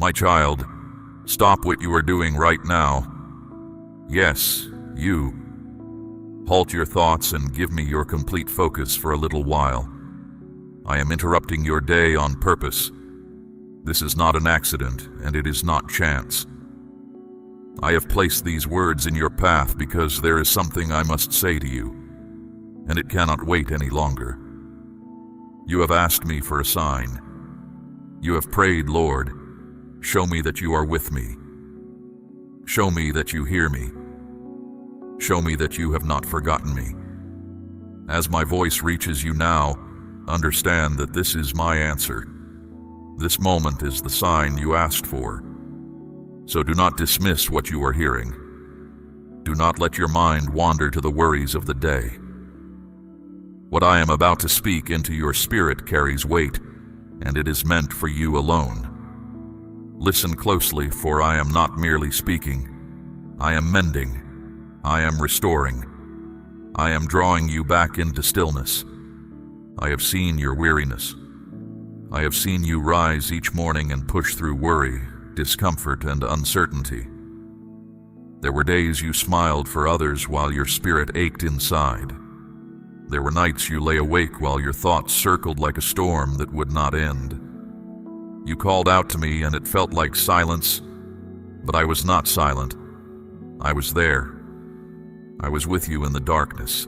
My child, stop what you are doing right now. Yes, you. Halt your thoughts and give me your complete focus for a little while. I am interrupting your day on purpose. This is not an accident, and it is not chance. I have placed these words in your path because there is something I must say to you, and it cannot wait any longer. You have asked me for a sign. You have prayed, Lord, show me that you are with me. Show me that you hear me. Show me that you have not forgotten me. As my voice reaches you now, understand that this is my answer. This moment is the sign you asked for. So do not dismiss what you are hearing. Do not let your mind wander to the worries of the day. What I am about to speak into your spirit carries weight, and it is meant for you alone. Listen closely, for I am not merely speaking. I am mending. I am restoring. I am drawing you back into stillness. I have seen your weariness. I have seen you rise each morning and push through worry, discomfort, and uncertainty. There were days you smiled for others while your spirit ached inside. There were nights you lay awake while your thoughts circled like a storm that would not end. You called out to me and it felt like silence, but I was not silent. I was there. I was with you in the darkness.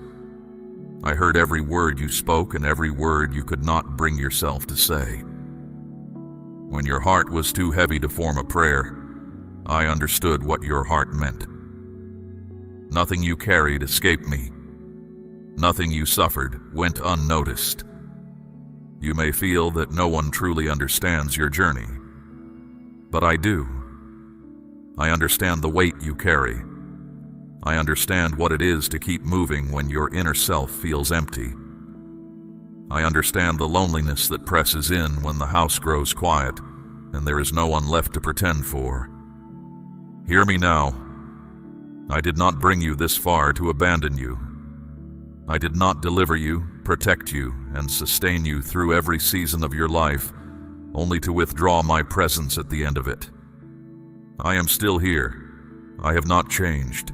I heard every word you spoke and every word you could not bring yourself to say. When your heart was too heavy to form a prayer, I understood what your heart meant. Nothing you carried escaped me. Nothing you suffered went unnoticed. You may feel that no one truly understands your journey, but I do. I understand the weight you carry. I understand what it is to keep moving when your inner self feels empty. I understand the loneliness that presses in when the house grows quiet and there is no one left to pretend for. Hear me now. I did not bring you this far to abandon you. I did not deliver you, protect you, and sustain you through every season of your life, only to withdraw my presence at the end of it. I am still here. I have not changed.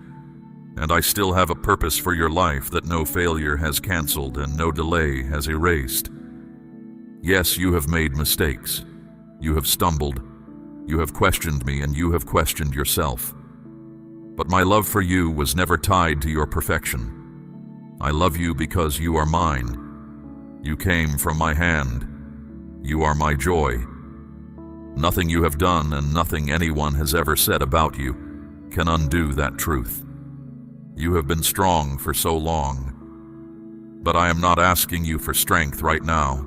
And I still have a purpose for your life that no failure has canceled and no delay has erased. Yes, you have made mistakes. You have stumbled. You have questioned me and you have questioned yourself. But my love for you was never tied to your perfection. I love you because you are mine. You came from my hand. You are my joy. Nothing you have done and nothing anyone has ever said about you can undo that truth. You have been strong for so long. But I am not asking you for strength right now.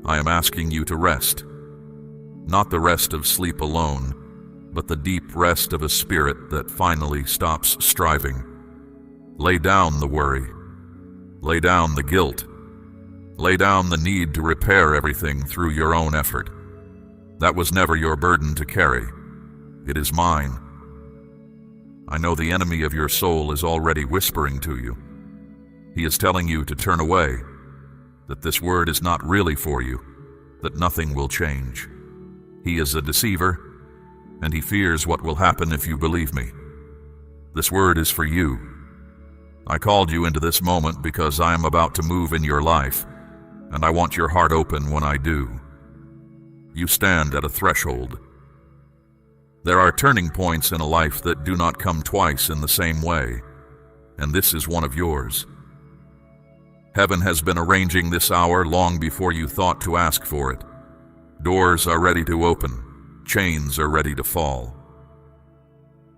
I am asking you to rest. Not the rest of sleep alone, but the deep rest of a spirit that finally stops striving. Lay down the worry. Lay down the guilt. Lay down the need to repair everything through your own effort. That was never your burden to carry. It is mine. I know the enemy of your soul is already whispering to you. He is telling you to turn away, that this word is not really for you, that nothing will change. He is a deceiver, and he fears what will happen if you believe me. This word is for you. I called you into this moment because I am about to move in your life, and I want your heart open when I do. You stand at a threshold. There are turning points in a life that do not come twice in the same way, and this is one of yours. Heaven has been arranging this hour long before you thought to ask for it. Doors are ready to open, chains are ready to fall.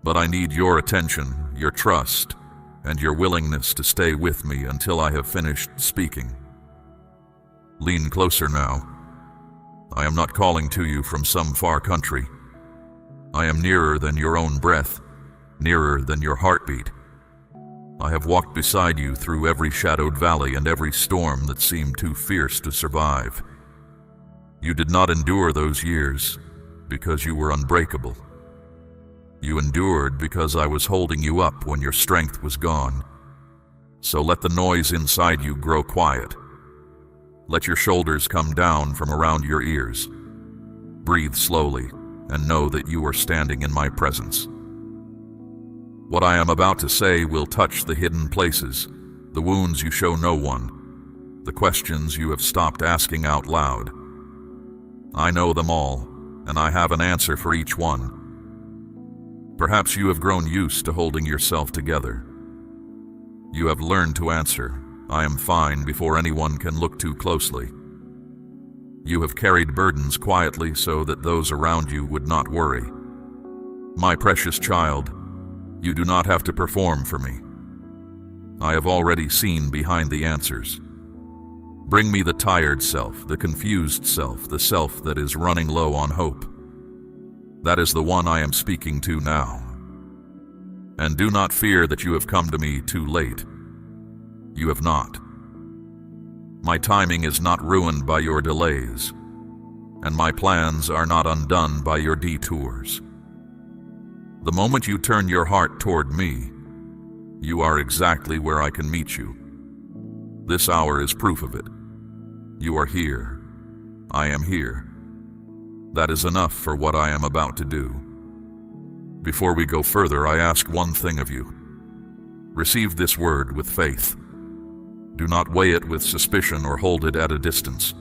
But I need your attention, your trust, and your willingness to stay with me until I have finished speaking. Lean closer now. I am not calling to you from some far country. I am nearer than your own breath, nearer than your heartbeat. I have walked beside you through every shadowed valley and every storm that seemed too fierce to survive. You did not endure those years because you were unbreakable. You endured because I was holding you up when your strength was gone. So let the noise inside you grow quiet. Let your shoulders come down from around your ears. Breathe slowly, and know that you are standing in my presence. What I am about to say will touch the hidden places, the wounds you show no one, the questions you have stopped asking out loud. I know them all, and I have an answer for each one. Perhaps you have grown used to holding yourself together. You have learned to answer, "I am fine," before anyone can look too closely. You have carried burdens quietly so that those around you would not worry. My precious child, you do not have to perform for me. I have already seen behind the answers. Bring me the tired self, the confused self, the self that is running low on hope. That is the one I am speaking to now. And do not fear that you have come to me too late. You have not. My timing is not ruined by your delays, and my plans are not undone by your detours. The moment you turn your heart toward me, you are exactly where I can meet you. This hour is proof of it. You are here. I am here. That is enough for what I am about to do. Before we go further, I ask one thing of you. Receive this word with faith. Do not weigh it with suspicion or hold it at a distance.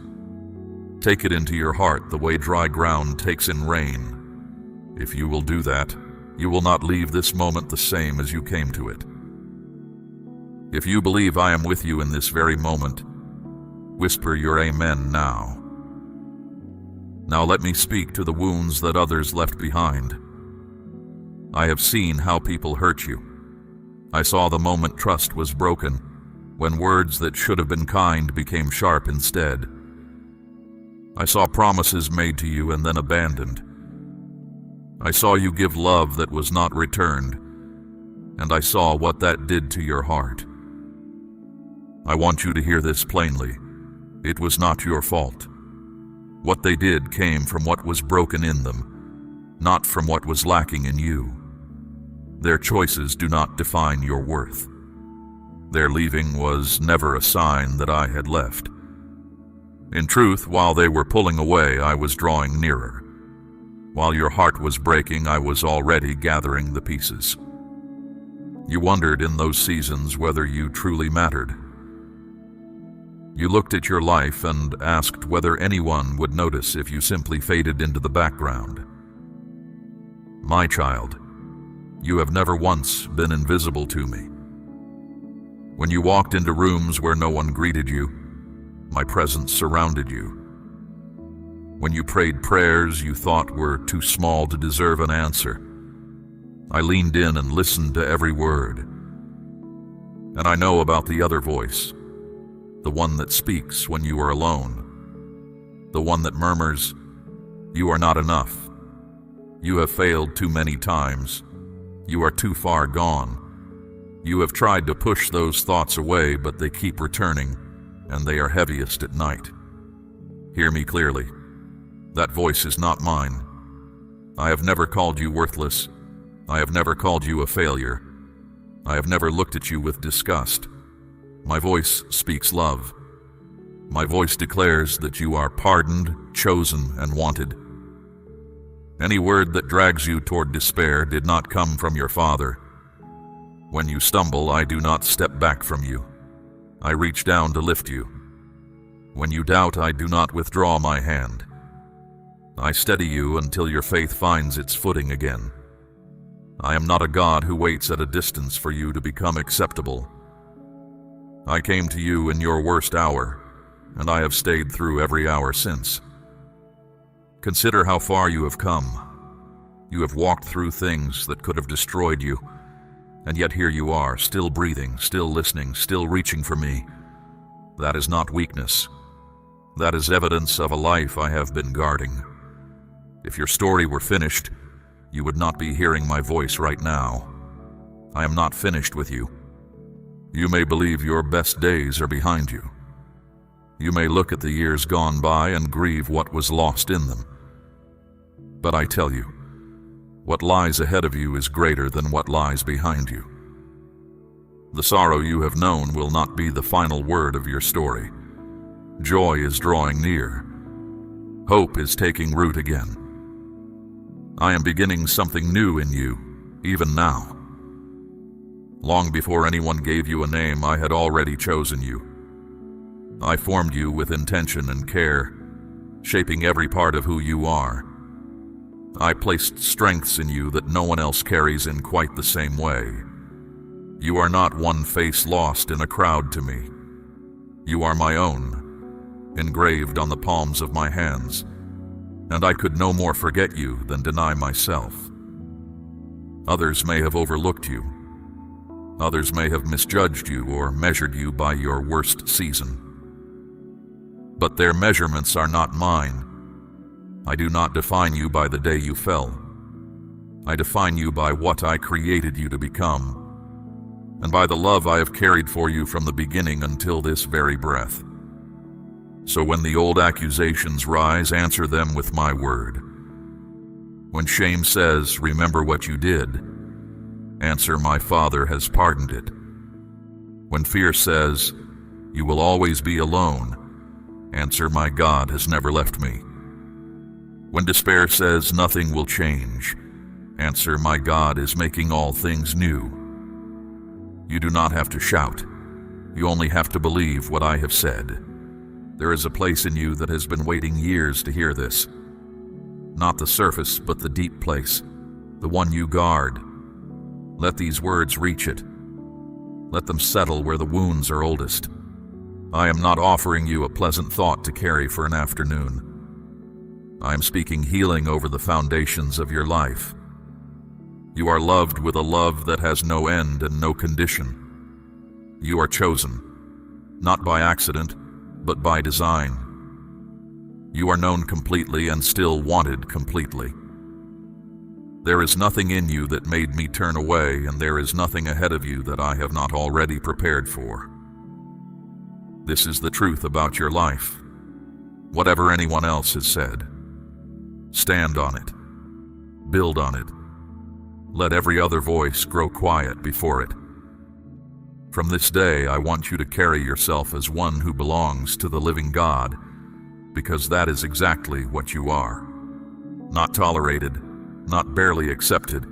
Take it into your heart the way dry ground takes in rain. If you will do that, you will not leave this moment the same as you came to it. If you believe I am with you in this very moment, whisper your amen now. Now let me speak to the wounds that others left behind. I have seen how people hurt you. I saw the moment trust was broken, when words that should have been kind became sharp instead. I saw promises made to you and then abandoned. I saw you give love that was not returned, and I saw what that did to your heart. I want you to hear this plainly. It was not your fault. What they did came from what was broken in them, not from what was lacking in you. Their choices do not define your worth. Their leaving was never a sign that I had left. In truth, while they were pulling away, I was drawing nearer. While your heart was breaking, I was already gathering the pieces. You wondered in those seasons whether you truly mattered. You looked at your life and asked whether anyone would notice if you simply faded into the background. My child, you have never once been invisible to me. When you walked into rooms where no one greeted you, my presence surrounded you. When you prayed prayers you thought were too small to deserve an answer, I leaned in and listened to every word. And I know about the other voice, the one that speaks when you are alone, the one that murmurs, "You are not enough. You have failed too many times. You are too far gone." You have tried to push those thoughts away, but they keep returning, and they are heaviest at night. Hear me clearly. That voice is not mine. I have never called you worthless. I have never called you a failure. I have never looked at you with disgust. My voice speaks love. My voice declares that you are pardoned, chosen, and wanted. Any word that drags you toward despair did not come from your Father. When you stumble, I do not step back from you. I reach down to lift you. When you doubt, I do not withdraw my hand. I steady you until your faith finds its footing again. I am not a God who waits at a distance for you to become acceptable. I came to you in your worst hour, and I have stayed through every hour since. Consider how far you have come. You have walked through things that could have destroyed you, and yet here you are, still breathing, still listening, still reaching for me. That is not weakness. That is evidence of a life I have been guarding. If your story were finished, you would not be hearing my voice right now. I am not finished with you. You may believe your best days are behind you. You may look at the years gone by and grieve what was lost in them. But I tell you, what lies ahead of you is greater than what lies behind you. The sorrow you have known will not be the final word of your story. Joy is drawing near. Hope is taking root again. I am beginning something new in you, even now. Long before anyone gave you a name, I had already chosen you. I formed you with intention and care, shaping every part of who you are. I placed strengths in you that no one else carries in quite the same way. You are not one face lost in a crowd to me. You are my own, engraved on the palms of my hands, and I could no more forget you than deny myself. Others may have overlooked you. Others may have misjudged you or measured you by your worst season. But their measurements are not mine. I do not define you by the day you fell. I define you by what I created you to become, and by the love I have carried for you from the beginning until this very breath. So when the old accusations rise, answer them with my word. When shame says, remember what you did, answer, my Father has pardoned it. When fear says, you will always be alone, answer, my God has never left me. When despair says nothing will change, answer, my God is making all things new. You do not have to shout. You only have to believe what I have said. There is a place in you that has been waiting years to hear this. Not the surface, but the deep place, the one you guard. Let these words reach it. Let them settle where the wounds are oldest. I am not offering you a pleasant thought to carry for an afternoon. I am speaking healing over the foundations of your life. You are loved with a love that has no end and no condition. You are chosen, not by accident, but by design. You are known completely and still wanted completely. There is nothing in you that made me turn away, and there is nothing ahead of you that I have not already prepared for. This is the truth about your life. Whatever anyone else has said, stand on it. Build on it. Let every other voice grow quiet before it. From this day, I want you to carry yourself as one who belongs to the living God, because that is exactly what you are. Not tolerated, not barely accepted.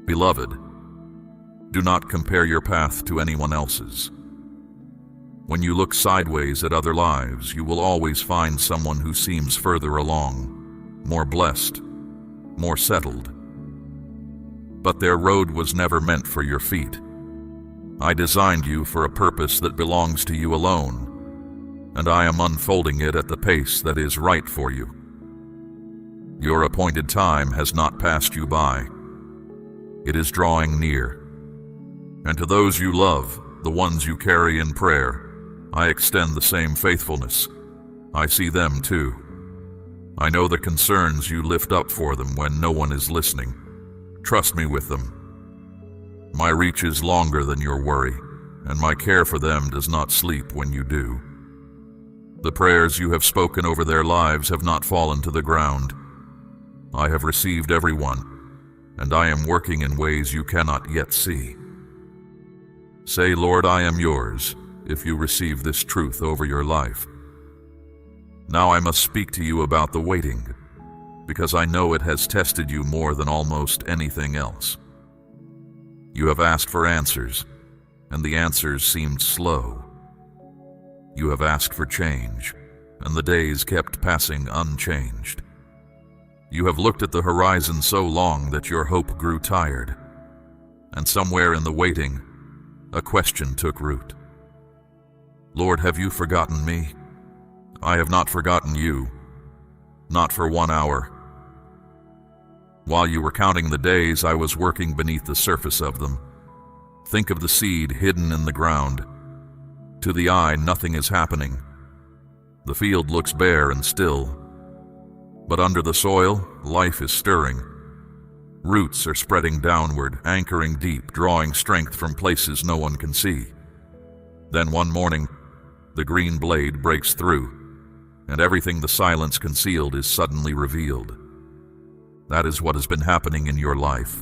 Beloved, do not compare your path to anyone else's. When you look sideways at other lives, you will always find someone who seems further along, more blessed, more settled. But their road was never meant for your feet. I designed you for a purpose that belongs to you alone, and I am unfolding it at the pace that is right for you. Your appointed time has not passed you by. It is drawing near. And to those you love, the ones you carry in prayer, I extend the same faithfulness. I see them too. I know the concerns you lift up for them when no one is listening. Trust me with them. My reach is longer than your worry, and my care for them does not sleep when you do. The prayers you have spoken over their lives have not fallen to the ground. I have received everyone, and I am working in ways you cannot yet see. Say, Lord, I am yours, if you receive this truth over your life. Now I must speak to you about the waiting, because I know it has tested you more than almost anything else. You have asked for answers, and the answers seemed slow. You have asked for change, and the days kept passing unchanged. You have looked at the horizon so long that your hope grew tired, and somewhere in the waiting, a question took root. Lord, have you forgotten me? I have not forgotten you, not for 1 hour. While you were counting the days, I was working beneath the surface of them. Think of the seed hidden in the ground. To the eye, nothing is happening. The field looks bare and still. But under the soil, life is stirring. Roots are spreading downward, anchoring deep, drawing strength from places no one can see. Then one morning, the green blade breaks through, and everything the silence concealed is suddenly revealed. That is what has been happening in your life.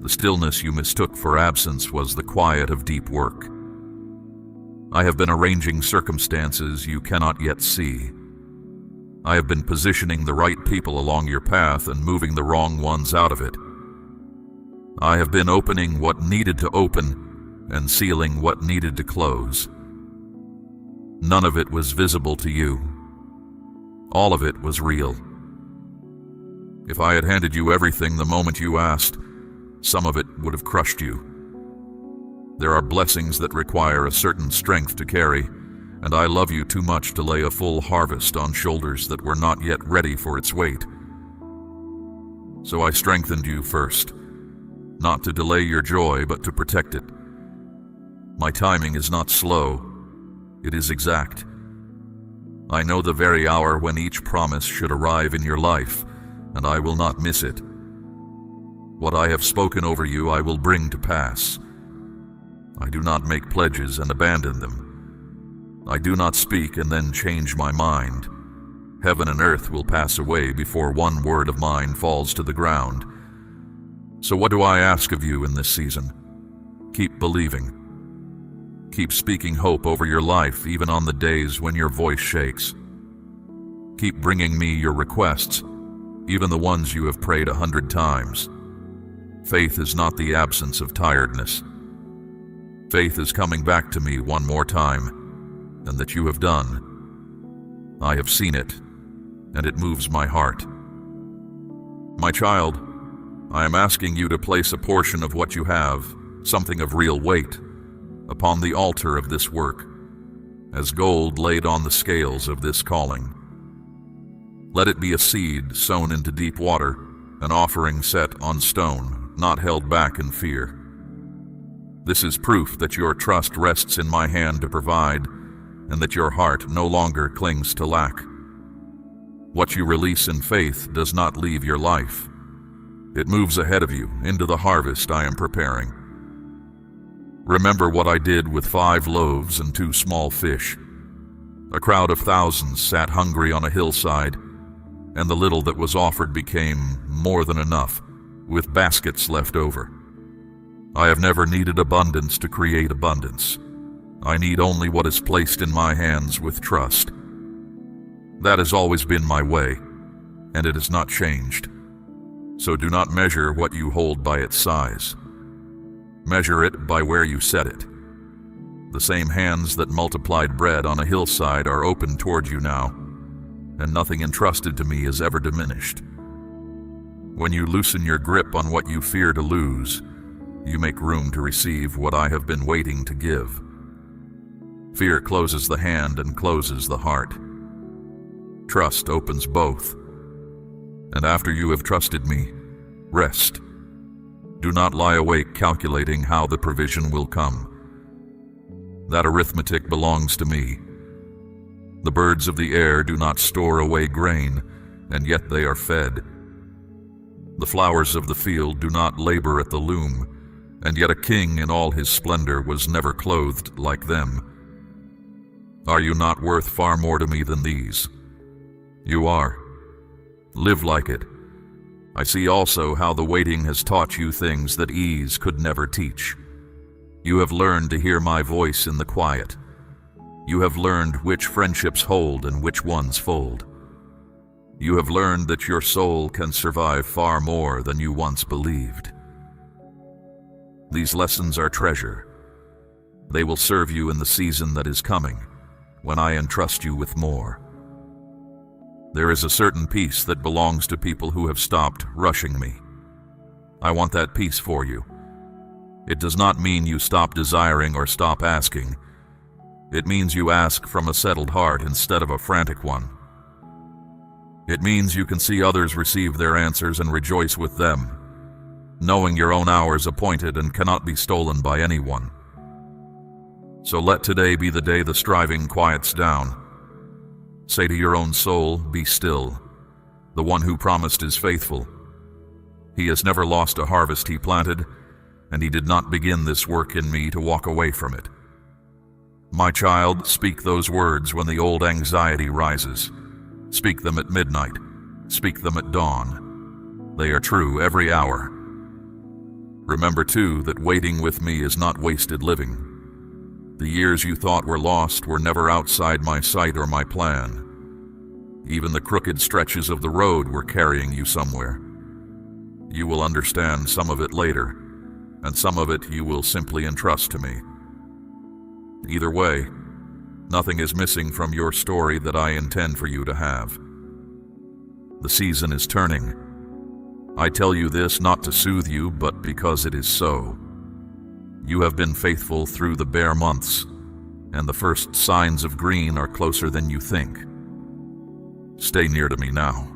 The stillness you mistook for absence was the quiet of deep work. I have been arranging circumstances you cannot yet see. I have been positioning the right people along your path and moving the wrong ones out of it. I have been opening what needed to open and sealing what needed to close. None of it was visible to you. All of it was real. If I had handed you everything the moment you asked, some of it would have crushed you. There are blessings that require a certain strength to carry, and I love you too much to lay a full harvest on shoulders that were not yet ready for its weight. So I strengthened you first, not to delay your joy, but to protect it. My timing is not slow, it is exact. I know the very hour when each promise should arrive in your life, and I will not miss it. What I have spoken over you I will bring to pass. I do not make pledges and abandon them. I do not speak and then change my mind. Heaven and earth will pass away before one word of mine falls to the ground. So what do I ask of you in this season? Keep believing. Keep speaking hope over your life even on the days when your voice shakes. Keep bringing me your requests, even the ones you have prayed 100 times. Faith is not the absence of tiredness. Faith is coming back to me one more time, and that you have done. I have seen it, and it moves my heart. My child, I am asking you to place a portion of what you have, something of real weight, upon the altar of this work, as gold laid on the scales of this calling. Let it be a seed sown into deep water, an offering set on stone, not held back in fear. This is proof that your trust rests in my hand to provide, and that your heart no longer clings to lack. What you release in faith does not leave your life. It moves ahead of you into the harvest I am preparing. Remember what I did with 5 loaves and 2 small fish. A crowd of thousands sat hungry on a hillside, and the little that was offered became more than enough, with baskets left over. I have never needed abundance to create abundance. I need only what is placed in my hands with trust. That has always been my way, and it has not changed. So do not measure what you hold by its size. Measure it by where you set it. The same hands that multiplied bread on a hillside are open toward you now, and nothing entrusted to me is ever diminished. When you loosen your grip on what you fear to lose, you make room to receive what I have been waiting to give. Fear closes the hand and closes the heart. Trust opens both. And after you have trusted me, rest. Do not lie awake calculating how the provision will come. That arithmetic belongs to me. The birds of the air do not store away grain, and yet they are fed. The flowers of the field do not labor at the loom, and yet a king in all his splendor was never clothed like them. Are you not worth far more to me than these? You are. Live like it. I see also how the waiting has taught you things that ease could never teach. You have learned to hear my voice in the quiet. You have learned which friendships hold and which ones fold. You have learned that your soul can survive far more than you once believed. These lessons are treasure. They will serve you in the season that is coming, when I entrust you with more. There is a certain peace that belongs to people who have stopped rushing me. I want that peace for you. It does not mean you stop desiring or stop asking. It means you ask from a settled heart instead of a frantic one. It means you can see others receive their answers and rejoice with them, knowing your own hour is appointed and cannot be stolen by anyone. So let today be the day the striving quiets down. Say to your own soul, be still. The one who promised is faithful. He has never lost a harvest he planted, and he did not begin this work in me to walk away from it. My child, speak those words when the old anxiety rises. Speak them at midnight. Speak them at dawn. They are true every hour. Remember, too, that waiting with me is not wasted living. The years you thought were lost were never outside my sight or my plan. Even the crooked stretches of the road were carrying you somewhere. You will understand some of it later, and some of it you will simply entrust to me. Either way, nothing is missing from your story that I intend for you to have. The season is turning. I tell you this not to soothe you, but because it is so. You have been faithful through the bare months, and the first signs of green are closer than you think. Stay near to me now.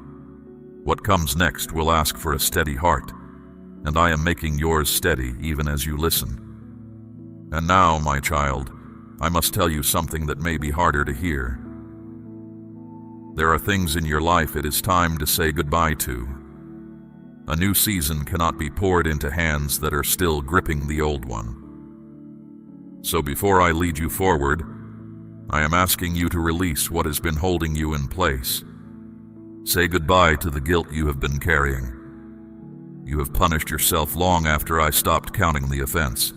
What comes next will ask for a steady heart, and I am making yours steady even as you listen. And now, my child, I must tell you something that may be harder to hear. There are things in your life it is time to say goodbye to. A new season cannot be poured into hands that are still gripping the old one. So before I lead you forward, I am asking you to release what has been holding you in place. Say goodbye to the guilt you have been carrying. You have punished yourself long after I stopped counting the offense.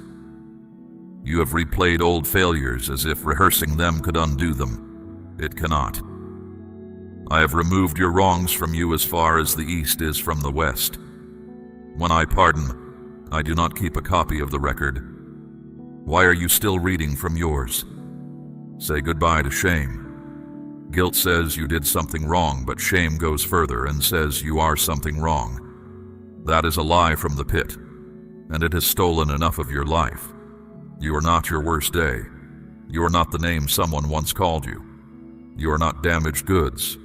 You have replayed old failures as if rehearsing them could undo them. It cannot. I have removed your wrongs from you as far as the east is from the west. When I pardon, I do not keep a copy of the record. Why are you still reading from yours? Say goodbye to shame. Guilt says you did something wrong, but shame goes further and says you are something wrong. That is a lie from the pit, and it has stolen enough of your life. You are not your worst day. You are not the name someone once called you. You are not damaged goods.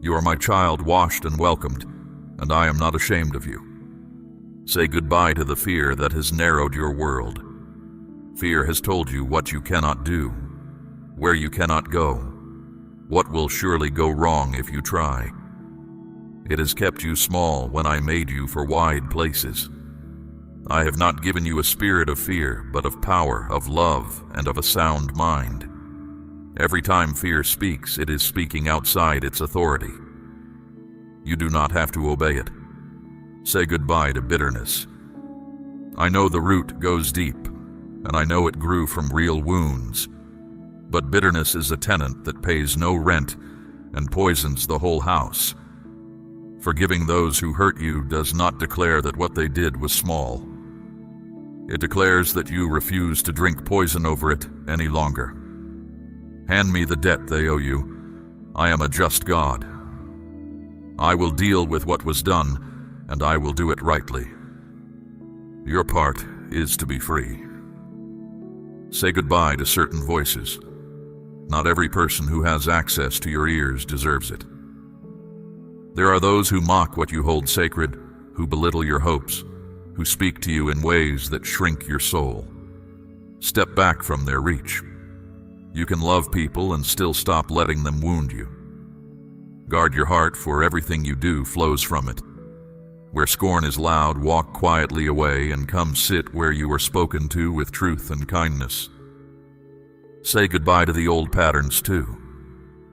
You are my child, washed and welcomed, and I am not ashamed of you. Say goodbye to the fear that has narrowed your world. Fear has told you what you cannot do, where you cannot go, what will surely go wrong if you try. It has kept you small when I made you for wide places. I have not given you a spirit of fear, but of power, of love, and of a sound mind. Every time fear speaks, it is speaking outside its authority. You do not have to obey it. Say goodbye to bitterness. I know the root goes deep, and I know it grew from real wounds. But bitterness is a tenant that pays no rent and poisons the whole house. Forgiving those who hurt you does not declare that what they did was small. It declares that you refuse to drink poison over it any longer. Hand me the debt they owe you. I am a just God. I will deal with what was done, and I will do it rightly. Your part is to be free. Say goodbye to certain voices. Not every person who has access to your ears deserves it. There are those who mock what you hold sacred, who belittle your hopes, who speak to you in ways that shrink your soul. Step back from their reach. You can love people and still stop letting them wound you. Guard your heart, for everything you do flows from it. Where scorn is loud, walk quietly away and come sit where you are spoken to with truth and kindness. Say goodbye to the old patterns too,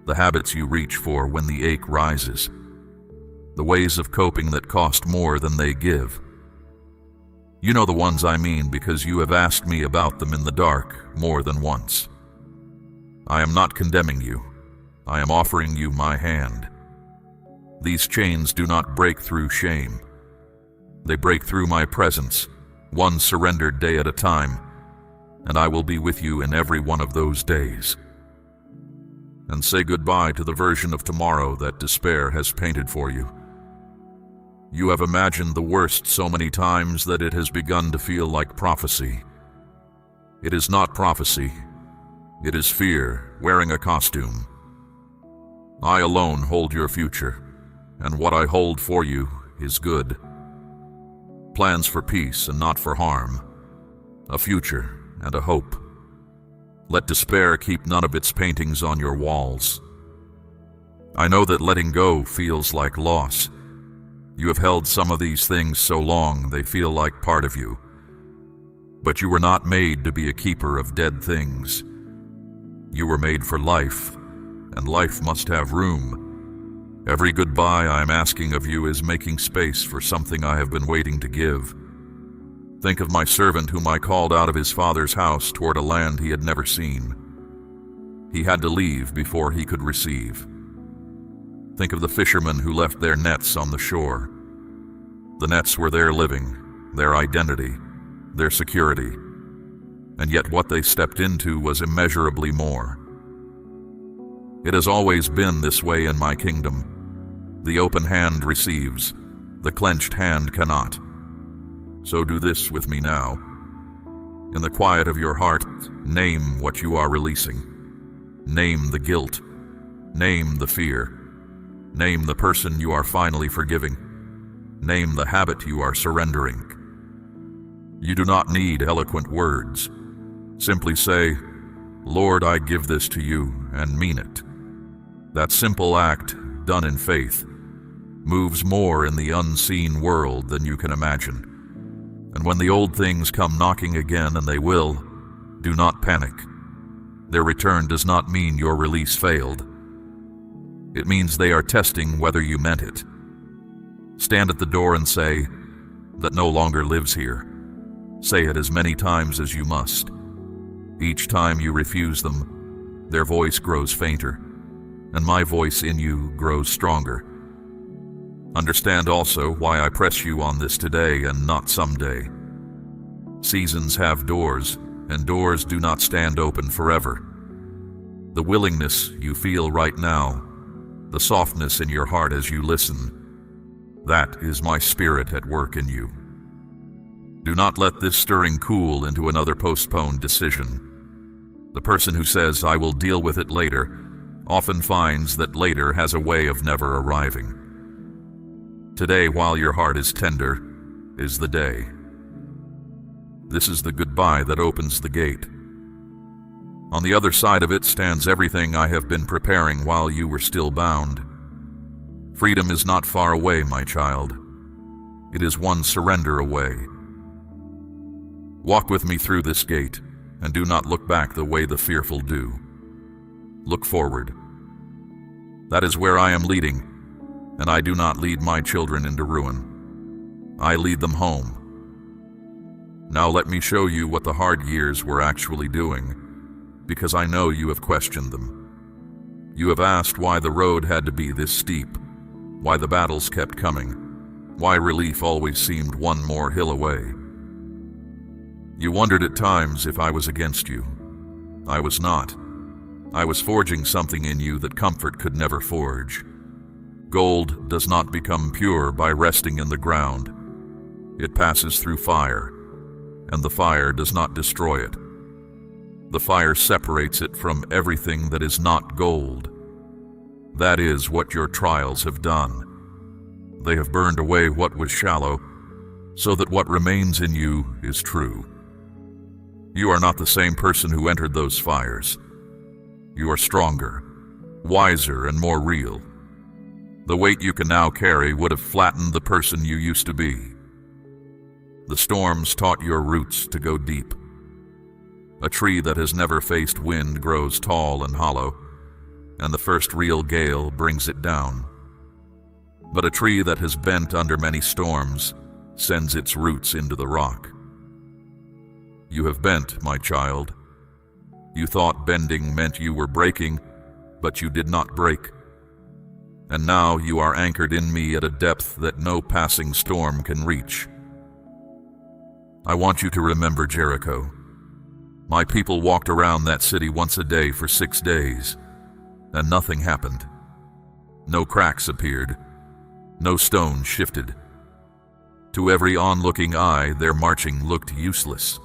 the habits you reach for when the ache rises, the ways of coping that cost more than they give. You know the ones I mean because you have asked me about them in the dark more than once. I am not condemning you. I am offering you my hand. These chains do not break through shame. They break through my presence, one surrendered day at a time, and I will be with you in every one of those days. And say goodbye to the version of tomorrow that despair has painted for you. You have imagined the worst so many times that it has begun to feel like prophecy. It is not prophecy. It is fear wearing a costume. I alone hold your future, and what I hold for you is good. Plans for peace and not for harm, a future and a hope. Let despair keep none of its paintings on your walls. I know that letting go feels like loss. You have held some of these things so long they feel like part of you. But you were not made to be a keeper of dead things. You were made for life, and life must have room. Every goodbye I am asking of you is making space for something I have been waiting to give. Think of my servant whom I called out of his father's house toward a land he had never seen. He had to leave before he could receive. Think of the fishermen who left their nets on the shore. The nets were their living, their identity, their security, and yet what they stepped into was immeasurably more. It has always been this way in my kingdom. The open hand receives, the clenched hand cannot. So do this with me now. In the quiet of your heart, name what you are releasing. Name the guilt. Name the fear. Name the person you are finally forgiving. Name the habit you are surrendering. You do not need eloquent words. Simply say, "Lord, I give this to you," and mean it. That simple act, done in faith, moves more in the unseen world than you can imagine. And when the old things come knocking again, and they will, do not panic. Their return does not mean your release failed. It means they are testing whether you meant it. Stand at the door and say, "That no longer lives here." Say it as many times as you must. Each time you refuse them, their voice grows fainter, and my voice in you grows stronger. Understand also why I press you on this today and not someday. Seasons have doors, and doors do not stand open forever. The willingness you feel right now, the softness in your heart as you listen, that is my spirit at work in you. Do not let this stirring cool into another postponed decision. The person who says, "I will deal with it later," often finds that later has a way of never arriving. Today, while your heart is tender, is the day. This is the goodbye that opens the gate. On the other side of it stands everything I have been preparing while you were still bound. Freedom is not far away, my child. It is one surrender away. Walk with me through this gate, and do not look back the way the fearful do. Look forward. That is where I am leading, and I do not lead my children into ruin. I lead them home. Now let me show you what the hard years were actually doing, because I know you have questioned them. You have asked why the road had to be this steep, why the battles kept coming, why relief always seemed one more hill away. You wondered at times if I was against you. I was not. I was forging something in you that comfort could never forge. Gold does not become pure by resting in the ground. It passes through fire, and the fire does not destroy it. The fire separates it from everything that is not gold. That is what your trials have done. They have burned away what was shallow, so that what remains in you is true. You are not the same person who entered those fires. You are stronger, wiser, and more real. The weight you can now carry would have flattened the person you used to be. The storms taught your roots to go deep. A tree that has never faced wind grows tall and hollow, and the first real gale brings it down. But a tree that has bent under many storms sends its roots into the rock. You have bent, my child. You thought bending meant you were breaking, but you did not break. And now you are anchored in me at a depth that no passing storm can reach. I want you to remember Jericho. My people walked around that city once a day for 6 days, and nothing happened. No cracks appeared. No stone shifted. To every onlooking eye, their marching looked useless.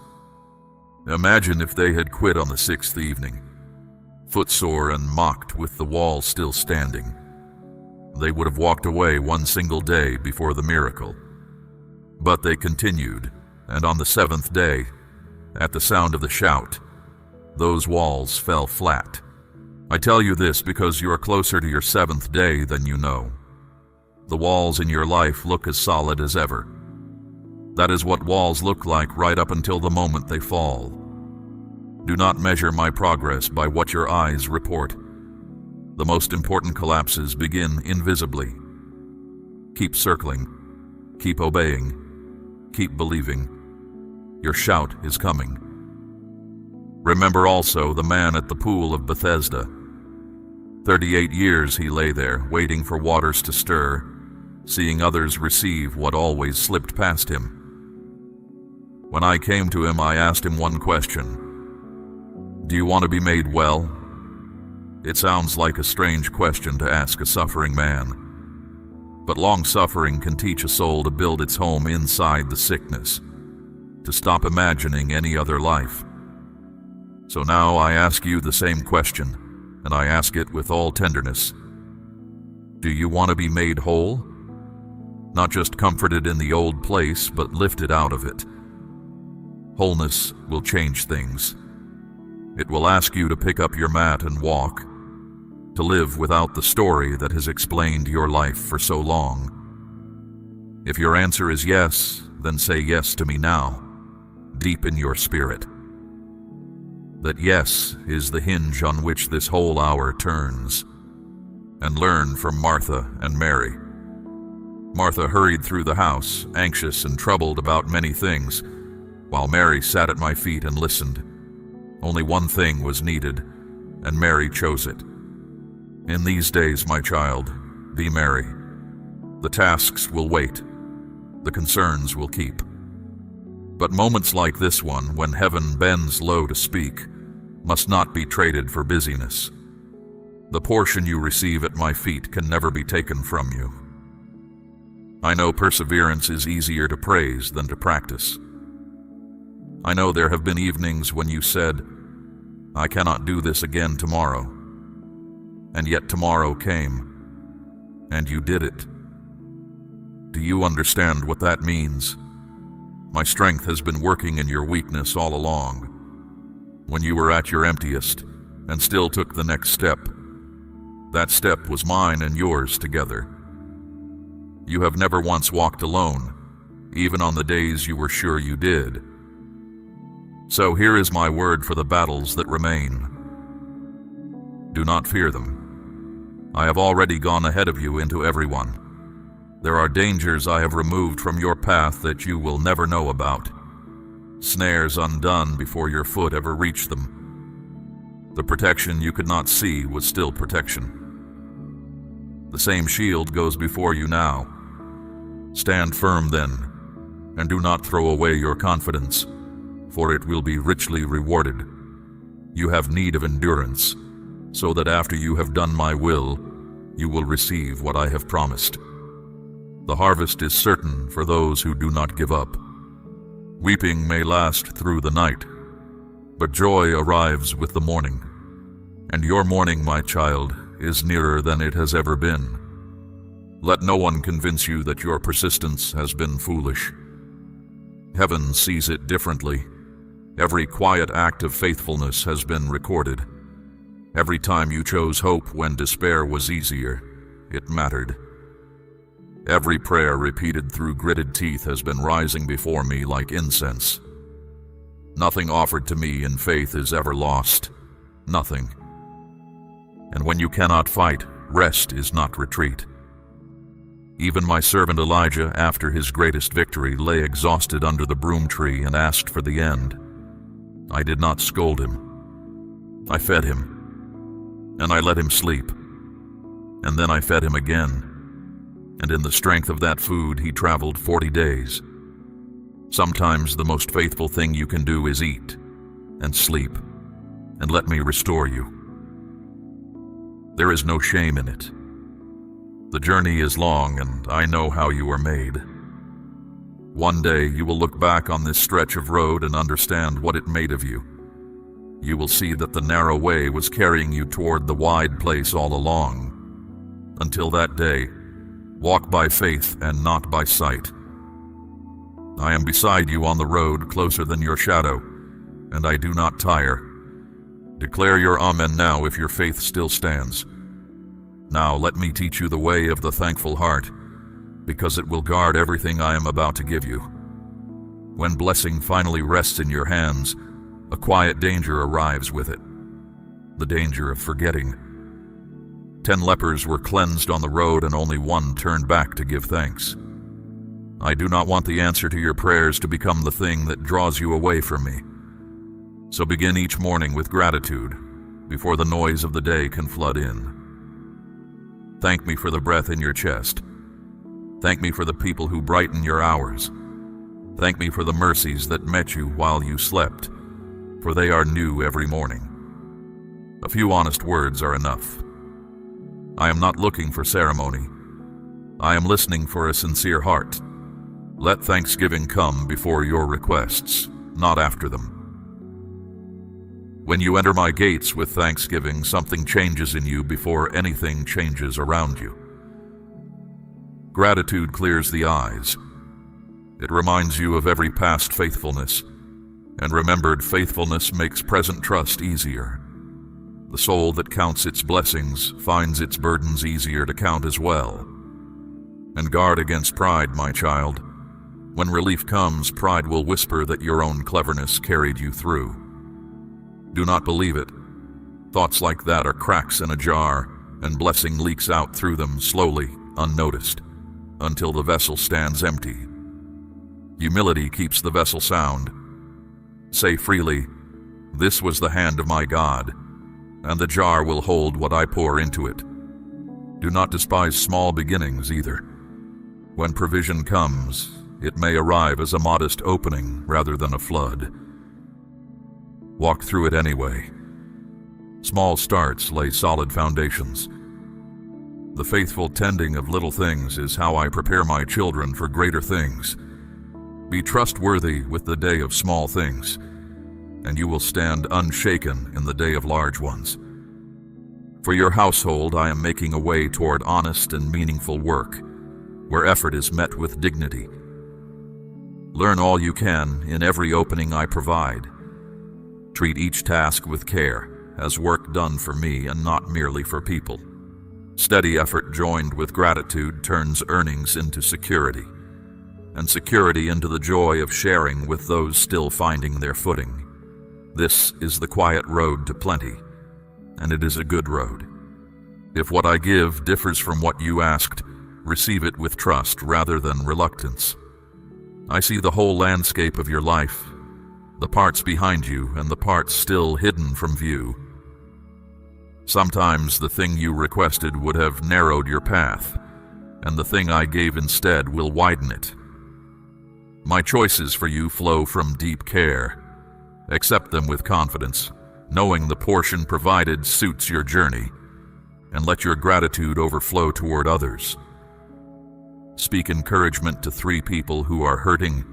Imagine if they had quit on the 6th evening, footsore and mocked with the wall still standing. They would have walked away one single day before the miracle. But they continued, and on the 7th day, at the sound of the shout, those walls fell flat. I tell you this because you are closer to your 7th day than you know. The walls in your life look as solid as ever. That is what walls look like right up until the moment they fall. Do not measure my progress by what your eyes report. The most important collapses begin invisibly. Keep circling. Keep obeying. Keep believing. Your shout is coming. Remember also the man at the pool of Bethesda. 38 years he lay there, waiting for waters to stir, seeing others receive what always slipped past him. When I came to him, I asked him one question. Do you want to be made well? It sounds like a strange question to ask a suffering man, but long suffering can teach a soul to build its home inside the sickness, to stop imagining any other life. So now I ask you the same question, and I ask it with all tenderness. Do you want to be made whole? Not just comforted in the old place, but lifted out of it. Wholeness will change things. It will ask you to pick up your mat and walk, to live without the story that has explained your life for so long. If your answer is yes, then say yes to me now, deep in your spirit. That yes is the hinge on which this whole hour turns. And learn from Martha and Mary. Martha hurried through the house, anxious and troubled about many things, while Mary sat at my feet and listened. Only one thing was needed, and Mary chose it. In these days, my child, be merry. The tasks will wait. The concerns will keep. But moments like this one, when heaven bends low to speak, must not be traded for busyness. The portion you receive at my feet can never be taken from you. I know perseverance is easier to praise than to practice. I know there have been evenings when you said, I cannot do this again tomorrow. And yet tomorrow came, and you did it. Do you understand what that means? My strength has been working in your weakness all along. When you were at your emptiest, and still took the next step, that step was mine and yours together. You have never once walked alone, even on the days you were sure you did. So here is my word for the battles that remain. Do not fear them. I have already gone ahead of you into everyone. There are dangers I have removed from your path that you will never know about. Snares undone before your foot ever reached them. The protection you could not see was still protection. The same shield goes before you now. Stand firm then, and do not throw away your confidence, for it will be richly rewarded. You have need of endurance, so that after you have done my will, you will receive what I have promised. The harvest is certain for those who do not give up. Weeping may last through the night, but joy arrives with the morning. And your morning, my child, is nearer than it has ever been. Let no one convince you that your persistence has been foolish. Heaven sees it differently. Every quiet act of faithfulness has been recorded. Every time you chose hope when despair was easier, it mattered. Every prayer repeated through gritted teeth has been rising before me like incense. Nothing offered to me in faith is ever lost. Nothing. And when you cannot fight, rest is not retreat. Even my servant Elijah, after his greatest victory, lay exhausted under the broom tree and asked for the end. I did not scold him. I fed him, and I let him sleep. And then I fed him again. And in the strength of that food he traveled 40 days. Sometimes the most faithful thing you can do is eat and sleep, and let me restore you. There is no shame in it. The journey is long, and I know how you are made. One day you will look back on this stretch of road and understand what it made of you. You will see that the narrow way was carrying you toward the wide place all along. Until that day, walk by faith and not by sight. I am beside you on the road, closer than your shadow, and I do not tire. Declare your amen now if your faith still stands. Now let me teach you the way of the thankful heart, because it will guard everything I am about to give you. When blessing finally rests in your hands, a quiet danger arrives with it. The danger of forgetting. 10 lepers were cleansed on the road, and only one turned back to give thanks. I do not want the answer to your prayers to become the thing that draws you away from me. So begin each morning with gratitude, before the noise of the day can flood in. Thank me for the breath in your chest. Thank me for the people who brighten your hours. Thank me for the mercies that met you while you slept, for they are new every morning. A few honest words are enough. I am not looking for ceremony. I am listening for a sincere heart. Let thanksgiving come before your requests, not after them. When you enter my gates with thanksgiving, something changes in you before anything changes around you. Gratitude clears the eyes. It reminds you of every past faithfulness, and remembered faithfulness makes present trust easier. The soul that counts its blessings finds its burdens easier to count as well. And guard against pride, my child. When relief comes, pride will whisper that your own cleverness carried you through. Do not believe it. Thoughts like that are cracks in a jar, and blessing leaks out through them slowly, unnoticed, until the vessel stands empty. Humility keeps the vessel sound. Say freely, "This was the hand of my God, and the jar will hold what I pour into it." Do not despise small beginnings either. When provision comes, it may arrive as a modest opening rather than a flood. Walk through it anyway. Small starts lay solid foundations. The faithful tending of little things is how I prepare my children for greater things. Be trustworthy with the day of small things, and you will stand unshaken in the day of large ones. For your household, I am making a way toward honest and meaningful work, where effort is met with dignity. Learn all you can in every opening I provide. Treat each task with care, as work done for me and not merely for people. Steady effort joined with gratitude turns earnings into security, and security into the joy of sharing with those still finding their footing. This is the quiet road to plenty, and it is a good road. If what I give differs from what you asked, receive it with trust rather than reluctance. I see the whole landscape of your life, the parts behind you and the parts still hidden from view. Sometimes the thing you requested would have narrowed your path, and the thing I gave instead will widen it. My choices for you flow from deep care. Accept them with confidence, knowing the portion provided suits your journey, and let your gratitude overflow toward others. Speak encouragement to 3 people who are hurting,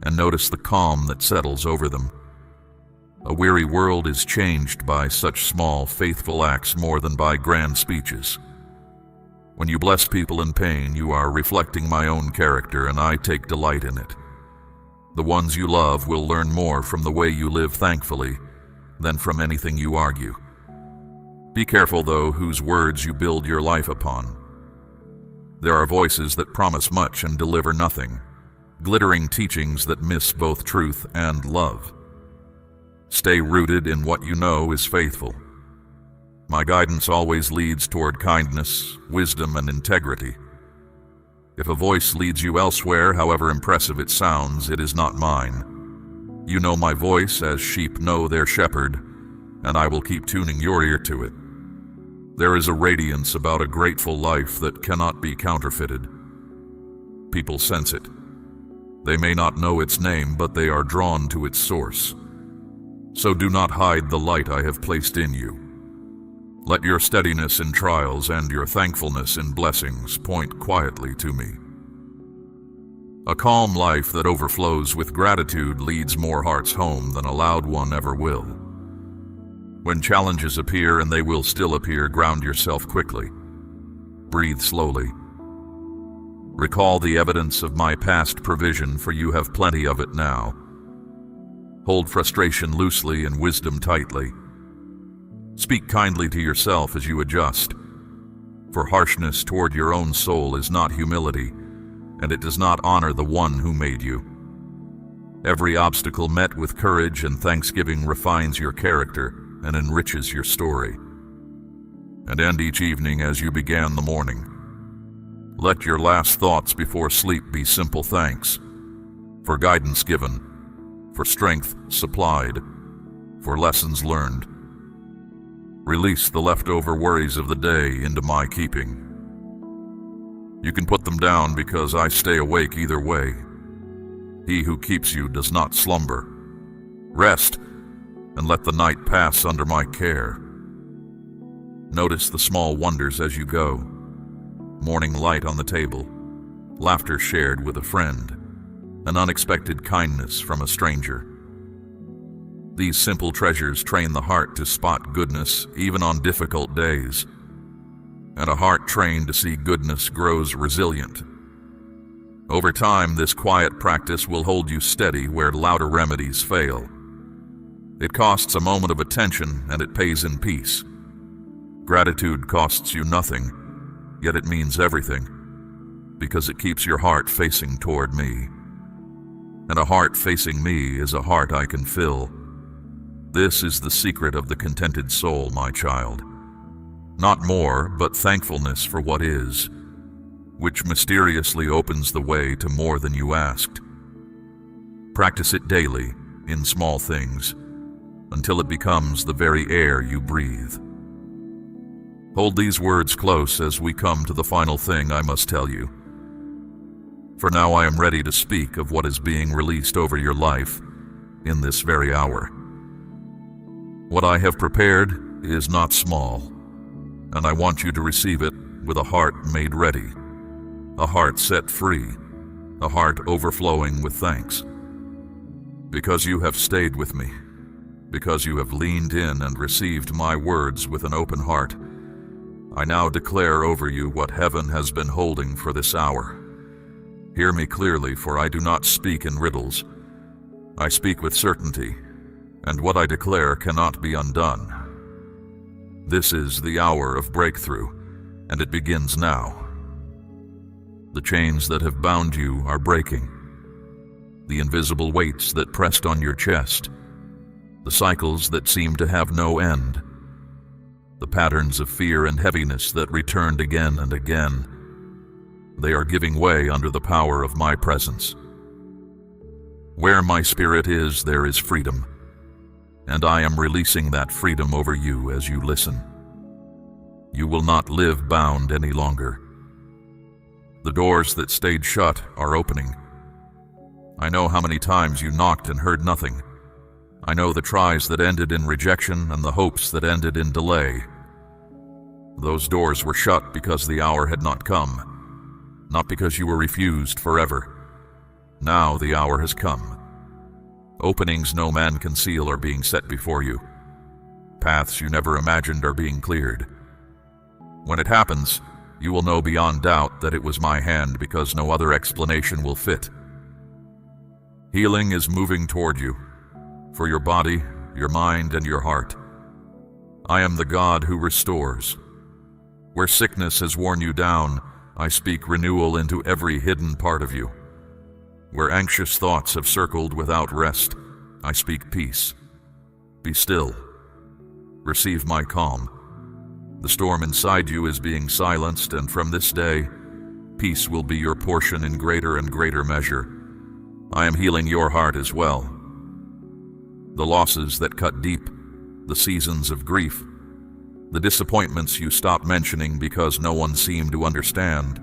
and notice the calm that settles over them. A weary world is changed by such small, faithful acts more than by grand speeches. When you bless people in pain, you are reflecting my own character, and I take delight in it. The ones you love will learn more from the way you live thankfully than from anything you argue. Be careful, though, whose words you build your life upon. There are voices that promise much and deliver nothing, glittering teachings that miss both truth and love. Stay rooted in what you know is faithful. My guidance always leads toward kindness, wisdom, and integrity. If a voice leads you elsewhere, however impressive it sounds, it is not mine. You know my voice as sheep know their shepherd, and I will keep tuning your ear to it. There is a radiance about a grateful life that cannot be counterfeited. People sense it. They may not know its name, but they are drawn to its source. So do not hide the light I have placed in you. Let your steadiness in trials and your thankfulness in blessings point quietly to me. A calm life that overflows with gratitude leads more hearts home than a loud one ever will. When challenges appear, and they will still appear, ground yourself quickly. Breathe slowly. Recall the evidence of my past provision, for you have plenty of it now. Hold frustration loosely and wisdom tightly. Speak kindly to yourself as you adjust, for harshness toward your own soul is not humility, and it does not honor the one who made you. Every obstacle met with courage and thanksgiving refines your character and enriches your story. And end each evening as you began the morning. Let your last thoughts before sleep be simple thanks, for guidance given, for strength supplied, for lessons learned. Release the leftover worries of the day into my keeping, You can put them down because I stay awake either way. He who keeps you does not slumber. Rest and let the night pass under my care. Notice the small wonders as you go. Morning light on the table, laughter shared with a friend, an unexpected kindness from a stranger. These simple treasures train the heart to spot goodness even on difficult days. And a heart trained to see goodness grows resilient. Over time, this quiet practice will hold you steady where louder remedies fail. It costs a moment of attention, and it pays in peace. Gratitude costs you nothing, yet it means everything, because it keeps your heart facing toward me. And a heart facing me is a heart I can fill. This is the secret of the contented soul, my child. Not more, but thankfulness for what is, which mysteriously opens the way to more than you asked. Practice it daily, in small things, until it becomes the very air you breathe. Hold these words close as we come to the final thing I must tell you. For now I am ready to speak of what is being released over your life in this very hour. What I have prepared is not small, and I want you to receive it with a heart made ready, a heart set free, a heart overflowing with thanks. Because you have stayed with me, because you have leaned in and received my words with an open heart, I now declare over you what heaven has been holding for this hour. Hear me clearly, for I do not speak in riddles. I speak with certainty, and what I declare cannot be undone. This is the hour of breakthrough, and it begins now. The chains that have bound you are breaking. The invisible weights that pressed on your chest, the cycles that seemed to have no end, the patterns of fear and heaviness that returned again and again, they are giving way under the power of my presence. Where my spirit is, there is freedom, and I am releasing that freedom over you as you listen. You will not live bound any longer. The doors that stayed shut are opening. I know how many times you knocked and heard nothing. I know the tries that ended in rejection and the hopes that ended in delay. Those doors were shut because the hour had not come, not because you were refused forever. Now the hour has come. Openings no man can seal are being set before you. Paths you never imagined are being cleared. When it happens, you will know beyond doubt that it was my hand, because no other explanation will fit. Healing is moving toward you, for your body, your mind, and your heart. I am the God who restores. Where sickness has worn you down, I speak renewal into every hidden part of you. Where anxious thoughts have circled without rest, I speak peace. Be still. Receive my calm. The storm inside you is being silenced, and from this day, peace will be your portion in greater and greater measure. I am healing your heart as well. The losses that cut deep, the seasons of grief, the disappointments you stopped mentioning because no one seemed to understand,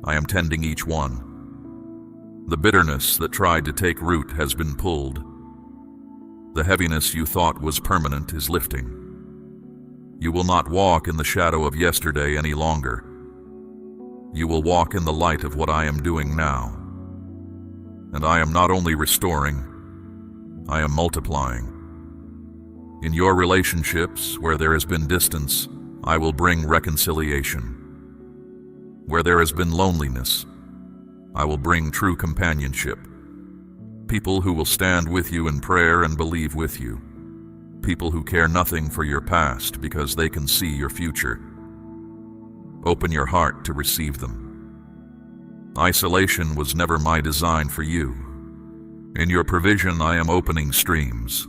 I am tending each one. The bitterness that tried to take root has been pulled. The heaviness you thought was permanent is lifting. You will not walk in the shadow of yesterday any longer. You will walk in the light of what I am doing now. And I am not only restoring, I am multiplying. In your relationships, where there has been distance, I will bring reconciliation. Where there has been loneliness, I will bring true companionship. People who will stand with you in prayer and believe with you. People who care nothing for your past because they can see your future. Open your heart to receive them. Isolation was never my design for you. In your provision, I am opening streams.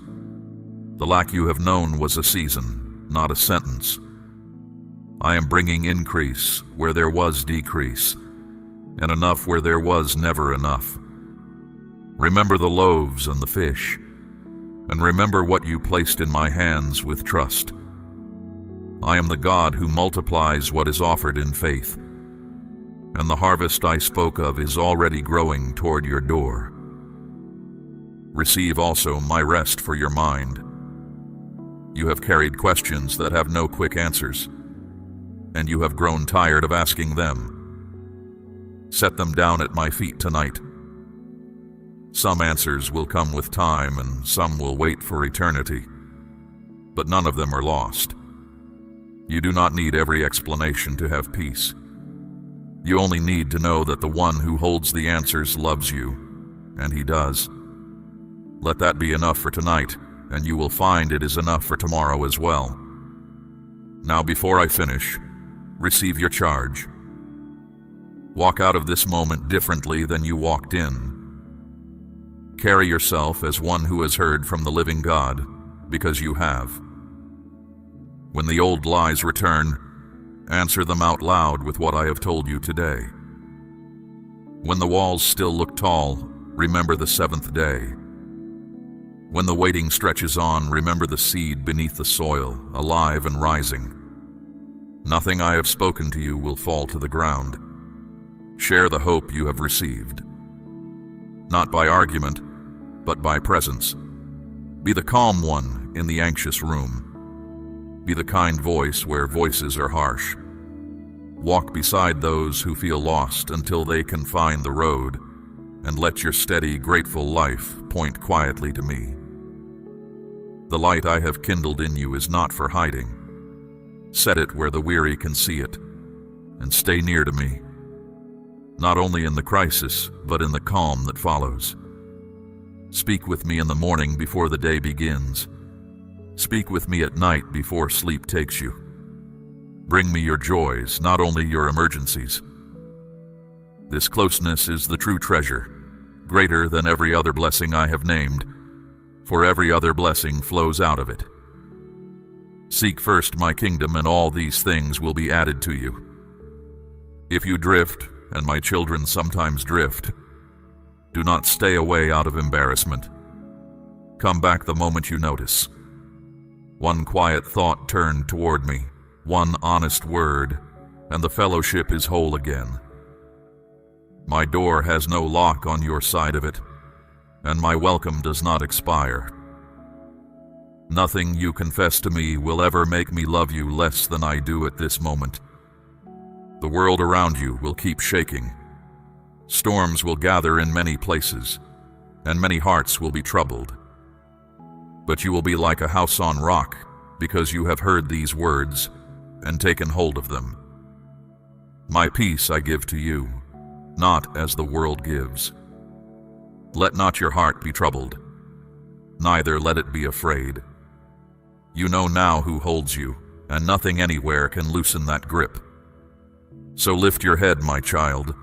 The lack you have known was a season, not a sentence. I am bringing increase where there was decrease, and enough where there was never enough. Remember the loaves and the fish, and remember what you placed in my hands with trust. I am the God who multiplies what is offered in faith. and the harvest I spoke of is already growing toward your door. Receive also my rest for your mind. You have carried questions that have no quick answers, and you have grown tired of asking them. Set them down at my feet tonight. Some answers will come with time, and some will wait for eternity, but none of them are lost. You do not need every explanation to have peace. You only need to know that the one who holds the answers loves you, and he does. Let that be enough for tonight, and you will find it is enough for tomorrow as well. Now, before I finish, receive your charge. Walk out of this moment differently than you walked in. Carry yourself as one who has heard from the living God, because you have. When the old lies return, answer them out loud with what I have told you today. When the walls still look tall, remember the seventh day. When the waiting stretches on, remember the seed beneath the soil, alive and rising. Nothing I have spoken to you will fall to the ground. Share the hope you have received. Not by argument, but by presence. Be the calm one in the anxious room. Be the kind voice where voices are harsh. Walk beside those who feel lost until they can find the road, and let your steady, grateful life point quietly to me. The light I have kindled in you is not for hiding. Set it where the weary can see it, and stay near to me, not only in the crisis, but in the calm that follows. Speak with me in the morning before the day begins. Speak with me at night before sleep takes you. Bring me your joys, not only your emergencies. This closeness is the true treasure, greater than every other blessing I have named, for every other blessing flows out of it. Seek first my kingdom, and all these things will be added to you. If you drift, and my children sometimes drift, do not stay away out of embarrassment. Come back the moment you notice. One quiet thought turned toward me, one honest word, and the fellowship is whole again. My door has no lock on your side of it, and my welcome does not expire. Nothing you confess to me will ever make me love you less than I do at this moment. The world around you will keep shaking. Storms will gather in many places, and many hearts will be troubled. But you will be like a house on rock, because you have heard these words and taken hold of them. My peace I give to you, not as the world gives. Let not your heart be troubled, neither let it be afraid. You know now who holds you, and nothing anywhere can loosen that grip. So lift your head, my child.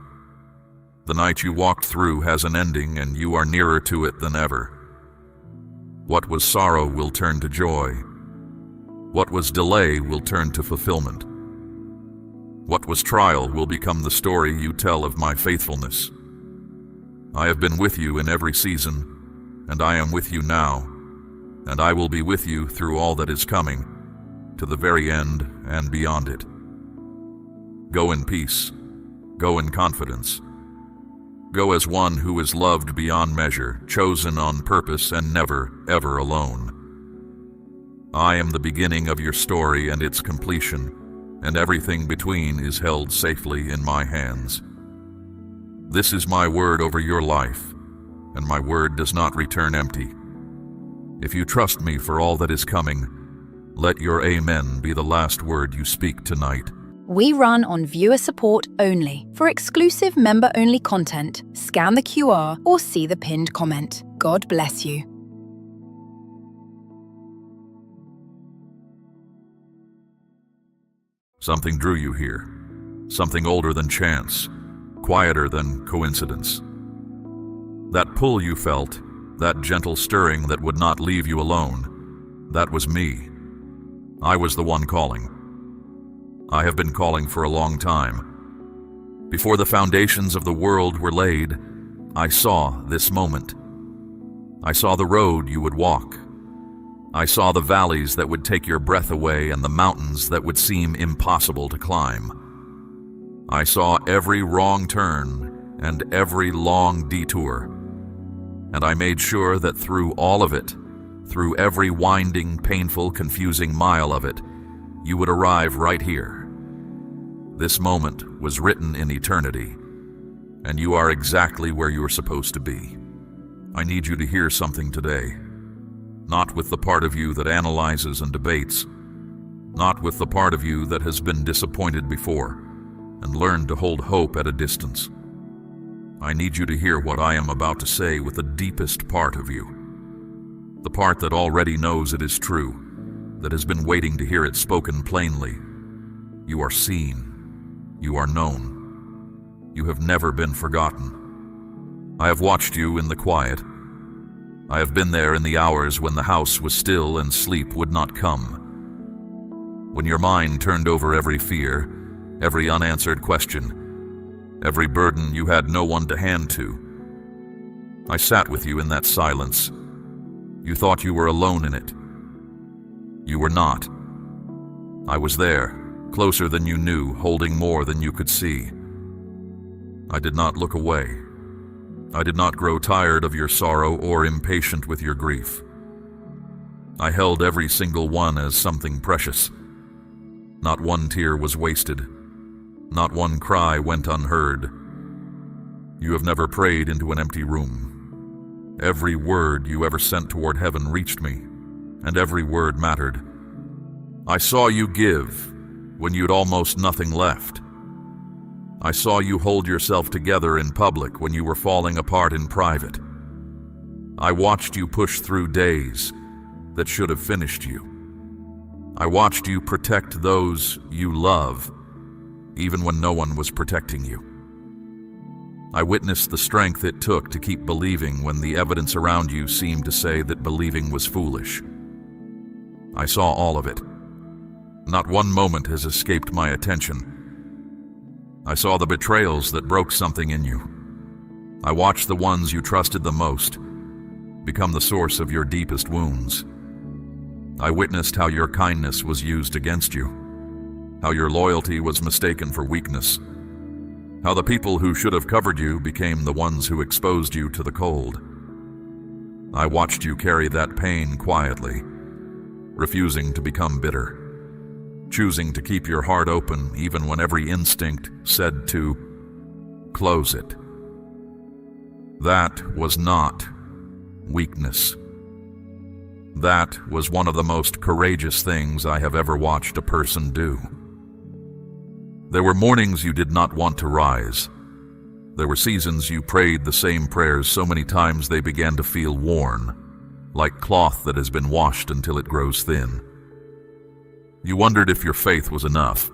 The night you walked through has an ending, and you are nearer to it than ever. What was sorrow will turn to joy. What was delay will turn to fulfillment. What was trial will become the story you tell of my faithfulness. I have been with you in every season, and I am with you now, and I will be with you through all that is coming, to the very end and beyond it. Go in peace. Go in confidence. Go as one who is loved beyond measure, chosen on purpose, and never, ever alone. I am the beginning of your story and its completion, and everything between is held safely in my hands. This is my word over your life, and my word does not return empty. If you trust me for all that is coming, let your amen be the last word you speak tonight. We run on viewer support only. For exclusive member-only content, scan the QR or see the pinned comment. God bless you. Something drew you here. Something older than chance, quieter than coincidence. That pull you felt, that gentle stirring that would not leave you alone, that was me. I was the one calling. I have been calling for a long time. Before the foundations of the world were laid, I saw this moment. I saw the road you would walk. I saw the valleys that would take your breath away and the mountains that would seem impossible to climb. I saw every wrong turn and every long detour, and I made sure that through all of it, through every winding, painful, confusing mile of it, you would arrive right here. This moment was written in eternity, and you are exactly where you're supposed to be. I need you to hear something today, not with the part of you that analyzes and debates, not with the part of you that has been disappointed before and learned to hold hope at a distance. I need you to hear what I am about to say with the deepest part of you, the part that already knows it is true, that has been waiting to hear it spoken plainly. You are seen. You are known. You have never been forgotten. I have watched you in the quiet. I have been there in the hours when the house was still and sleep would not come. When your mind turned over every fear, every unanswered question, every burden you had no one to hand to. I sat with you in that silence. You thought you were alone in it. You were not. I was there, closer than you knew, holding more than you could see. I did not look away. I did not grow tired of your sorrow or impatient with your grief. I held every single one as something precious. Not one tear was wasted. Not one cry went unheard. You have never prayed into an empty room. Every word you ever sent toward heaven reached me, and every word mattered. I saw you give when you'd almost nothing left. I saw you hold yourself together in public when you were falling apart in private. I watched you push through days that should have finished you. I watched you protect those you love, even when no one was protecting you. I witnessed the strength it took to keep believing when the evidence around you seemed to say that believing was foolish. I saw all of it. Not one moment has escaped my attention. I saw the betrayals that broke something in you. I watched the ones you trusted the most become the source of your deepest wounds. I witnessed how your kindness was used against you, how your loyalty was mistaken for weakness, how the people who should have covered you became the ones who exposed you to the cold. I watched you carry that pain quietly, refusing to become bitter, choosing to keep your heart open even when every instinct said to close it. That was not weakness. That was one of the most courageous things I have ever watched a person do. There were mornings you did not want to rise. There were seasons you prayed the same prayers so many times they began to feel worn, like cloth that has been washed until it grows thin. You wondered if your faith was enough.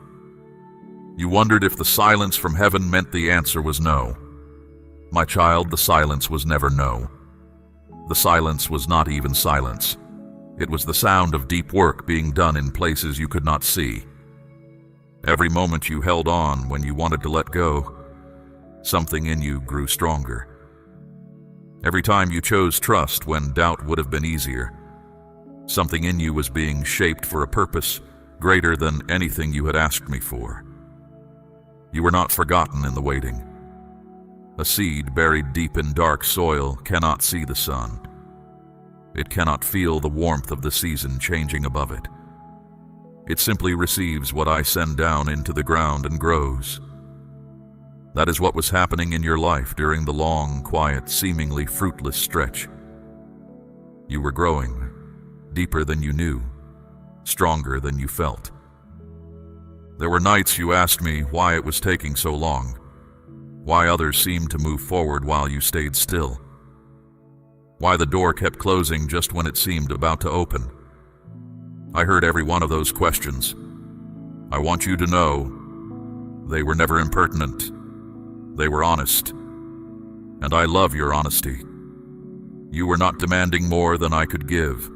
You wondered if the silence from heaven meant the answer was no. My child, the silence was never no. The silence was not even silence. It was the sound of deep work being done in places you could not see. Every moment you held on when you wanted to let go, something in you grew stronger. Every time you chose trust when doubt would have been easier, something in you was being shaped for a purpose greater than anything you had asked me for. You were not forgotten in the waiting. A seed buried deep in dark soil cannot see the sun. It cannot feel the warmth of the season changing above it. It simply receives what I send down into the ground and grows. That is what was happening in your life during the long, quiet, seemingly fruitless stretch. You were growing, deeper than you knew, stronger than you felt. There were nights you asked me why it was taking so long, why others seemed to move forward while you stayed still, why the door kept closing just when it seemed about to open. I heard every one of those questions. I want you to know they were never impertinent. They were honest. And I love your honesty. You were not demanding more than I could give.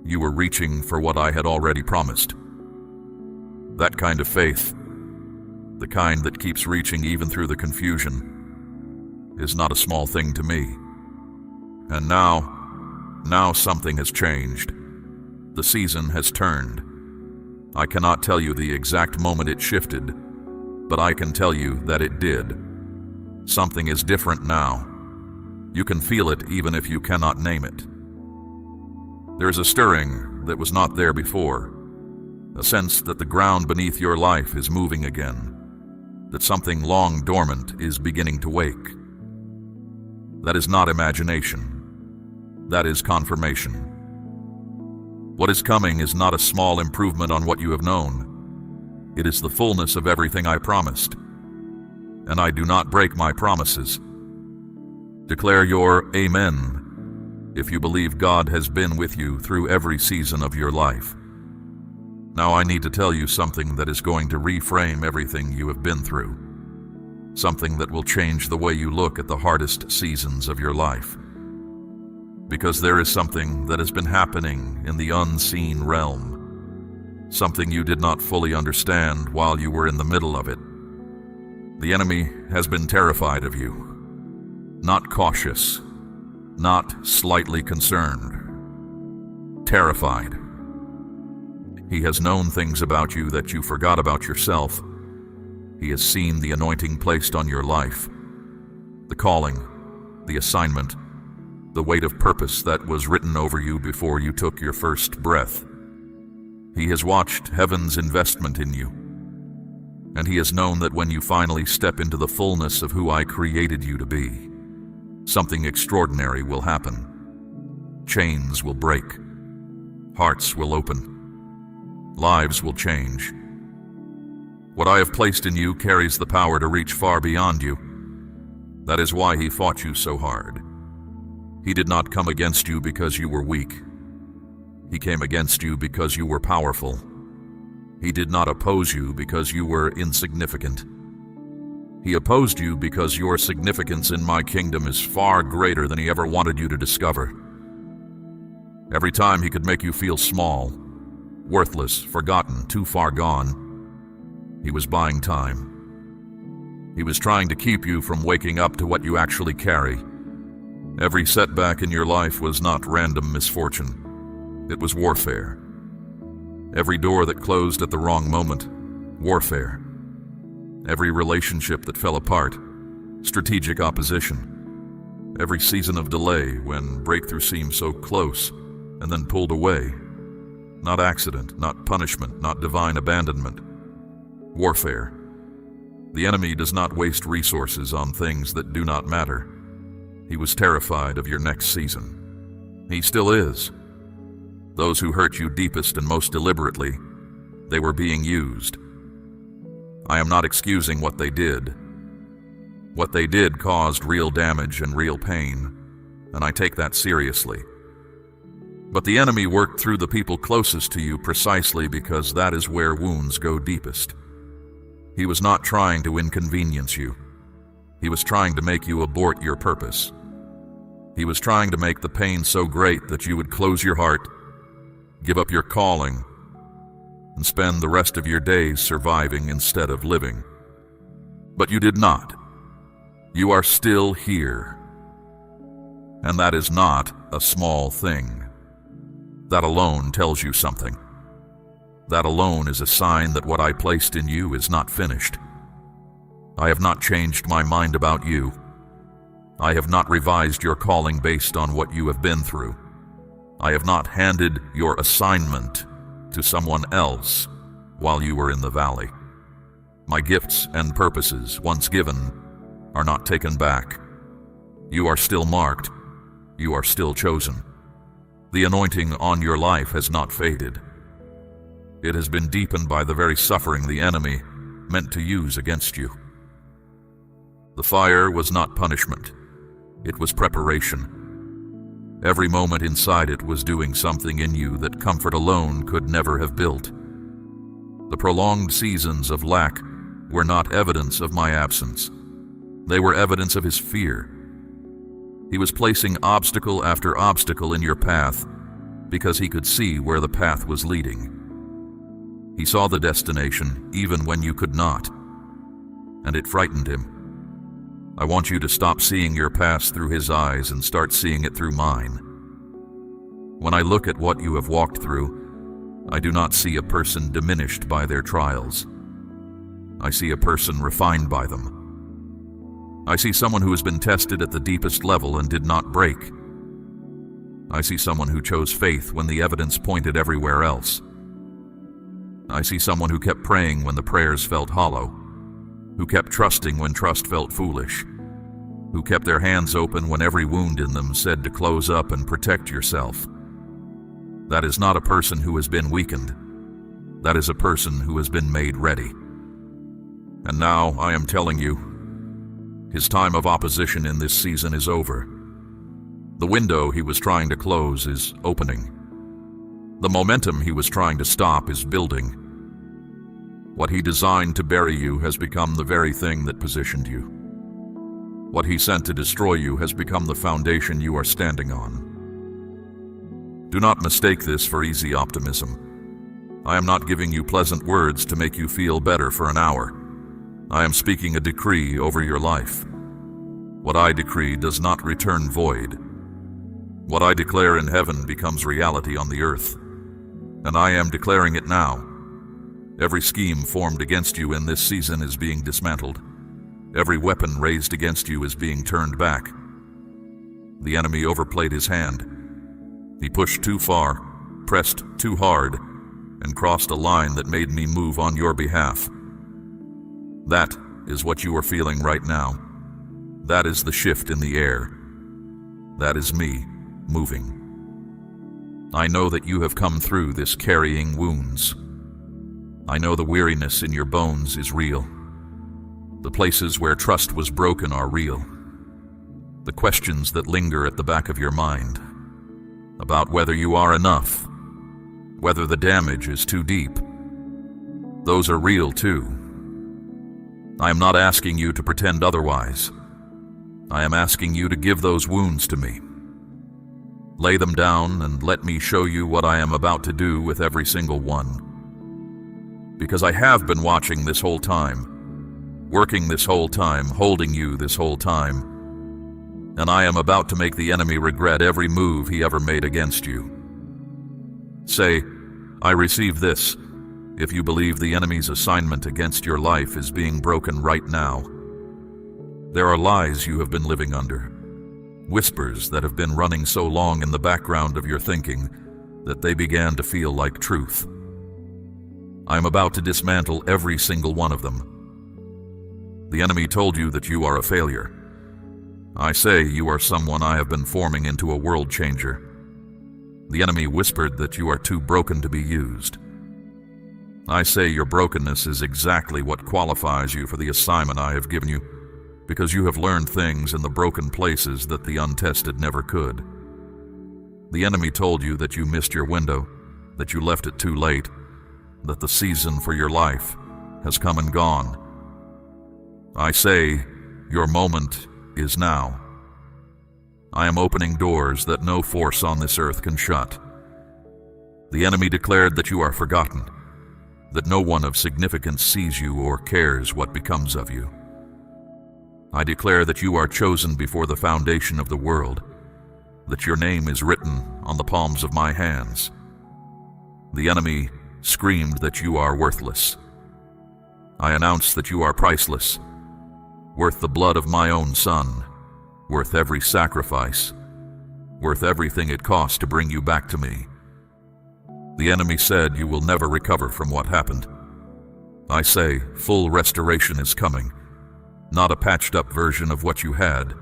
You were reaching for what I had already promised. That kind of faith, the kind that keeps reaching even through the confusion, is not a small thing to me. And now something has changed. The season has turned. I cannot tell you the exact moment it shifted, but I can tell you that it did. Something is different now. You can feel it even if you cannot name it. There's a stirring that was not there before, a sense that the ground beneath your life is moving again, that something long dormant is beginning to wake. That is not imagination. That is confirmation. What is coming is not a small improvement on what you have known. It is the fullness of everything I promised. And I do not break my promises. Declare your Amen if you believe God has been with you through every season of your life. Now I need to tell you something that is going to reframe everything you have been through. Something that will change the way you look at the hardest seasons of your life. Because there is something that has been happening in the unseen realm. Something you did not fully understand while you were in the middle of it. The enemy has been terrified of you. Not cautious. Not slightly concerned. Terrified. He has known things about you that you forgot about yourself. He has seen the anointing placed on your life, the calling, the assignment, the weight of purpose that was written over you before you took your first breath. He has watched heaven's investment in you, and he has known that when you finally step into the fullness of who I created you to be, something extraordinary will happen. Chains will break. Hearts will open. Lives will change. What I have placed in you carries the power to reach far beyond you. That is why he fought you so hard. He did not come against you because you were weak. He came against you because you were powerful. He did not oppose you because you were insignificant. He opposed you because your significance in my kingdom is far greater than he ever wanted you to discover. Every time he could make you feel small, worthless, forgotten, too far gone, he was buying time. He was trying to keep you from waking up to what you actually carry. Every setback in your life was not random misfortune. It was warfare. Every door that closed at the wrong moment, warfare. Every relationship that fell apart, strategic opposition. Every season of delay when breakthrough seemed so close and then pulled away. Not accident, not punishment, not divine abandonment. Warfare. The enemy does not waste resources on things that do not matter. He was terrified of your next season. He still is. Those who hurt you deepest and most deliberately, they were being used. I am not excusing what they did. What they did caused real damage and real pain, and I take that seriously. But the enemy worked through the people closest to you precisely because that is where wounds go deepest. He was not trying to inconvenience you. He was trying to make you abort your purpose. He was trying to make the pain so great that you would close your heart, give up your calling, and spend the rest of your days surviving instead of living. But you did not. You are still here. And that is not a small thing. That alone tells you something. That alone is a sign that what I placed in you is not finished. I have not changed my mind about you. I have not revised your calling based on what you have been through. I have not handed your assignment to someone else while you were in the valley. My gifts and purposes, once given, are not taken back. You are still marked. You are still chosen. The anointing on your life has not faded. It has been deepened by the very suffering the enemy meant to use against you. The fire was not punishment. It was preparation. Every moment inside it was doing something in you that comfort alone could never have built. The prolonged seasons of lack were not evidence of my absence. They were evidence of his fear. He was placing obstacle after obstacle in your path because he could see where the path was leading. He saw the destination even when you could not, and it frightened him. I want you to stop seeing your past through his eyes and start seeing it through mine. When I look at what you have walked through, I do not see a person diminished by their trials. I see a person refined by them. I see someone who has been tested at the deepest level and did not break. I see someone who chose faith when the evidence pointed everywhere else. I see someone who kept praying when the prayers felt hollow, who kept trusting when trust felt foolish, who kept their hands open when every wound in them said to close up and protect yourself. That is not a person who has been weakened. That is a person who has been made ready. And now I am telling you, his time of opposition in this season is over. The window he was trying to close is opening. The momentum he was trying to stop is building. What he designed to bury you has become the very thing that positioned you. What he sent to destroy you has become the foundation you are standing on. Do not mistake this for easy optimism. I am not giving you pleasant words to make you feel better for an hour. I am speaking a decree over your life. What I decree does not return void. What I declare in heaven becomes reality on the earth, and I am declaring it now. Every scheme formed against you in this season is being dismantled. Every weapon raised against you is being turned back. The enemy overplayed his hand. He pushed too far, pressed too hard, and crossed a line that made me move on your behalf. That is what you are feeling right now. That is the shift in the air. That is me moving. I know that you have come through this carrying wounds. I know the weariness in your bones is real. The places where trust was broken are real. The questions that linger at the back of your mind about whether you are enough, whether the damage is too deep, those are real too. I am not asking you to pretend otherwise. I am asking you to give those wounds to me. Lay them down and let me show you what I am about to do with every single one. Because I have been watching this whole time, working this whole time, holding you this whole time, and I am about to make the enemy regret every move he ever made against you. Say, I receive this, if you believe the enemy's assignment against your life is being broken right now. There are lies you have been living under, whispers that have been running so long in the background of your thinking that they began to feel like truth. I am about to dismantle every single one of them. The enemy told you that you are a failure. I say you are someone I have been forming into a world changer. The enemy whispered that you are too broken to be used. I say your brokenness is exactly what qualifies you for the assignment I have given you, because you have learned things in the broken places that the untested never could. The enemy told you that you missed your window, that you left it too late, that the season for your life has come and gone. I say, your moment is now. I am opening doors that no force on this earth can shut. The enemy declared that you are forgotten, that no one of significance sees you or cares what becomes of you. I declare that you are chosen before the foundation of the world, that your name is written on the palms of my hands. The enemy screamed that you are worthless. I announce that you are priceless, worth the blood of my own son, worth every sacrifice, worth everything it cost to bring you back to me. The enemy said you will never recover from what happened. I say full restoration is coming. Not a patched-up version of what you had,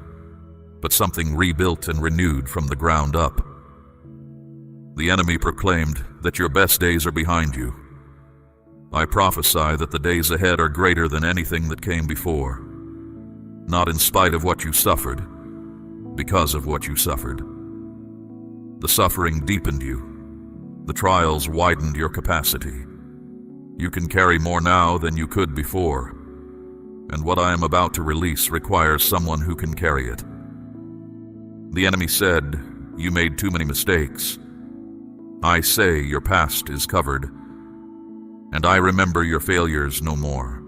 but something rebuilt and renewed from the ground up. The enemy proclaimed that your best days are behind you. I prophesy that the days ahead are greater than anything that came before. Not in spite of what you suffered, because of what you suffered. The suffering deepened you. The trials widened your capacity. You can carry more now than you could before. And what I am about to release requires someone who can carry it. The enemy said, you made too many mistakes. I say your past is covered, and I remember your failures no more.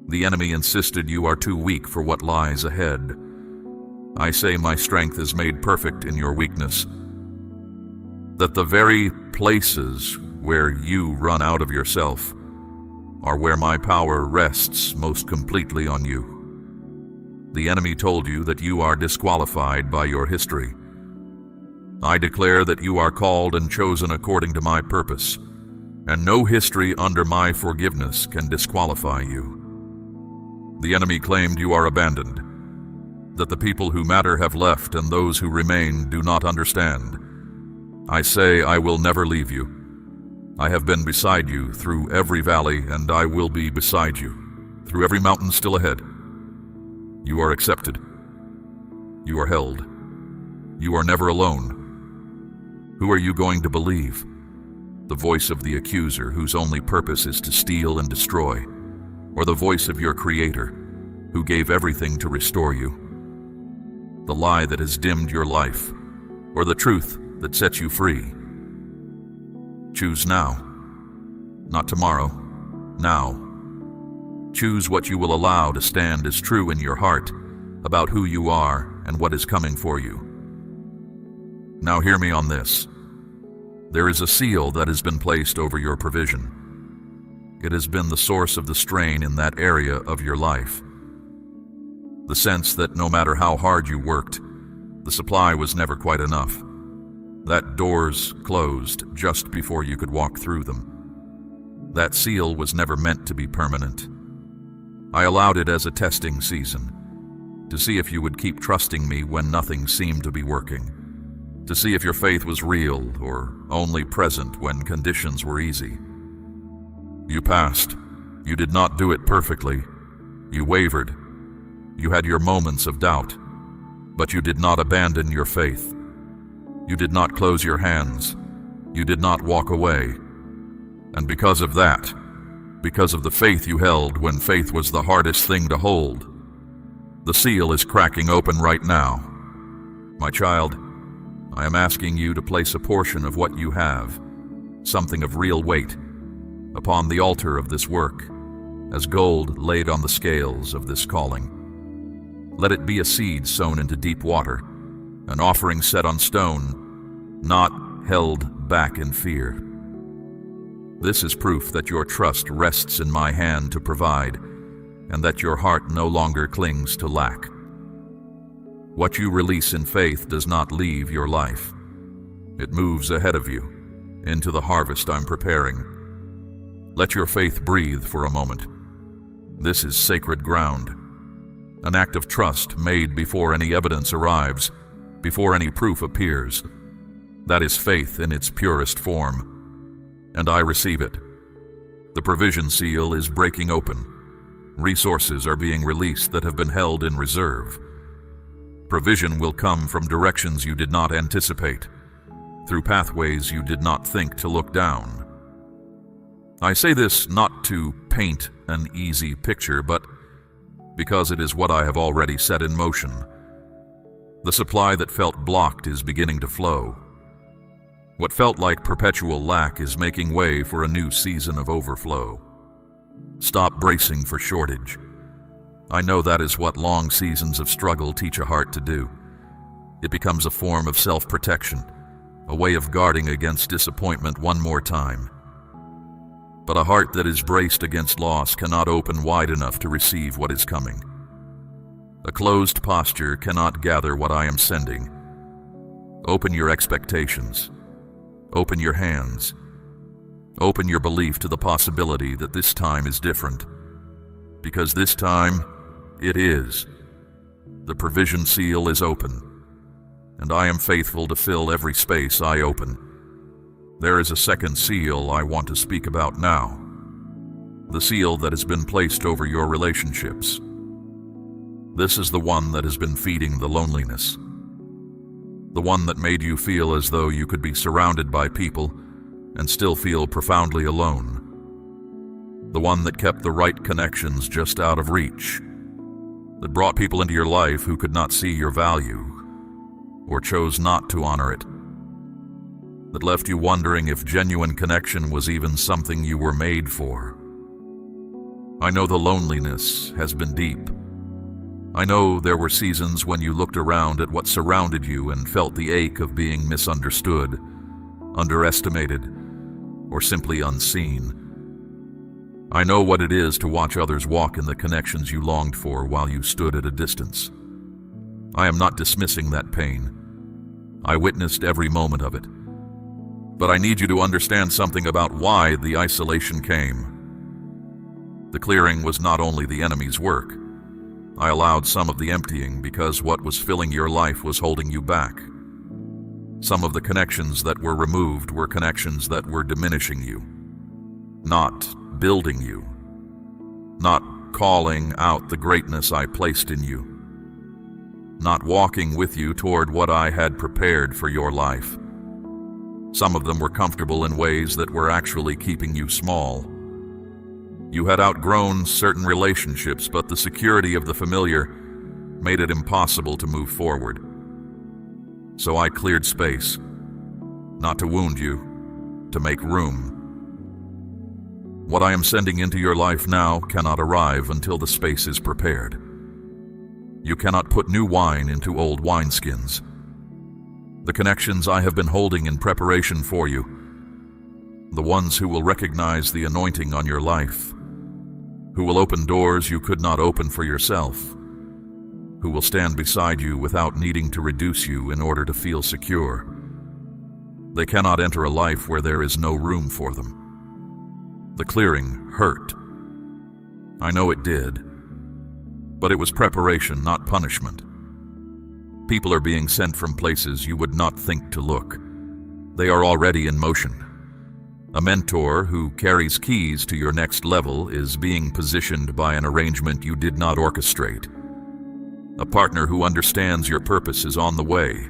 The enemy insisted you are too weak for what lies ahead. I say my strength is made perfect in your weakness. That the very places where you run out of yourself, are where my power rests most completely on you. The enemy told you that you are disqualified by your history. I declare that you are called and chosen according to my purpose, and no history under my forgiveness can disqualify you. The enemy claimed you are abandoned, that the people who matter have left and those who remain do not understand. I say I will never leave you. I have been beside you through every valley, and I will be beside you through every mountain still ahead. You are accepted. You are held. You are never alone. Who are you going to believe? The voice of the accuser whose only purpose is to steal and destroy, or the voice of your Creator who gave everything to restore you? The lie that has dimmed your life, or the truth that sets you free? Choose now, not tomorrow, now. Choose what you will allow to stand as true in your heart about who you are and what is coming for you. Now hear me on this. There is a seal that has been placed over your provision. It has been the source of the strain in that area of your life. The sense that no matter how hard you worked, the supply was never quite enough. That doors closed just before you could walk through them. That seal was never meant to be permanent. I allowed it as a testing season, to see if you would keep trusting me when nothing seemed to be working, to see if your faith was real or only present when conditions were easy. You passed. You did not do it perfectly. You wavered. You had your moments of doubt, but you did not abandon your faith. You did not close your hands. You did not walk away. And because of that, because of the faith you held when faith was the hardest thing to hold, the seal is cracking open right now. My child, I am asking you to place a portion of what you have, something of real weight, upon the altar of this work, as gold laid on the scales of this calling. Let it be a seed sown into deep water, an offering set on stone, not held back in fear. This is proof that your trust rests in my hand to provide, and that your heart no longer clings to lack. What you release in faith does not leave your life. It moves ahead of you, into the harvest I'm preparing. Let your faith breathe for a moment. This is sacred ground, an act of trust made before any evidence arrives, before any proof appears. That is faith in its purest form, and I receive it. The provision seal is breaking open. Resources are being released that have been held in reserve. Provision will come from directions you did not anticipate, through pathways you did not think to look down. I say this not to paint an easy picture, but because it is what I have already set in motion. The supply that felt blocked is beginning to flow. What felt like perpetual lack is making way for a new season of overflow. Stop bracing for shortage. I know that is what long seasons of struggle teach a heart to do. It becomes a form of self-protection, a way of guarding against disappointment one more time. But a heart that is braced against loss cannot open wide enough to receive what is coming. A closed posture cannot gather what I am sending. Open your expectations. Open your hands. Open your belief to the possibility that this time is different. Because this time, it is. The provision seal is open, and I am faithful to fill every space I open. There is a second seal I want to speak about now. The seal that has been placed over your relationships. This is the one that has been feeding the loneliness. The one that made you feel as though you could be surrounded by people and still feel profoundly alone. The one that kept the right connections just out of reach. That brought people into your life who could not see your value or chose not to honor it. That left you wondering if genuine connection was even something you were made for. I know the loneliness has been deep. I know there were seasons when you looked around at what surrounded you and felt the ache of being misunderstood, underestimated, or simply unseen. I know what it is to watch others walk in the connections you longed for while you stood at a distance. I am not dismissing that pain. I witnessed every moment of it. But I need you to understand something about why the isolation came. The clearing was not only the enemy's work. I allowed some of the emptying because what was filling your life was holding you back. Some of the connections that were removed were connections that were diminishing you, not building you, not calling out the greatness I placed in you, not walking with you toward what I had prepared for your life. Some of them were comfortable in ways that were actually keeping you small. You had outgrown certain relationships, but the security of the familiar made it impossible to move forward. So I cleared space, not to wound you, to make room. What I am sending into your life now cannot arrive until the space is prepared. You cannot put new wine into old wineskins. The connections I have been holding in preparation for you, the ones who will recognize the anointing on your life, who will open doors you could not open for yourself, who will stand beside you without needing to reduce you in order to feel secure. They cannot enter a life where there is no room for them. The clearing hurt. I know it did. But it was preparation, not punishment. People are being sent from places you would not think to look. They are already in motion. A mentor who carries keys to your next level is being positioned by an arrangement you did not orchestrate. A partner who understands your purpose is on the way.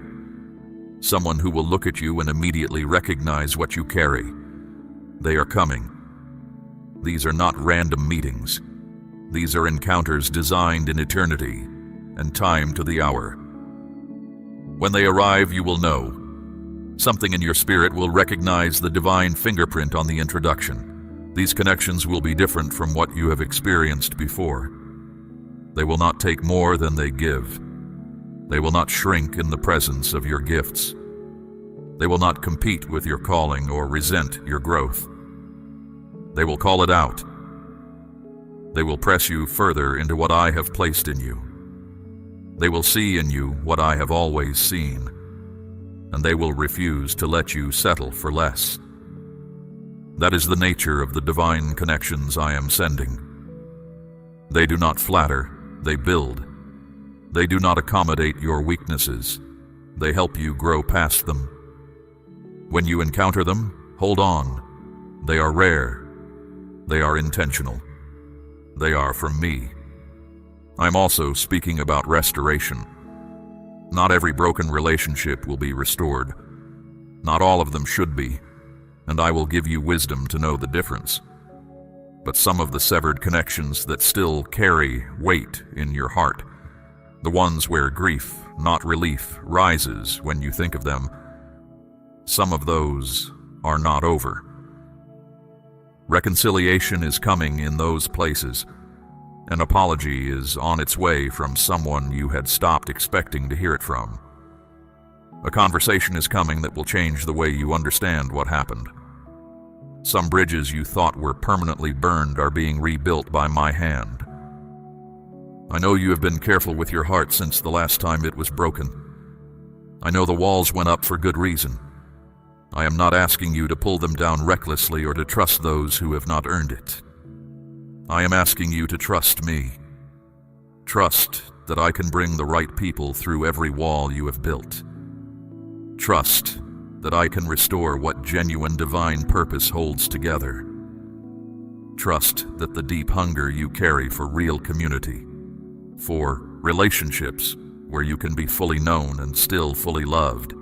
Someone who will look at you and immediately recognize what you carry. They are coming. These are not random meetings. These are encounters designed in eternity and timed to the hour. When they arrive, you will know. Something in your spirit will recognize the divine fingerprint on the introduction. These connections will be different from what you have experienced before. They will not take more than they give. They will not shrink in the presence of your gifts. They will not compete with your calling or resent your growth. They will call it out. They will press you further into what I have placed in you. They will see in you what I have always seen, and they will refuse to let you settle for less. That is the nature of the divine connections I am sending. They do not flatter, they build. They do not accommodate your weaknesses. They help you grow past them. When you encounter them, hold on. They are rare. They are intentional. They are from me. I'm also speaking about restoration. Not every broken relationship will be restored. Not all of them should be, and I will give you wisdom to know the difference. But some of the severed connections that still carry weight in your heart, the ones where grief, not relief, rises when you think of them, some of those are not over. Reconciliation is coming in those places. An apology is on its way from someone you had stopped expecting to hear it from. A conversation is coming that will change the way you understand what happened. Some bridges you thought were permanently burned are being rebuilt by my hand. I know you have been careful with your heart since the last time it was broken. I know the walls went up for good reason. I am not asking you to pull them down recklessly or to trust those who have not earned it. I am asking you to trust me. Trust that I can bring the right people through every wall you have built. Trust that I can restore what genuine divine purpose holds together. Trust that the deep hunger you carry for real community, for relationships where you can be fully known and still fully loved,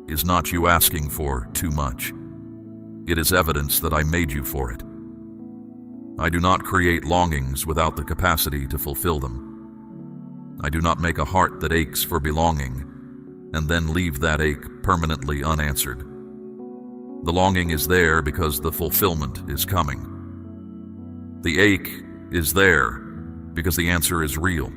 is not you asking for too much. It is evidence that I made you for it. I do not create longings without the capacity to fulfill them. I do not make a heart that aches for belonging and then leave that ache permanently unanswered. The longing is there because the fulfillment is coming. The ache is there because the answer is real.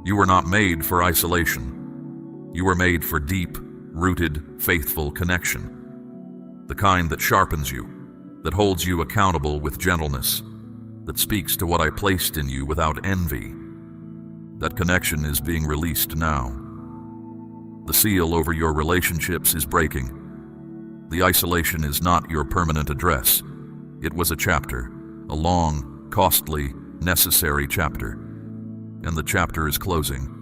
You were not made for isolation. You were made for deep, rooted, faithful connection. The kind that sharpens you, that holds you accountable with gentleness, that speaks to what I placed in you without envy. That connection is being released now. The seal over your relationships is breaking. The isolation is not your permanent address. It was a chapter, a long, costly, necessary chapter, and the chapter is closing.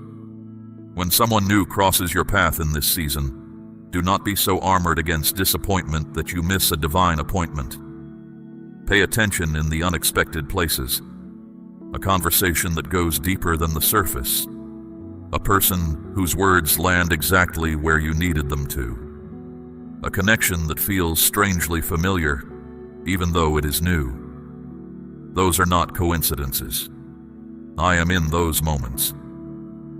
When someone new crosses your path in this season, do not be so armored against disappointment that you miss a divine appointment. Pay attention in the unexpected places. A conversation that goes deeper than the surface. A person whose words land exactly where you needed them to. A connection that feels strangely familiar, even though it is new. Those are not coincidences. I am in those moments.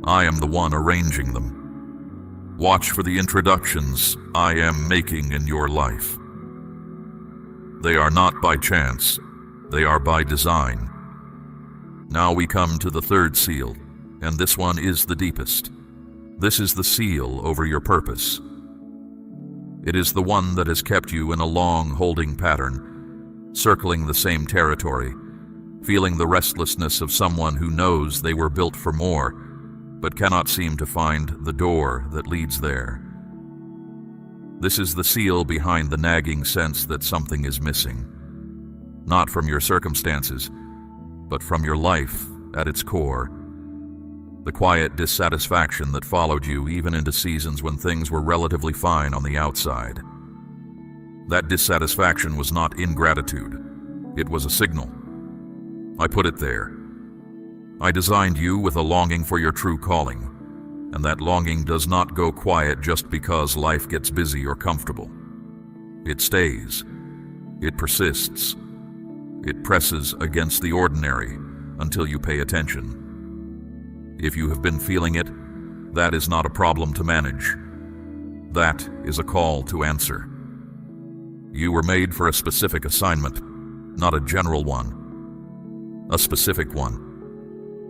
I am the one arranging them. Watch for the introductions I am making in your life. They are not by chance, they are by design. Now we come to the third seal, and this one is the deepest. This is the seal over your purpose. It is the one that has kept you in a long holding pattern, circling the same territory, feeling the restlessness of someone who knows they were built for more, but cannot seem to find the door that leads there. This is the seal behind the nagging sense that something is missing, not from your circumstances, but from your life at its core. The quiet dissatisfaction that followed you even into seasons when things were relatively fine on the outside. That dissatisfaction was not ingratitude. It was a signal. I put it there. I designed you with a longing for your true calling, and that longing does not go quiet just because life gets busy or comfortable. It stays. It persists. It presses against the ordinary until you pay attention. If you have been feeling it, that is not a problem to manage. That is a call to answer. You were made for a specific assignment, not a general one. A specific one.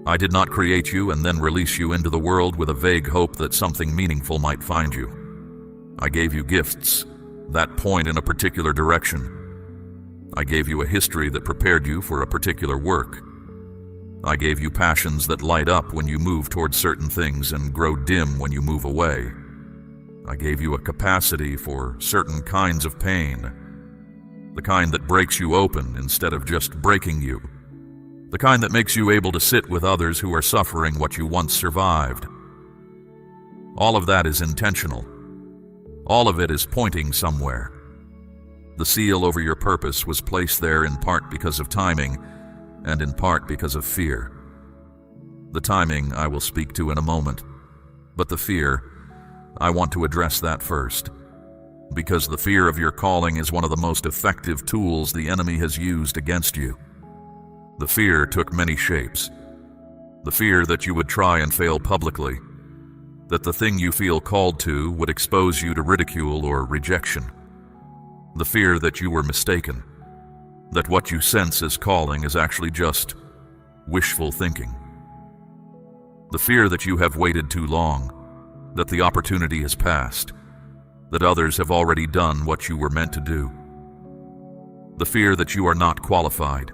I did not create you and then release you into the world with a vague hope that something meaningful might find you. I gave you gifts that point in a particular direction. I gave you a history that prepared you for a particular work. I gave you passions that light up when you move towards certain things and grow dim when you move away. I gave you a capacity for certain kinds of pain, the kind that breaks you open instead of just breaking you, the kind that makes you able to sit with others who are suffering what you once survived. All of that is intentional. All of it is pointing somewhere. The seal over your purpose was placed there in part because of timing, and in part because of fear. The timing I will speak to in a moment, but the fear, I want to address that first, because the fear of your calling is one of the most effective tools the enemy has used against you. The fear took many shapes. The fear that you would try and fail publicly, that the thing you feel called to would expose you to ridicule or rejection. The fear that you were mistaken, that what you sense as calling is actually just wishful thinking. The fear that you have waited too long, that the opportunity has passed, that others have already done what you were meant to do. The fear that you are not qualified,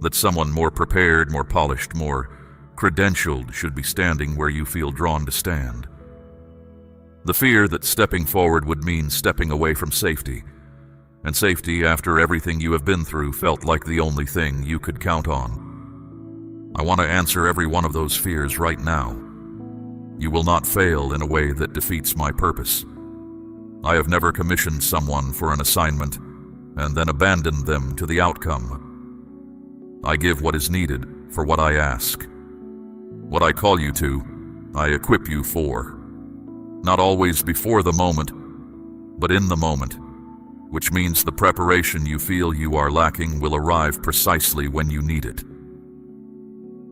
that someone more prepared, more polished, more credentialed should be standing where you feel drawn to stand. The fear that stepping forward would mean stepping away from safety, and safety after everything you have been through felt like the only thing you could count on. I want to answer every one of those fears right now. You will not fail in a way that defeats my purpose. I have never commissioned someone for an assignment and then abandoned them to the outcome. I give what is needed for what I ask. What I call you to, I equip you for. Not always before the moment, but in the moment, which means the preparation you feel you are lacking will arrive precisely when you need it.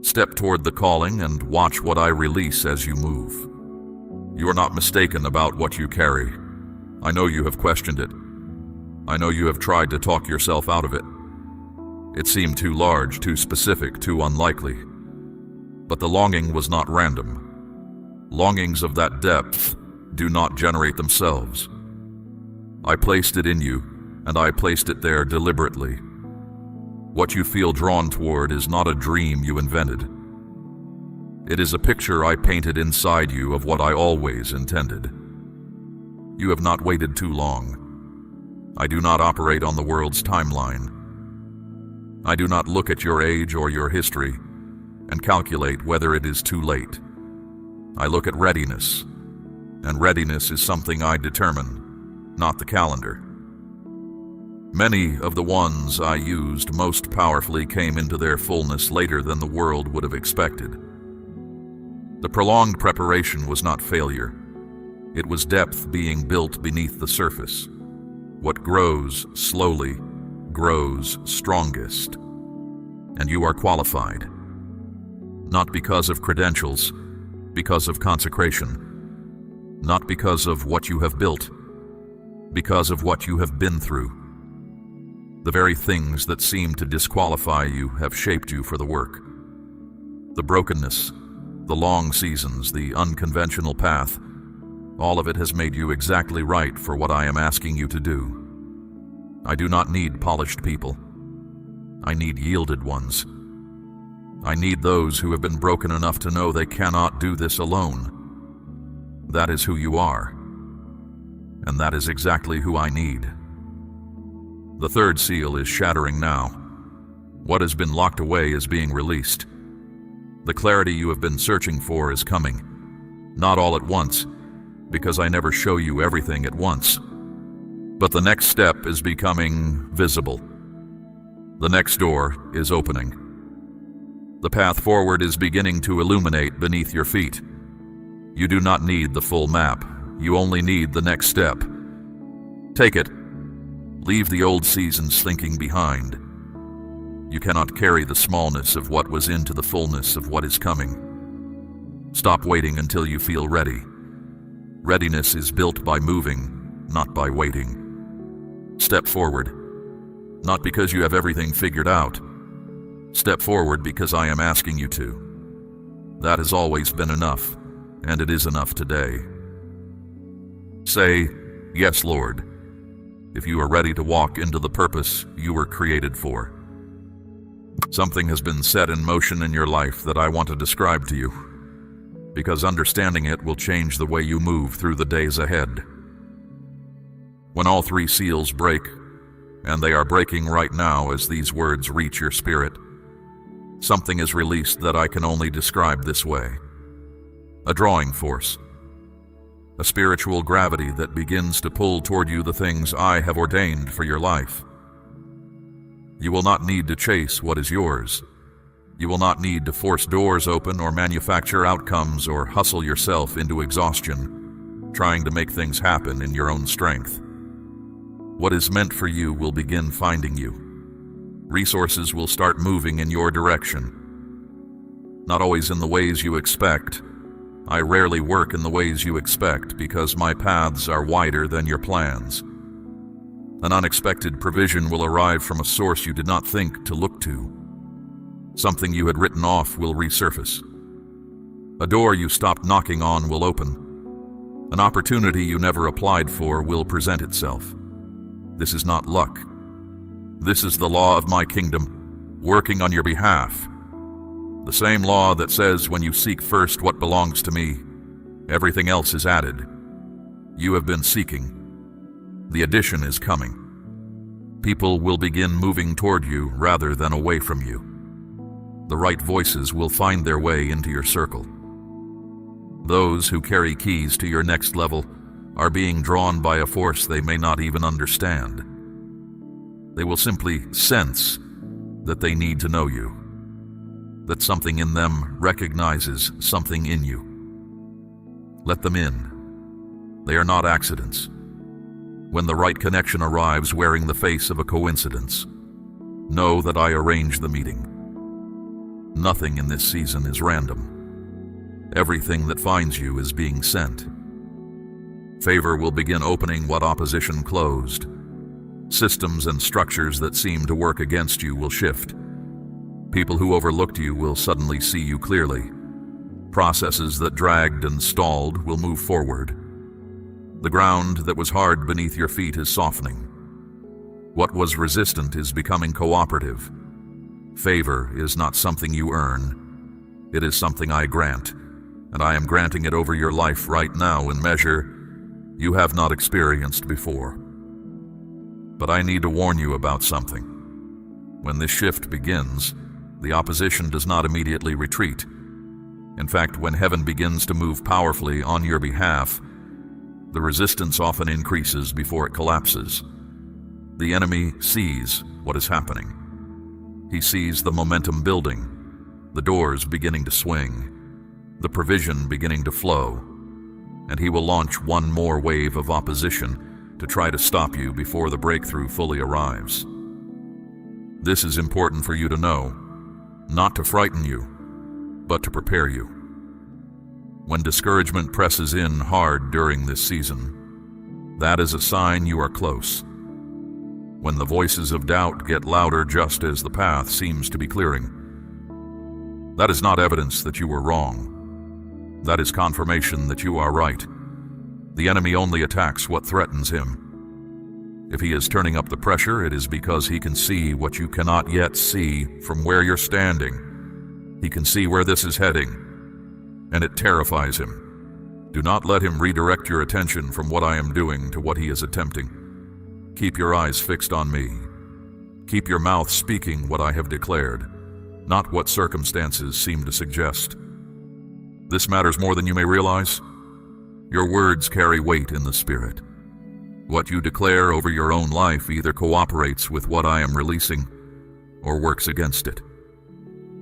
Step toward the calling and watch what I release as you move. You are not mistaken about what you carry. I know you have questioned it. I know you have tried to talk yourself out of it. It seemed too large, too specific, too unlikely. But the longing was not random. Longings of that depth do not generate themselves. I placed it in you, and I placed it there deliberately. What you feel drawn toward is not a dream you invented. It is a picture I painted inside you of what I always intended. You have not waited too long. I do not operate on the world's timeline. I do not look at your age or your history and calculate whether it is too late. I look at readiness, and readiness is something I determine, not the calendar. Many of the ones I used most powerfully came into their fullness later than the world would have expected. The prolonged preparation was not failure. It was depth being built beneath the surface. What grows slowly grows strongest. And you are qualified. Not because of credentials, because of consecration. Not because of what you have built, because of what you have been through. The very things that seem to disqualify you have shaped you for the work. The brokenness, the long seasons, the unconventional path, all of it has made you exactly right for what I am asking you to do. I do not need polished people. I need yielded ones. I need those who have been broken enough to know they cannot do this alone. That is who you are. And that is exactly who I need. The third seal is shattering now. What has been locked away is being released. The clarity you have been searching for is coming. Not all at once, because I never show you everything at once. But the next step is becoming visible. The next door is opening. The path forward is beginning to illuminate beneath your feet. You do not need the full map. You only need the next step. Take it. Leave the old seasons slinking behind. You cannot carry the smallness of what was into the fullness of what is coming. Stop waiting until you feel ready. Readiness is built by moving, not by waiting. Step forward, not because you have everything figured out. Step forward because I am asking you to. That has always been enough, and it is enough today. Say, "Yes, Lord," if you are ready to walk into the purpose you were created for. Something has been set in motion in your life that I want to describe to you, because understanding it will change the way you move through the days ahead. When all three seals break, and they are breaking right now as these words reach your spirit, something is released that I can only describe this way. A drawing force. A spiritual gravity that begins to pull toward you the things I have ordained for your life. You will not need to chase what is yours. You will not need to force doors open or manufacture outcomes or hustle yourself into exhaustion, trying to make things happen in your own strength. What is meant for you will begin finding you. Resources will start moving in your direction. Not always in the ways you expect. I rarely work in the ways you expect because my paths are wider than your plans. An unexpected provision will arrive from a source you did not think to look to. Something you had written off will resurface. A door you stopped knocking on will open. An opportunity you never applied for will present itself. This is not luck. This is the law of my kingdom, working on your behalf. The same law that says when you seek first what belongs to me, everything else is added. You have been seeking. The addition is coming. People will begin moving toward you rather than away from you. The right voices will find their way into your circle. Those who carry keys to your next level are being drawn by a force they may not even understand. They will simply sense that they need to know you, that something in them recognizes something in you. Let them in. They are not accidents. When the right connection arrives wearing the face of a coincidence, know that I arranged the meeting. Nothing in this season is random. Everything that finds you is being sent. Favor will begin opening what opposition closed. Systems and structures that seem to work against you will shift. People who overlooked you will suddenly see you clearly. Processes that dragged and stalled will move forward. The ground that was hard beneath your feet is softening. What was resistant is becoming cooperative. Favor is not something you earn. It is something I grant, and I am granting it over your life right now in measure you have not experienced before. But I need to warn you about something. When this shift begins, the opposition does not immediately retreat. In fact, when heaven begins to move powerfully on your behalf, the resistance often increases before it collapses. The enemy sees what is happening. He sees the momentum building, the doors beginning to swing, the provision beginning to flow, and he will launch one more wave of opposition to try to stop you before the breakthrough fully arrives. This is important for you to know, not to frighten you, but to prepare you. When discouragement presses in hard during this season, that is a sign you are close. When the voices of doubt get louder just as the path seems to be clearing, that is not evidence that you were wrong. That is confirmation that you are right. The enemy only attacks what threatens him. If he is turning up the pressure, it is because he can see what you cannot yet see from where you're standing. He can see where this is heading, and it terrifies him. Do not let him redirect your attention from what I am doing to what he is attempting. Keep your eyes fixed on me. Keep your mouth speaking what I have declared, not what circumstances seem to suggest. This matters more than you may realize. Your words carry weight in the Spirit. What you declare over your own life either cooperates with what I am releasing or works against it.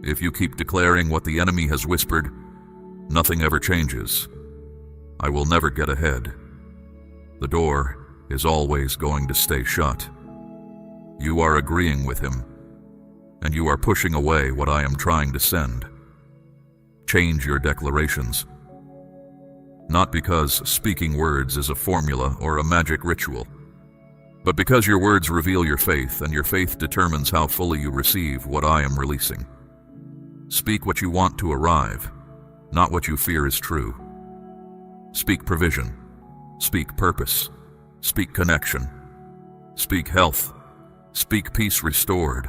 If you keep declaring what the enemy has whispered, nothing ever changes. I will never get ahead. The door is always going to stay shut. You are agreeing with him, and you are pushing away what I am trying to send. Change your declarations. Not because speaking words is a formula or a magic ritual, but because your words reveal your faith, and your faith determines how fully you receive what I am releasing. Speak what you want to arrive, not what you fear is true. Speak provision. Speak purpose. Speak connection. Speak health. Speak peace restored.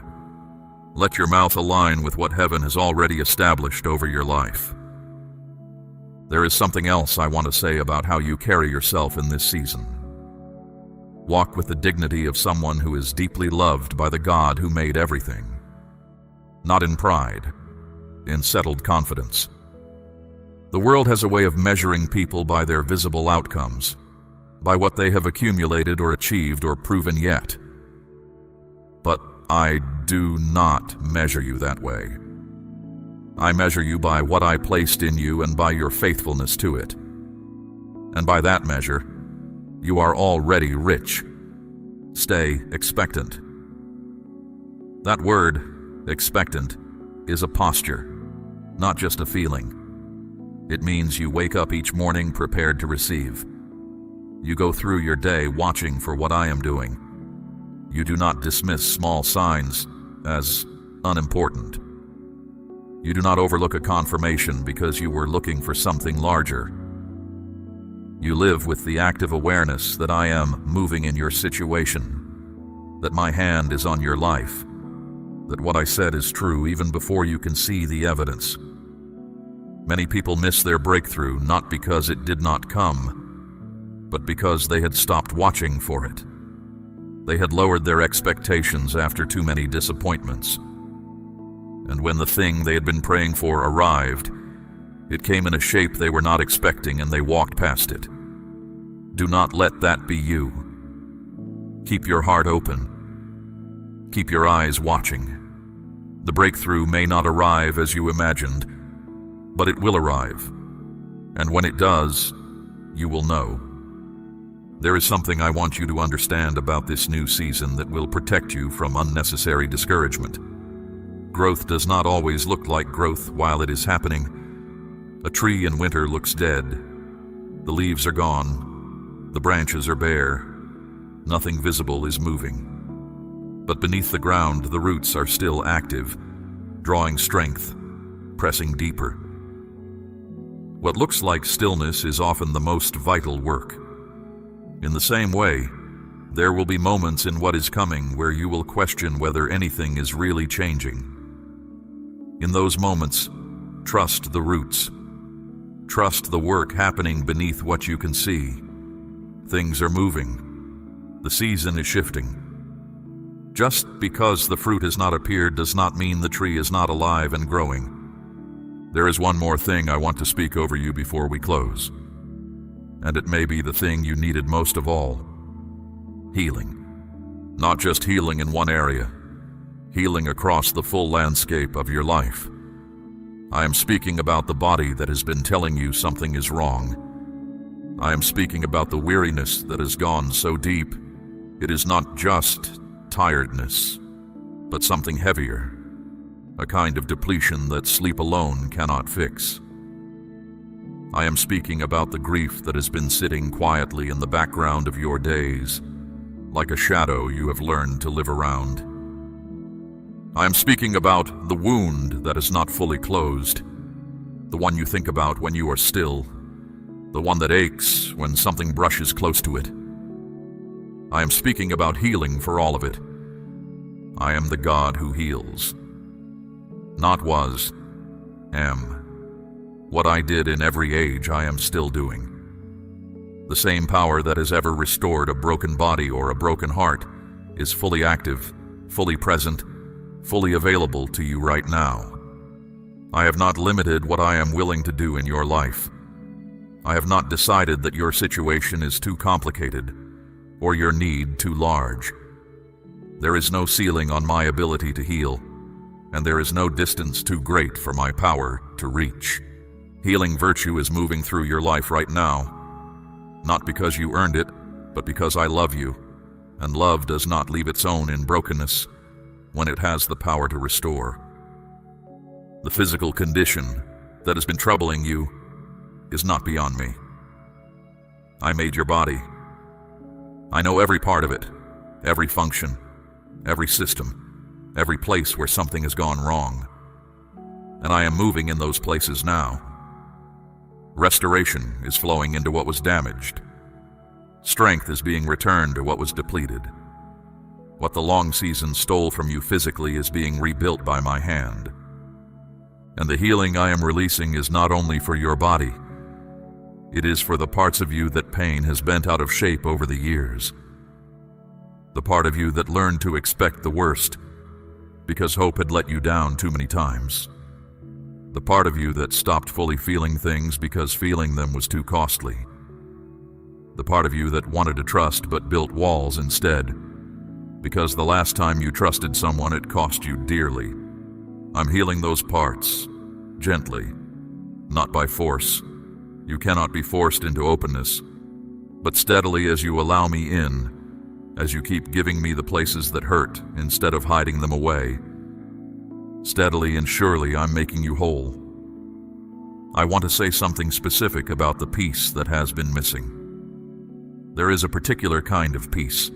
Let your mouth align with what heaven has already established over your life. There is something else I want to say about how you carry yourself in this season. Walk with the dignity of someone who is deeply loved by the God who made everything. Not in pride, in settled confidence. The world has a way of measuring people by their visible outcomes, by what they have accumulated or achieved or proven yet. But I do not measure you that way. I measure you by what I placed in you and by your faithfulness to it. And by that measure, you are already rich. Stay expectant. That word, expectant, is a posture, not just a feeling. It means you wake up each morning prepared to receive. You go through your day watching for what I am doing. You do not dismiss small signs as unimportant. You do not overlook a confirmation because you were looking for something larger. You live with the active awareness that I am moving in your situation, that my hand is on your life, that what I said is true even before you can see the evidence. Many people miss their breakthrough not because it did not come, but because they had stopped watching for it. They had lowered their expectations after too many disappointments. And when the thing they had been praying for arrived, it came in a shape they were not expecting, and they walked past it. Do not let that be you. Keep your heart open. Keep your eyes watching. The breakthrough may not arrive as you imagined, but it will arrive. And when it does, you will know. There is something I want you to understand about this new season that will protect you from unnecessary discouragement. Growth does not always look like growth while it is happening. A tree in winter looks dead. The leaves are gone. The branches are bare. Nothing visible is moving. But beneath the ground, the roots are still active, drawing strength, pressing deeper. What looks like stillness is often the most vital work. In the same way, There will be moments in what is coming where you will question whether anything is really changing. In those moments, trust the roots. Trust the work happening beneath what you can see. Things are moving. The season is shifting. Just because the fruit has not appeared does not mean the tree is not alive and growing. There is one more thing I want to speak over you before we close. And it may be the thing you needed most of all. Healing. Not just healing in one area. Healing across the full landscape of your life. I am speaking about the body that has been telling you something is wrong. I am speaking about the weariness that has gone so deep. It is not just tiredness, but something heavier. A kind of depletion that sleep alone cannot fix. I am speaking about the grief that has been sitting quietly in the background of your days, like a shadow you have learned to live around. I am speaking about the wound that is not fully closed, the one you think about when you are still, the one that aches when something brushes close to it. I am speaking about healing for all of it. I am the God who heals. Not was, am. What I did in every age I am still doing. The same power that has ever restored a broken body or a broken heart is fully active, fully present, fully available to you right now. I have not limited what I am willing to do in your life. I have not decided that your situation is too complicated or your need too large. There is no ceiling on my ability to heal, and there is no distance too great for my power to reach. Healing virtue is moving through your life right now, not because you earned it, but because I love you, and love does not leave its own in brokenness when it has the power to restore. The physical condition that has been troubling you is not beyond me. I made your body. I know every part of it, every function, every system, every place where something has gone wrong. And I am moving in those places now. Restoration is flowing into what was damaged. Strength is being returned to what was depleted. What the long season stole from you physically is being rebuilt by my hand. And the healing I am releasing is not only for your body, it is for the parts of you that pain has bent out of shape over the years. The part of you that learned to expect the worst because hope had let you down too many times. The part of you that stopped fully feeling things because feeling them was too costly. The part of you that wanted to trust but built walls instead, because the last time you trusted someone it cost you dearly. I'm healing those parts, gently, not by force. You cannot be forced into openness, but steadily as you allow me in, as you keep giving me the places that hurt instead of hiding them away. Steadily and surely I'm making you whole. I want to say something specific about the peace that has been missing. There is a particular kind of peace,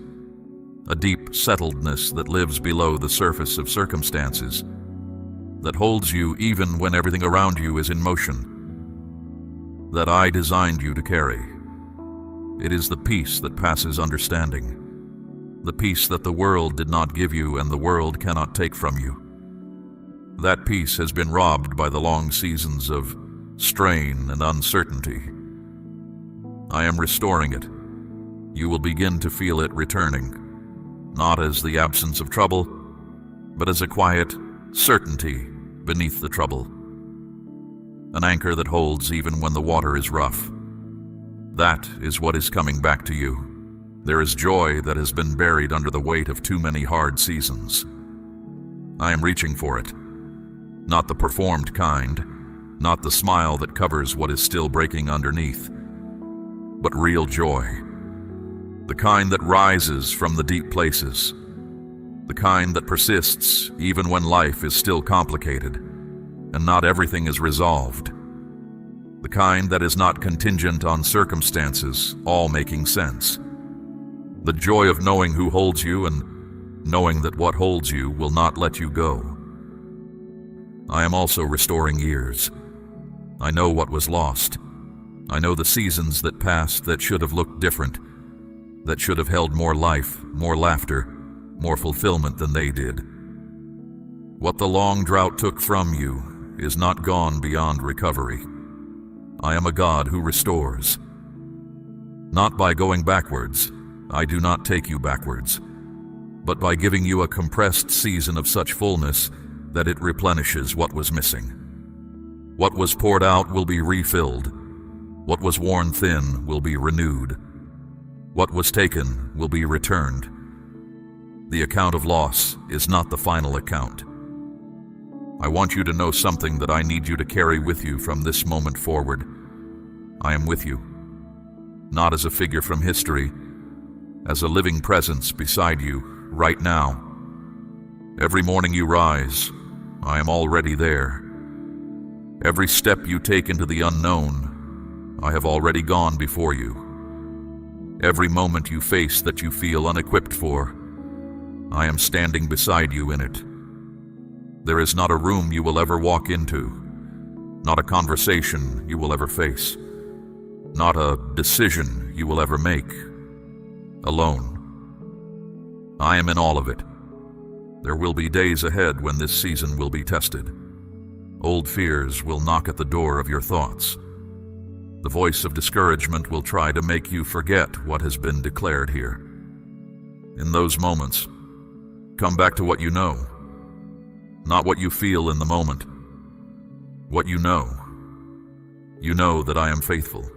a deep settledness that lives below the surface of circumstances, that holds you even when everything around you is in motion, that I designed you to carry. It is the peace that passes understanding, the peace that the world did not give you and the world cannot take from you. That peace has been robbed by the long seasons of strain and uncertainty. I am restoring it. You will begin to feel it returning, not as the absence of trouble, but as a quiet certainty beneath the trouble. An anchor that holds even when the water is rough. That is what is coming back to you. There is joy that has been buried under the weight of too many hard seasons. I am reaching for it. Not the performed kind, not the smile that covers what is still breaking underneath, but real joy. The kind that rises from the deep places. The kind that persists even when life is still complicated and not everything is resolved. The kind that is not contingent on circumstances, all making sense. The joy of knowing who holds you and knowing that what holds you will not let you go. I am also restoring years. I know what was lost. I know the seasons that passed that should have looked different. that should have held more life, more laughter, more fulfillment than they did. What the long drought took from you is not gone beyond recovery. I am a God who restores. Not by going backwards, I do not take you backwards, but by giving you a compressed season of such fullness that it replenishes what was missing. What was poured out will be refilled. What was worn thin will be renewed. What was taken will be returned. The account of loss is not the final account. I want you to know something that I need you to carry with you from this moment forward. I am with you, not as a figure from history, as a living presence beside you right now. Every morning you rise, I am already there. Every step you take into the unknown, I have already gone before you. Every moment you face that you feel unequipped for, I am standing beside you in it. There is not a room you will ever walk into, not a conversation you will ever face, not a decision you will ever make alone. I am in all of it. There will be days ahead when this season will be tested. Old fears will knock at the door of your thoughts. The voice of discouragement will try to make you forget what has been declared here. In those moments, come back to what you know, not what you feel in the moment. What you know. You know that I am faithful.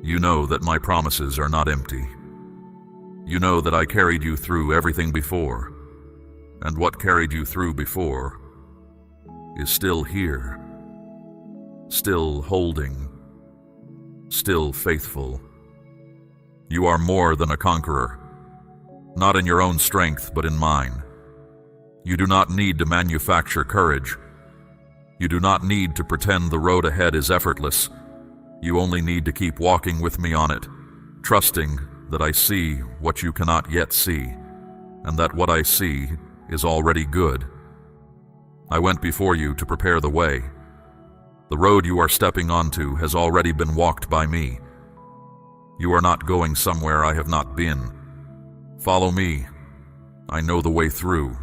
You know that my promises are not empty. You know that I carried you through everything before, and what carried you through before is still here, still holding, still faithful. You are more than a conqueror, not in your own strength, but in mine. You do not need to manufacture courage. You do not need to pretend the road ahead is effortless. You only need to keep walking with me on it, trusting that I see what you cannot yet see, and that what I see is already good. I went before you to prepare the way. The road you are stepping onto has already been walked by me. You are not going somewhere I have not been. Follow me. I know the way through.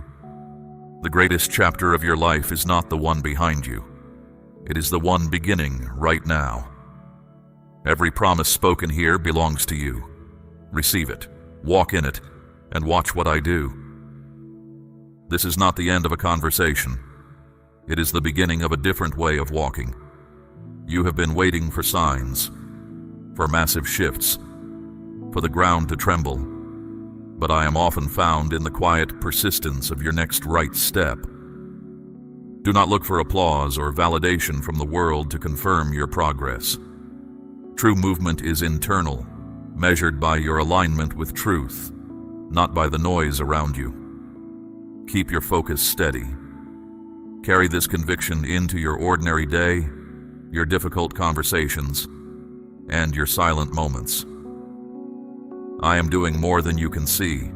The greatest chapter of your life is not the one behind you. It is the one beginning right now. Every promise spoken here belongs to you. Receive it, walk in it, and watch what I do. This is not the end of a conversation. It is the beginning of a different way of walking. You have been waiting for signs, for massive shifts, for the ground to tremble, but I am often found in the quiet persistence of your next right step. Do not look for applause or validation from the world to confirm your progress. True movement is internal, measured by your alignment with truth, not by the noise around you. Keep your focus steady. Carry this conviction into your ordinary day, your difficult conversations, and your silent moments. I am doing more than you can see.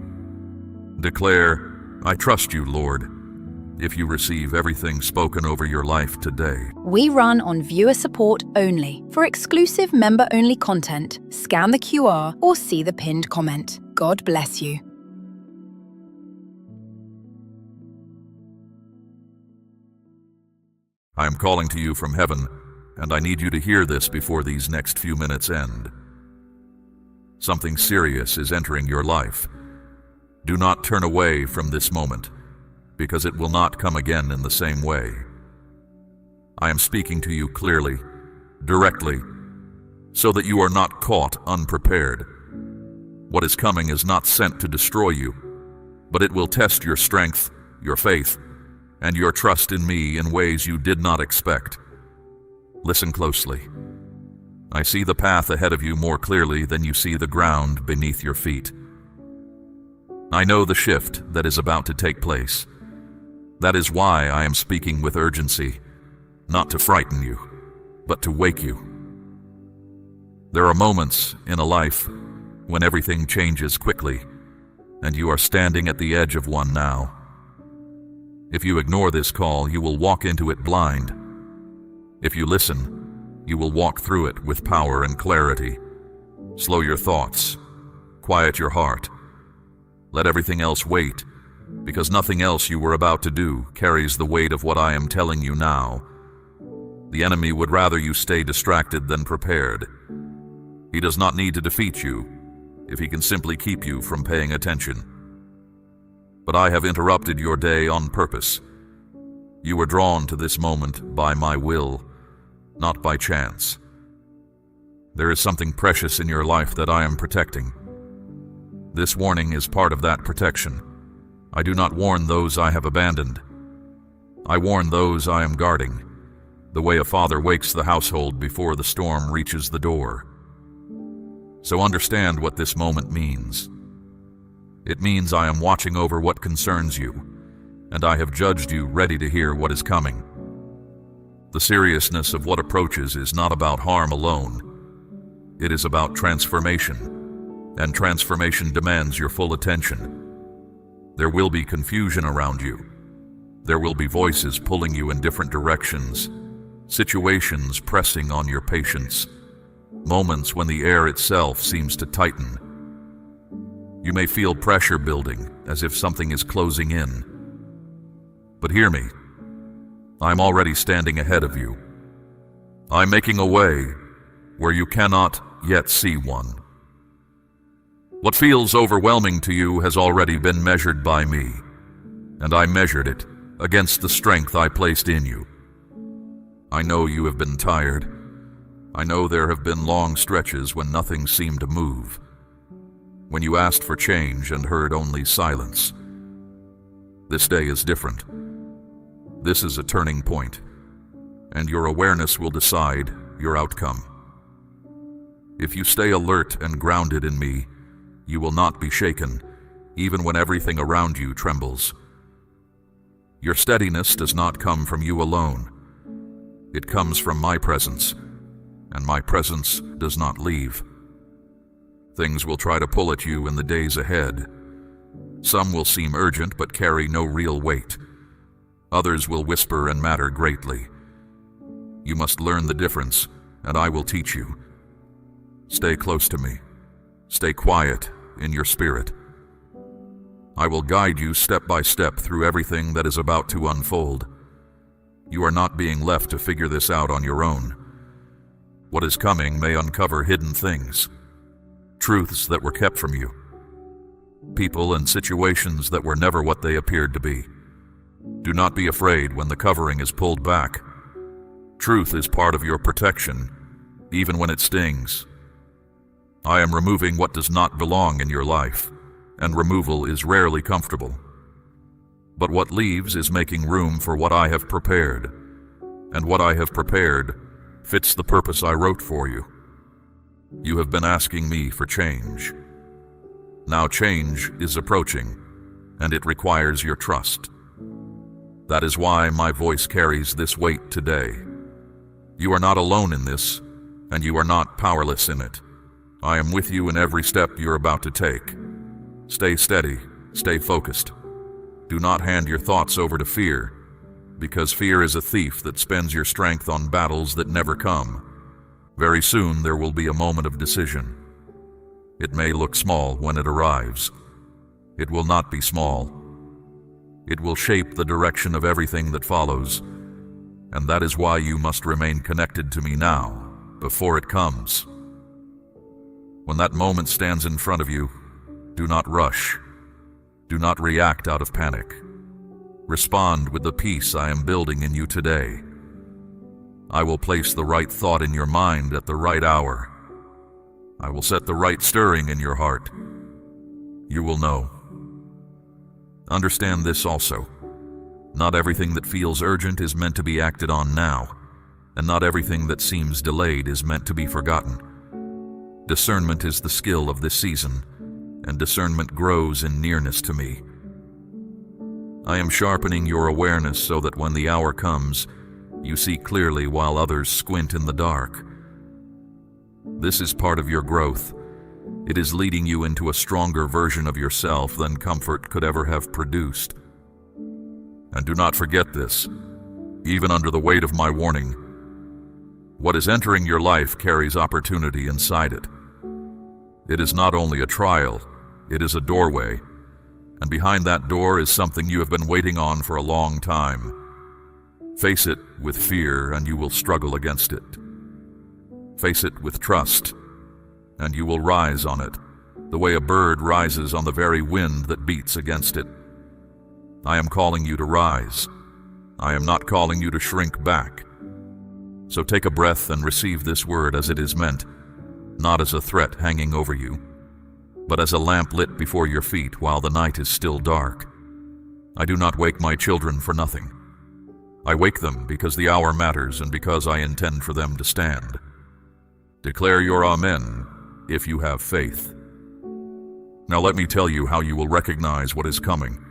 Declare, I trust you, Lord, if you receive everything spoken over your life today. We run on viewer support only. For exclusive member-only content, scan the QR or see the pinned comment. God bless you. I am calling to you from heaven, and I need you to hear this before these next few minutes end. Something serious is entering your life. Do not turn away from this moment, because it will not come again in the same way. I am speaking to you clearly, directly, so that you are not caught unprepared. What is coming is not sent to destroy you, but it will test your strength, your faith, and your trust in me in ways you did not expect. Listen closely. I see the path ahead of you more clearly than you see the ground beneath your feet. I know the shift that is about to take place. That is why I am speaking with urgency, not to frighten you, but to wake you. There are moments in a life when everything changes quickly, and you are standing at the edge of one now. If you ignore this call, you will walk into it blind. If you listen, you will walk through it with power and clarity. Slow your thoughts. Quiet your heart. Let everything else wait, because nothing else you were about to do carries the weight of what I am telling you now. The enemy would rather you stay distracted than prepared. He does not need to defeat you if he can simply keep you from paying attention. But I have interrupted your day on purpose. You were drawn to this moment by my will, not by chance. There is something precious in your life that I am protecting. This warning is part of that protection. I do not warn those I have abandoned. I warn those I am guarding, the way a father wakes the household before the storm reaches the door. So understand what this moment means. It means I am watching over what concerns you, and I have judged you ready to hear what is coming. The seriousness of what approaches is not about harm alone. It is about transformation, and transformation demands your full attention. There will be confusion around you. There will be voices pulling you in different directions, situations pressing on your patience, moments when the air itself seems to tighten. You may feel pressure building, as if something is closing in. But hear me. I'm already standing ahead of you. I'm making a way where you cannot yet see one. What feels overwhelming to you has already been measured by me, and I measured it against the strength I placed in you. I know you have been tired. I know there have been long stretches when nothing seemed to move, when you asked for change and heard only silence. This day is different. This is a turning point, and your awareness will decide your outcome. If you stay alert and grounded in me, you will not be shaken, even when everything around you trembles. Your steadiness does not come from you alone. It comes from my presence, and my presence does not leave. Things will try to pull at you in the days ahead. Some will seem urgent but carry no real weight. Others will whisper and matter greatly. You must learn the difference, and I will teach you. Stay close to me. Stay quiet in your spirit. I will guide you step by step through everything that is about to unfold. You are not being left to figure this out on your own. What is coming may uncover hidden things, truths that were kept from you, people and situations that were never what they appeared to be. Do not be afraid when the covering is pulled back. Truth is part of your protection, even when it stings. I am removing what does not belong in your life, and removal is rarely comfortable. But what leaves is making room for what I have prepared, and what I have prepared fits the purpose I wrote for you. You have been asking me for change. Now change is approaching, and it requires your trust. That is why my voice carries this weight today. You are not alone in this, and you are not powerless in it. I am with you in every step you're about to take. Stay steady, stay focused. Do not hand your thoughts over to fear, because fear is a thief that spends your strength on battles that never come. Very soon there will be a moment of decision. It may look small when it arrives. It will not be small. It will shape the direction of everything that follows, and that is why you must remain connected to me now, before it comes. When that moment stands in front of you, do not rush. Do not react out of panic. Respond with the peace I am building in you today. I will place the right thought in your mind at the right hour. I will set the right stirring in your heart. You will know. Understand this also. Not everything that feels urgent is meant to be acted on now, and not everything that seems delayed is meant to be forgotten. Discernment is the skill of this season, and discernment grows in nearness to me. I am sharpening your awareness so that when the hour comes, you see clearly while others squint in the dark. This is part of your growth. It is leading you into a stronger version of yourself than comfort could ever have produced. And do not forget this, even under the weight of my warning. What is entering your life carries opportunity inside it. It is not only a trial, it is a doorway. And behind that door is something you have been waiting on for a long time. Face it with fear, and you will struggle against it. Face it with trust, and you will rise on it, the way a bird rises on the very wind that beats against it. I am calling you to rise. I am not calling you to shrink back. So take a breath and receive this word as it is meant, not as a threat hanging over you, but as a lamp lit before your feet while the night is still dark. I do not wake my children for nothing. I wake them because the hour matters and because I intend for them to stand. Declare your amen if you have faith. Now let me tell you how you will recognize what is coming.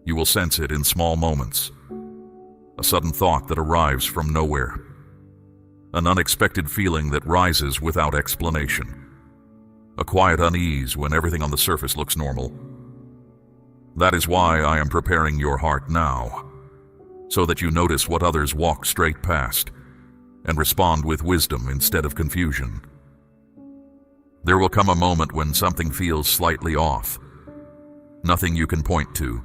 You will sense it in small moments. A sudden thought that arrives from nowhere. An unexpected feeling that rises without explanation. A quiet unease when everything on the surface looks normal. That is why I am preparing your heart now, so that you notice what others walk straight past and respond with wisdom instead of confusion. There will come a moment when something feels slightly off. Nothing you can point to.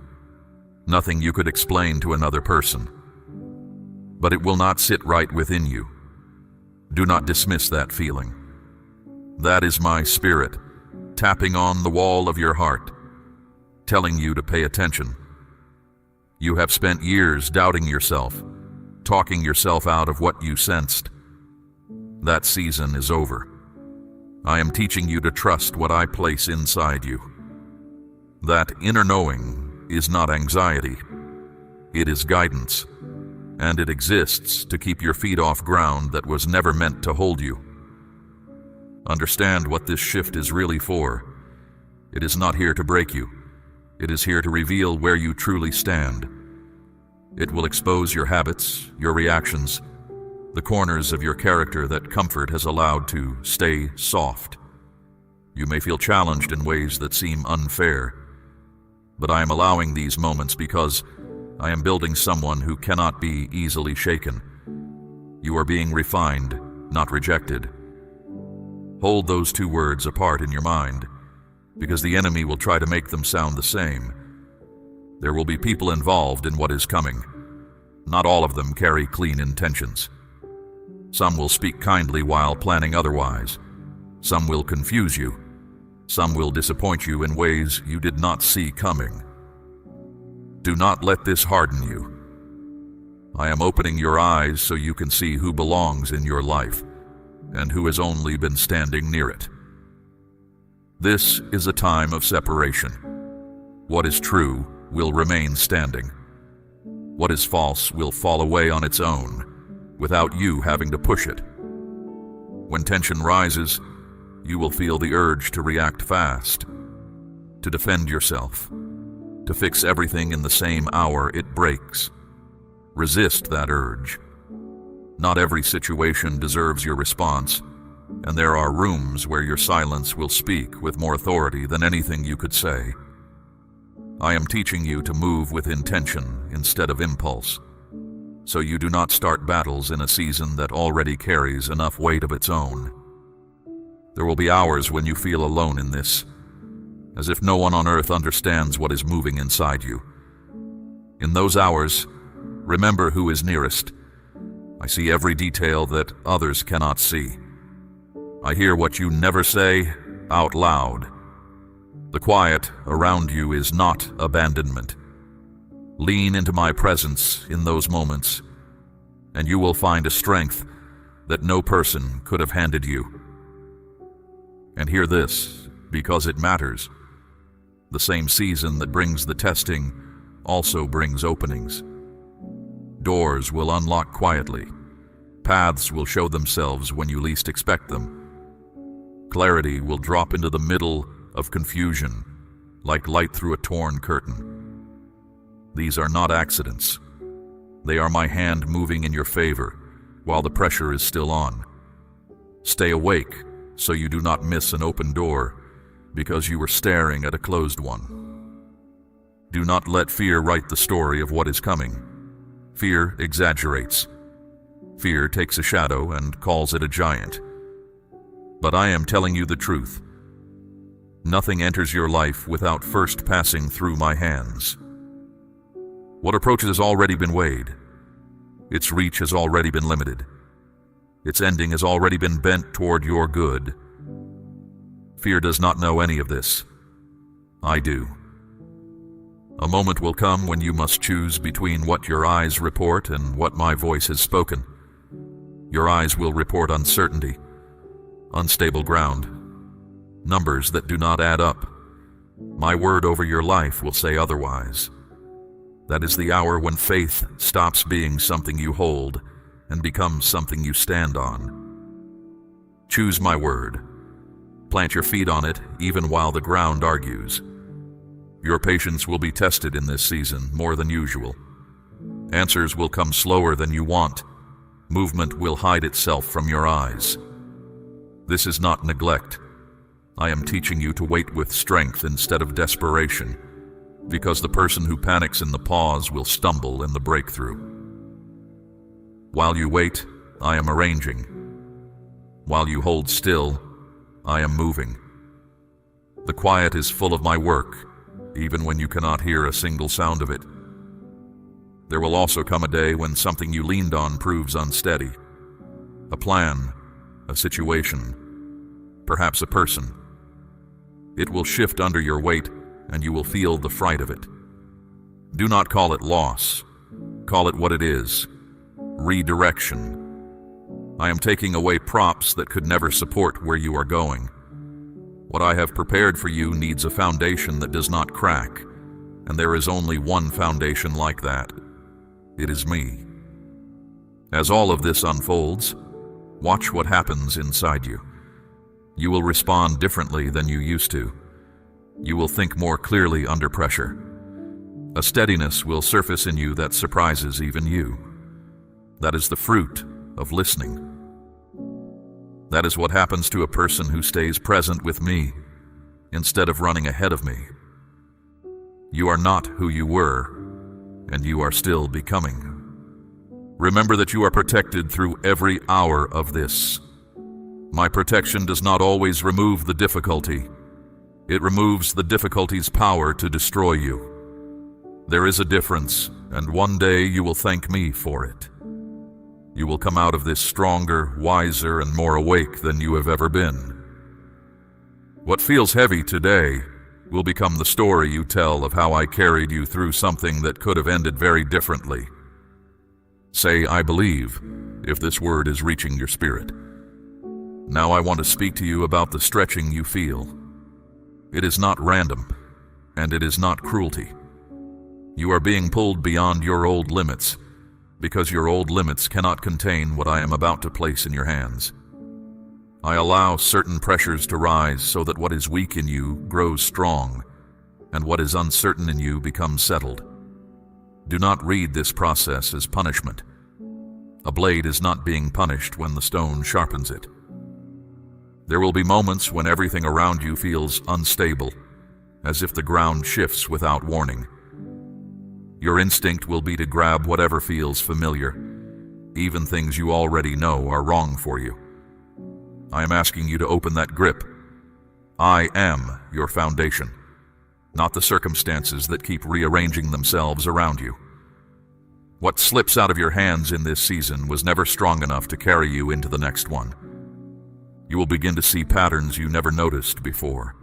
Nothing you could explain to another person. But it will not sit right within you. Do not dismiss that feeling. That is my spirit, tapping on the wall of your heart, telling you to pay attention. You have spent years doubting yourself, talking yourself out of what you sensed. That season is over. I am teaching you to trust what I place inside you. That inner knowing is not anxiety. It is guidance, and it exists to keep your feet off ground that was never meant to hold you. Understand what this shift is really for. It is not here to break you. It is here to reveal where you truly stand. It will expose your habits, your reactions, the corners of your character that comfort has allowed to stay soft. You may feel challenged in ways that seem unfair, but I am allowing these moments because I am building someone who cannot be easily shaken. You are being refined, not rejected. Hold those two words apart in your mind, because the enemy will try to make them sound the same. There will be people involved in what is coming. Not all of them carry clean intentions. Some will speak kindly while planning otherwise. Some will confuse you. Some will disappoint you in ways you did not see coming. Do not let this harden you. I am opening your eyes so you can see who belongs in your life and who has only been standing near it. This is a time of separation. What is true will remain standing. What is false will fall away on its own, without you having to push it. When tension rises, you will feel the urge to react fast, to defend yourself, to fix everything in the same hour it breaks. Resist that urge. Not every situation deserves your response, and there are rooms where your silence will speak with more authority than anything you could say. I am teaching you to move with intention instead of impulse, so you do not start battles in a season that already carries enough weight of its own. There will be hours when you feel alone in this, as if no one on earth understands what is moving inside you. In those hours, remember who is nearest. I see every detail that others cannot see. I hear what you never say out loud. The quiet around you is not abandonment. Lean into my presence in those moments, and you will find a strength that no person could have handed you. And hear this, because it matters. The same season that brings the testing also brings openings. Doors will unlock quietly. Paths will show themselves when you least expect them. Clarity will drop into the middle of confusion, like light through a torn curtain. These are not accidents. They are my hand moving in your favor while the pressure is still on. Stay awake so you do not miss an open door because you were staring at a closed one. Do not let fear write the story of what is coming. Fear exaggerates. Fear takes a shadow and calls it a giant. But I am telling you the truth. Nothing enters your life without first passing through my hands. What approaches has already been weighed. Its reach has already been limited. Its ending has already been bent toward your good. Fear does not know any of this. I do. A moment will come when you must choose between what your eyes report and what my voice has spoken. Your eyes will report uncertainty, unstable ground, numbers that do not add up. My word over your life will say otherwise. That is the hour when faith stops being something you hold and becomes something you stand on. Choose my word. Plant your feet on it even while the ground argues. Your patience will be tested in this season more than usual. Answers will come slower than you want. Movement will hide itself from your eyes. This is not neglect. I am teaching you to wait with strength instead of desperation, because the person who panics in the pause will stumble in the breakthrough. While you wait, I am arranging. While you hold still, I am moving. The quiet is full of my work, even when you cannot hear a single sound of it. There will also come a day when something you leaned on proves unsteady. A plan, a situation, perhaps a person. It will shift under your weight, and you will feel the fright of it. Do not call it loss. Call it what it is: redirection. I am taking away props that could never support where you are going. What I have prepared for you needs a foundation that does not crack, and there is only one foundation like that. It is me. As all of this unfolds, watch what happens inside you. You will respond differently than you used to. You will think more clearly under pressure. A steadiness will surface in you that surprises even you. That is the fruit of listening. That is what happens to a person who stays present with me instead of running ahead of me. You are not who you were, and you are still becoming. Remember that you are protected through every hour of this. My protection does not always remove the difficulty. It removes the difficulty's power to destroy you. There is a difference, and one day you will thank me for it. You will come out of this stronger, wiser, and more awake than you have ever been. What feels heavy today will become the story you tell of how I carried you through something that could have ended very differently. Say, I believe, if this word is reaching your spirit. Now I want to speak to you about the stretching you feel. It is not random, and it is not cruelty. You are being pulled beyond your old limits, because your old limits cannot contain what I am about to place in your hands. I allow certain pressures to rise so that what is weak in you grows strong, and what is uncertain in you becomes settled. Do not read this process as punishment. A blade is not being punished when the stone sharpens it. There will be moments when everything around you feels unstable, as if the ground shifts without warning. Your instinct will be to grab whatever feels familiar, even things you already know are wrong for you. I am asking you to open that grip. I am your foundation, not the circumstances that keep rearranging themselves around you. What slips out of your hands in this season was never strong enough to carry you into the next one. You will begin to see patterns you never noticed before.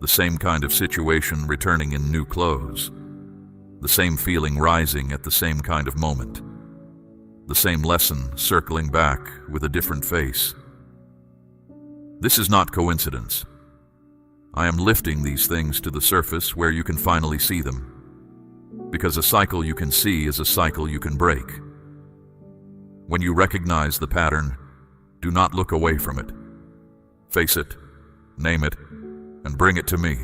The same kind of situation returning in new clothes. The same feeling rising at the same kind of moment. The same lesson circling back with a different face. This is not coincidence. I am lifting these things to the surface where you can finally see them. Because a cycle you can see is a cycle you can break. When you recognize the pattern, do not look away from it. Face it, name it, and bring it to me.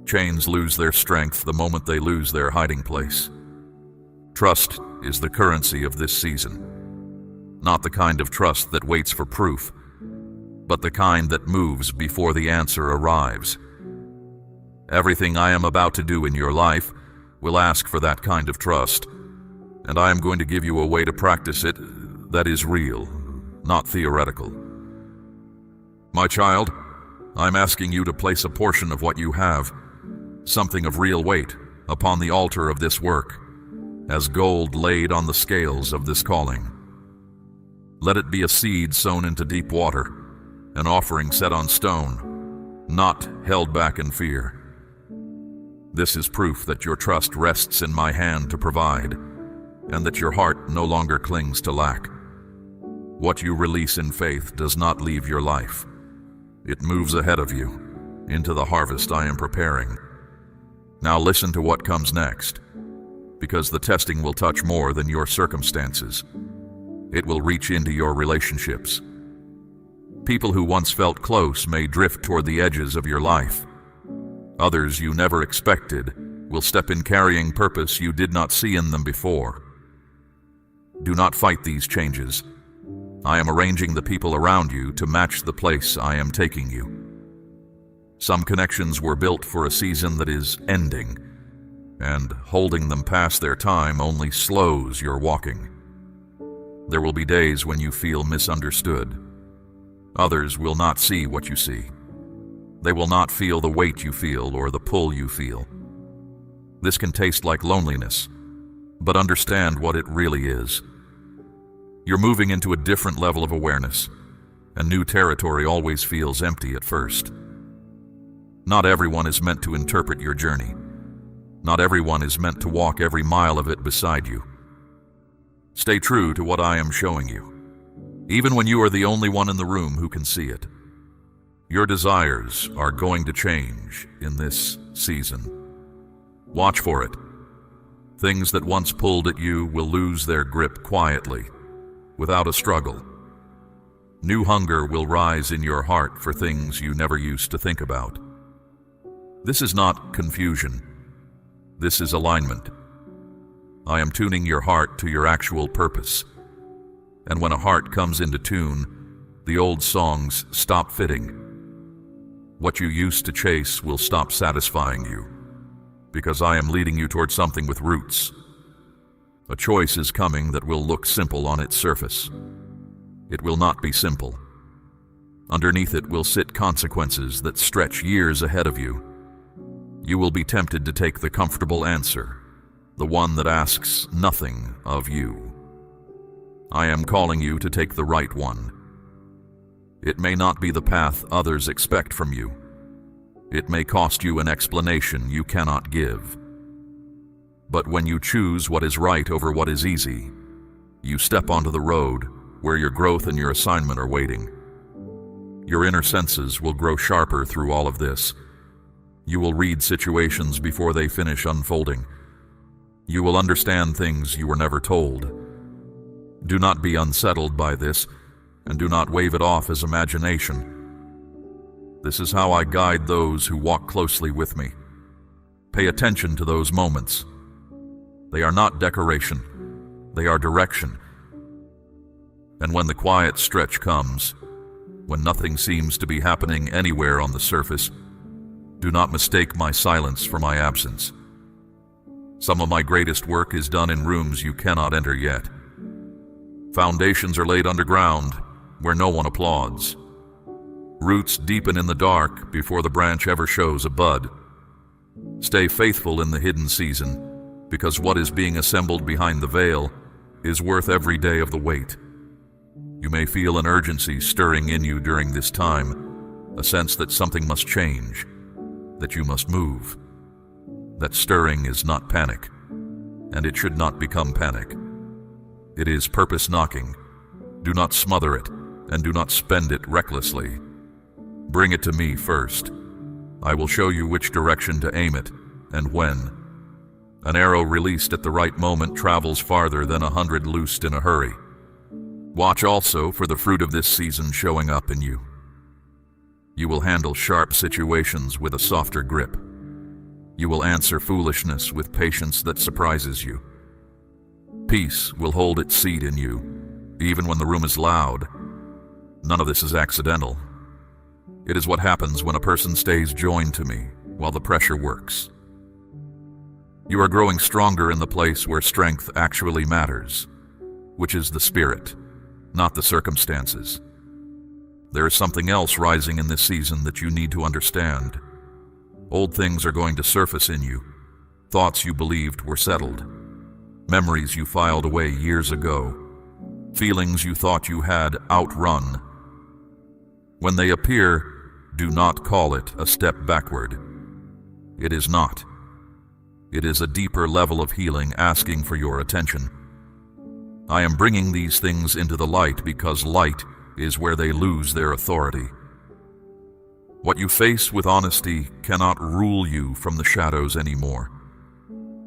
Chains lose their strength the moment they lose their hiding place. Trust is the currency of this season. Not the kind of trust that waits for proof, but the kind that moves before the answer arrives. Everything I am about to do in your life will ask for that kind of trust, and I am going to give you a way to practice it that is real, not theoretical. My child, I'm asking you to place a portion of what you have, something of real weight, upon the altar of this work, as gold laid on the scales of this calling. Let it be a seed sown into deep water, an offering set on stone, not held back in fear. This is proof that your trust rests in my hand to provide, and that your heart no longer clings to lack. What you release in faith does not leave your life. It moves ahead of you, into the harvest I am preparing. Now listen to what comes next, because the testing will touch more than your circumstances. It will reach into your relationships. People who once felt close may drift toward the edges of your life. Others you never expected will step in carrying purpose you did not see in them before. Do not fight these changes. I am arranging the people around you to match the place I am taking you. Some connections were built for a season that is ending, and holding them past their time only slows your walking. There will be days when you feel misunderstood. Others will not see what you see. They will not feel the weight you feel or the pull you feel. This can taste like loneliness, but understand what it really is. You're moving into a different level of awareness, and new territory always feels empty at first. Not everyone is meant to interpret your journey. Not everyone is meant to walk every mile of it beside you. Stay true to what I am showing you, even when you are the only one in the room who can see it. Your desires are going to change in this season. Watch for it. Things that once pulled at you will lose their grip quietly, without a struggle. New hunger will rise in your heart for things you never used to think about. This is not confusion. This is alignment. I am tuning your heart to your actual purpose. And when a heart comes into tune, the old songs stop fitting. What you used to chase will stop satisfying you, because I am leading you toward something with roots. A choice is coming that will look simple on its surface. It will not be simple. Underneath it will sit consequences that stretch years ahead of you. You will be tempted to take the comfortable answer, the one that asks nothing of you. I am calling you to take the right one. It may not be the path others expect from you. It may cost you an explanation you cannot give. But when you choose what is right over what is easy, you step onto the road where your growth and your assignment are waiting. Your inner senses will grow sharper through all of this. You will read situations before they finish unfolding. You will understand things you were never told. Do not be unsettled by this, and do not wave it off as imagination. This is how I guide those who walk closely with me. Pay attention to those moments. They are not decoration. They are direction. And when the quiet stretch comes, when nothing seems to be happening anywhere on the surface, do not mistake my silence for my absence. Some of my greatest work is done in rooms you cannot enter yet. Foundations are laid underground where no one applauds. Roots deepen in the dark before the branch ever shows a bud. Stay faithful in the hidden season, because what is being assembled behind the veil is worth every day of the wait. You may feel an urgency stirring in you during this time, a sense that something must change, that you must move. That stirring is not panic, and it should not become panic. It is purpose knocking. Do not smother it, and do not spend it recklessly. Bring it to me first. I will show you which direction to aim it, and when. An arrow released at the right moment travels farther than 100 loosed in a hurry. Watch also for the fruit of this season showing up in you. You will handle sharp situations with a softer grip. You will answer foolishness with patience that surprises you. Peace will hold its seat in you, even when the room is loud. None of this is accidental. It is what happens when a person stays joined to me while the pressure works. You are growing stronger in the place where strength actually matters, which is the spirit, not the circumstances. There is something else rising in this season that you need to understand. Old things are going to surface in you, thoughts you believed were settled, memories you filed away years ago, feelings you thought you had outrun. When they appear, do not call it a step backward. It is not. It is a deeper level of healing asking for your attention. I am bringing these things into the light because light is where they lose their authority. What you face with honesty cannot rule you from the shadows anymore.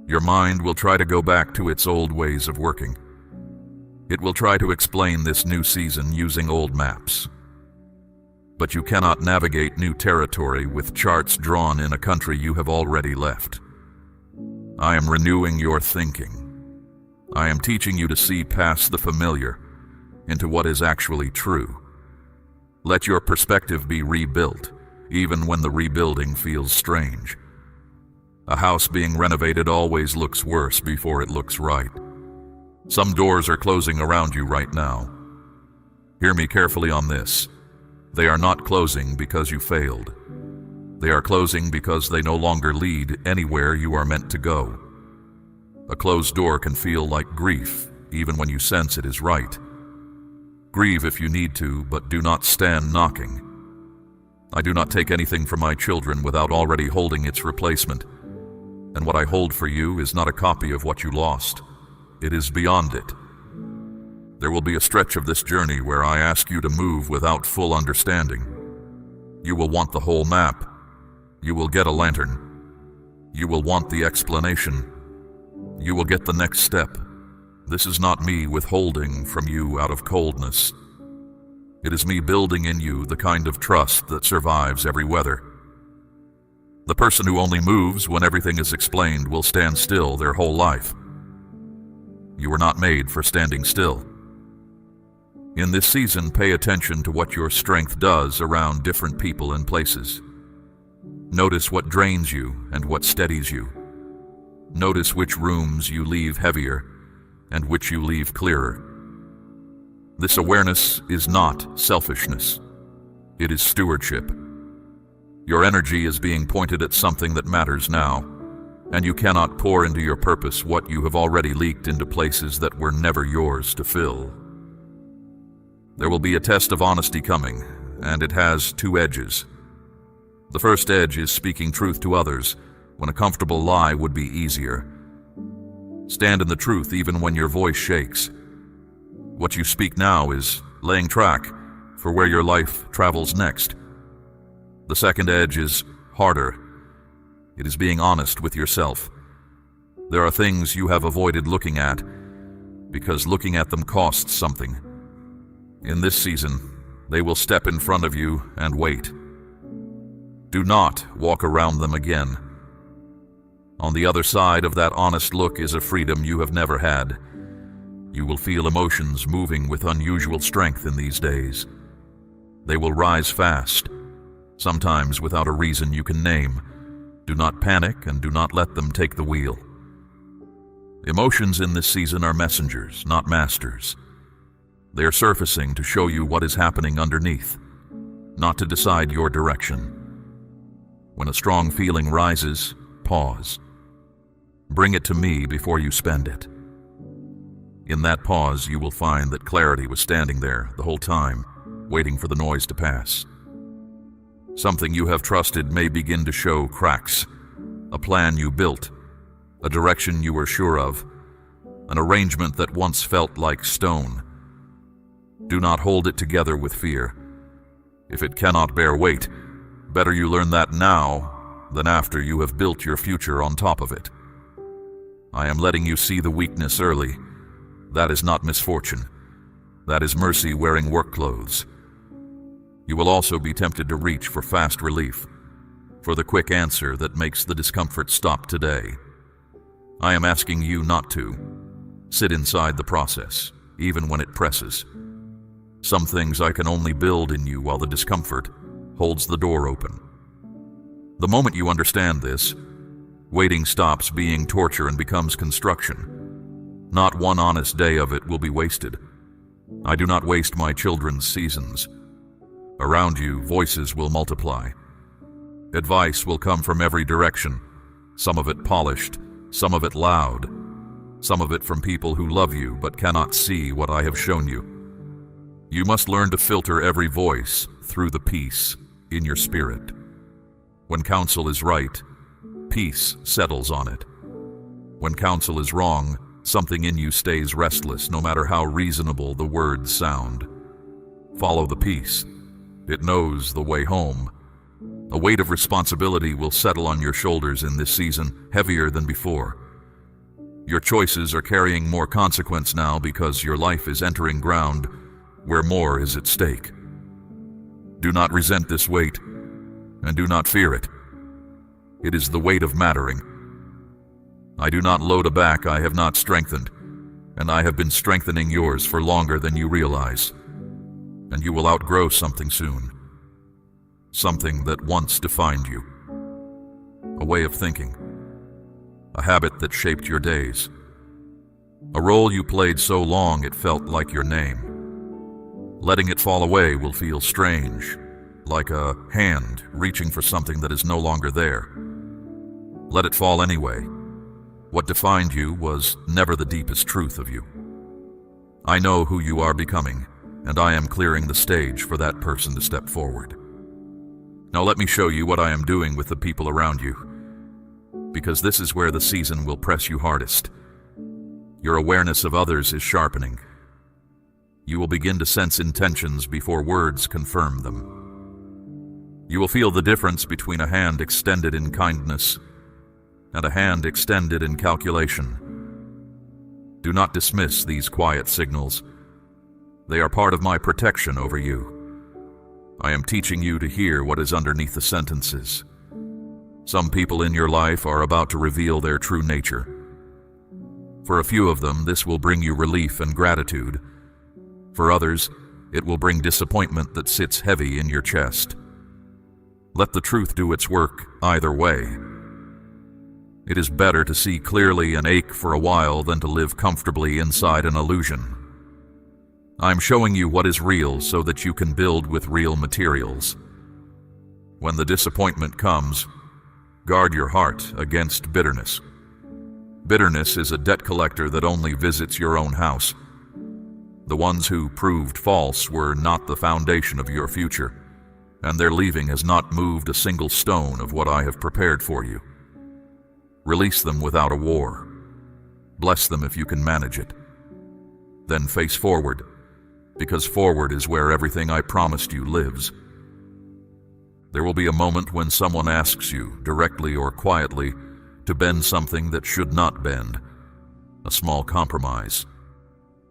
Your mind will try to go back to its old ways of working. It will try to explain this new season using old maps. But you cannot navigate new territory with charts drawn in a country you have already left. I am renewing your thinking. I am teaching you to see past the familiar into what is actually true. Let your perspective be rebuilt, even when the rebuilding feels strange. A house being renovated always looks worse before it looks right. Some doors are closing around you right now. Hear me carefully on this. They are not closing because you failed. They are closing because they no longer lead anywhere you are meant to go. A closed door can feel like grief, even when you sense it is right. Grieve if you need to, but do not stand knocking. I do not take anything from my children without already holding its replacement. And what I hold for you is not a copy of what you lost. It is beyond it. There will be a stretch of this journey where I ask you to move without full understanding. You will want the whole map. You will get a lantern. You will want the explanation. You will get the next step. This is not me withholding from you out of coldness. It is me building in you the kind of trust that survives every weather. The person who only moves when everything is explained will stand still their whole life. You were not made for standing still. In this season, pay attention to what your strength does around different people and places. Notice what drains you and what steadies you. Notice which rooms you leave heavier and which you leave clearer. This awareness is not selfishness. It is stewardship. Your energy is being pointed at something that matters now, and you cannot pour into your purpose what you have already leaked into places that were never yours to fill. There will be a test of honesty coming, and it has two edges. The first edge is speaking truth to others when a comfortable lie would be easier. Stand in the truth even when your voice shakes. What you speak now is laying track for where your life travels next. The second edge is harder. It is being honest with yourself. There are things you have avoided looking at because looking at them costs something. In this season, they will step in front of you and wait. Do not walk around them again. On the other side of that honest look is a freedom you have never had. You will feel emotions moving with unusual strength in these days. They will rise fast, sometimes without a reason you can name. Do not panic and do not let them take the wheel. Emotions in this season are messengers, not masters. They are surfacing to show you what is happening underneath, not to decide your direction. When a strong feeling rises, pause. Bring it to me before you spend it. In that pause, you will find that clarity was standing there the whole time, waiting for the noise to pass. Something you have trusted may begin to show cracks. A plan you built, a direction you were sure of, an arrangement that once felt like stone. Do not hold it together with fear. If it cannot bear weight, better you learn that now than after you have built your future on top of it. I am letting you see the weakness early. That is not misfortune. That is mercy wearing work clothes. You will also be tempted to reach for fast relief, for the quick answer that makes the discomfort stop today. I am asking you not to. Sit inside the process, even when it presses. Some things I can only build in you while the discomfort holds the door open. The moment you understand this, waiting stops being torture and becomes construction. Not one honest day of it will be wasted. I do not waste my children's seasons. Around you, voices will multiply. Advice will come from every direction, some of it polished, some of it loud, some of it from people who love you but cannot see what I have shown you. You must learn to filter every voice through the peace in your spirit. When counsel is right, peace settles on it. When counsel is wrong, something in you stays restless, no matter how reasonable the words sound. Follow the peace. It knows the way home. A weight of responsibility will settle on your shoulders in this season, heavier than before. Your choices are carrying more consequence now because your life is entering ground where more is at stake. Do not resent this weight, and do not fear it. It is the weight of mattering. I do not load a back I have not strengthened, and I have been strengthening yours for longer than you realize. And you will outgrow something soon. Something that once defined you. A way of thinking. A habit that shaped your days. A role you played so long it felt like your name. Letting it fall away will feel strange, like a hand reaching for something that is no longer there. Let it fall anyway. What defined you was never the deepest truth of you. I know who you are becoming, and I am clearing the stage for that person to step forward. Now let me show you what I am doing with the people around you, because this is where the season will press you hardest. Your awareness of others is sharpening. You will begin to sense intentions before words confirm them. You will feel the difference between a hand extended in kindness and a hand extended in calculation. Do not dismiss these quiet signals. They are part of my protection over you. I am teaching you to hear what is underneath the sentences. Some people in your life are about to reveal their true nature. For a few of them, this will bring you relief and gratitude. For others, it will bring disappointment that sits heavy in your chest. Let the truth do its work either way. It is better to see clearly and ache for a while than to live comfortably inside an illusion. I'm showing you what is real so that you can build with real materials. When the disappointment comes, guard your heart against bitterness. Bitterness is a debt collector that only visits your own house. The ones who proved false were not the foundation of your future, and their leaving has not moved a single stone of what I have prepared for you. Release them without a war. Bless them if you can manage it. Then face forward, because forward is where everything I promised you lives. There will be a moment when someone asks you, directly or quietly, to bend something that should not bend. A small compromise.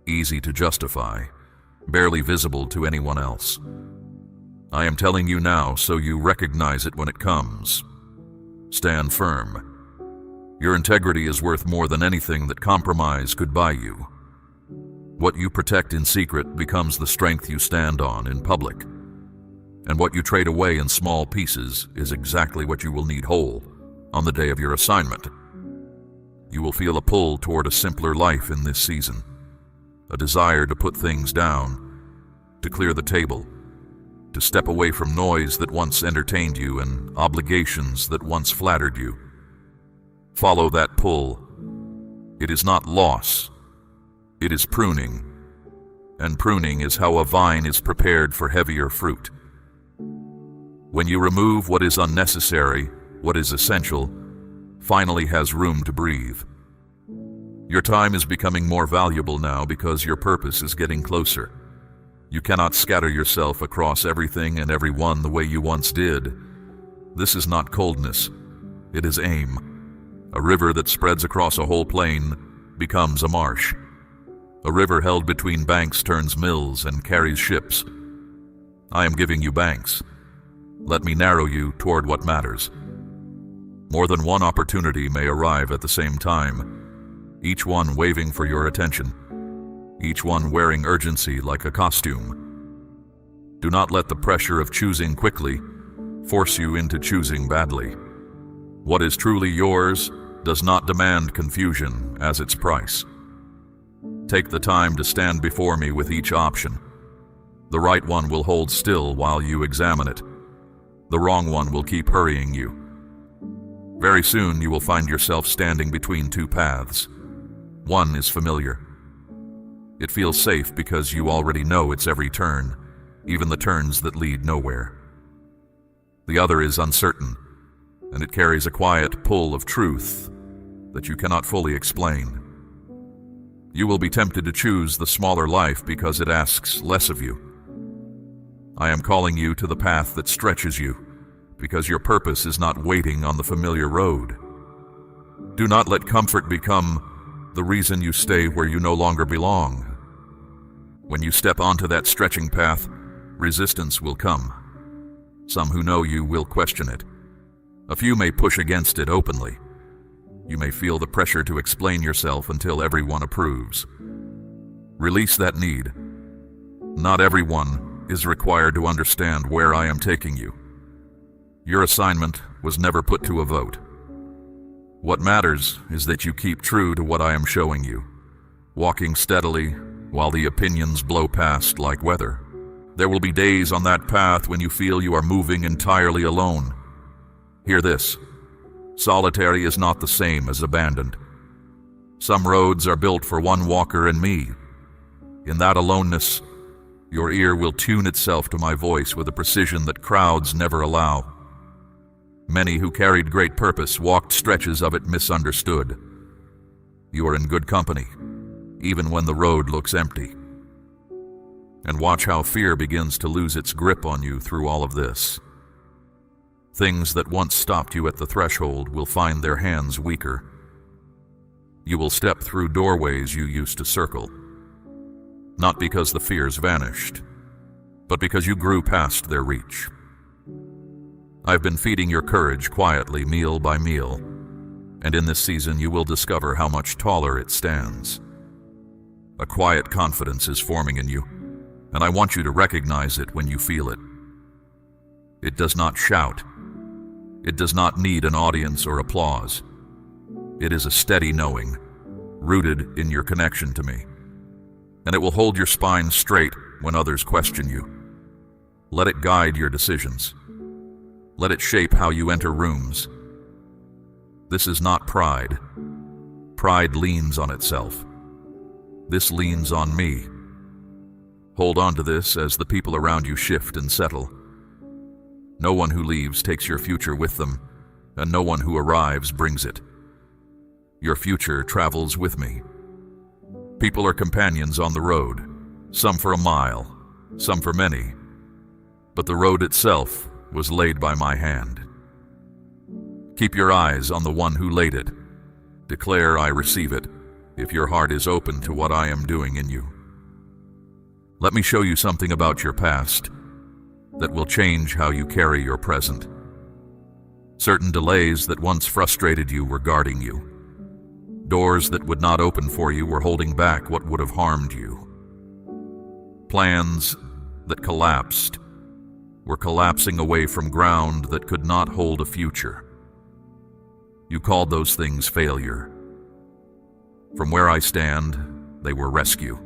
Easy to justify, barely visible to anyone else. I am telling you now so you recognize it when it comes. Stand firm. Your integrity is worth more than anything that compromise could buy you. What you protect in secret becomes the strength you stand on in public. And what you trade away in small pieces is exactly what you will need whole on the day of your assignment. You will feel a pull toward a simpler life in this season, a desire to put things down, to clear the table, to step away from noise that once entertained you and obligations that once flattered you. Follow that pull. It is not loss. It is pruning. And pruning is how a vine is prepared for heavier fruit. When you remove what is unnecessary, what is essential finally has room to breathe. Your time is becoming more valuable now because your purpose is getting closer. You cannot scatter yourself across everything and everyone the way you once did. This is not coldness. It is aim. A river that spreads across a whole plain becomes a marsh. A river held between banks turns mills and carries ships. I am giving you banks. Let me narrow you toward what matters. More than one opportunity may arrive at the same time, each one waving for your attention, each one wearing urgency like a costume. Do not let the pressure of choosing quickly force you into choosing badly. What is truly yours does not demand confusion as its price. Take the time to stand before me with each option. The right one will hold still while you examine it. The wrong one will keep hurrying you. Very soon you will find yourself standing between two paths. One is familiar. It feels safe because you already know its every turn, even the turns that lead nowhere. The other is uncertain, and it carries a quiet pull of truth that you cannot fully explain. You will be tempted to choose the smaller life because it asks less of you. I am calling you to the path that stretches you, because your purpose is not waiting on the familiar road. Do not let comfort become the reason you stay where you no longer belong. When you step onto that stretching path, resistance will come. Some who know you will question it. A few may push against it openly. You may feel the pressure to explain yourself until everyone approves. Release that need. Not everyone is required to understand where I am taking you. Your assignment was never put to a vote. What matters is that you keep true to what I am showing you, walking steadily while the opinions blow past like weather. There will be days on that path when you feel you are moving entirely alone. Hear this. Solitary is not the same as abandoned. Some roads are built for one walker and me. In that aloneness, your ear will tune itself to my voice with a precision that crowds never allow. Many who carried great purpose walked stretches of it misunderstood. You are in good company, even when the road looks empty. And watch how fear begins to lose its grip on you through all of this. Things that once stopped you at the threshold will find their hands weaker. You will step through doorways you used to circle, not because the fears vanished, but because you grew past their reach. I've been feeding your courage quietly, meal by meal, and in this season you will discover how much taller it stands. A quiet confidence is forming in you, and I want you to recognize it when you feel it. It does not shout. It does not need an audience or applause. It is a steady knowing, rooted in your connection to me, and it will hold your spine straight when others question you. Let it guide your decisions. Let it shape how you enter rooms. This is not pride. Pride leans on itself. This leans on me. Hold on to this as the people around you shift and settle. No one who leaves takes your future with them, and no one who arrives brings it. Your future travels with me. People are companions on the road, some for a mile, some for many, but the road itself was laid by my hand. Keep your eyes on the one who laid it. Declare I receive it, if your heart is open to what I am doing in you. Let me show you something about your past that will change how you carry your present. Certain delays that once frustrated you were guarding you. Doors that would not open for you were holding back what would have harmed you. Plans that collapsed were collapsing away from ground that could not hold a future. You called those things failure. From where I stand, they were rescue.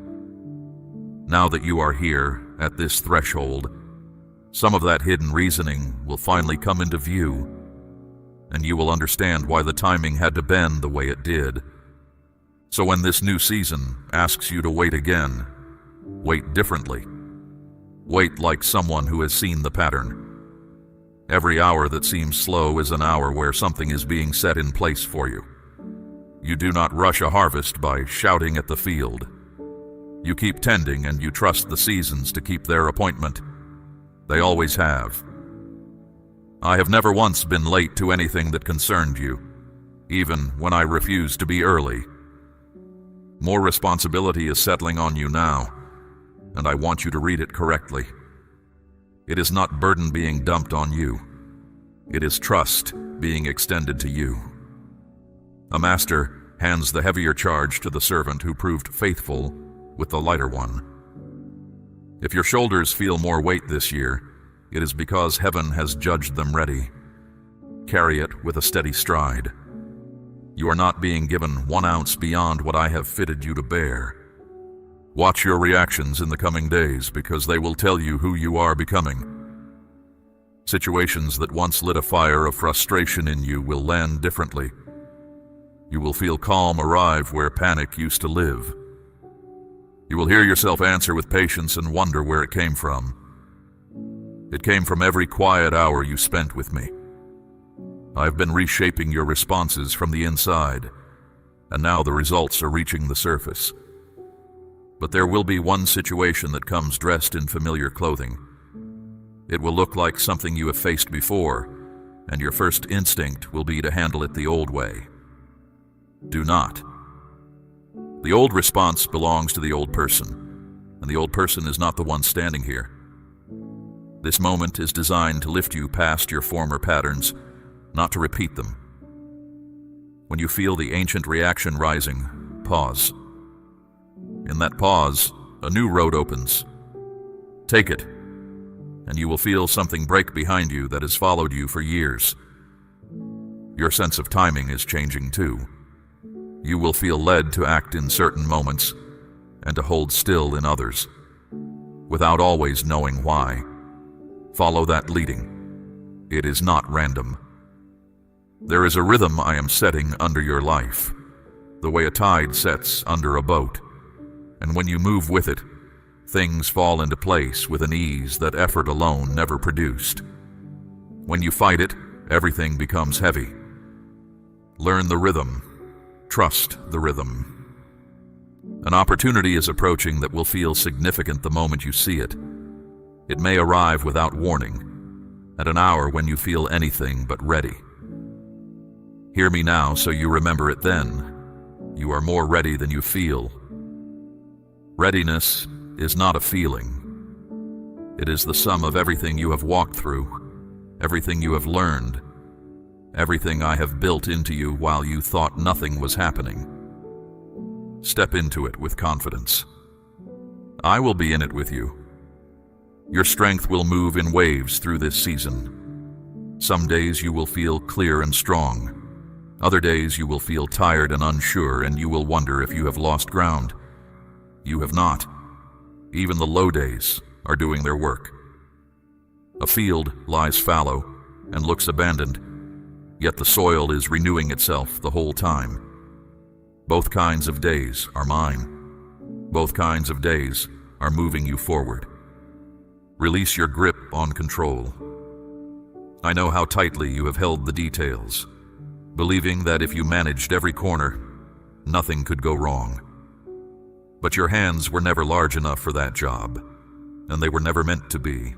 Now that you are here, at this threshold, some of that hidden reasoning will finally come into view, and you will understand why the timing had to bend the way it did. So when this new season asks you to wait again, wait differently. Wait like someone who has seen the pattern. Every hour that seems slow is an hour where something is being set in place for you. You do not rush a harvest by shouting at the field. You keep tending and you trust the seasons to keep their appointment. They always have. I have never once been late to anything that concerned you, even when I refused to be early. More responsibility is settling on you now, and I want you to read it correctly. It is not burden being dumped on you. It is trust being extended to you. A master hands the heavier charge to the servant who proved faithful with the lighter one. If your shoulders feel more weight this year, it is because heaven has judged them ready. Carry it with a steady stride. You are not being given 1 ounce beyond what I have fitted you to bear. Watch your reactions in the coming days, because they will tell you who you are becoming. Situations that once lit a fire of frustration in you will land differently. You will feel calm arrive where panic used to live. You will hear yourself answer with patience and wonder where it came from. It came from every quiet hour you spent with me. I've been reshaping your responses from the inside, and now the results are reaching the surface. But there will be one situation that comes dressed in familiar clothing. It will look like something you have faced before, and your first instinct will be to handle it the old way. Do not. The old response belongs to the old person, and the old person is not the one standing here. This moment is designed to lift you past your former patterns, not to repeat them. When you feel the ancient reaction rising, pause. In that pause, a new road opens. Take it, and you will feel something break behind you that has followed you for years. Your sense of timing is changing too. You will feel led to act in certain moments and to hold still in others, without always knowing why. Follow that leading. It is not random. There is a rhythm I am setting under your life, the way a tide sets under a boat. And when you move with it, things fall into place with an ease that effort alone never produced. When you fight it, everything becomes heavy. Learn the rhythm. Trust the rhythm. An opportunity is approaching that will feel significant the moment you see it. It may arrive without warning, at an hour when you feel anything but ready. Hear me now so you remember it then. You are more ready than you feel. Readiness is not a feeling. It is the sum of everything you have walked through, everything you have learned, everything I have built into you while you thought nothing was happening. Step into it with confidence. I will be in it with you. Your strength will move in waves through this season. Some days you will feel clear and strong. Other days you will feel tired and unsure, and you will wonder if you have lost ground. You have not. Even the low days are doing their work. A field lies fallow and looks abandoned, yet the soil is renewing itself the whole time. Both kinds of days are mine. Both kinds of days are moving you forward. Release your grip on control. I know how tightly you have held the details, believing that if you managed every corner, nothing could go wrong. But your hands were never large enough for that job, and they were never meant to be.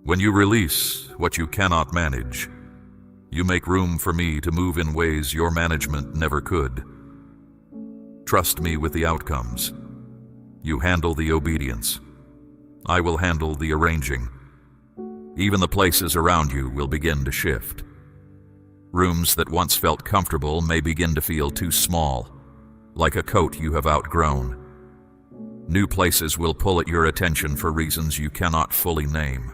When you release what you cannot manage, you make room for me to move in ways your management never could. Trust me with the outcomes. You handle the obedience. I will handle the arranging. Even the places around you will begin to shift. Rooms that once felt comfortable may begin to feel too small, like a coat you have outgrown. New places will pull at your attention for reasons you cannot fully name.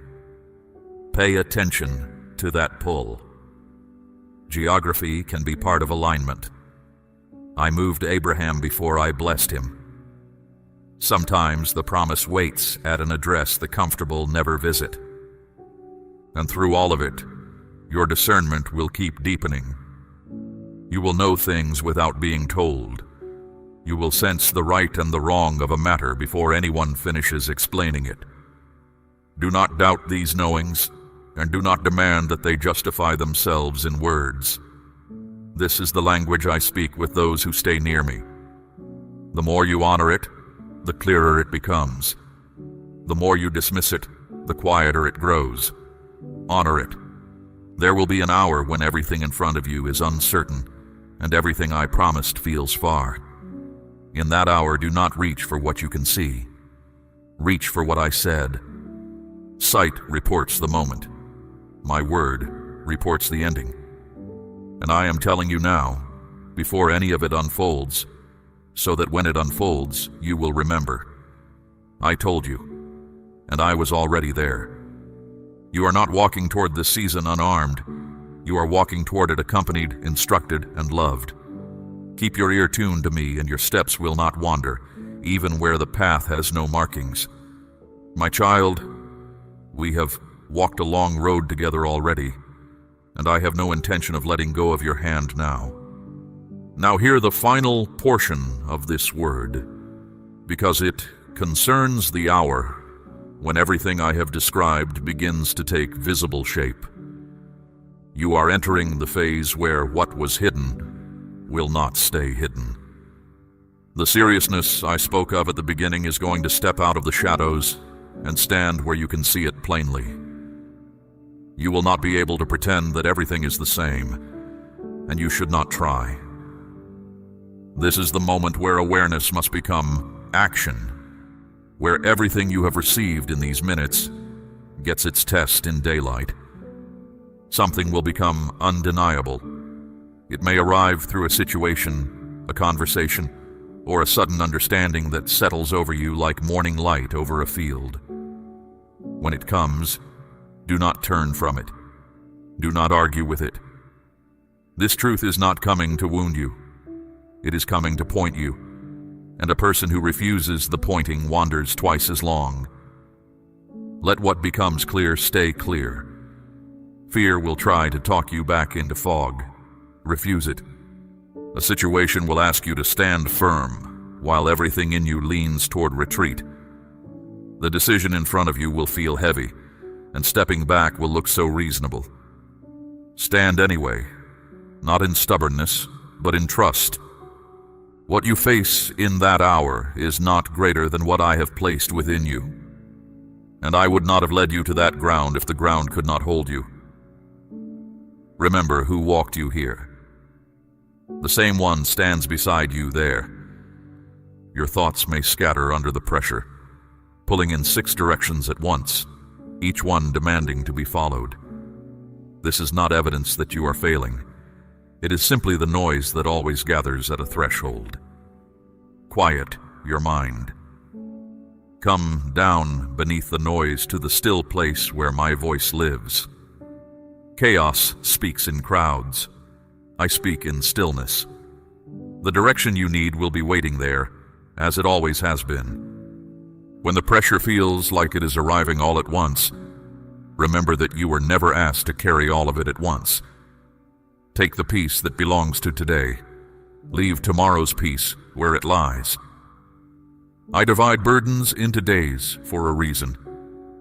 Pay attention to that pull. Geography can be part of alignment. I moved Abraham before I blessed him. Sometimes the promise waits at an address the comfortable never visit. And through all of it, your discernment will keep deepening. You will know things without being told. You will sense the right and the wrong of a matter before anyone finishes explaining it. Do not doubt these knowings, and do not demand that they justify themselves in words. This is the language I speak with those who stay near me. The more you honor it, the clearer it becomes. The more you dismiss it, the quieter it grows. Honor it. There will be an hour when everything in front of you is uncertain, and everything I promised feels far. In that hour, do not reach for what you can see. Reach for what I said. Sight reports the moment. My word reports the ending. And I am telling you now, before any of it unfolds, so that when it unfolds, you will remember. I told you, and I was already there. You are not walking toward this season unarmed. You are walking toward it accompanied, instructed, and loved. Keep your ear tuned to me, and your steps will not wander. even where the path has no markings. My child, we have walked a long road together already, and I have no intention of letting go of your hand now. Now hear the final portion of this word, because it concerns the hour when everything I have described begins to take visible shape. You are entering the phase where what was hidden will not stay hidden. The seriousness I spoke of at the beginning is going to step out of the shadows and stand where you can see it plainly. You will not be able to pretend that everything is the same, and you should not try. This is the moment where awareness must become action, where everything you have received in these minutes gets its test in daylight. Something will become undeniable. It may arrive through a situation, a conversation, or a sudden understanding that settles over you like morning light over a field. When it comes, do not turn from it. Do not argue with it. This truth is not coming to wound you. It is coming to point you, and a person who refuses the pointing wanders twice as long. Let what becomes clear stay clear. Fear will try to talk you back into fog. Refuse it. A situation will ask you to stand firm, while everything in you leans toward retreat. The decision in front of you will feel heavy, and stepping back will look so reasonable. Stand anyway, not in stubbornness, but in trust. What you face in that hour is not greater than what I have placed within you, and I would not have led you to that ground if the ground could not hold you. Remember who walked you here. The same one stands beside you there. Your thoughts may scatter under the pressure, pulling in 6 directions at once, each one demanding to be followed. This is not evidence that you are failing. It is simply the noise that always gathers at a threshold. Quiet your mind. Come down beneath the noise to the still place where my voice lives. Chaos speaks in crowds. I speak in stillness. The direction you need will be waiting there, as it always has been. When the pressure feels like it is arriving all at once, remember that you were never asked to carry all of it at once. Take the peace that belongs to today. Leave tomorrow's peace where it lies. I divide burdens into days for a reason,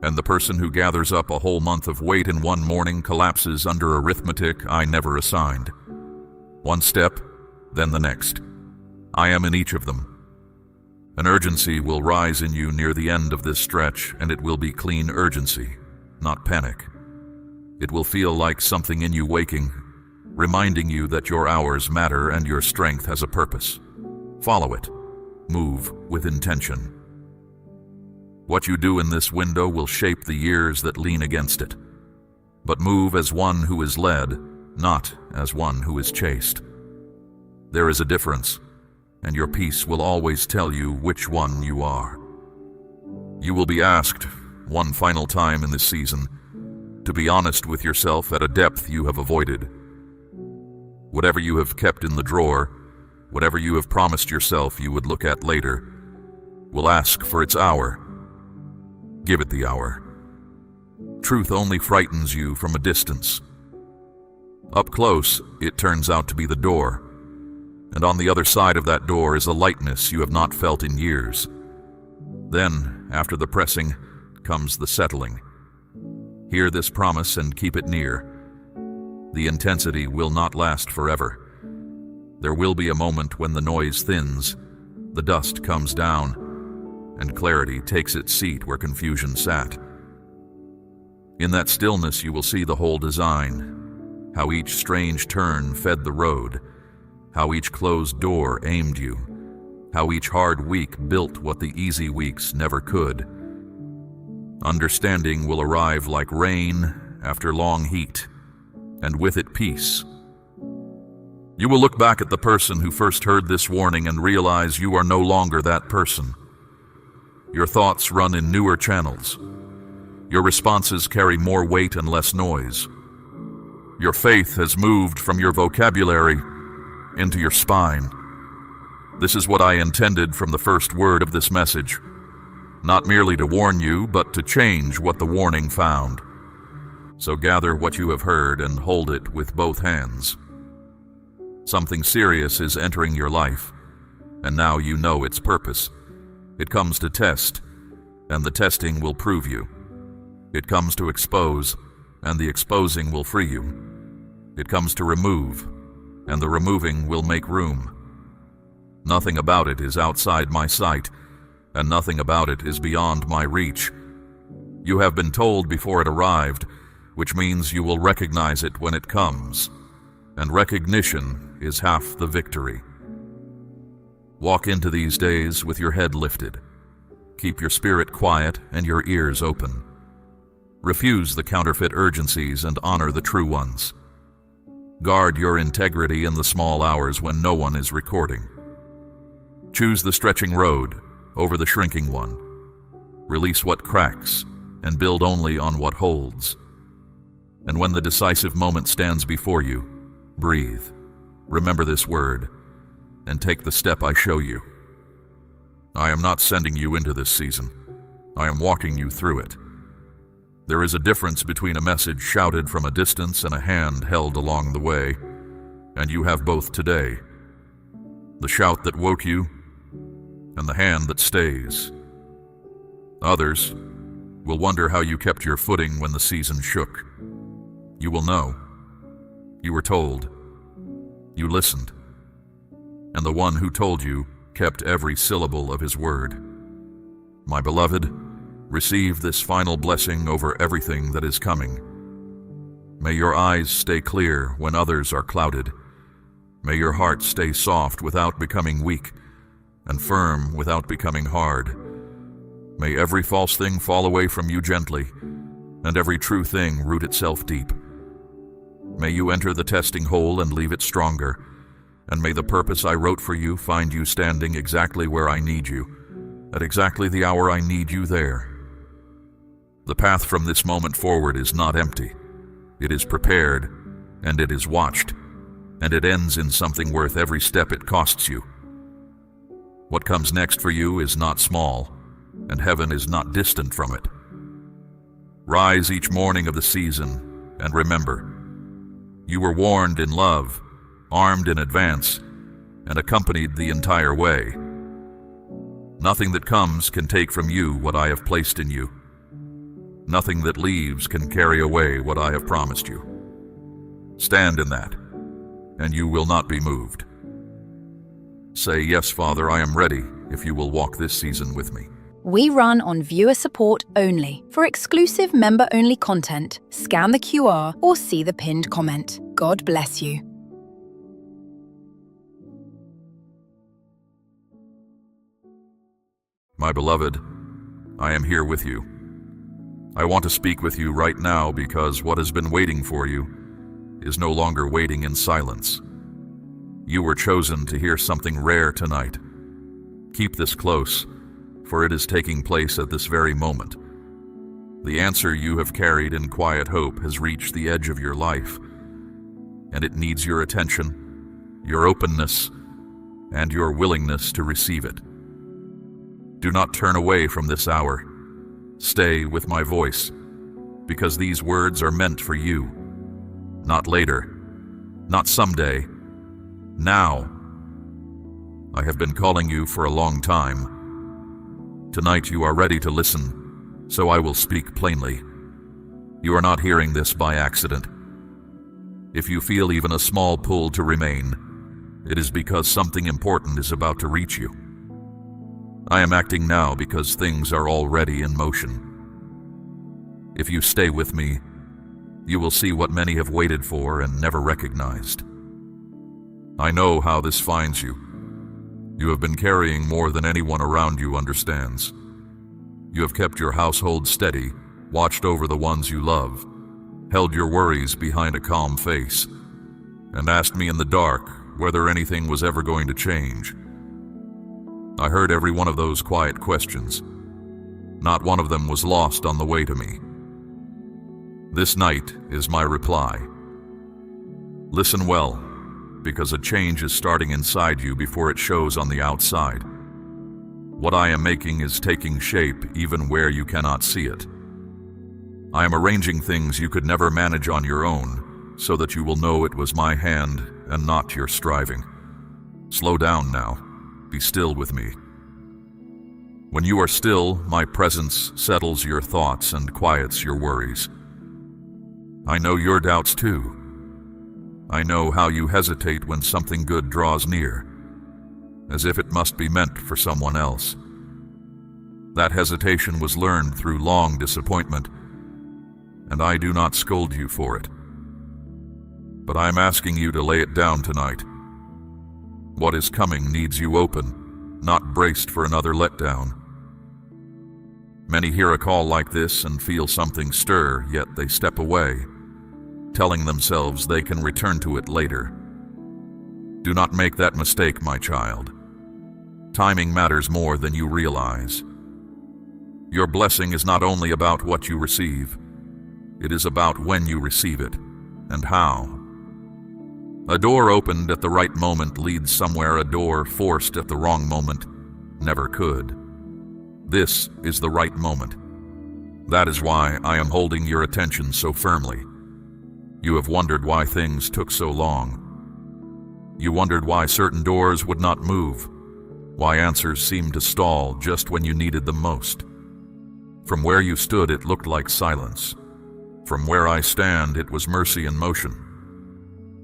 and the person who gathers up a whole month of weight in one morning collapses under arithmetic I never assigned. One step, then the next. I am in each of them. An urgency will rise in you near the end of this stretch, and it will be clean urgency, not panic. It will feel like something in you waking, reminding you that your hours matter and your strength has a purpose. Follow it. Move with intention. What you do in this window will shape the years that lean against it. But move as one who is led, not as one who is chased. There is a difference, and your peace will always tell you which one you are. You will be asked, one final time in this season, to be honest with yourself at a depth you have avoided. Whatever you have kept in the drawer, whatever you have promised yourself you would look at later, will ask for its hour. Give it the hour. Truth only frightens you from a distance. Up close, it turns out to be the door, and on the other side of that door is a lightness you have not felt in years. Then, after the pressing, comes the settling. Hear this promise and keep it near. The intensity will not last forever. There will be a moment when the noise thins, the dust comes down, and clarity takes its seat where confusion sat. In that stillness you will see the whole design, how each strange turn fed the road, how each closed door aimed you, how each hard week built what the easy weeks never could. Understanding will arrive like rain after long heat, and with it peace. You will look back at the person who first heard this warning and realize you are no longer that person. Your thoughts run in newer channels. Your responses carry more weight and less noise. Your faith has moved from your vocabulary into your spine. This is what I intended from the first word of this message, not merely to warn you, but to change what the warning found. So gather what you have heard and hold it with both hands. Something serious is entering your life, and now you know its purpose. It comes to test, and the testing will prove you. It comes to expose, and the exposing will free you. It comes to remove, and the removing will make room. Nothing about it is outside my sight, and nothing about it is beyond my reach. You have been told before it arrived, which means you will recognize it when it comes, and recognition is half the victory. Walk into these days with your head lifted. Keep your spirit quiet and your ears open. Refuse the counterfeit urgencies and honor the true ones. Guard your integrity in the small hours when no one is recording. Choose the stretching road over the shrinking one. Release what cracks and build only on what holds. And when the decisive moment stands before you, breathe. Remember this word and take the step I show you. I am not sending you into this season. I am walking you through it. There is a difference between a message shouted from a distance and a hand held along the way, and you have both today. The shout that woke you and the hand that stays. Others will wonder how you kept your footing when the season shook. You will know. You were told. You listened. And the one who told you kept every syllable of his word. My beloved, receive this final blessing over everything that is coming. May your eyes stay clear when others are clouded. May your heart stay soft without becoming weak, and firm without becoming hard. May every false thing fall away from you gently, and every true thing root itself deep. May you enter the testing hole and leave it stronger, and may the purpose I wrote for you find you standing exactly where I need you, at exactly the hour I need you there. The path from this moment forward is not empty. It is prepared, and it is watched, and it ends in something worth every step it costs you. What comes next for you is not small, and heaven is not distant from it. Rise each morning of the season, and remember, you were warned in love, armed in advance, and accompanied the entire way. Nothing that comes can take from you what I have placed in you. Nothing that leaves can carry away what I have promised you. Stand in that, and you will not be moved. Say, "Yes, Father, I am ready," if you will walk this season with me. We run on viewer support only. For exclusive member-only content, scan the QR or see the pinned comment. God bless you. My beloved, I am here with you. I want to speak with you right now because what has been waiting for you is no longer waiting in silence. You were chosen to hear something rare tonight. Keep this close, for it is taking place at this very moment. The answer you have carried in quiet hope has reached the edge of your life, and it needs your attention, your openness, and your willingness to receive it. Do not turn away from this hour. Stay with my voice, because these words are meant for you. Not later, not someday, now. I have been calling you for a long time. Tonight you are ready to listen, so I will speak plainly. You are not hearing this by accident. If you feel even a small pull to remain, it is because something important is about to reach you. I am acting now because things are already in motion. If you stay with me, you will see what many have waited for and never recognized. I know how this finds you. You have been carrying more than anyone around you understands. You have kept your household steady, watched over the ones you love, held your worries behind a calm face, and asked me in the dark whether anything was ever going to change. I heard every one of those quiet questions. Not one of them was lost on the way to me. This night is my reply. Listen well, because a change is starting inside you before it shows on the outside. What I am making is taking shape even where you cannot see it. I am arranging things you could never manage on your own, so that you will know it was my hand and not your striving. Slow down now. Be still with me. When you are still, my presence settles your thoughts and quiets your worries. I know your doubts too. I know how you hesitate when something good draws near, as if it must be meant for someone else. That hesitation was learned through long disappointment, and I do not scold you for it. But I am asking you to lay it down tonight. What is coming needs you open, not braced for another letdown. Many hear a call like this and feel something stir, yet they step away, telling themselves they can return to it later. Do not make that mistake, my child. Timing matters more than you realize. Your blessing is not only about what you receive, it is about when you receive it and how. A door opened at the right moment leads somewhere a door forced at the wrong moment never could. This is the right moment. That is why I am holding your attention so firmly. You have wondered why things took so long. You wondered why certain doors would not move, why answers seemed to stall just when you needed them most. From where you stood, it looked like silence. From where I stand, it was mercy in motion.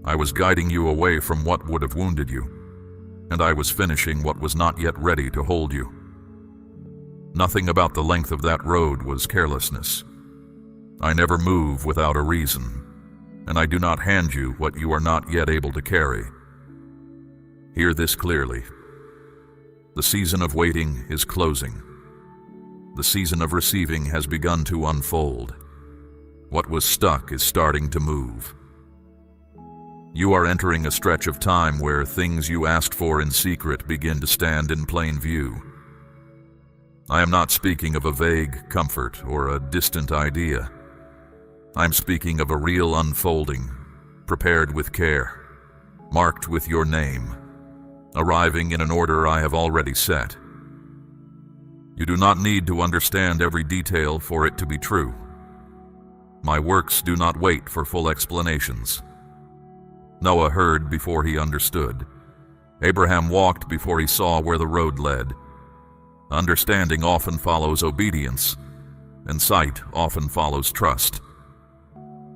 I was guiding you away from what would have wounded you, and I was finishing what was not yet ready to hold you. Nothing about the length of that road was carelessness. I never move without a reason, and I do not hand you what you are not yet able to carry. Hear this clearly. The season of waiting is closing. The season of receiving has begun to unfold. What was stuck is starting to move. You are entering a stretch of time where things you asked for in secret begin to stand in plain view. I am not speaking of a vague comfort or a distant idea. I'm speaking of a real unfolding, prepared with care, marked with your name, arriving in an order I have already set. You do not need to understand every detail for it to be true. My works do not wait for full explanations. Noah heard before he understood. Abraham walked before he saw where the road led. Understanding often follows obedience, and sight often follows trust.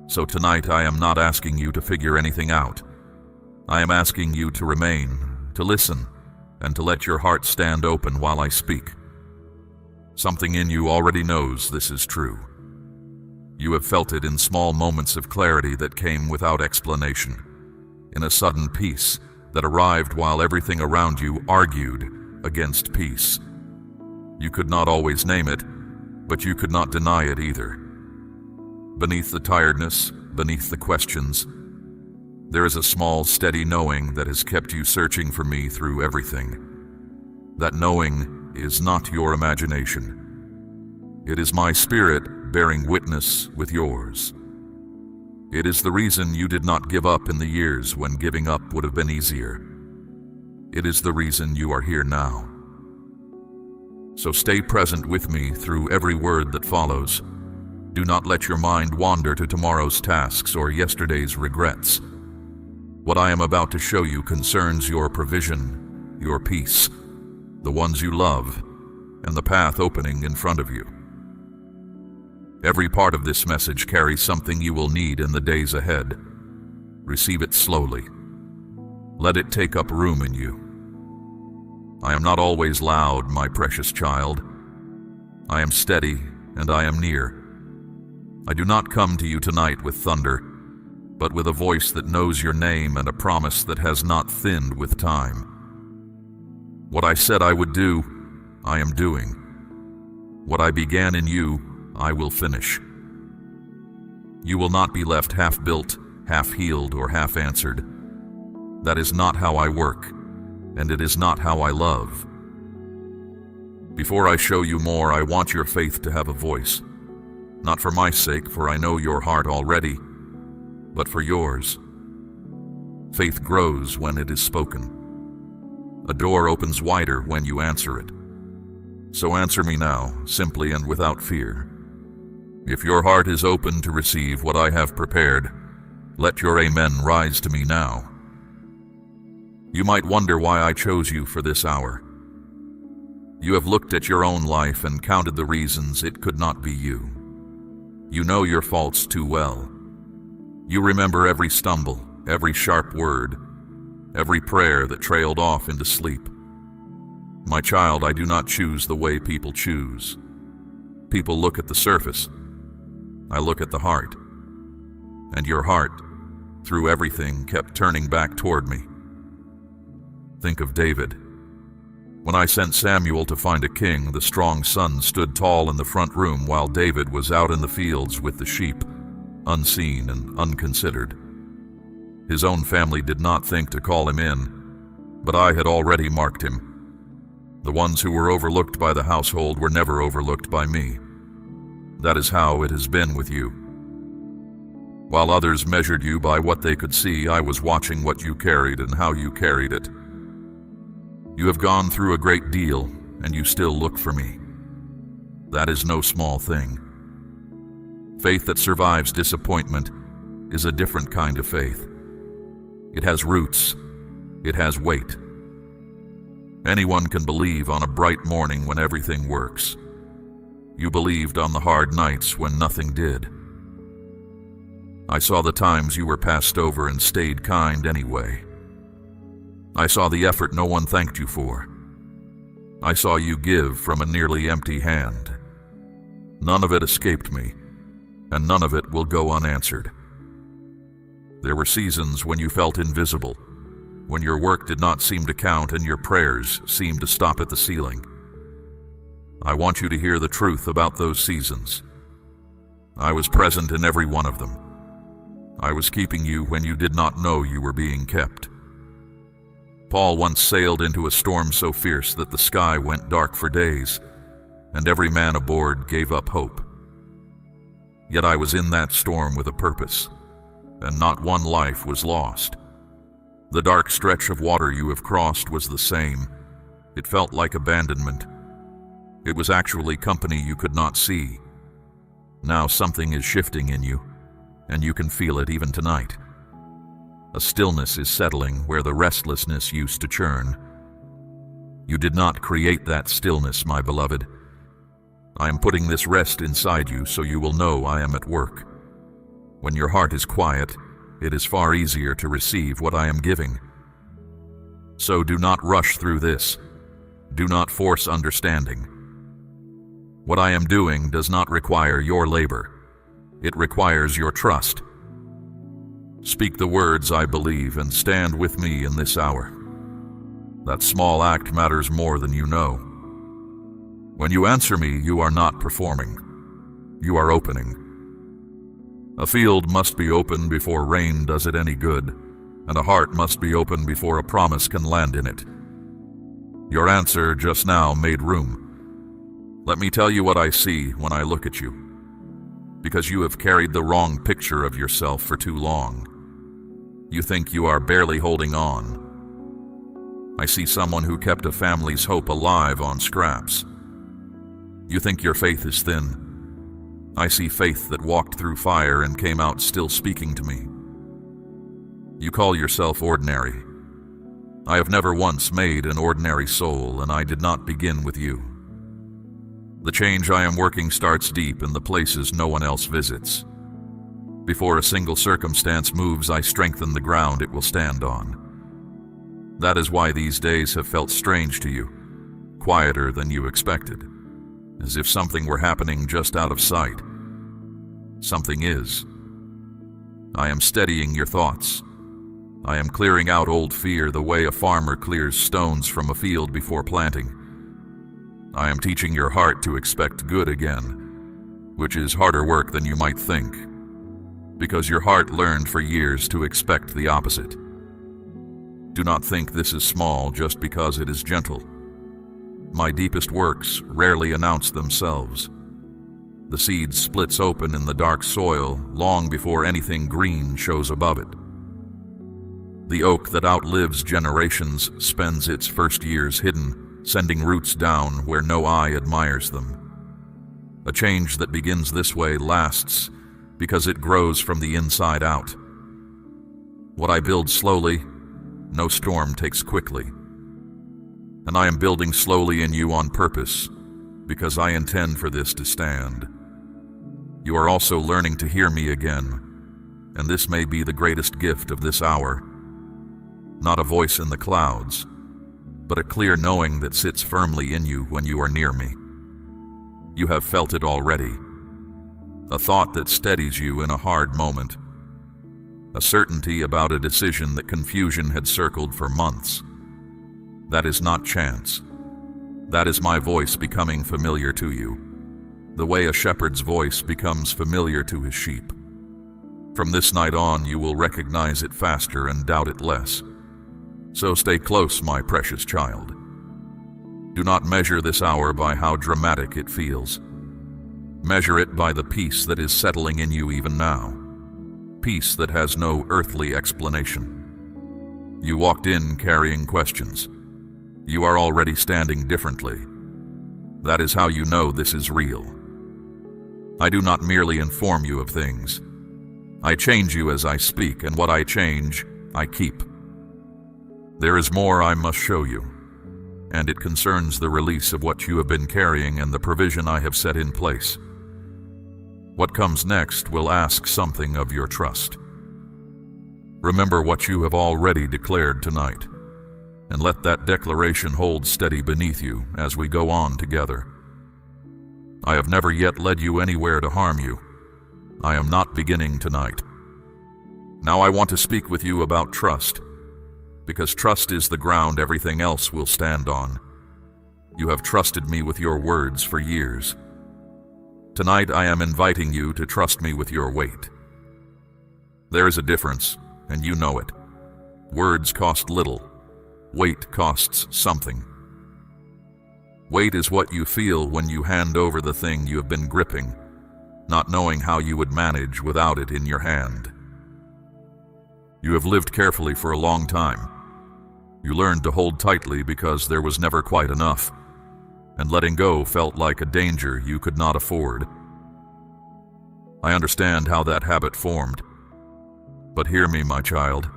So tonight I am not asking you to figure anything out. I am asking you to remain, to listen, and to let your heart stand open while I speak. Something in you already knows this is true. You have felt it in small moments of clarity that came without explanation, in a sudden peace that arrived while everything around you argued against peace. You could not always name it, but you could not deny it either. Beneath the tiredness, beneath the questions, there is a small, steady knowing that has kept you searching for me through everything. That knowing is not your imagination. It is my spirit bearing witness with yours. It is the reason you did not give up in the years when giving up would have been easier. It is the reason you are here now. So stay present with me through every word that follows. Do not let your mind wander to tomorrow's tasks or yesterday's regrets. What I am about to show you concerns your provision, your peace, the ones you love, and the path opening in front of you. Every part of this message carries something you will need in the days ahead. Receive it slowly. Let it take up room in you. I am not always loud, my precious child. I am steady and I am near. I do not come to you tonight with thunder, but with a voice that knows your name and a promise that has not thinned with time. What I said I would do, I am doing. What I began in you, I will finish. You will not be left half-built, half-healed, or half-answered. That is not how I work, and it is not how I love. Before I show you more, I want your faith to have a voice. Not for my sake, for I know your heart already, but for yours. Faith grows when it is spoken. A door opens wider when you answer it. So answer me now, simply and without fear. If your heart is open to receive what I have prepared, let your amen rise to me now. You might wonder why I chose you for this hour. You have looked at your own life and counted the reasons it could not be you. You know your faults too well. You remember every stumble, every sharp word, every prayer that trailed off into sleep. My child, I do not choose the way people choose. People look at the surface. I look at the heart. And your heart, through everything, kept turning back toward me. Think of David. When I sent Samuel to find a king, the strong son stood tall in the front room while David was out in the fields with the sheep, unseen and unconsidered. His own family did not think to call him in, but I had already marked him. The ones who were overlooked by the household were never overlooked by me. That is how it has been with you. While others measured you by what they could see, I was watching what you carried and how you carried it. You have gone through a great deal, and you still look for me. That is no small thing. Faith that survives disappointment is a different kind of faith. It has roots. It has weight. Anyone can believe on a bright morning when everything works. You believed on the hard nights when nothing did. I saw the times you were passed over and stayed kind anyway. I saw the effort no one thanked you for. I saw you give from a nearly empty hand. None of it escaped me, and none of it will go unanswered. There were seasons when you felt invisible, when your work did not seem to count and your prayers seemed to stop at the ceiling. I want you to hear the truth about those seasons. I was present in every one of them. I was keeping you when you did not know you were being kept. Paul once sailed into a storm so fierce that the sky went dark for days, and every man aboard gave up hope. Yet I was in that storm with a purpose, and not one life was lost. The dark stretch of water you have crossed was the same. It felt like abandonment. It was actually company you could not see. Now something is shifting in you, and you can feel it even tonight. A stillness is settling where the restlessness used to churn. You did not create that stillness, my beloved. I am putting this rest inside you so you will know I am at work. When your heart is quiet, it is far easier to receive what I am giving. So do not rush through this. Do not force understanding. What I am doing does not require your labor. It requires your trust. Speak the words I believe and stand with me in this hour. That small act matters more than you know. When you answer me, you are not performing. You are opening. A field must be open before rain does it any good, and a heart must be open before a promise can land in it. Your answer just now made room. Let me tell you what I see when I look at you, because you have carried the wrong picture of yourself for too long. You think you are barely holding on. I see someone who kept a family's hope alive on scraps. You think your faith is thin. I see faith that walked through fire and came out still speaking to me. You call yourself ordinary. I have never once made an ordinary soul, and I did not begin with you. The change I am working starts deep in the places no one else visits. Before a single circumstance moves, I strengthen the ground it will stand on. That is why these days have felt strange to you, quieter than you expected, as if something were happening just out of sight. Something is. I am steadying your thoughts. I am clearing out old fear the way a farmer clears stones from a field before planting. I am teaching your heart to expect good again, which is harder work than you might think, because your heart learned for years to expect the opposite. Do not think this is small just because it is gentle. My deepest works rarely announce themselves. The seed splits open in the dark soil long before anything green shows above it. The oak that outlives generations spends its first years hidden, sending roots down where no eye admires them. A change that begins this way lasts because it grows from the inside out. What I build slowly, no storm takes quickly. And I am building slowly in you on purpose, because I intend for this to stand. You are also learning to hear me again, and this may be the greatest gift of this hour. Not a voice in the clouds, but a clear knowing that sits firmly in you when you are near me. You have felt it already. A thought that steadies you in a hard moment. A certainty about a decision that confusion had circled for months. That is not chance. That is my voice becoming familiar to you, the way a shepherd's voice becomes familiar to his sheep. From this night on, you will recognize it faster and doubt it less. So stay close, my precious child. Do not measure this hour by how dramatic it feels. Measure it by the peace that is settling in you even now. Peace that has no earthly explanation. You walked in carrying questions. You are already standing differently. That is how you know this is real. I do not merely inform you of things. I change you as I speak, and what I change, I keep. There is more I must show you, and it concerns the release of what you have been carrying and the provision I have set in place. What comes next will ask something of your trust. Remember what you have already declared tonight, and let that declaration hold steady beneath you as we go on together. I have never yet led you anywhere to harm you. I am not beginning tonight. Now I want to speak with you about trust, because trust is the ground everything else will stand on. You have trusted me with your words for years. Tonight I am inviting you to trust me with your weight. There is a difference, and you know it. Words cost little. Weight costs something. Weight is what you feel when you hand over the thing you have been gripping, not knowing how you would manage without it in your hand. You have lived carefully for a long time. You learned to hold tightly because there was never quite enough, and letting go felt like a danger you could not afford. I understand how that habit formed. But hear me, my child.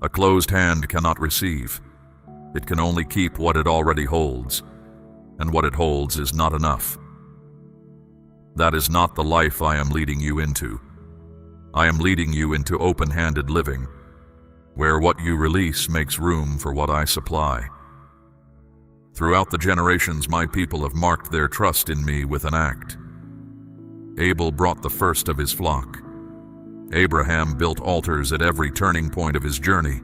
A closed hand cannot receive. It can only keep what it already holds, and what it holds is not enough. That is not the life I am leading you into. I am leading you into open-handed living, where what you release makes room for what I supply. Throughout the generations, my people have marked their trust in me with an act. Abel brought the first of his flock. Abraham built altars at every turning point of his journey.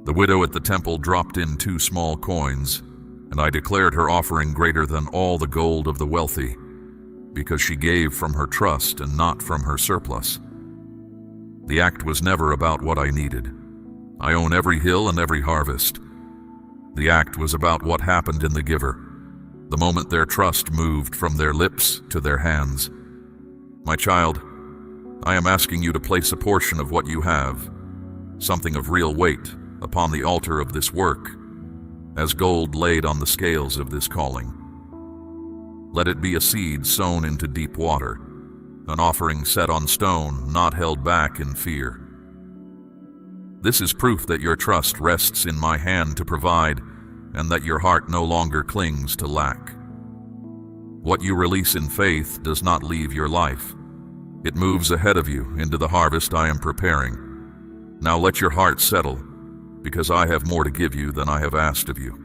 The widow at the temple dropped in 2 small coins, and I declared her offering greater than all the gold of the wealthy, because she gave from her trust and not from her surplus. The act was never about what I needed. I own every hill and every harvest. The act was about what happened in the giver, the moment their trust moved from their lips to their hands. My child, I am asking you to place a portion of what you have, something of real weight, upon the altar of this work, as gold laid on the scales of this calling. Let it be a seed sown into deep water, an offering set on stone, not held back in fear. This is proof that your trust rests in my hand to provide, and that your heart no longer clings to lack. What you release in faith does not leave your life. It moves ahead of you into the harvest I am preparing. Now let your heart settle, because I have more to give you than I have asked of you.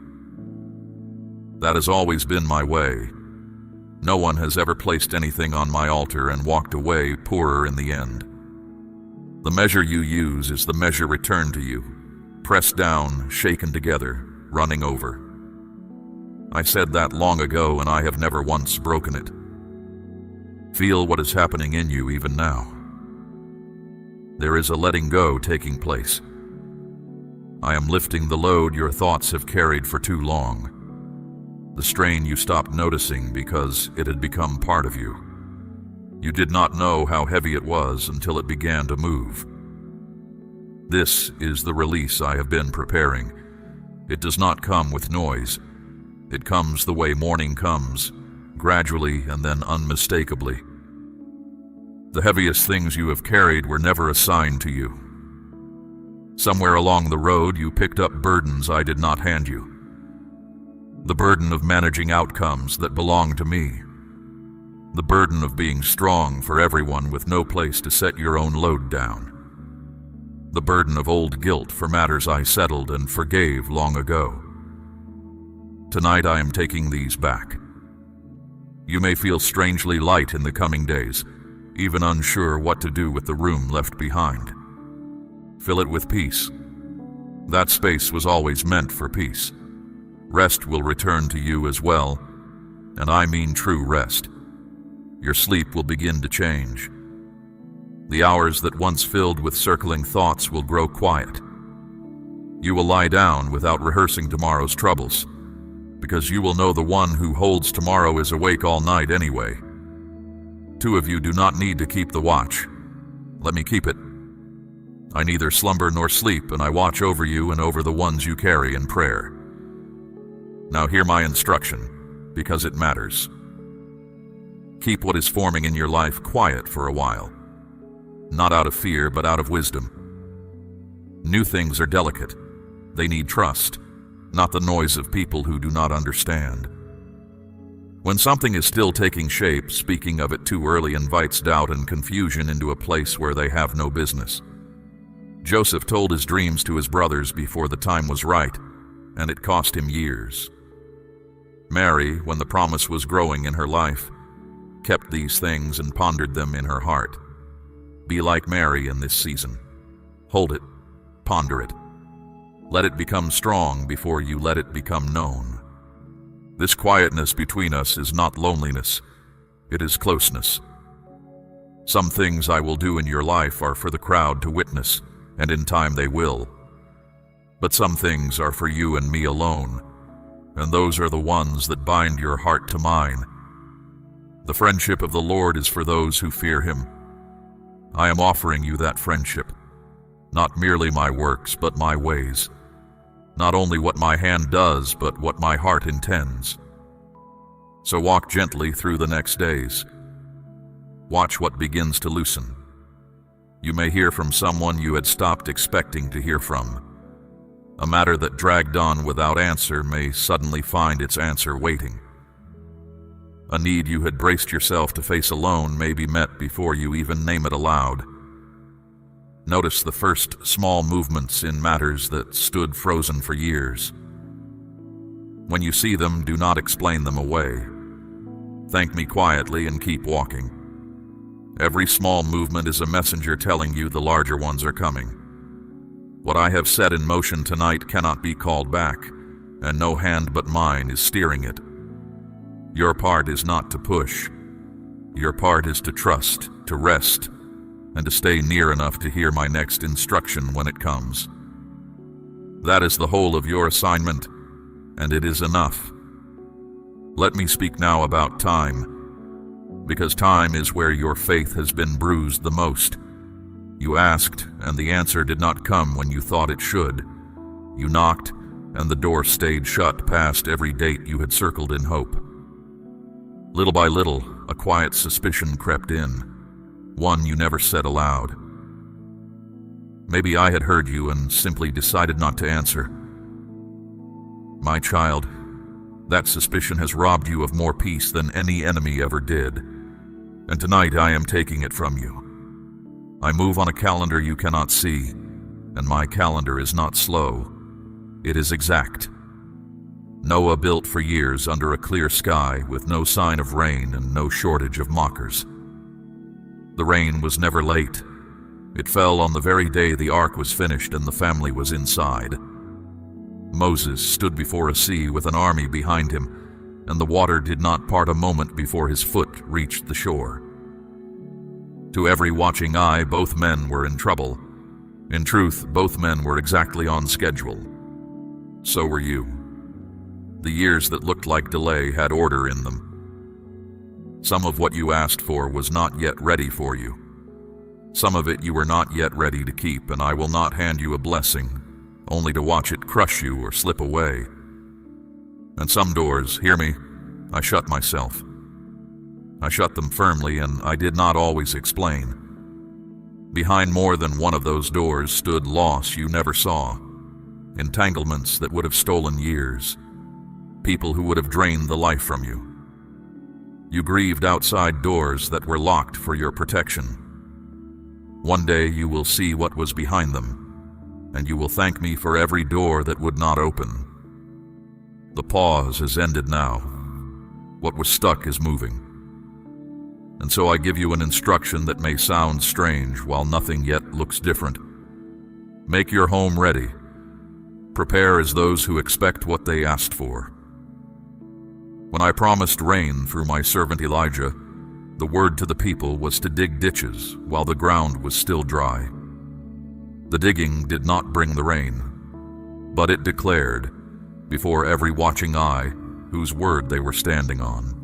That has always been my way. No one has ever placed anything on my altar and walked away poorer in the end. The measure you use is the measure returned to you, pressed down, shaken together, running over. I said that long ago, and I have never once broken it. Feel what is happening in you even now. There is a letting go taking place. I am lifting the load your thoughts have carried for too long. The strain you stopped noticing because it had become part of you. You did not know how heavy it was until it began to move. This is the release I have been preparing. It does not come with noise. It comes the way morning comes, gradually and then unmistakably. The heaviest things you have carried were never assigned to you. Somewhere along the road, you picked up burdens I did not hand you. The burden of managing outcomes that belong to me. The burden of being strong for everyone with no place to set your own load down. The burden of old guilt for matters I settled and forgave long ago. Tonight I am taking these back. You may feel strangely light in the coming days, even unsure what to do with the room left behind. Fill it with peace. That space was always meant for peace. Rest will return to you as well, and I mean true rest. Your sleep will begin to change. The hours that once filled with circling thoughts will grow quiet. You will lie down without rehearsing tomorrow's troubles, because you will know the one who holds tomorrow is awake all night anyway. Two of you do not need to keep the watch. Let me keep it. I neither slumber nor sleep, and I watch over you and over the ones you carry in prayer. Now hear my instruction, because it matters. Keep what is forming in your life quiet for a while. Not out of fear, but out of wisdom. New things are delicate. They need trust, not the noise of people who do not understand. When something is still taking shape, speaking of it too early invites doubt and confusion into a place where they have no business. Joseph told his dreams to his brothers before the time was right, and it cost him years. Mary, when the promise was growing in her life, kept these things and pondered them in her heart. Be like Mary in this season. Hold it, ponder it. Let it become strong before you let it become known. This quietness between us is not loneliness, it is closeness. Some things I will do in your life are for the crowd to witness, and in time they will. But some things are for you and me alone, and those are the ones that bind your heart to mine. The friendship of the Lord is for those who fear Him. I am offering you that friendship, not merely my works, but my ways. Not only what my hand does, but what my heart intends. So walk gently through the next days. Watch what begins to loosen. You may hear from someone you had stopped expecting to hear from. A matter that dragged on without answer may suddenly find its answer waiting. A need you had braced yourself to face alone may be met before you even name it aloud. Notice the first small movements in matters that stood frozen for years. When you see them, do not explain them away. Thank me quietly and keep walking. Every small movement is a messenger telling you the larger ones are coming. What I have set in motion tonight cannot be called back, and no hand but mine is steering it. Your part is not to push. Your part is to trust, to rest, and to stay near enough to hear my next instruction when it comes. That is the whole of your assignment, and it is enough. Let me speak now about time, because time is where your faith has been bruised the most. You asked, and the answer did not come when you thought it should. You knocked, and the door stayed shut past every date you had circled in hope. Little by little, a quiet suspicion crept in, one you never said aloud. Maybe I had heard you and simply decided not to answer. My child, that suspicion has robbed you of more peace than any enemy ever did, and tonight I am taking it from you. I move on a calendar you cannot see, and my calendar is not slow. It is exact. Noah built for years under a clear sky with no sign of rain and no shortage of mockers. The rain was never late. It fell on the very day the ark was finished and the family was inside. Moses stood before a sea with an army behind him, and the water did not part a moment before his foot reached the shore. To every watching eye, both men were in trouble. In truth, both men were exactly on schedule. So were you. The years that looked like delay had order in them. Some of what you asked for was not yet ready for you. Some of it you are not yet ready to keep, and I will not hand you a blessing, only to watch it crush you or slip away. And some doors, hear me, I shut myself. I shut them firmly, and I did not always explain. Behind more than one of those doors stood loss you never saw, entanglements that would have stolen years, people who would have drained the life from you. You grieved outside doors that were locked for your protection. One day you will see what was behind them, and you will thank me for every door that would not open. The pause has ended now. What was stuck is moving. And so I give you an instruction that may sound strange while nothing yet looks different. Make your home ready. Prepare as those who expect what they asked for. When I promised rain through my servant Elijah, the word to the people was to dig ditches while the ground was still dry. The digging did not bring the rain, but it declared, before every watching eye, whose word they were standing on.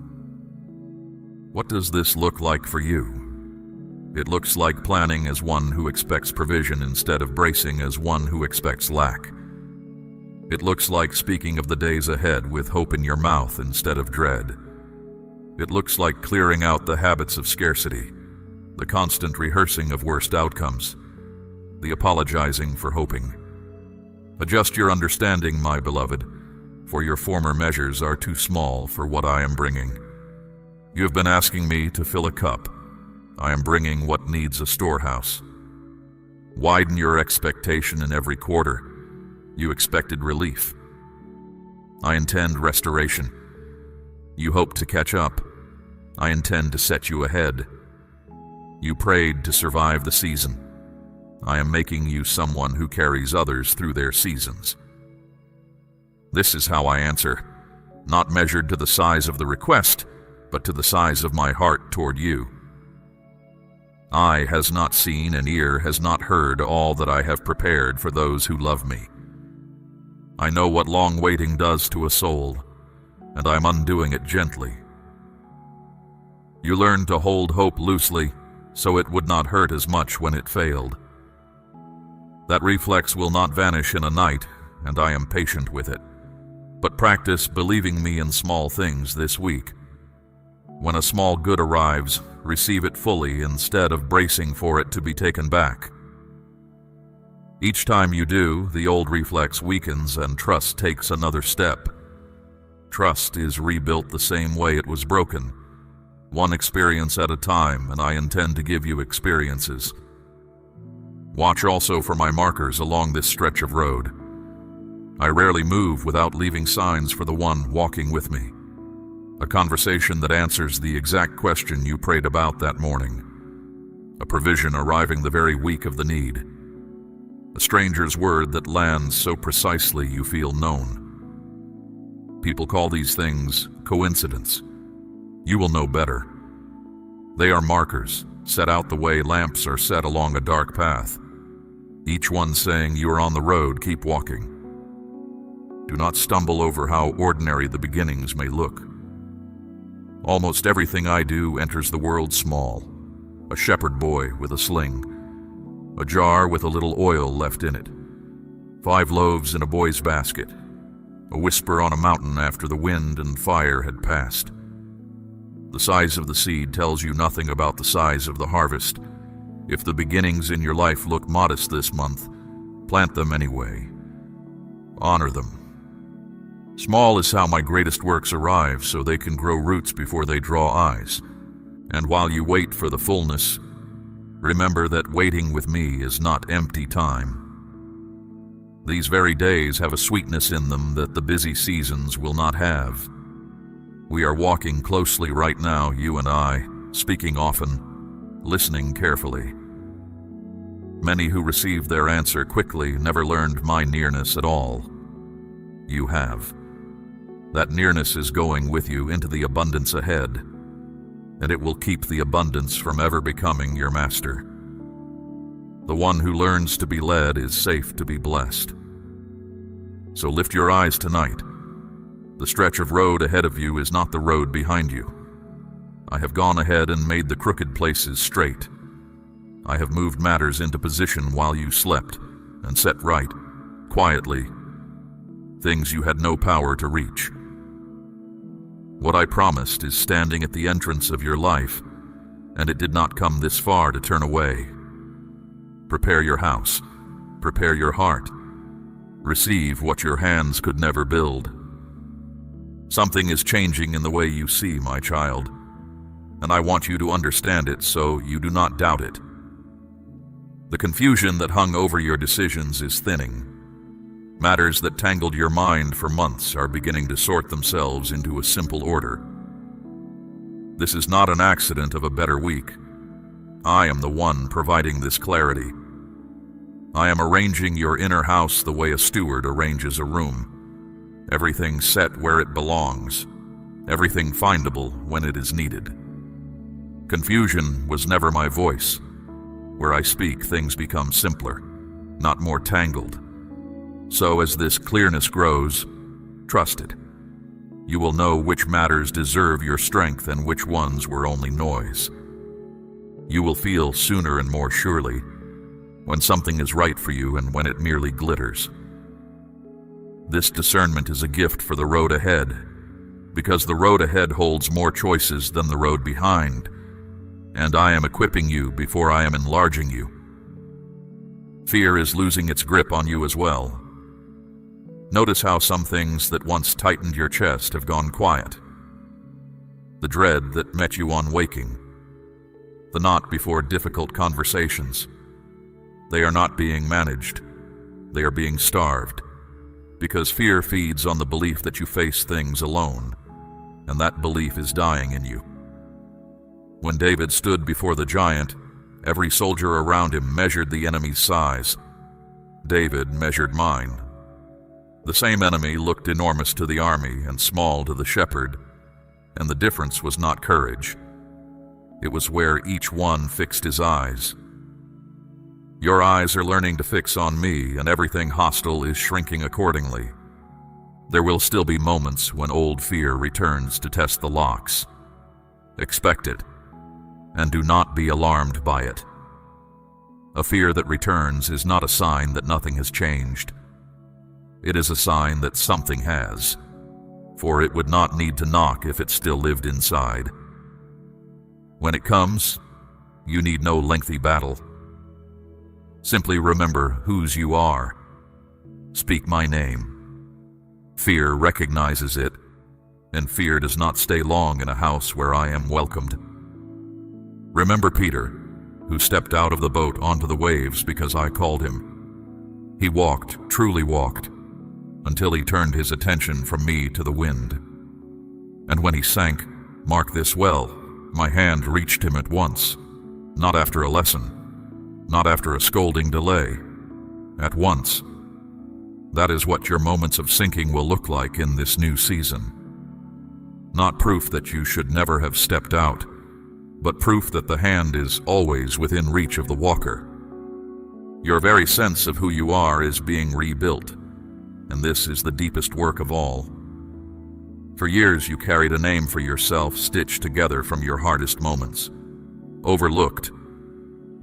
What does this look like for you? It looks like planning as one who expects provision instead of bracing as one who expects lack. It looks like speaking of the days ahead with hope in your mouth instead of dread. It looks like clearing out the habits of scarcity, the constant rehearsing of worst outcomes, the apologizing for hoping. Adjust your understanding, my beloved, for your former measures are too small for what I am bringing. You have been asking me to fill a cup. I am bringing what needs a storehouse. Widen your expectation in every quarter. You expected relief. I intend restoration. You hope to catch up. I intend to set you ahead. You prayed to survive the season. I am making you someone who carries others through their seasons. This is how I answer, not measured to the size of the request, but to the size of my heart toward you. Eye has not seen and ear has not heard all that I have prepared for those who love me. I know what long waiting does to a soul, and I am undoing it gently. You learned to hold hope loosely, so it would not hurt as much when it failed. That reflex will not vanish in a night, and I am patient with it. But practice believing me in small things this week. When a small good arrives, receive it fully instead of bracing for it to be taken back. Each time you do, the old reflex weakens and trust takes another step. Trust is rebuilt the same way it was broken, one experience at a time, and I intend to give you experiences. Watch also for my markers along this stretch of road. I rarely move without leaving signs for the one walking with me. A conversation that answers the exact question you prayed about that morning. A provision arriving the very week of the need. A stranger's word that lands so precisely you feel known. People call these things coincidence. You will know better. They are markers, set out the way lamps are set along a dark path. Each one saying, you are on the road, keep walking. Do not stumble over how ordinary the beginnings may look. Almost everything I do enters the world small. A shepherd boy with a sling. A jar with a little oil left in it. 5 loaves in a boy's basket. A whisper on a mountain after the wind and fire had passed. The size of the seed tells you nothing about the size of the harvest. If the beginnings in your life look modest this month, plant them anyway. Honor them. Small is how my greatest works arrive, so they can grow roots before they draw eyes. And while you wait for the fullness, remember that waiting with me is not empty time. These very days have a sweetness in them that the busy seasons will not have. We are walking closely right now, you and I, speaking often, listening carefully. Many who received their answer quickly never learned my nearness at all. You have. That nearness is going with you into the abundance ahead, and it will keep the abundance from ever becoming your master. The one who learns to be led is safe to be blessed. So lift your eyes tonight. The stretch of road ahead of you is not the road behind you. I have gone ahead and made the crooked places straight. I have moved matters into position while you slept, and set right, quietly, things you had no power to reach. What I promised is standing at the entrance of your life, and it did not come this far to turn away. Prepare your house, prepare your heart, receive what your hands could never build. Something is changing in the way you see, my child, and I want you to understand it so you do not doubt it. The confusion that hung over your decisions is thinning. Matters that tangled your mind for months are beginning to sort themselves into a simple order. This is not an accident of a better week. I am the one providing this clarity. I am arranging your inner house the way a steward arranges a room. Everything set where it belongs. Everything findable when it is needed. Confusion was never my voice. Where I speak, things become simpler, not more tangled. So as this clearness grows, trust it. You will know which matters deserve your strength and which ones were only noise. You will feel sooner and more surely when something is right for you and when it merely glitters. This discernment is a gift for the road ahead, because the road ahead holds more choices than the road behind, and I am equipping you before I am enlarging you. Fear is losing its grip on you as well. Notice how some things that once tightened your chest have gone quiet. The dread that met you on waking. The knot before difficult conversations. They are not being managed. They are being starved. Because fear feeds on the belief that you face things alone, and that belief is dying in you. When David stood before the giant, every soldier around him measured the enemy's size. David measured mine. The same enemy looked enormous to the army and small to the shepherd, and the difference was not courage. It was where each one fixed his eyes. Your eyes are learning to fix on me, and everything hostile is shrinking accordingly. There will still be moments when old fear returns to test the locks. Expect it, and do not be alarmed by it. A fear that returns is not a sign that nothing has changed. It is a sign that something has, for it would not need to knock if it still lived inside. When it comes, you need no lengthy battle. Simply remember whose you are. Speak my name. Fear recognizes it, and fear does not stay long in a house where I am welcomed. Remember Peter, who stepped out of the boat onto the waves because I called him. He walked, truly walked, until he turned his attention from me to the wind. And when he sank, mark this well, my hand reached him at once, not after a lesson, not after a scolding delay, at once. That is what your moments of sinking will look like in this new season. Not proof that you should never have stepped out, but proof that the hand is always within reach of the walker. Your very sense of who you are is being rebuilt, and this is the deepest work of all. For years you carried a name for yourself stitched together from your hardest moments. Overlooked,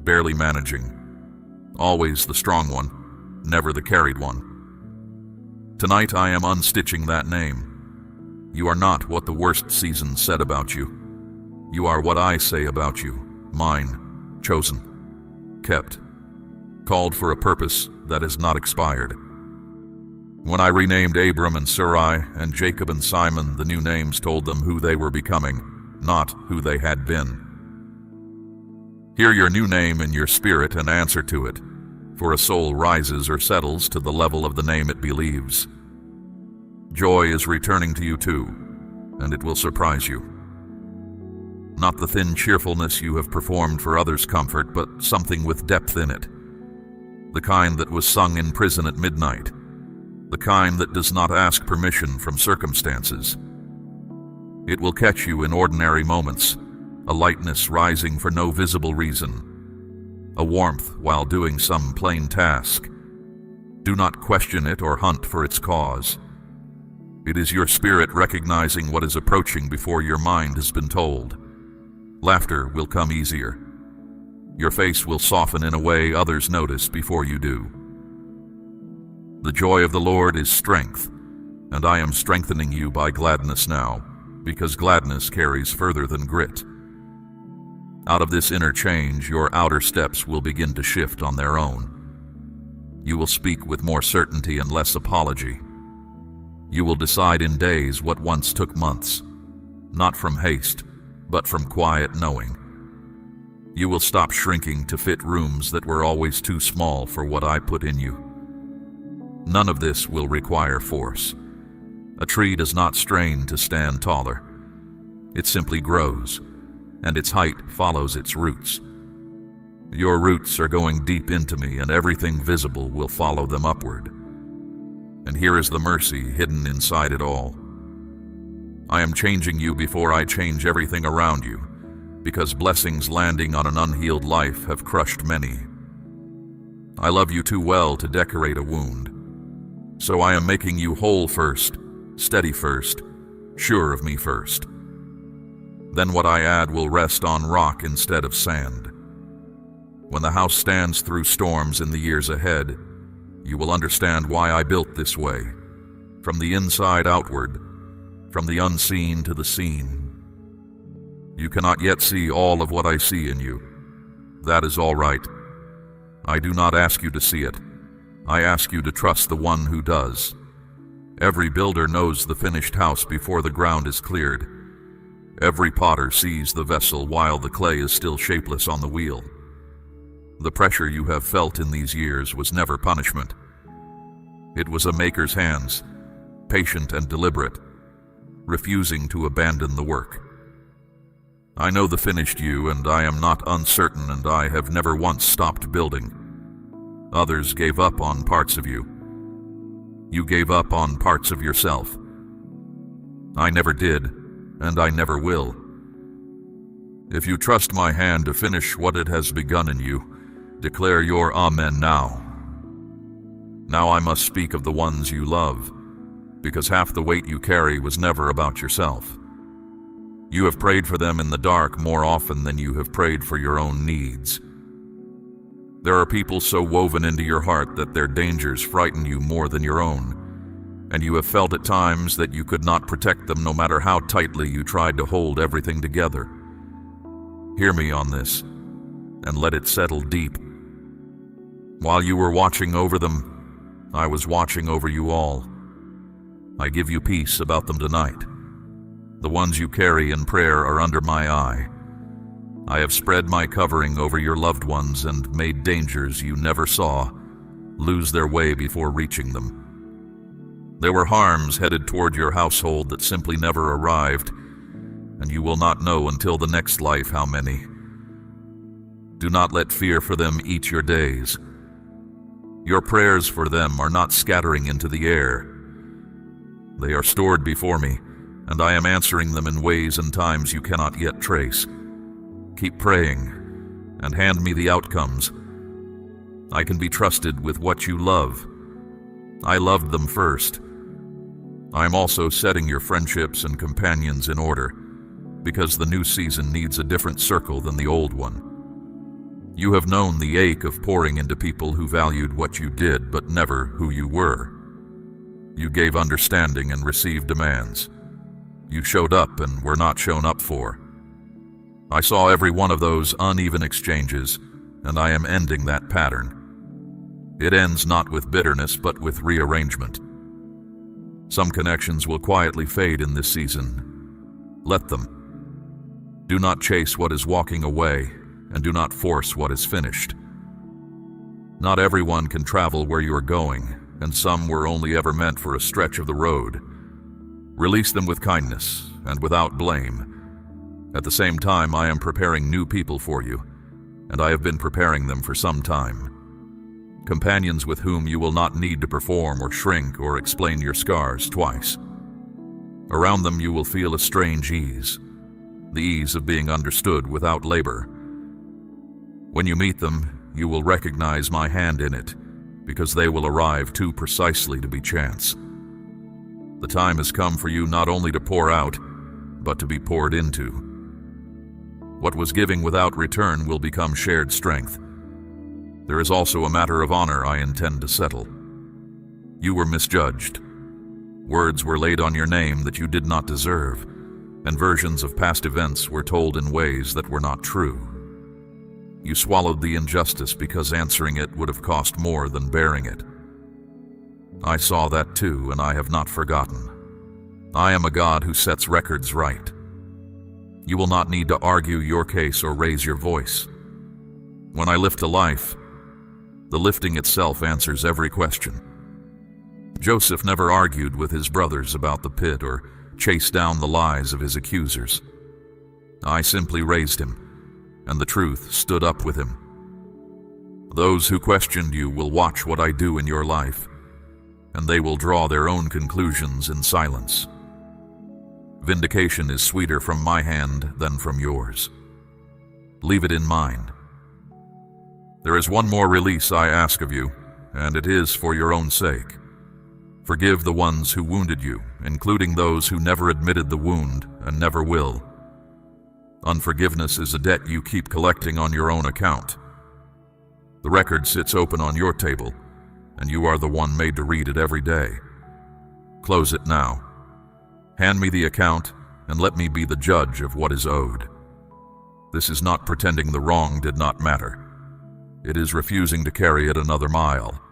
barely managing, always the strong one, never the carried one. Tonight I am unstitching that name. You are not what the worst season said about you. You are what I say about you, mine, chosen, kept, called for a purpose that is not expired. When I renamed Abram and Sarai and Jacob and Simon, the new names told them who they were becoming, not who they had been. Hear your new name in your spirit and answer to it, for a soul rises or settles to the level of the name it believes. Joy is returning to you too, and it will surprise you. Not the thin cheerfulness you have performed for others' comfort, but something with depth in it. The kind that was sung in prison at midnight. The kind that does not ask permission from circumstances. It will catch you in ordinary moments, a lightness rising for no visible reason, a warmth while doing some plain task. Do not question it or hunt for its cause. It is your spirit recognizing what is approaching before your mind has been told. Laughter will come easier. Your face will soften in a way others notice before you do. The joy of the Lord is strength, and I am strengthening you by gladness now, because gladness carries further than grit. Out of this inner change, your outer steps will begin to shift on their own. You will speak with more certainty and less apology. You will decide in days what once took months, not from haste, but from quiet knowing. You will stop shrinking to fit rooms that were always too small for what I put in you. None of this will require force. A tree does not strain to stand taller. It simply grows, and its height follows its roots. Your roots are going deep into me, and everything visible will follow them upward. And here is the mercy hidden inside it all. I am changing you before I change everything around you, because blessings landing on an unhealed life have crushed many. I love you too well to decorate a wound. So I am making you whole first, steady first, sure of me first. Then what I add will rest on rock instead of sand. When the house stands through storms in the years ahead, you will understand why I built this way, from the inside outward, from the unseen to the seen. You cannot yet see all of what I see in you. That is all right. I do not ask you to see it. I ask you to trust the one who does. Every builder knows the finished house before the ground is cleared. Every potter sees the vessel while the clay is still shapeless on the wheel. The pressure you have felt in these years was never punishment. It was a maker's hands, patient and deliberate, refusing to abandon the work. I know the finished you, and I am not uncertain, and I have never once stopped building. Others gave up on parts of you. You gave up on parts of yourself. I never did, and I never will. If you trust my hand to finish what it has begun in you, declare your Amen now. Now I must speak of the ones you love, because half the weight you carry was never about yourself. You have prayed for them in the dark more often than you have prayed for your own needs. There are people so woven into your heart that their dangers frighten you more than your own, and you have felt at times that you could not protect them no matter how tightly you tried to hold everything together. Hear me on this, and let it settle deep. While you were watching over them, I was watching over you all. I give you peace about them tonight. The ones you carry in prayer are under my eye. I have spread my covering over your loved ones and made dangers you never saw lose their way before reaching them. There were harms headed toward your household that simply never arrived, and you will not know until the next life how many. Do not let fear for them eat your days. Your prayers for them are not scattering into the air. They are stored before me, and I am answering them in ways and times you cannot yet trace. Keep praying, and hand me the outcomes. I can be trusted with what you love. I loved them first. I am also setting your friendships and companions in order, because the new season needs a different circle than the old one. You have known the ache of pouring into people who valued what you did, but never who you were. You gave understanding and received demands. You showed up and were not shown up for. I saw every one of those uneven exchanges, and I am ending that pattern. It ends not with bitterness, but with rearrangement. Some connections will quietly fade in this season. Let them. Do not chase what is walking away, and do not force what is finished. Not everyone can travel where you are going, and some were only ever meant for a stretch of the road. Release them with kindness and without blame. At the same time, I am preparing new people for you, and I have been preparing them for some time. Companions with whom you will not need to perform or shrink or explain your scars twice. Around them you will feel a strange ease, the ease of being understood without labor. When you meet them, you will recognize my hand in it, because they will arrive too precisely to be chance. The time has come for you not only to pour out, but to be poured into. What was giving without return will become shared strength. There is also a matter of honor I intend to settle. You were misjudged. Words were laid on your name that you did not deserve, and versions of past events were told in ways that were not true. You swallowed the injustice because answering it would have cost more than bearing it. I saw that too, and I have not forgotten. I am a God who sets records right. You will not need to argue your case or raise your voice. When I lift to life, the lifting itself answers every question. Joseph never argued with his brothers about the pit or chased down the lies of his accusers. I simply raised him, and the truth stood up with him. Those who questioned you will watch what I do in your life, and they will draw their own conclusions in silence. Vindication is sweeter from my hand than from yours. Leave it in mind. There is one more release I ask of you, and it is for your own sake. Forgive the ones who wounded you, including those who never admitted the wound and never will. Unforgiveness is a debt you keep collecting on your own account. The record sits open on your table, and you are the one made to read it every day. Close it now. Hand me the account, and let me be the judge of what is owed. This is not pretending the wrong did not matter. It is refusing to carry it another mile.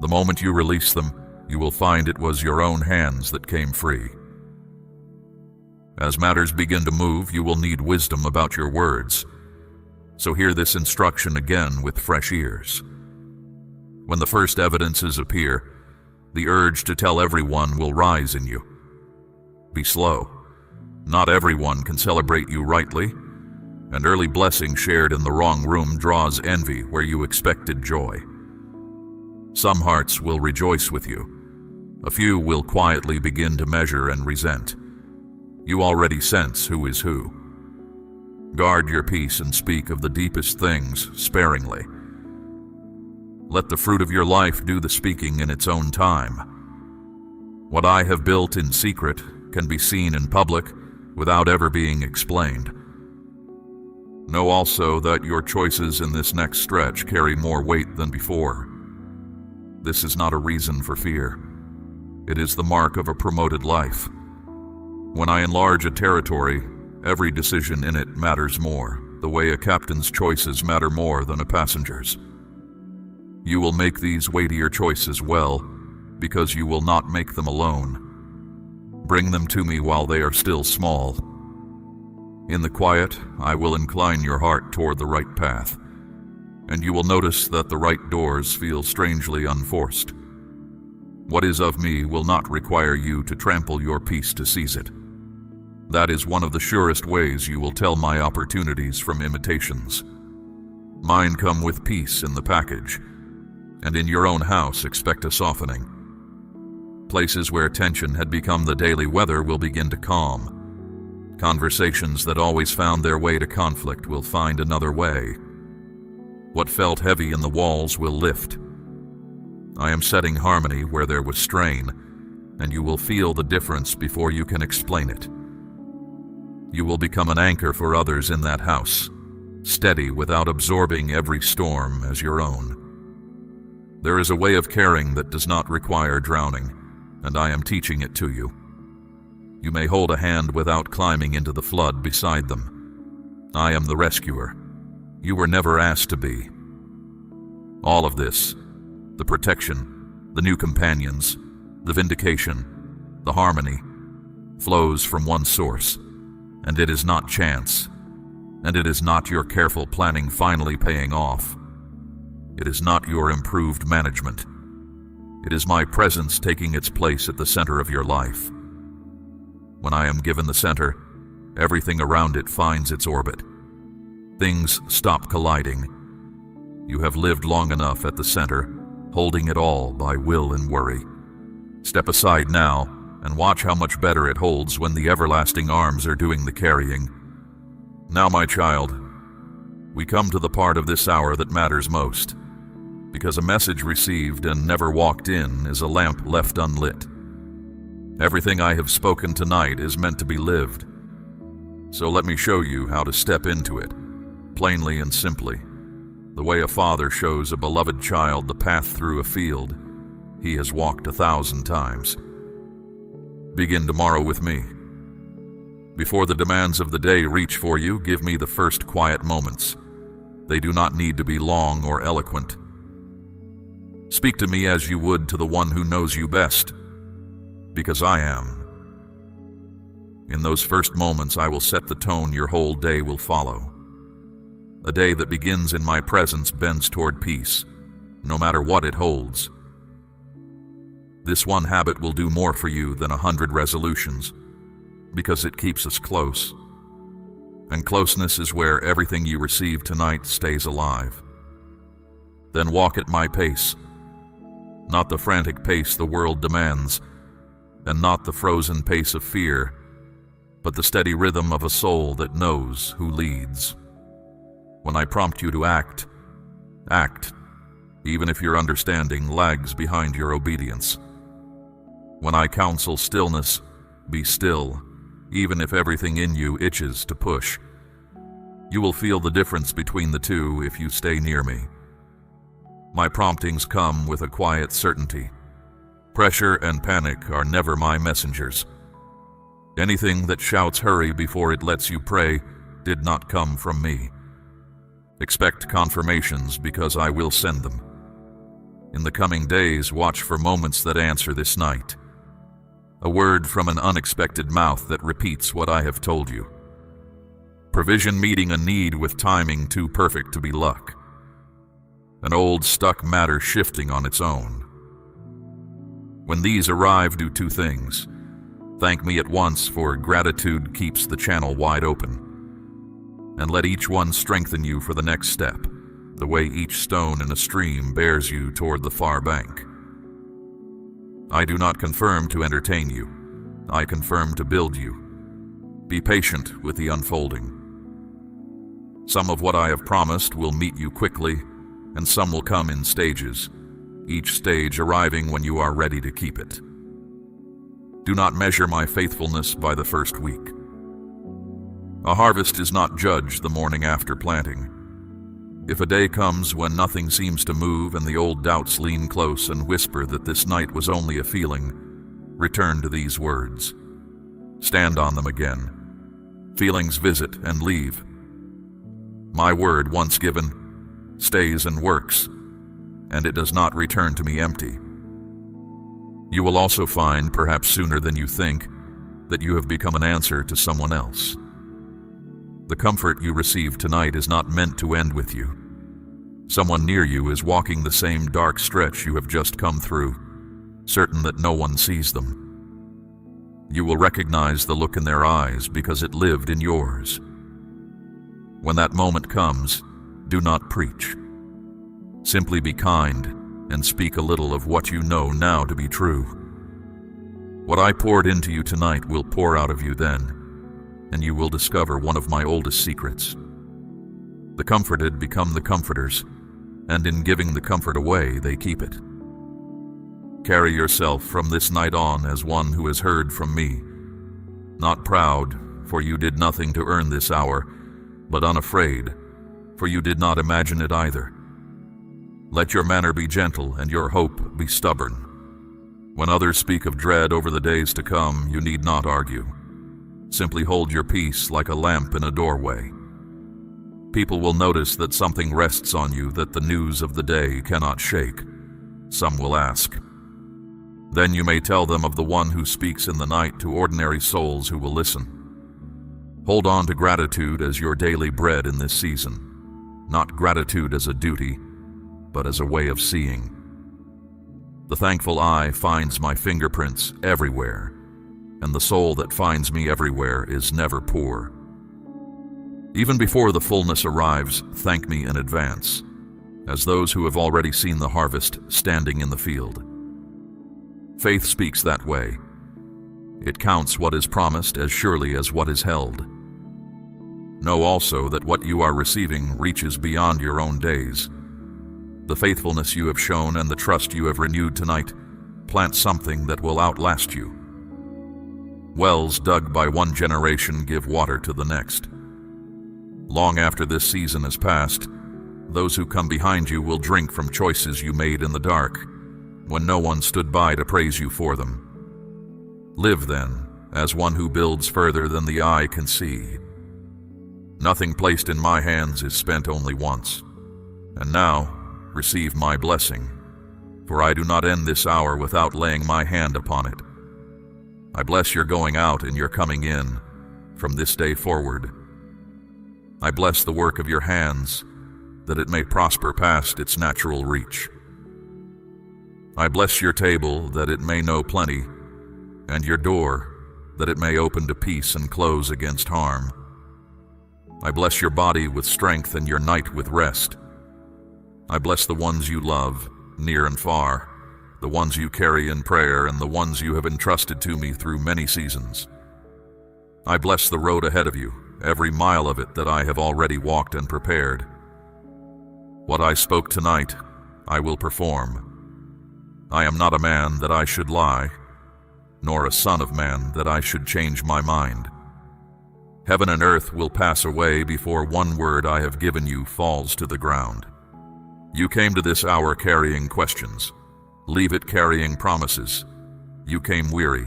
The moment you release them, you will find it was your own hands that came free. As matters begin to move, you will need wisdom about your words. So hear this instruction again with fresh ears. When the first evidences appear, the urge to tell everyone will rise in you. Be slow. Not everyone can celebrate you rightly, and early blessing shared in the wrong room draws envy where you expected joy. Some hearts will rejoice with you. A few will quietly begin to measure and resent. You already sense who is who. Guard your peace and speak of the deepest things sparingly. Let the fruit of your life do the speaking in its own time. What I have built in secret can be seen in public without ever being explained. Know also that your choices in this next stretch carry more weight than before. This is not a reason for fear. It is the mark of a promoted life. When I enlarge a territory, every decision in it matters more, the way a captain's choices matter more than a passenger's. You will make these weightier choices well, because you will not make them alone. Bring them to me while they are still small. In the quiet, I will incline your heart toward the right path, and you will notice that the right doors feel strangely unforced. What is of me will not require you to trample your peace to seize it. That is one of the surest ways you will tell my opportunities from imitations. Mine come with peace in the package, and in your own house expect a softening. Places where tension had become the daily weather will begin to calm. Conversations that always found their way to conflict will find another way. What felt heavy in the walls will lift. I am setting harmony where there was strain, and you will feel the difference before you can explain it. You will become an anchor for others in that house, steady without absorbing every storm as your own. There is a way of caring that does not require drowning, and I am teaching it to you. You may hold a hand without climbing into the flood beside them. I am the rescuer. You were never asked to be. All of this, the protection, the new companions, the vindication, the harmony, flows from one source, and it is not chance, and it is not your careful planning finally paying off. It is not your improved management. It is my presence taking its place at the center of your life. When I am given the center, everything around it finds its orbit. Things stop colliding. You have lived long enough at the center, holding it all by will and worry. Step aside now and watch how much better it holds when the everlasting arms are doing the carrying. Now, my child, we come to the part of this hour that matters most, because a message received and never walked in is a lamp left unlit. Everything I have spoken tonight is meant to be lived. So let me show you how to step into it, plainly and simply, the way a father shows a beloved child the path through a field he has walked 1,000 times. Begin tomorrow with me. Before the demands of the day reach for you, give me the first quiet moments. They do not need to be long or eloquent. Speak to me as you would to the one who knows you best, because I am. In those first moments, I will set the tone your whole day will follow. A day that begins in my presence bends toward peace, no matter what it holds. This one habit will do more for you than 100 resolutions, because it keeps us close. And closeness is where everything you receive tonight stays alive. Then walk at my pace, not the frantic pace the world demands, and not the frozen pace of fear, but the steady rhythm of a soul that knows who leads. When I prompt you to act, act, even if your understanding lags behind your obedience. When I counsel stillness, be still, even if everything in you itches to push. You will feel the difference between the two if you stay near me. My promptings come with a quiet certainty. Pressure and panic are never my messengers. Anything that shouts hurry before it lets you pray did not come from me. Expect confirmations because I will send them. In the coming days, watch for moments that answer this night. A word from an unexpected mouth that repeats what I have told you. Provision meeting a need with timing too perfect to be luck. An old stuck matter shifting on its own. When these arrive, do two things. Thank me at once, for gratitude keeps the channel wide open. And let each one strengthen you for the next step, the way each stone in a stream bears you toward the far bank. I do not confirm to entertain you. I confirm to build you. Be patient with the unfolding. Some of what I have promised will meet you quickly, and some will come in stages, each stage arriving when you are ready to keep it. Do not measure my faithfulness by the first week. A harvest is not judged the morning after planting. If a day comes when nothing seems to move and the old doubts lean close and whisper that this night was only a feeling, return to these words. Stand on them again. Feelings visit and leave. My word, once given, stays and works, and it does not return to me empty. You will also find, perhaps sooner than you think, that you have become an answer to someone else. The comfort you receive tonight is not meant to end with you. Someone near you is walking the same dark stretch you have just come through, certain that no one sees them. You will recognize the look in their eyes because it lived in yours. When that moment comes, do not preach. Simply be kind and speak a little of what you know now to be true. What I poured into you tonight will pour out of you then, and you will discover one of my oldest secrets. The comforted become the comforters, and in giving the comfort away, they keep it. Carry yourself from this night on as one who has heard from me, not proud, for you did nothing to earn this hour, but unafraid, for you did not imagine it either. Let your manner be gentle and your hope be stubborn. When others speak of dread over the days to come, you need not argue. Simply hold your peace like a lamp in a doorway. People will notice that something rests on you that the news of the day cannot shake. Some will ask. Then you may tell them of the one who speaks in the night to ordinary souls who will listen. Hold on to gratitude as your daily bread in this season, not gratitude as a duty, but as a way of seeing. The thankful eye finds my fingerprints everywhere, and the soul that finds me everywhere is never poor. Even before the fullness arrives, thank me in advance, as those who have already seen the harvest standing in the field. Faith speaks that way. It counts what is promised as surely as what is held. Know also that what you are receiving reaches beyond your own days. The faithfulness you have shown and the trust you have renewed tonight plant something that will outlast you. Wells dug by one generation give water to the next. Long after this season has passed, those who come behind you will drink from choices you made in the dark, when no one stood by to praise you for them. Live, then, as one who builds further than the eye can see. Nothing placed in my hands is spent only once. And now, receive my blessing, for I do not end this hour without laying my hand upon it. I bless your going out and your coming in from this day forward. I bless the work of your hands, that it may prosper past its natural reach. I bless your table, that it may know plenty, and your door, that it may open to peace and close against harm. I bless your body with strength and your night with rest. I bless the ones you love, near and far, the ones you carry in prayer, and the ones you have entrusted to me through many seasons. I bless the road ahead of you, every mile of it that I have already walked and prepared. What I spoke tonight, I will perform. I am not a man that I should lie, nor a son of man that I should change my mind. Heaven and earth will pass away before one word I have given you falls to the ground. You came to this hour carrying questions. Leave it carrying promises. You came weary.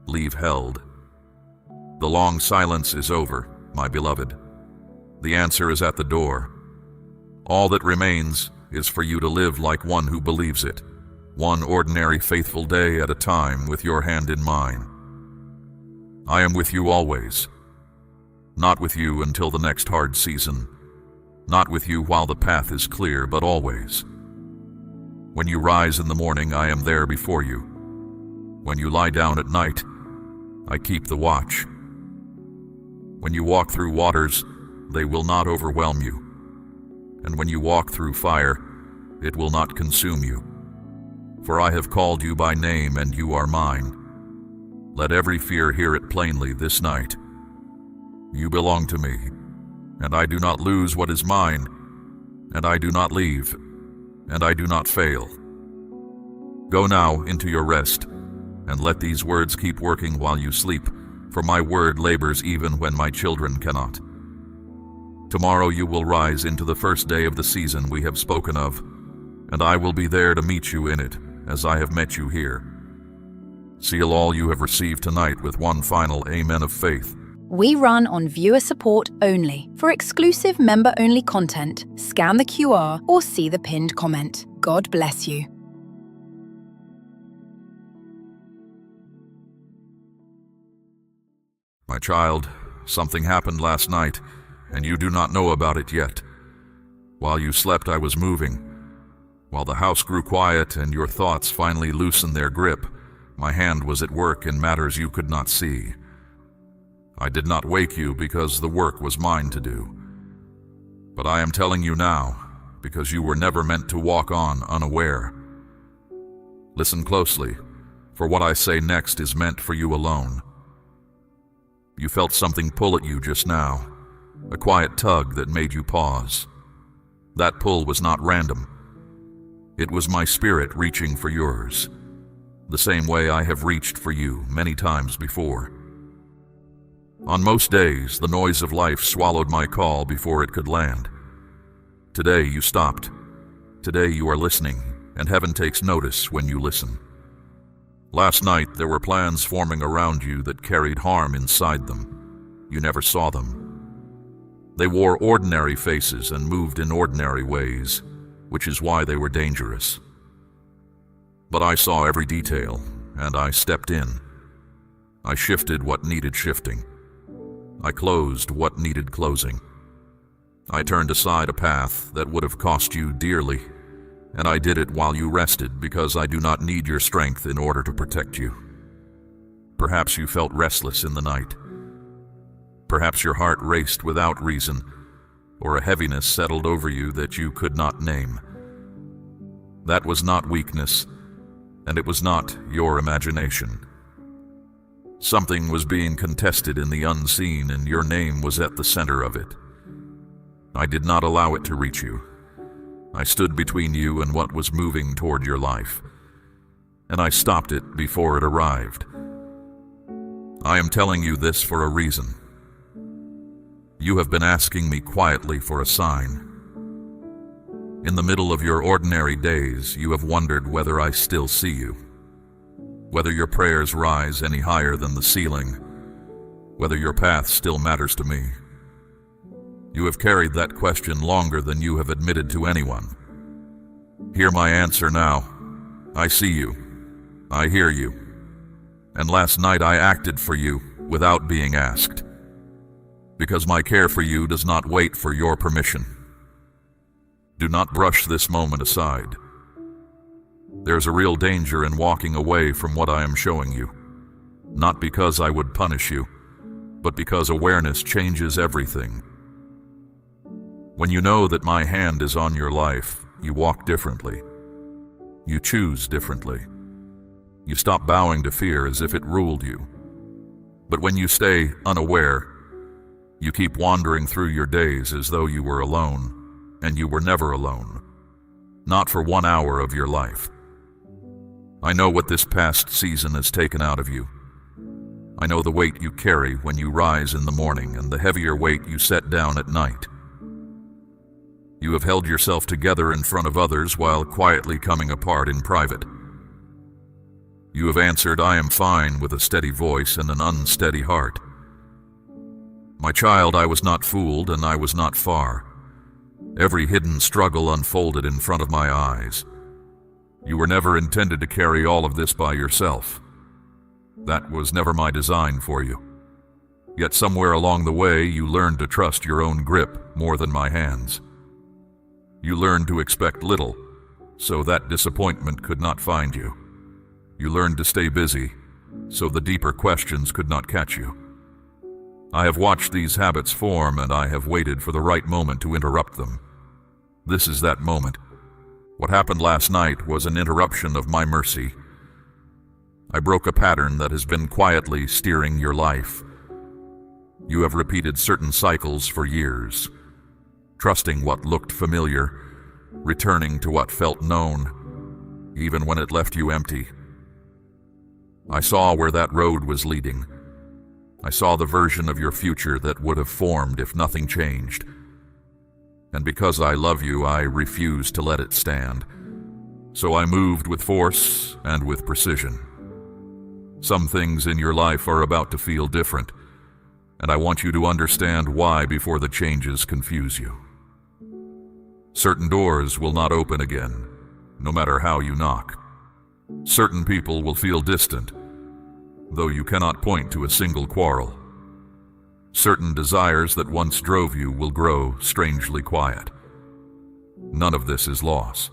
Leave held. The long silence is over, my beloved. The answer is at the door. All that remains is for you to live like one who believes it, one ordinary faithful day at a time with your hand in mine. I am with you always. Not with you until the next hard season. Not with you while the path is clear, but always. When you rise in the morning, I am there before you. When you lie down at night, I keep the watch. When you walk through waters, they will not overwhelm you. And when you walk through fire, it will not consume you. For I have called you by name, and you are mine. Let every fear hear it plainly this night. You belong to me, and I do not lose what is mine, and I do not leave, and I do not fail. Go now into your rest, and let these words keep working while you sleep, for my word labors even when my children cannot. Tomorrow you will rise into the first day of the season we have spoken of, and I will be there to meet you in it, as I have met you here. Seal all you have received tonight with one final amen of faith. We run on viewer support only. For exclusive member-only content, scan the QR or see the pinned comment. God bless you. My child, something happened last night, and you do not know about it yet. While you slept, I was moving. While the house grew quiet and your thoughts finally loosened their grip, my hand was at work in matters you could not see. I did not wake you because the work was mine to do. But I am telling you now, because you were never meant to walk on unaware. Listen closely, for what I say next is meant for you alone. You felt something pull at you just now, a quiet tug that made you pause. That pull was not random. It was my spirit reaching for yours, the same way I have reached for you many times before. On most days, the noise of life swallowed my call before it could land. Today you stopped. Today you are listening, and heaven takes notice when you listen. Last night there were plans forming around you that carried harm inside them. You never saw them. They wore ordinary faces and moved in ordinary ways, which is why they were dangerous. But I saw every detail, and I stepped in. I shifted what needed shifting. I closed what needed closing. I turned aside a path that would have cost you dearly, and I did it while you rested because I do not need your strength in order to protect you. Perhaps you felt restless in the night. Perhaps your heart raced without reason, or a heaviness settled over you that you could not name. That was not weakness, and it was not your imagination. Something was being contested in the unseen, and your name was at the center of it. I did not allow it to reach you. I stood between you and what was moving toward your life, and I stopped it before it arrived. I am telling you this for a reason. You have been asking me quietly for a sign. In the middle of your ordinary days, you have wondered whether I still see you, whether your prayers rise any higher than the ceiling, whether your path still matters to me. You have carried that question longer than you have admitted to anyone. Hear my answer now. I see you. I hear you. And last night I acted for you without being asked, because my care for you does not wait for your permission. Do not brush this moment aside. There's a real danger in walking away from what I am showing you, not because I would punish you, but because awareness changes everything. When you know that my hand is on your life, you walk differently. You choose differently. You stop bowing to fear as if it ruled you. But when you stay unaware, you keep wandering through your days as though you were alone, and you were never alone. Not for 1 hour of your life. I know what this past season has taken out of you. I know the weight you carry when you rise in the morning and the heavier weight you set down at night. You have held yourself together in front of others while quietly coming apart in private. You have answered, "I am fine," with a steady voice and an unsteady heart. My child, I was not fooled and I was not far. Every hidden struggle unfolded in front of my eyes. You were never intended to carry all of this by yourself. That was never my design for you. Yet somewhere along the way, you learned to trust your own grip more than my hands. You learned to expect little, so that disappointment could not find you. You learned to stay busy, so the deeper questions could not catch you. I have watched these habits form, and I have waited for the right moment to interrupt them. This is that moment. What happened last night was an interruption of my mercy. I broke a pattern that has been quietly steering your life. You have repeated certain cycles for years, trusting what looked familiar, returning to what felt known, even when it left you empty. I saw where that road was leading. I saw the version of your future that would have formed if nothing changed. And because I love you, I refused to let it stand. So I moved with force and with precision. Some things in your life are about to feel different, and I want you to understand why before the changes confuse you. Certain doors will not open again, no matter how you knock. Certain people will feel distant, though you cannot point to a single quarrel. Certain desires that once drove you will grow strangely quiet. None of this is loss.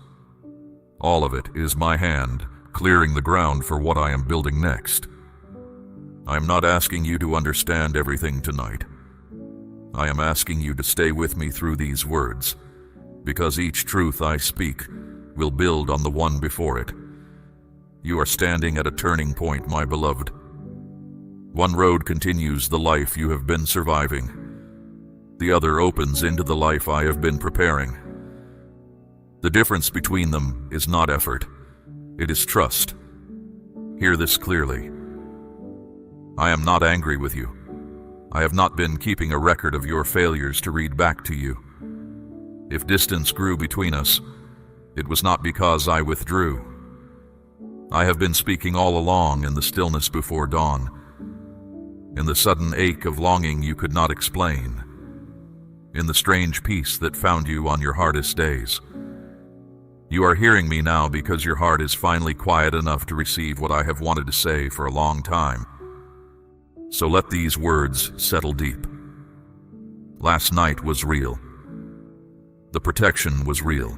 All of it is my hand clearing the ground for what I am building next. I am not asking you to understand everything tonight. I am asking you to stay with me through these words, because each truth I speak will build on the one before it. You are standing at a turning point, my beloved. One road continues the life you have been surviving. The other opens into the life I have been preparing. The difference between them is not effort. It is trust. Hear this clearly. I am not angry with you. I have not been keeping a record of your failures to read back to you. If distance grew between us, it was not because I withdrew. I have been speaking all along in the stillness before dawn, in the sudden ache of longing you could not explain, in the strange peace that found you on your hardest days. You are hearing me now because your heart is finally quiet enough to receive what I have wanted to say for a long time. So let these words settle deep. Last night was real. The protection was real.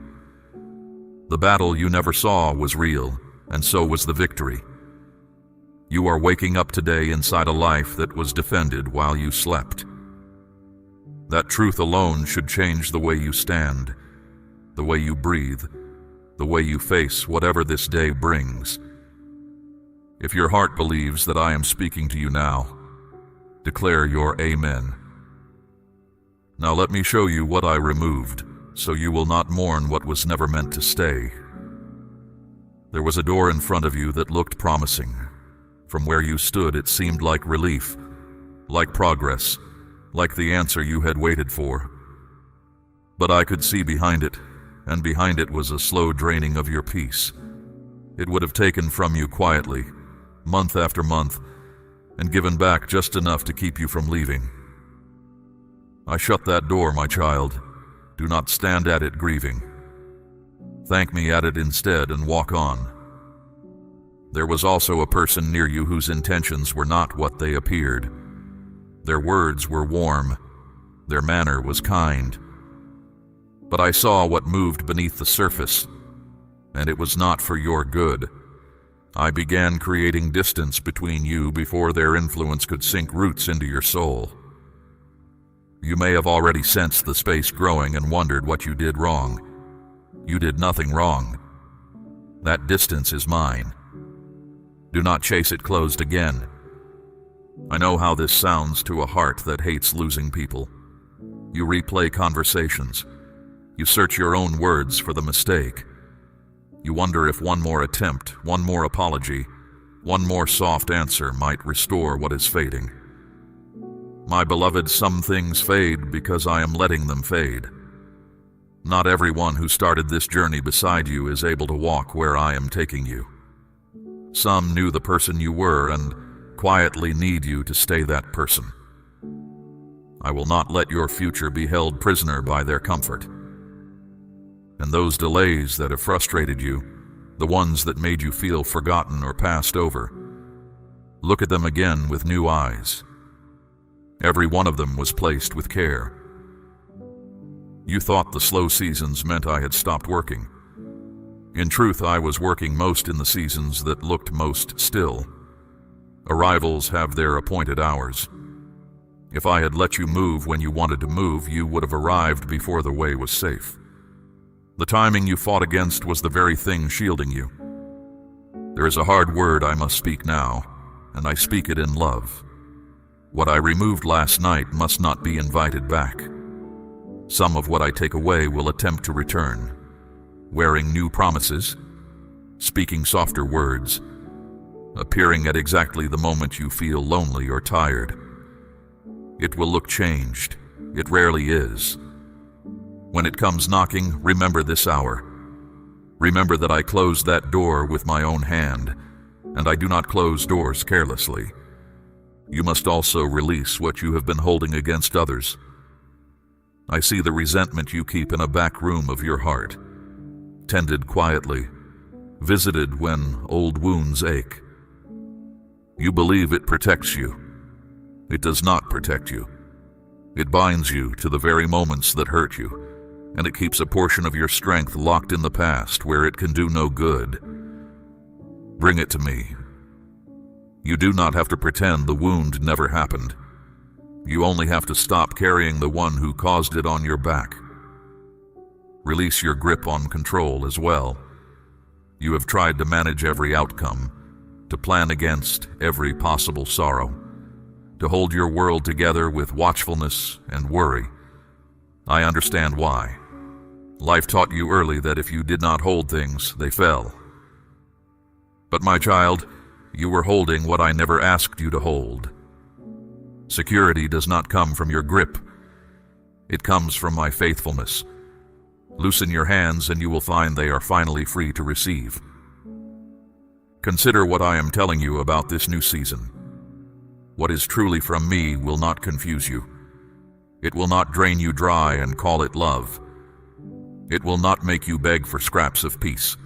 The battle you never saw was real, and so was the victory. You are waking up today inside a life that was defended while you slept. That truth alone should change the way you stand, the way you breathe, the way you face whatever this day brings. If your heart believes that I am speaking to you now, declare your amen. Now let me show you what I removed, so you will not mourn what was never meant to stay. There was a door in front of you that looked promising. From where you stood, it seemed like relief, like progress, like the answer you had waited for. But I could see behind it, and behind it was a slow draining of your peace. It would have taken from you quietly, month after month, and given back just enough to keep you from leaving. I shut that door, my child. Do not stand at it grieving. Thank me at it instead and walk on. There was also a person near you whose intentions were not what they appeared. Their words were warm. Their manner was kind. But I saw what moved beneath the surface, and it was not for your good. I began creating distance between you before their influence could sink roots into your soul. You may have already sensed the space growing and wondered what you did wrong. You did nothing wrong. That distance is mine. Do not chase it closed again. I know how this sounds to a heart that hates losing people. You replay conversations. You search your own words for the mistake. You wonder if one more attempt, one more apology, one more soft answer might restore what is fading. My beloved, some things fade because I am letting them fade. Not everyone who started this journey beside you is able to walk where I am taking you. Some knew the person you were and quietly need you to stay that person. I will not let your future be held prisoner by their comfort. And those delays that have frustrated you, the ones that made you feel forgotten or passed over, look at them again with new eyes. Every one of them was placed with care. You thought the slow seasons meant I had stopped working. In truth, I was working most in the seasons that looked most still. Arrivals have their appointed hours. If I had let you move when you wanted to move, you would have arrived before the way was safe. The timing you fought against was the very thing shielding you. There is a hard word I must speak now, and I speak it in love. What I removed last night must not be invited back. Some of what I take away will attempt to return, wearing new promises, speaking softer words, appearing at exactly the moment you feel lonely or tired. It will look changed. It rarely is. When it comes knocking, remember this hour. Remember that I closed that door with my own hand, and I do not close doors carelessly. You must also release what you have been holding against others. I see the resentment you keep in a back room of your heart, tended quietly, visited when old wounds ache. You believe it protects you. It does not protect you. It binds you to the very moments that hurt you, and it keeps a portion of your strength locked in the past where it can do no good. Bring it to me. You do not have to pretend the wound never happened. You only have to stop carrying the one who caused it on your back. Release your grip on control as well. You have tried to manage every outcome, to plan against every possible sorrow, to hold your world together with watchfulness and worry. I understand why. Life taught you early that if you did not hold things, they fell. But my child, you were holding what I never asked you to hold. Security does not come from your grip. It comes from my faithfulness. Loosen your hands and you will find they are finally free to receive. Consider what I am telling you about this new season. What is truly from me will not confuse you. It will not drain you dry and call it love. It will not make you beg for scraps of peace.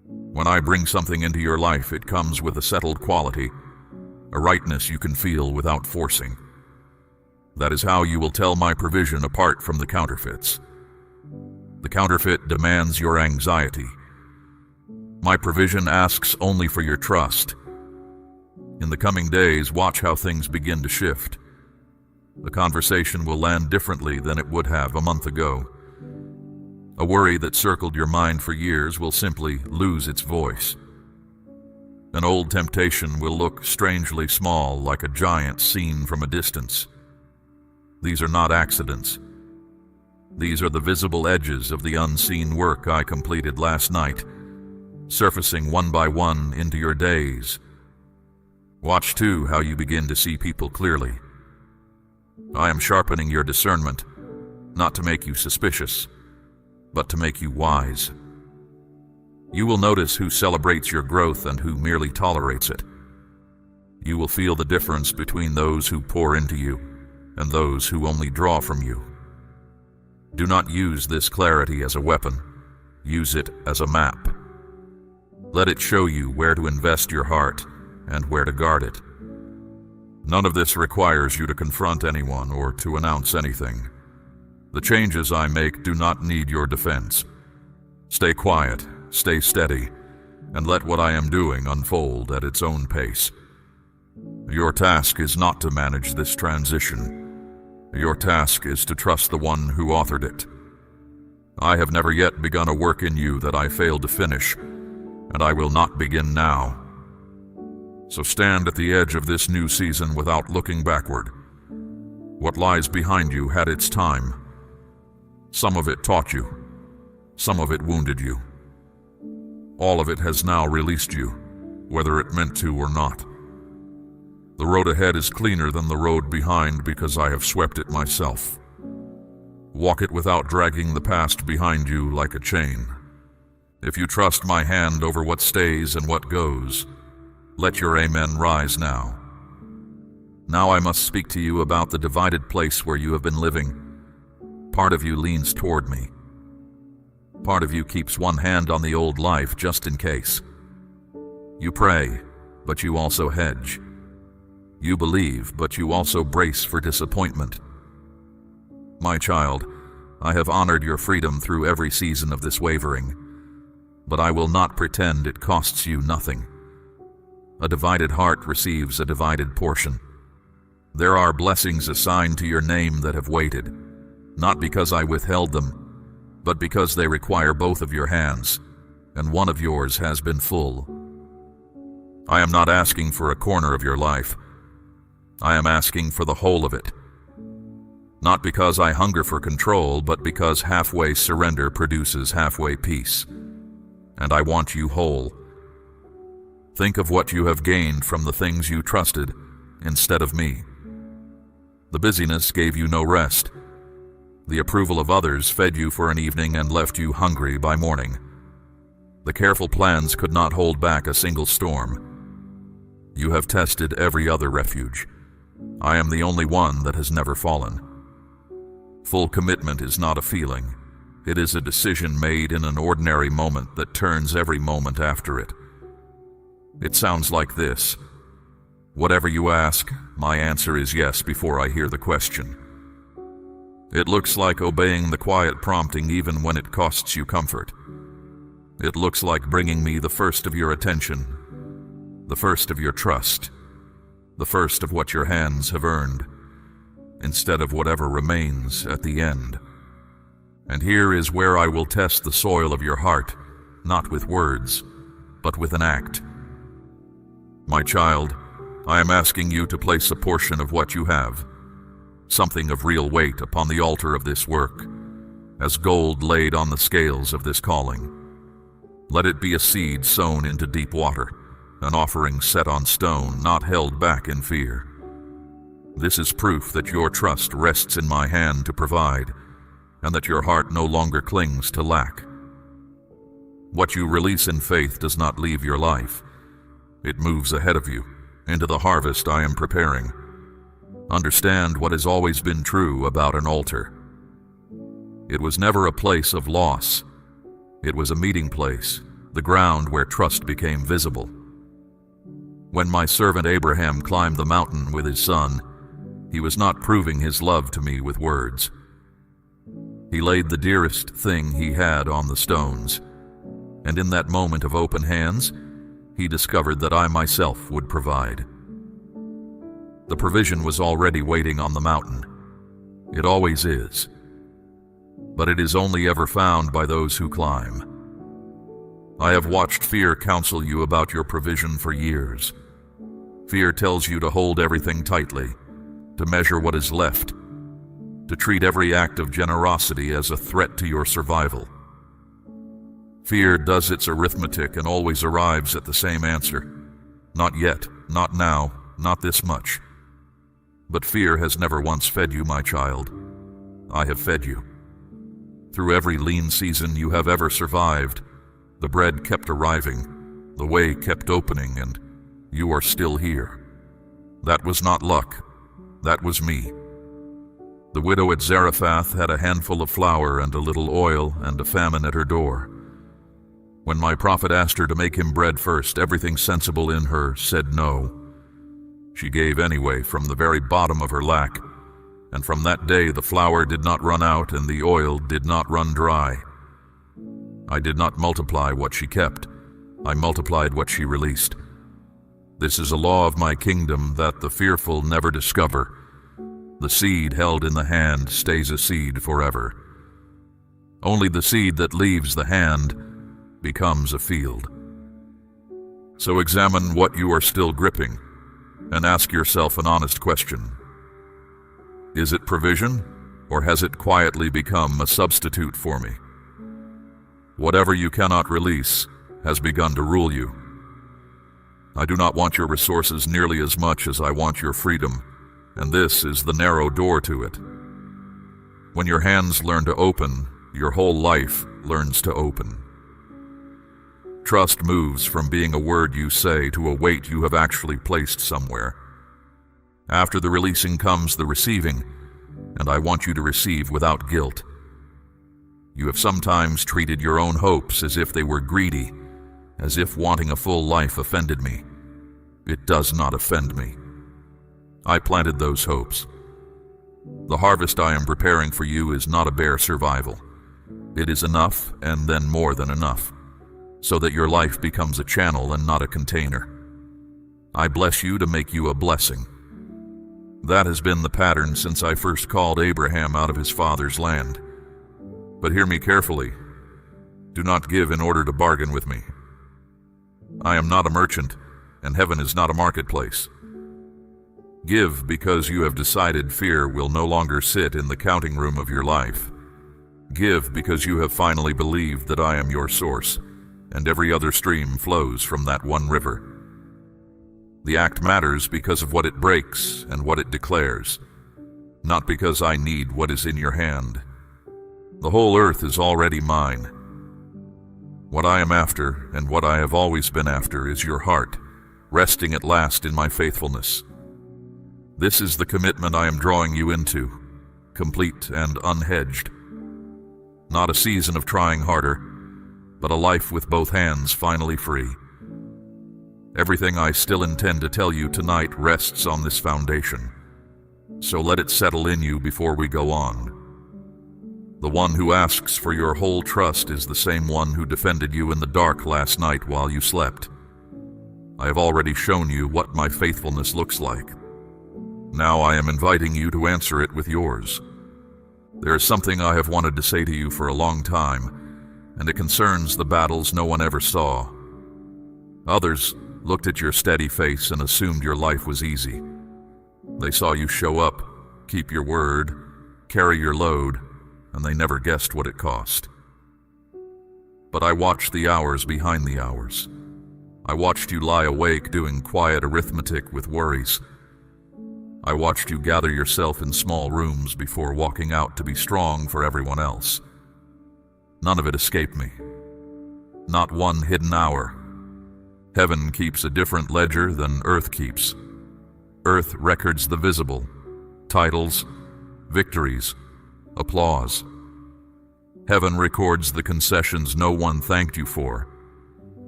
When I bring something into your life, it comes with a settled quality, a rightness you can feel without forcing. That is how you will tell my provision apart from the counterfeits. The counterfeit demands your anxiety. My provision asks only for your trust. In the coming days, watch how things begin to shift. The conversation will land differently than it would have a month ago. A worry that circled your mind for years will simply lose its voice. An old temptation will look strangely small, like a giant seen from a distance. These are not accidents. These are the visible edges of the unseen work I completed last night, surfacing one by one into your days. Watch too how you begin to see people clearly. I am sharpening your discernment, not to make you suspicious, but to make you wise. You will notice who celebrates your growth and who merely tolerates it. You will feel the difference between those who pour into you and those who only draw from you. Do not use this clarity as a weapon. Use it as a map. Let it show you where to invest your heart and where to guard it. None of this requires you to confront anyone or to announce anything. The changes I make do not need your defense. Stay quiet, stay steady, and let what I am doing unfold at its own pace. Your task is not to manage this transition. Your task is to trust the one who authored it. I have never yet begun a work in you that I failed to finish, and I will not begin now. So stand at the edge of this new season without looking backward. What lies behind you had its time. Some of it taught you. Some of it wounded you. All of it has now released you, whether it meant to or not. The road ahead is cleaner than the road behind because I have swept it myself. Walk it without dragging the past behind you like a chain. If you trust my hand over what stays and what goes, let your amen rise now. Now I must speak to you about the divided place where you have been living. Part of you leans toward me. Part of you keeps one hand on the old life just in case. You pray, but you also hedge. You believe, but you also brace for disappointment. My child, I have honored your freedom through every season of this wavering, but I will not pretend it costs you nothing. A divided heart receives a divided portion. There are blessings assigned to your name that have waited, not because I withheld them, but because they require both of your hands, and one of yours has been full. I am not asking for a corner of your life. I am asking for the whole of it. Not because I hunger for control, but because halfway surrender produces halfway peace. And I want you whole. Think of what you have gained from the things you trusted instead of me. The busyness gave you no rest. The approval of others fed you for an evening and left you hungry by morning. The careful plans could not hold back a single storm. You have tested every other refuge. I am the only one that has never fallen. Full commitment is not a feeling. It is a decision made in an ordinary moment that turns every moment after it. It sounds like this. Whatever you ask, my answer is yes before I hear the question. It looks like obeying the quiet prompting even when it costs you comfort. It looks like bringing me the first of your attention, the first of your trust, the first of what your hands have earned, instead of whatever remains at the end. And here is where I will test the soil of your heart, not with words, but with an act. My child, I am asking you to place a portion of what you have, something of real weight, upon the altar of this work, as gold laid on the scales of this calling. Let it be a seed sown into deep water, an offering set on stone, not held back in fear. This is proof that your trust rests in my hand to provide, and that your heart no longer clings to lack. What you release in faith does not leave your life. It moves ahead of you, into the harvest I am preparing. Understand what has always been true about an altar. It was never a place of loss. It was a meeting place, the ground where trust became visible. When my servant Abraham climbed the mountain with his son, he was not proving his love to me with words. He laid the dearest thing he had on the stones, and in that moment of open hands, he discovered that I myself would provide. The provision was already waiting on the mountain. It always is. But it is only ever found by those who climb. I have watched fear counsel you about your provision for years. Fear tells you to hold everything tightly, to measure what is left, to treat every act of generosity as a threat to your survival. Fear does its arithmetic and always arrives at the same answer. Not yet, not now, not this much. But fear has never once fed you, my child. I have fed you. Through every lean season you have ever survived, the bread kept arriving, the way kept opening, and you are still here. That was not luck. That was me. The widow at Zarephath had a handful of flour and a little oil and a famine at her door. When my prophet asked her to make him bread first, everything sensible in her said no. She gave anyway from the very bottom of her lack, and from that day the flour did not run out and the oil did not run dry. I did not multiply what she kept. I multiplied what she released. This is a law of my kingdom that the fearful never discover. The seed held in the hand stays a seed forever. Only the seed that leaves the hand becomes a field. So examine what you are still gripping and ask yourself an honest question. Is it provision, or has it quietly become a substitute for me? Whatever you cannot release has begun to rule you. I do not want your resources nearly as much as I want your freedom, and this is the narrow door to it. When your hands learn to open, your whole life learns to open. Trust moves from being a word you say to a weight you have actually placed somewhere. After the releasing comes the receiving, and I want you to receive without guilt. You have sometimes treated your own hopes as if they were greedy, as if wanting a full life offended me. It does not offend me. I planted those hopes. The harvest I am preparing for you is not a bare survival. It is enough and then more than enough, so that your life becomes a channel and not a container. I bless you to make you a blessing. That has been the pattern since I first called Abraham out of his father's land. But hear me carefully. Do not give in order to bargain with me. I am not a merchant, and heaven is not a marketplace. Give because you have decided fear will no longer sit in the counting room of your life. Give because you have finally believed that I am your source, and every other stream flows from that one river. The act matters because of what it breaks and what it declares, not because I need what is in your hand. The whole earth is already mine. What I am after, and what I have always been after, is your heart, resting at last in my faithfulness. This is the commitment I am drawing you into, complete and unhedged. Not a season of trying harder, but a life with both hands finally free. Everything I still intend to tell you tonight rests on this foundation, so let it settle in you before we go on. The one who asks for your whole trust is the same one who defended you in the dark last night while you slept. I have already shown you what my faithfulness looks like. Now I am inviting you to answer it with yours. There is something I have wanted to say to you for a long time, and it concerns the battles no one ever saw. Others looked at your steady face and assumed your life was easy. They saw you show up, keep your word, carry your load, and they never guessed what it cost. But I watched the hours behind the hours. I watched you lie awake doing quiet arithmetic with worries. I watched you gather yourself in small rooms before walking out to be strong for everyone else. None of it escaped me. Not one hidden hour. Heaven keeps a different ledger than earth keeps. Earth records the visible, titles, victories, applause. Heaven records the concessions no one thanked you for,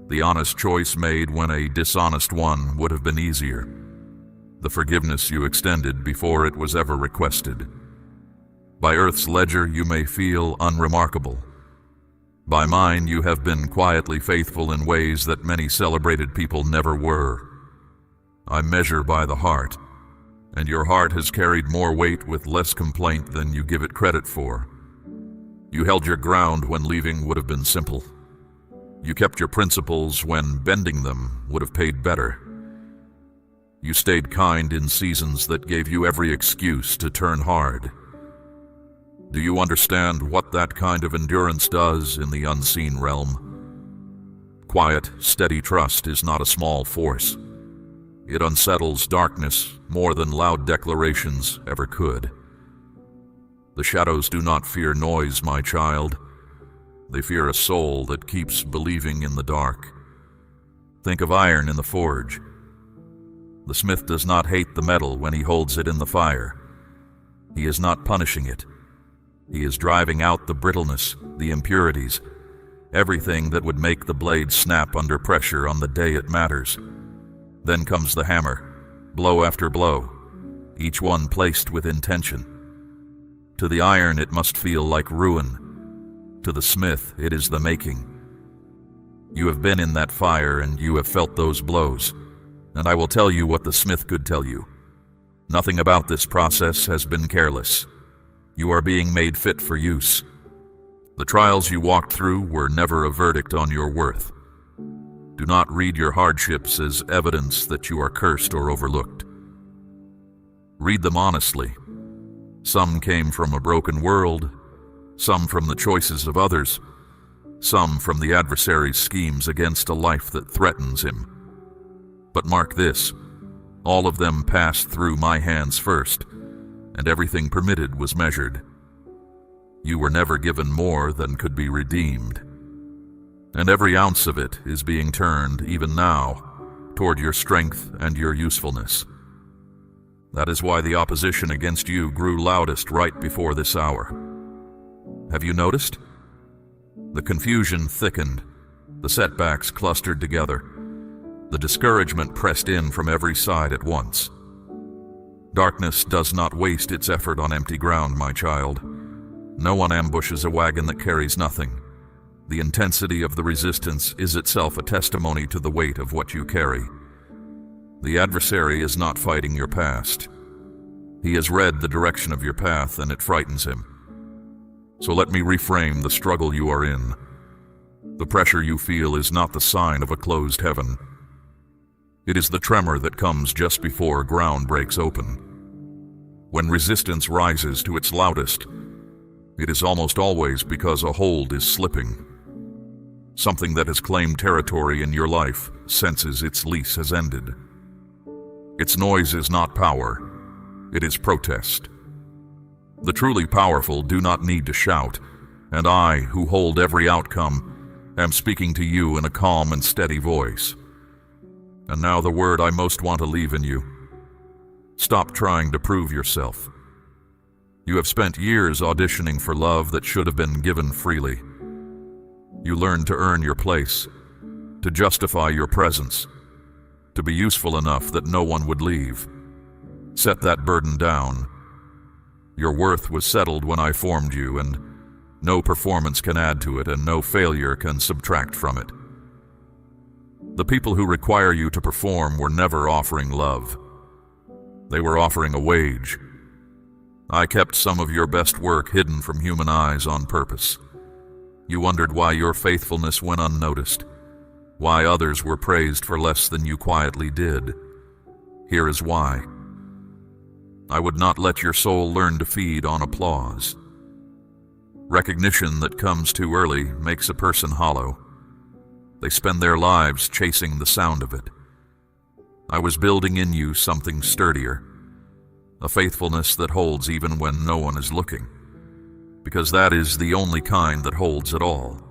the honest choice made when a dishonest one would have been easier, the forgiveness you extended before it was ever requested. By earth's ledger you may feel unremarkable. By mine you have been quietly faithful in ways that many celebrated people never were. I measure by the heart, and your heart has carried more weight with less complaint than you give it credit for. You held your ground when leaving would have been simple. You kept your principles when bending them would have paid better. You stayed kind in seasons that gave you every excuse to turn hard. Do you understand what that kind of endurance does in the unseen realm? Quiet, steady trust is not a small force. It unsettles darkness more than loud declarations ever could. The shadows do not fear noise, my child. They fear a soul that keeps believing in the dark. Think of iron in the forge. The smith does not hate the metal when he holds it in the fire. He is not punishing it. He is driving out the brittleness, the impurities, everything that would make the blade snap under pressure on the day it matters. Then comes the hammer, blow after blow, each one placed with intention. To the iron it must feel like ruin. To the smith it is the making. You have been in that fire and you have felt those blows, and I will tell you what the smith could tell you. Nothing about this process has been careless. You are being made fit for use. The trials you walked through were never a verdict on your worth. Do not read your hardships as evidence that you are cursed or overlooked. Read them honestly. Some came from a broken world, some from the choices of others, some from the adversary's schemes against a life that threatens him. But mark this, all of them passed through my hands first, and everything permitted was measured. You were never given more than could be redeemed, and every ounce of it is being turned, even now, toward your strength and your usefulness. That is why the opposition against you grew loudest right before this hour. Have you noticed? The confusion thickened, the setbacks clustered together, the discouragement pressed in from every side at once. Darkness does not waste its effort on empty ground, my child. No one ambushes a wagon that carries nothing. The intensity of the resistance is itself a testimony to the weight of what you carry. The adversary is not fighting your past. He has read the direction of your path and it frightens him. So let me reframe the struggle you are in. The pressure you feel is not the sign of a closed heaven. It is the tremor that comes just before ground breaks open. When resistance rises to its loudest, it is almost always because a hold is slipping. Something that has claimed territory in your life senses its lease has ended. Its noise is not power, it is protest. The truly powerful do not need to shout, and I, who hold every outcome, am speaking to you in a calm and steady voice. And now the word I most want to leave in you. Stop trying to prove yourself. You have spent years auditioning for love that should have been given freely. You learned to earn your place, to justify your presence, to be useful enough that no one would leave. Set that burden down. Your worth was settled when I formed you, and no performance can add to it, and no failure can subtract from it. The people who require you to perform were never offering love. They were offering a wage. I kept some of your best work hidden from human eyes on purpose. You wondered why your faithfulness went unnoticed, why others were praised for less than you quietly did. Here is why. I would not let your soul learn to feed on applause. Recognition that comes too early makes a person hollow. They spend their lives chasing the sound of it. I was building in you something sturdier, a faithfulness that holds even when no one is looking, because that is the only kind that holds at all.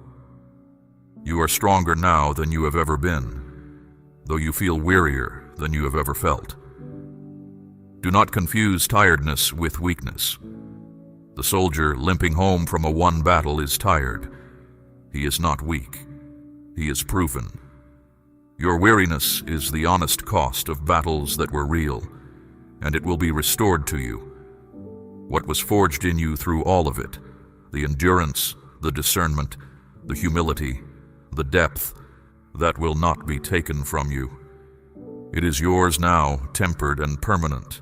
You are stronger now than you have ever been, though you feel wearier than you have ever felt. Do not confuse tiredness with weakness. The soldier limping home from a won battle is tired. He is not weak. He is proven. Your weariness is the honest cost of battles that were real, and it will be restored to you. What was forged in you through all of it, the endurance, the discernment, the humility, the depth, that will not be taken from you. It is yours now, tempered and permanent.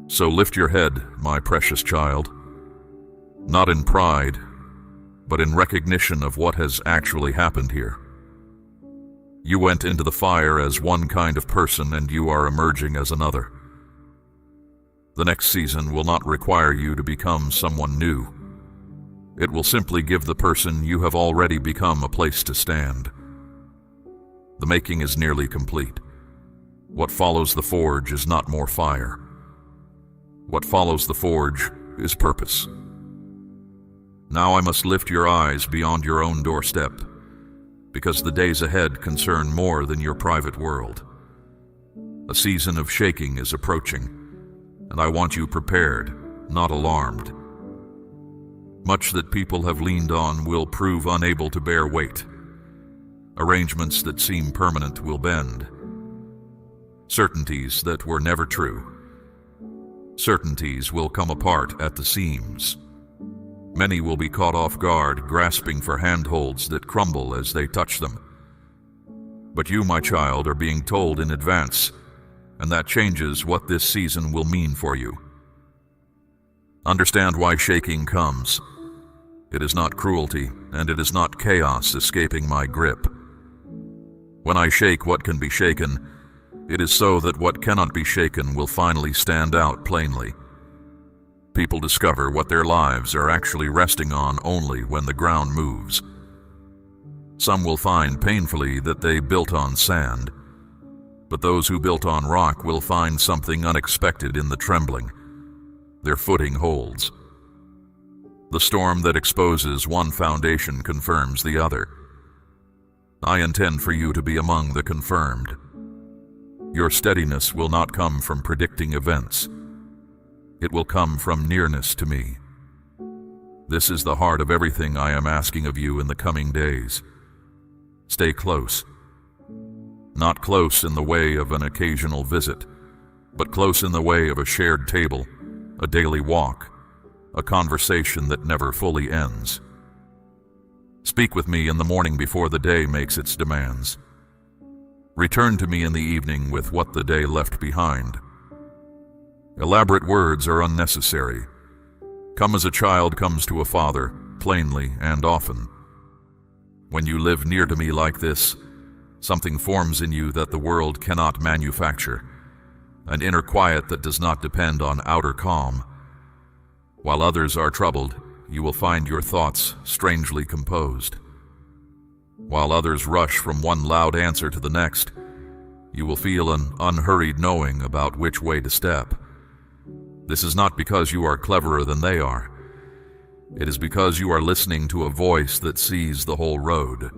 So lift your head, my precious child, not in pride, but in recognition of what has actually happened here. You went into the fire as one kind of person, and you are emerging as another. The next season will not require you to become someone new. It will simply give the person you have already become a place to stand. The making is nearly complete. What follows the forge is not more fire. What follows the forge is purpose. Now I must lift your eyes beyond your own doorstep, because the days ahead concern more than your private world. A season of shaking is approaching, and I want you prepared, not alarmed. Much that people have leaned on will prove unable to bear weight. Arrangements that seem permanent will bend. Certainties that were never true. Certainties will come apart at the seams. Many will be caught off guard, grasping for handholds that crumble as they touch them. But you, my child, are being told in advance, and that changes what this season will mean for you. Understand why shaking comes. It is not cruelty, and it is not chaos escaping my grip. When I shake what can be shaken, it is so that what cannot be shaken will finally stand out plainly. People discover what their lives are actually resting on only when the ground moves. Some will find painfully that they built on sand, but those who built on rock will find something unexpected in the trembling. Their footing holds. The storm that exposes one foundation confirms the other. I intend for you to be among the confirmed. Your steadiness will not come from predicting events. It will come from nearness to me. This is the heart of everything I am asking of you in the coming days. Stay close. Not close in the way of an occasional visit, but close in the way of a shared table, a daily walk, a conversation that never fully ends. Speak with me in the morning before the day makes its demands. Return to me in the evening with what the day left behind. Elaborate words are unnecessary. Come as a child comes to a father, plainly and often. When you live near to me like this, something forms in you that the world cannot manufacture, an inner quiet that does not depend on outer calm. While others are troubled, you will find your thoughts strangely composed. While others rush from one loud answer to the next, you will feel an unhurried knowing about which way to step. This is not because you are cleverer than they are. It is because you are listening to a voice that sees the whole road,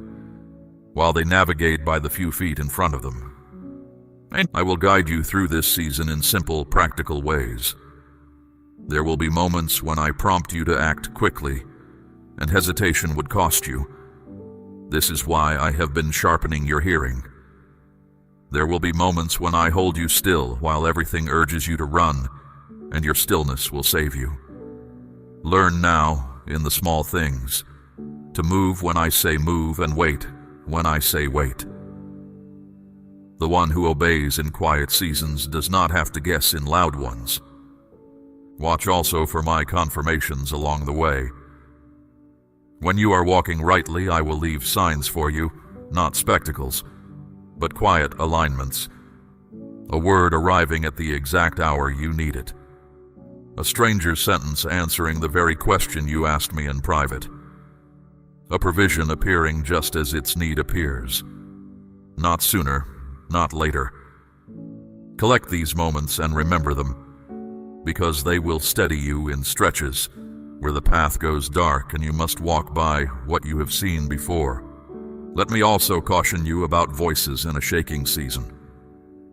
while they navigate by the few feet in front of them. And I will guide you through this season in simple, practical ways. There will be moments when I prompt you to act quickly, and hesitation would cost you. This is why I have been sharpening your hearing. There will be moments when I hold you still while everything urges you to run, and your stillness will save you. Learn now, in the small things, to move when I say move and wait when I say wait. The one who obeys in quiet seasons does not have to guess in loud ones. Watch also for my confirmations along the way. When you are walking rightly, I will leave signs for you, not spectacles, but quiet alignments. A word arriving at the exact hour you need it. A stranger's sentence answering the very question you asked me in private. A provision appearing just as its need appears. Not sooner, not later. Collect these moments and remember them, because they will steady you in stretches where the path goes dark and you must walk by what you have seen before. Let me also caution you about voices in a shaking season.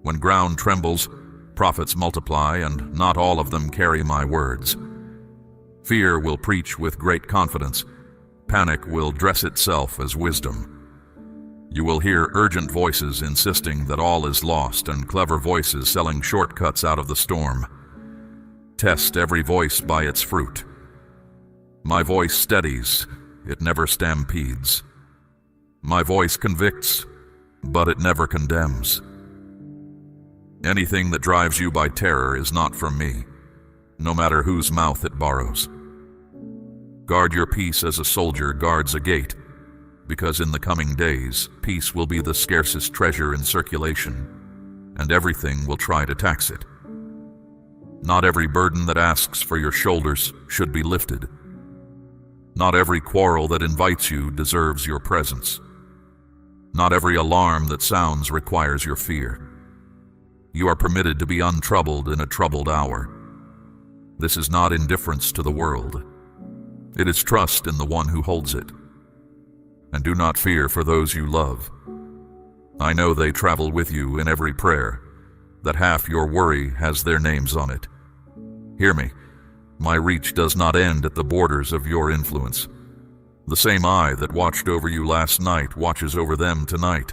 When ground trembles, prophets multiply, and not all of them carry my words. Fear will preach with great confidence. Panic will dress itself as wisdom. You will hear urgent voices insisting that all is lost and clever voices selling shortcuts out of the storm. Test every voice by its fruit. My voice steadies, it never stampedes. My voice convicts, but it never condemns. Anything that drives you by terror is not from me, no matter whose mouth it borrows. Guard your peace as a soldier guards a gate, because in the coming days, peace will be the scarcest treasure in circulation, and everything will try to tax it. Not every burden that asks for your shoulders should be lifted. Not every quarrel that invites you deserves your presence. Not every alarm that sounds requires your fear. You are permitted to be untroubled in a troubled hour. This is not indifference to the world. It is trust in the one who holds it. And do not fear for those you love. I know they travel with you in every prayer, that half your worry has their names on it. Hear me, my reach does not end at the borders of your influence. The same eye that watched over you last night watches over them tonight.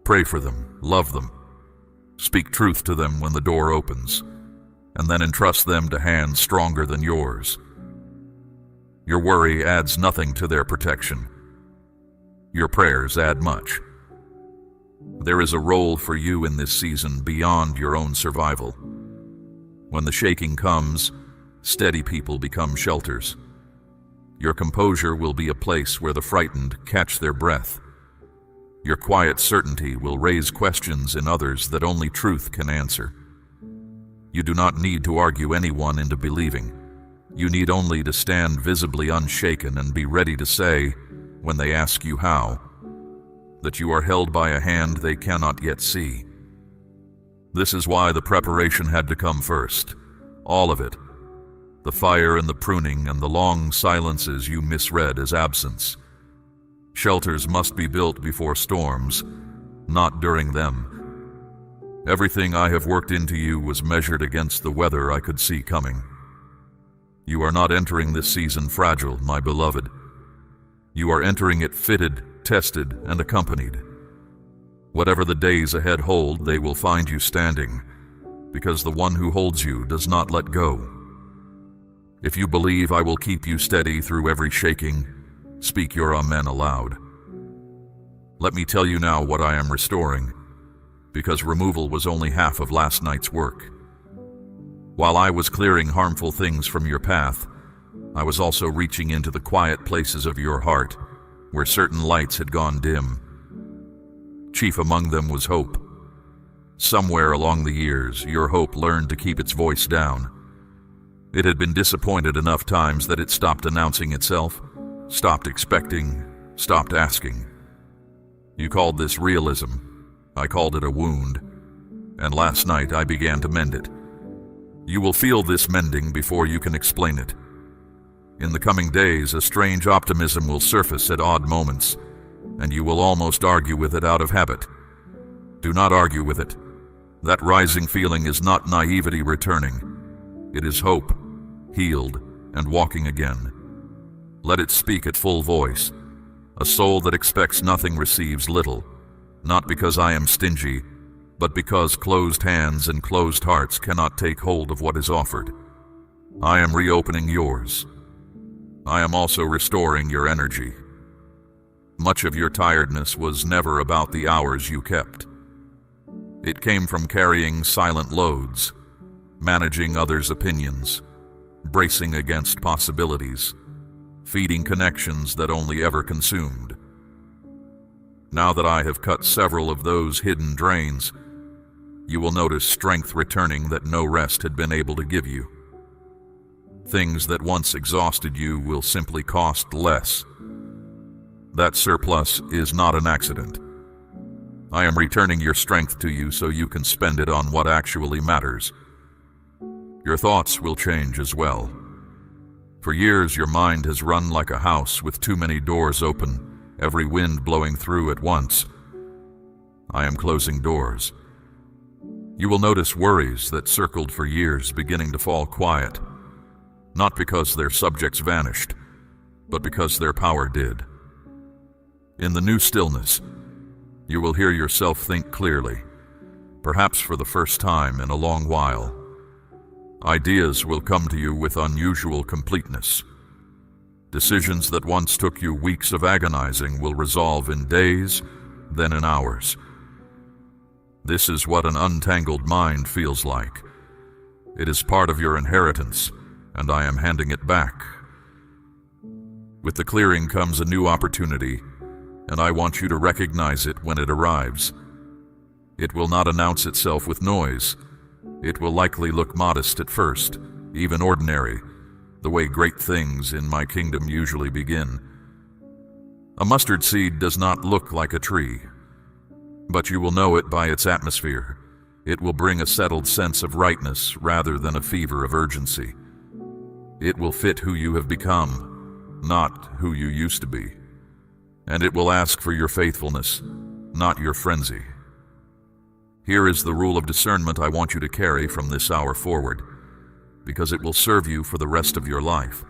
Pray for them, love them. Speak truth to them when the door opens, and then entrust them to hands stronger than yours. Your worry adds nothing to their protection. Your prayers add much. There is a role for you in this season beyond your own survival. When the shaking comes, steady people become shelters. Your composure will be a place where the frightened catch their breath. Your quiet certainty will raise questions in others that only truth can answer. You do not need to argue anyone into believing. You need only to stand visibly unshaken and be ready to say, when they ask you how, that you are held by a hand they cannot yet see. This is why the preparation had to come first, all of it. The fire and the pruning and the long silences you misread as absence. Shelters must be built before storms, not during them. Everything I have worked into you was measured against the weather I could see coming. You are not entering this season fragile, my beloved. You are entering it fitted, tested, and accompanied. Whatever the days ahead hold, they will find you standing, because the one who holds you does not let go. If you believe I will keep you steady through every shaking, speak your amen aloud. Let me tell you now what I am restoring, because removal was only half of last night's work. While I was clearing harmful things from your path, I was also reaching into the quiet places of your heart, where certain lights had gone dim. Chief among them was hope. Somewhere along the years, your hope learned to keep its voice down. It had been disappointed enough times that it stopped announcing itself, stopped expecting, stopped asking. You called this realism. I called it a wound. And last night I began to mend it. You will feel this mending before you can explain it. In the coming days, a strange optimism will surface at odd moments, and you will almost argue with it out of habit. Do not argue with it. That rising feeling is not naivety returning. It is hope, healed, and walking again. Let it speak at full voice. A soul that expects nothing receives little, not because I am stingy, but because closed hands and closed hearts cannot take hold of what is offered. I am reopening yours. I am also restoring your energy. Much of your tiredness was never about the hours you kept. It came from carrying silent loads, managing others' opinions, bracing against possibilities, feeding connections that only ever consumed. Now that I have cut several of those hidden drains, you will notice strength returning that no rest had been able to give you. Things that once exhausted you will simply cost less. That surplus is not an accident. I am returning your strength to you so you can spend it on what actually matters. Your thoughts will change as well. For years, your mind has run like a house with too many doors open, every wind blowing through at once. I am closing doors. You will notice worries that circled for years beginning to fall quiet, not because their subjects vanished, but because their power did. In the new stillness, you will hear yourself think clearly, perhaps for the first time in a long while. Ideas will come to you with unusual completeness. Decisions that once took you weeks of agonizing will resolve in days, then in hours. This is what an untangled mind feels like. It is part of your inheritance, and I am handing it back. With the clearing comes a new opportunity, and I want you to recognize it when it arrives. It will not announce itself with noise. It will likely look modest at first, even ordinary, the way great things in my kingdom usually begin. A mustard seed does not look like a tree, but you will know it by its atmosphere, It will bring a settled sense of rightness rather than a fever of urgency. It will fit who you have become, not who you used to be. And it will ask for your faithfulness, not your frenzy. Here is the rule of discernment I want you to carry from this hour forward, because it will serve you for the rest of your life.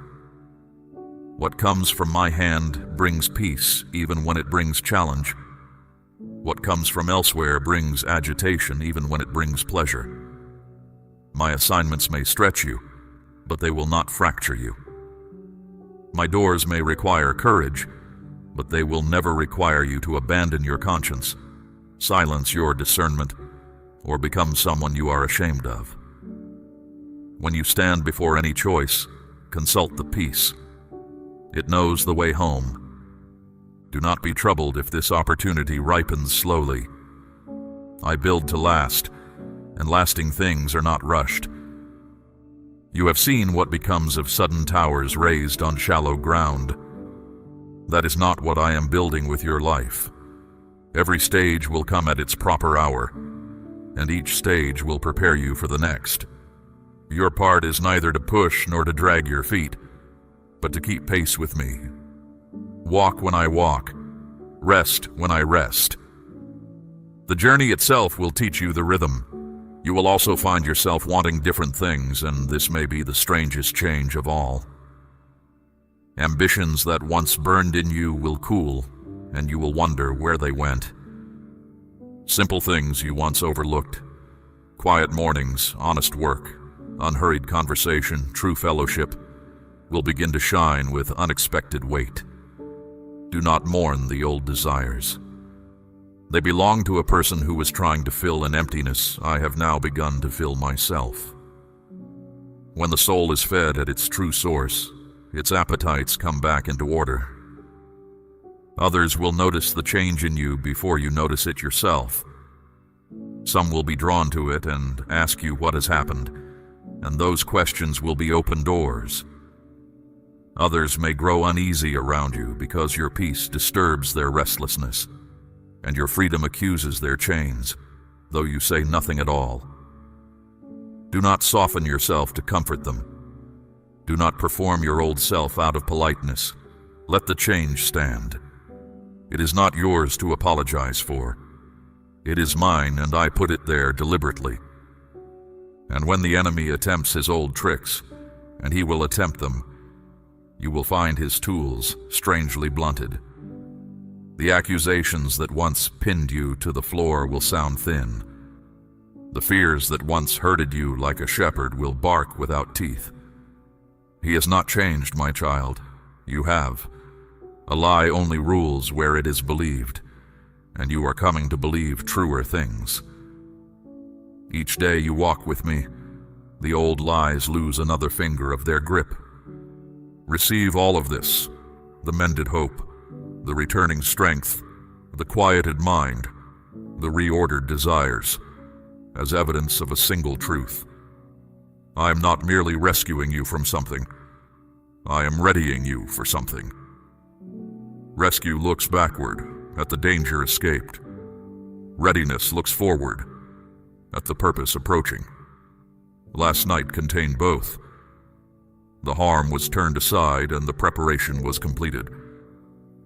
What comes from my hand brings peace, even when it brings challenge. What comes from elsewhere brings agitation, even when it brings pleasure. My assignments may stretch you, but they will not fracture you. My doors may require courage, but they will never require you to abandon your conscience, silence your discernment, or become someone you are ashamed of. When you stand before any choice, consult the peace. It knows the way home. Do not be troubled if this opportunity ripens slowly. I build to last, and lasting things are not rushed. You have seen what becomes of sudden towers raised on shallow ground. That is not what I am building with your life. Every stage will come at its proper hour, and each stage will prepare you for the next. Your part is neither to push nor to drag your feet, but to keep pace with me. Walk when I walk, rest when I rest. The journey itself will teach you the rhythm. You will also find yourself wanting different things, and this may be the strangest change of all. Ambitions that once burned in you will cool, and you will wonder where they went. Simple things you once overlooked, quiet mornings, honest work, unhurried conversation, true fellowship, will begin to shine with unexpected weight. Do not mourn the old desires. They belong to a person who was trying to fill an emptiness I have now begun to fill myself. When the soul is fed at its true source, its appetites come back into order. Others will notice the change in you before you notice it yourself. Some will be drawn to it and ask you what has happened, and those questions will be open doors. Others may grow uneasy around you because your peace disturbs their restlessness, and your freedom accuses their chains, though you say nothing at all. Do not soften yourself to comfort them. Do not perform your old self out of politeness. Let the change stand. It is not yours to apologize for. It is mine, and I put it there deliberately. And when the enemy attempts his old tricks, and he will attempt them, you will find his tools strangely blunted. The accusations that once pinned you to the floor will sound thin. The fears that once herded you like a shepherd will bark without teeth. He has not changed, my child. You have. A lie only rules where it is believed, and you are coming to believe truer things. Each day you walk with me, the old lies lose another finger of their grip. Receive all of this, the mended hope, the returning strength, the quieted mind, the reordered desires, as evidence of a single truth. I am not merely rescuing you from something. I am readying you for something. Rescue looks backward at the danger escaped. Readiness looks forward at the purpose approaching. Last night contained both. The harm was turned aside and the preparation was completed.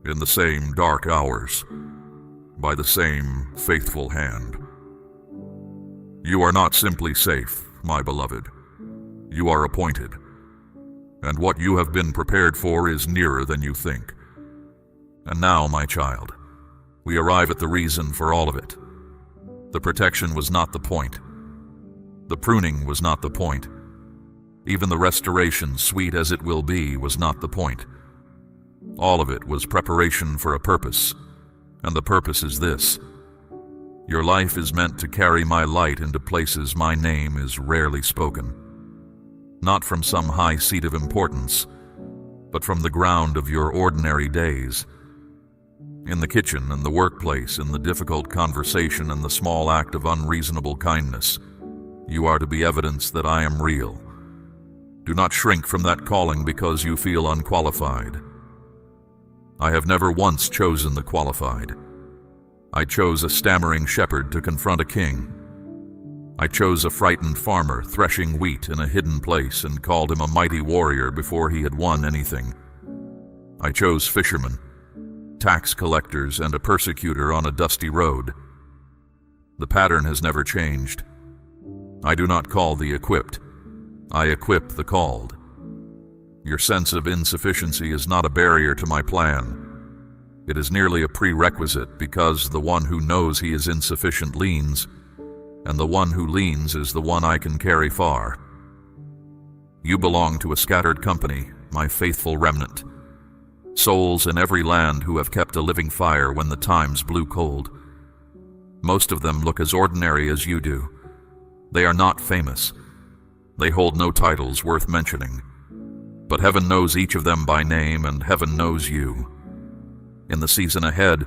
In the same dark hours, by the same faithful hand. You are not simply safe, my beloved. You are appointed. And what you have been prepared for is nearer than you think. And now, my child, we arrive at the reason for all of it. The protection was not the point. The pruning was not the point. Even the restoration, sweet as it will be, was not the point. All of it was preparation for a purpose, and the purpose is this. Your life is meant to carry my light into places my name is rarely spoken. Not from some high seat of importance, but from the ground of your ordinary days. In the kitchen and the workplace, in the difficult conversation and the small act of unreasonable kindness, you are to be evidence that I am real. Do not shrink from that calling because you feel unqualified. I have never once chosen the qualified. I chose a stammering shepherd to confront a king. I chose a frightened farmer threshing wheat in a hidden place and called him a mighty warrior before he had won anything. I chose fishermen, tax collectors, and a persecutor on a dusty road. The pattern has never changed. I do not call the equipped. I equip the called. Your sense of insufficiency is not a barrier to my plan. It is merely a prerequisite because the one who knows he is insufficient leans, and the one who leans is the one I can carry far. You belong to a scattered company, my faithful remnant. Souls in every land who have kept a living fire when the times blew cold. Most of them look as ordinary as you do. They are not famous. They hold no titles worth mentioning. But heaven knows each of them by name, and heaven knows you. In the season ahead,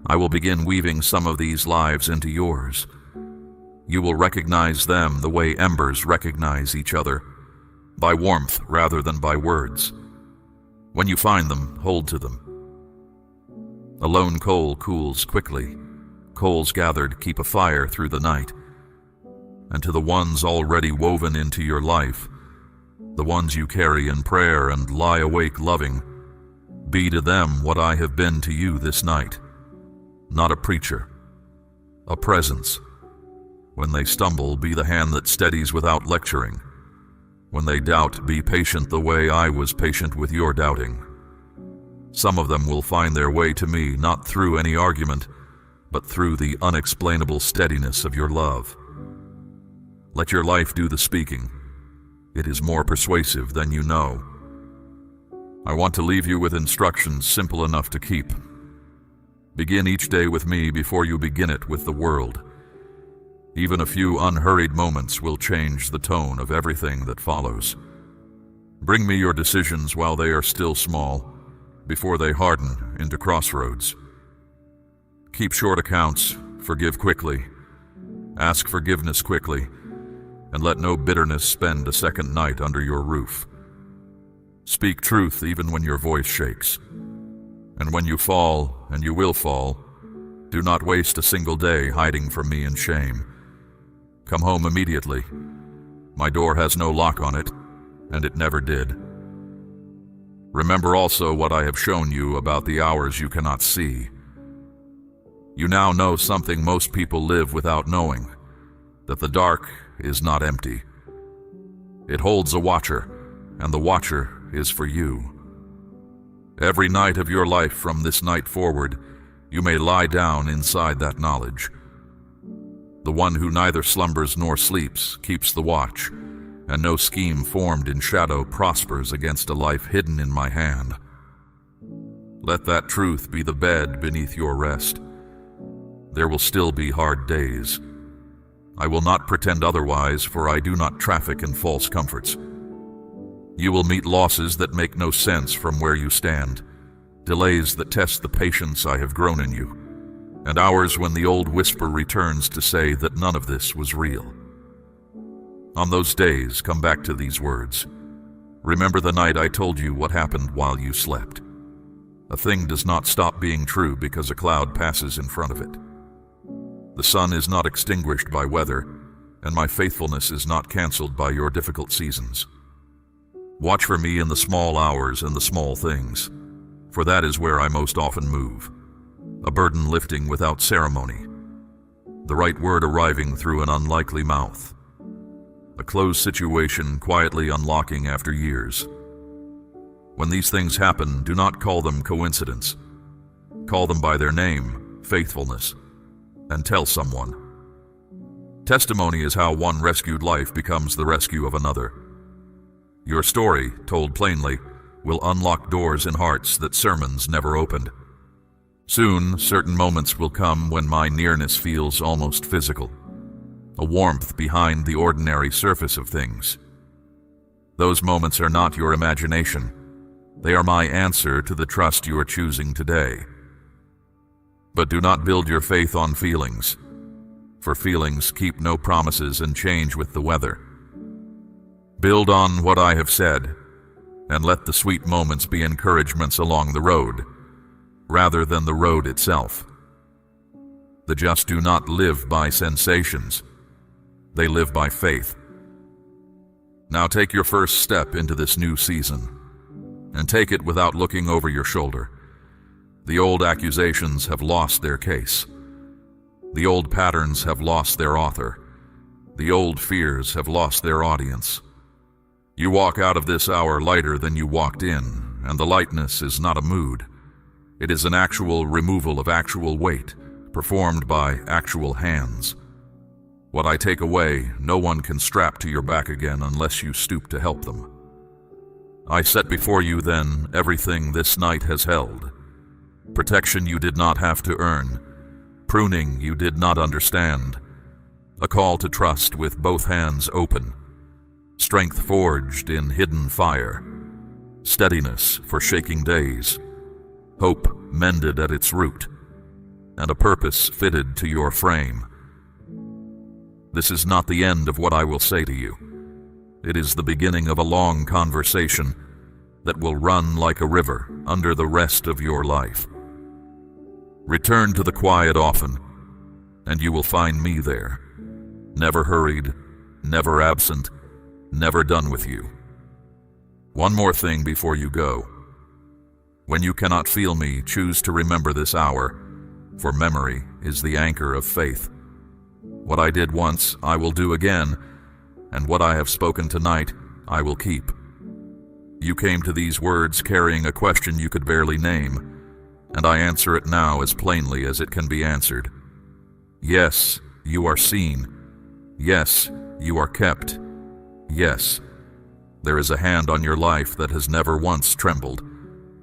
I will begin weaving some of these lives into yours. You will recognize them the way embers recognize each other, by warmth rather than by words. When you find them, hold to them. A lone coal cools quickly. Coals gathered keep a fire through the night. And to the ones already woven into your life, the ones you carry in prayer and lie awake loving, be to them what I have been to you this night. Not a preacher, a presence. When they stumble, be the hand that steadies without lecturing. When they doubt, be patient the way I was patient with your doubting. Some of them will find their way to me not through any argument, but through the unexplainable steadiness of your love. Let your life do the speaking. It is more persuasive than you know. I want to leave you with instructions simple enough to keep. Begin each day with me before you begin it with the world. Even a few unhurried moments will change the tone of everything that follows. Bring me your decisions while they are still small, before they harden into crossroads. Keep short accounts, forgive quickly, ask forgiveness quickly, and let no bitterness spend a second night under your roof. Speak truth even when your voice shakes. And when you fall, and you will fall, do not waste a single day hiding from me in shame. Come home immediately. My door has no lock on it, and it never did. Remember also what I have shown you about the hours you cannot see. You now know something most people live without knowing, that the dark is not empty. It holds a watcher, and the watcher is for you. Every night of your life from this night forward, you may lie down inside that knowledge. The one who neither slumbers nor sleeps keeps the watch, and no scheme formed in shadow prospers against a life hidden in my hand. Let that truth be the bed beneath your rest. There will still be hard days. I will not pretend otherwise, for I do not traffic in false comforts. You will meet losses that make no sense from where you stand, delays that test the patience I have grown in you, and hours when the old whisper returns to say that none of this was real. On those days, come back to these words. Remember the night I told you what happened while you slept. A thing does not stop being true because a cloud passes in front of it. The sun is not extinguished by weather, and my faithfulness is not canceled by your difficult seasons. Watch for me in the small hours and the small things, for that is where I most often move. A burden lifting without ceremony, the right word arriving through an unlikely mouth, a closed situation quietly unlocking after years. When these things happen, do not call them coincidence. Call them by their name, faithfulness, and tell someone. Testimony is how one rescued life becomes the rescue of another. Your story, told plainly, will unlock doors in hearts that sermons never opened. Soon, certain moments will come when my nearness feels almost physical, a warmth behind the ordinary surface of things. Those moments are not your imagination. They are my answer to the trust you are choosing today. But do not build your faith on feelings, for feelings keep no promises and change with the weather. Build on what I have said, and let the sweet moments be encouragements along the road, rather than the road itself. The just do not live by sensations. They live by faith. Now take your first step into this new season, and take it without looking over your shoulder. The old accusations have lost their case. The old patterns have lost their author. The old fears have lost their audience. You walk out of this hour lighter than you walked in, and the lightness is not a mood. It is an actual removal of actual weight, performed by actual hands. What I take away, no one can strap to your back again unless you stoop to help them. I set before you then everything this night has held. Protection you did not have to earn. Pruning you did not understand. A call to trust with both hands open. Strength forged in hidden fire. Steadiness for shaking days. Hope mended at its root. And a purpose fitted to your frame. This is not the end of what I will say to you. It is the beginning of a long conversation that will run like a river under the rest of your life. Return to the quiet often, and you will find me there, never hurried, never absent, never done with you. One more thing before you go. When you cannot feel me, choose to remember this hour, for memory is the anchor of faith. What I did once, I will do again, and what I have spoken tonight, I will keep. You came to these words carrying a question you could barely name, and I answer it now as plainly as it can be answered. Yes, you are seen. Yes, you are kept. Yes, there is a hand on your life that has never once trembled,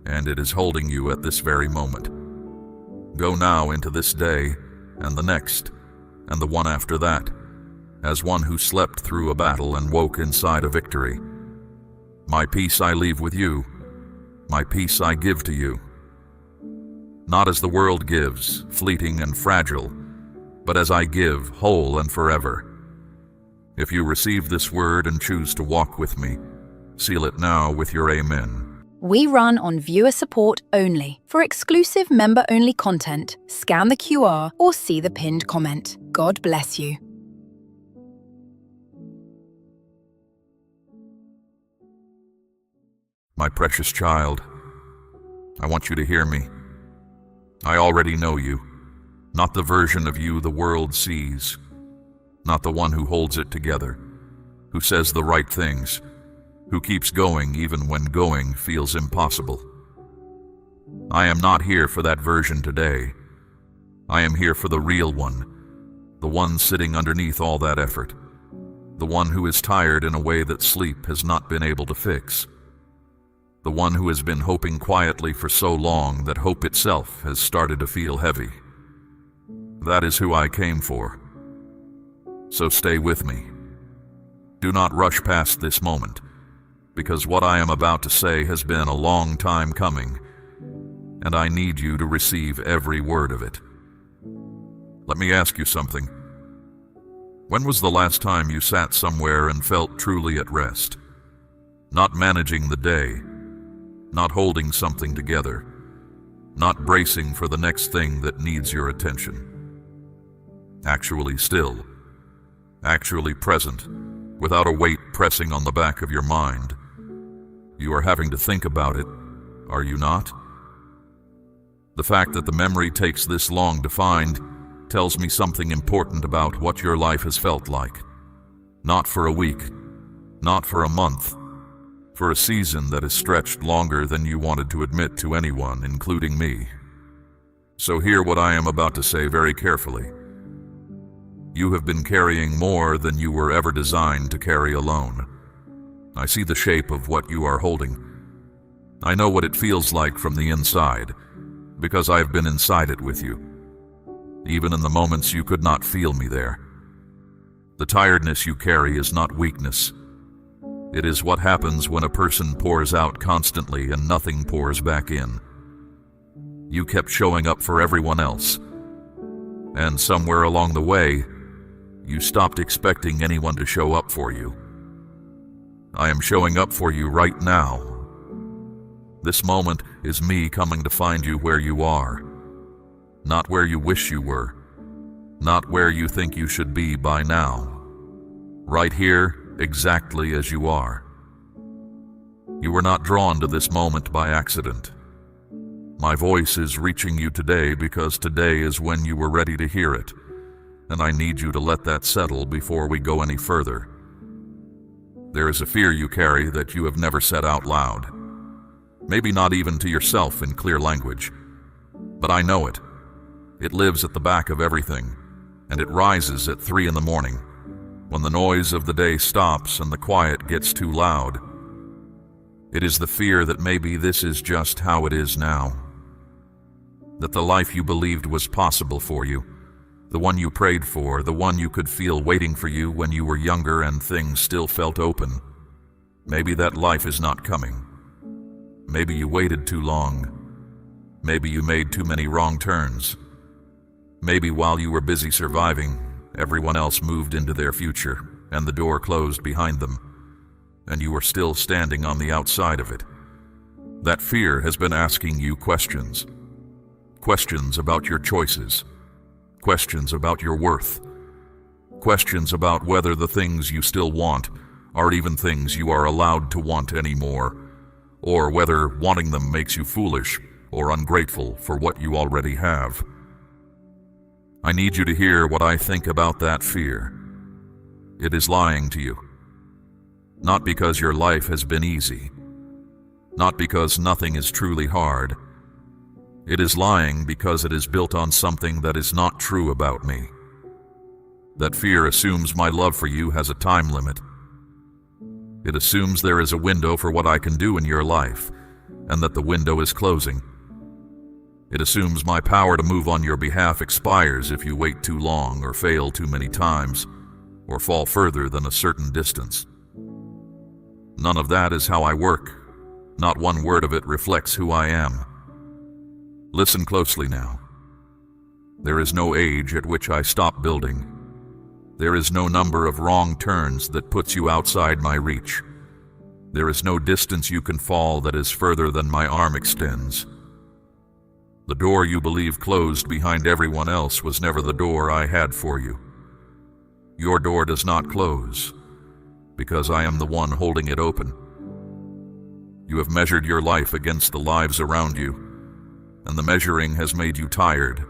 and it is holding you at this very moment. Go now into this day, and the next, and the one after that, as one who slept through a battle and woke inside a victory. My peace I leave with you. My peace I give to you. Not as the world gives, fleeting and fragile, but as I give, whole and forever. If you receive this word and choose to walk with me, seal it now with your amen. We run on viewer support only. For exclusive member-only content, scan the QR or see the pinned comment. God bless you. My precious child, I want you to hear me. I already know you, not the version of you the world sees, not the one who holds it together, who says the right things, who keeps going even when going feels impossible. I am not here for that version today. I am here for the real one, the one sitting underneath all that effort, the one who is tired in a way that sleep has not been able to fix, the one who has been hoping quietly for so long that hope itself has started to feel heavy. That is who I came for. So stay with me. Do not rush past this moment, because what I am about to say has been a long time coming, and I need you to receive every word of it. Let me ask you something. When was the last time you sat somewhere and felt truly at rest? Not managing the day, not holding something together, not bracing for the next thing that needs your attention. Actually still, actually present, without a weight pressing on the back of your mind. You are having to think about it, are you not? The fact that the memory takes this long to find tells me something important about what your life has felt like. Not for a week, not for a month, for a season that has stretched longer than you wanted to admit to anyone, including me. So hear what I am about to say very carefully. You have been carrying more than you were ever designed to carry alone. I see the shape of what you are holding. I know what it feels like from the inside, because I've been inside it with you, even in the moments you could not feel me there. The tiredness you carry is not weakness. It is what happens when a person pours out constantly and nothing pours back in. You kept showing up for everyone else, and somewhere along the way, you stopped expecting anyone to show up for you. I am showing up for you right now. This moment is me coming to find you where you are, not where you wish you were, not where you think you should be by now, right here, exactly as you are. You were not drawn to this moment by accident. My voice is reaching you today because today is when you were ready to hear it, and I need you to let that settle before we go any further. There is a fear you carry that you have never said out loud, maybe not even to yourself in clear language, but I know it. It lives at the back of everything, and it rises at 3 a.m, when the noise of the day stops and the quiet gets too loud. It is the fear that maybe this is just how it is now, that the life you believed was possible for you, the one you prayed for, the one you could feel waiting for you when you were younger and things still felt open. Maybe that life is not coming. Maybe you waited too long. Maybe you made too many wrong turns. Maybe while you were busy surviving, everyone else moved into their future and the door closed behind them, and you were still standing on the outside of it. That fear has been asking you questions. Questions about your choices. Questions about your worth. Questions about whether the things you still want are even things you are allowed to want anymore, or whether wanting them makes you foolish or ungrateful for what you already have. I need you to hear what I think about that fear. It is lying to you. Not because your life has been easy. Not because nothing is truly hard. It is lying because it is built on something that is not true about me. That fear assumes my love for you has a time limit. It assumes there is a window for what I can do in your life, and that the window is closing. It assumes my power to move on your behalf expires if you wait too long or fail too many times, or fall further than a certain distance. None of that is how I work. Not one word of it reflects who I am. Listen closely now. There is no age at which I stop building. There is no number of wrong turns that puts you outside my reach. There is no distance you can fall that is further than my arm extends. The door you believe closed behind everyone else was never the door I had for you. Your door does not close, because I am the one holding it open. You have measured your life against the lives around you, and the measuring has made you tired.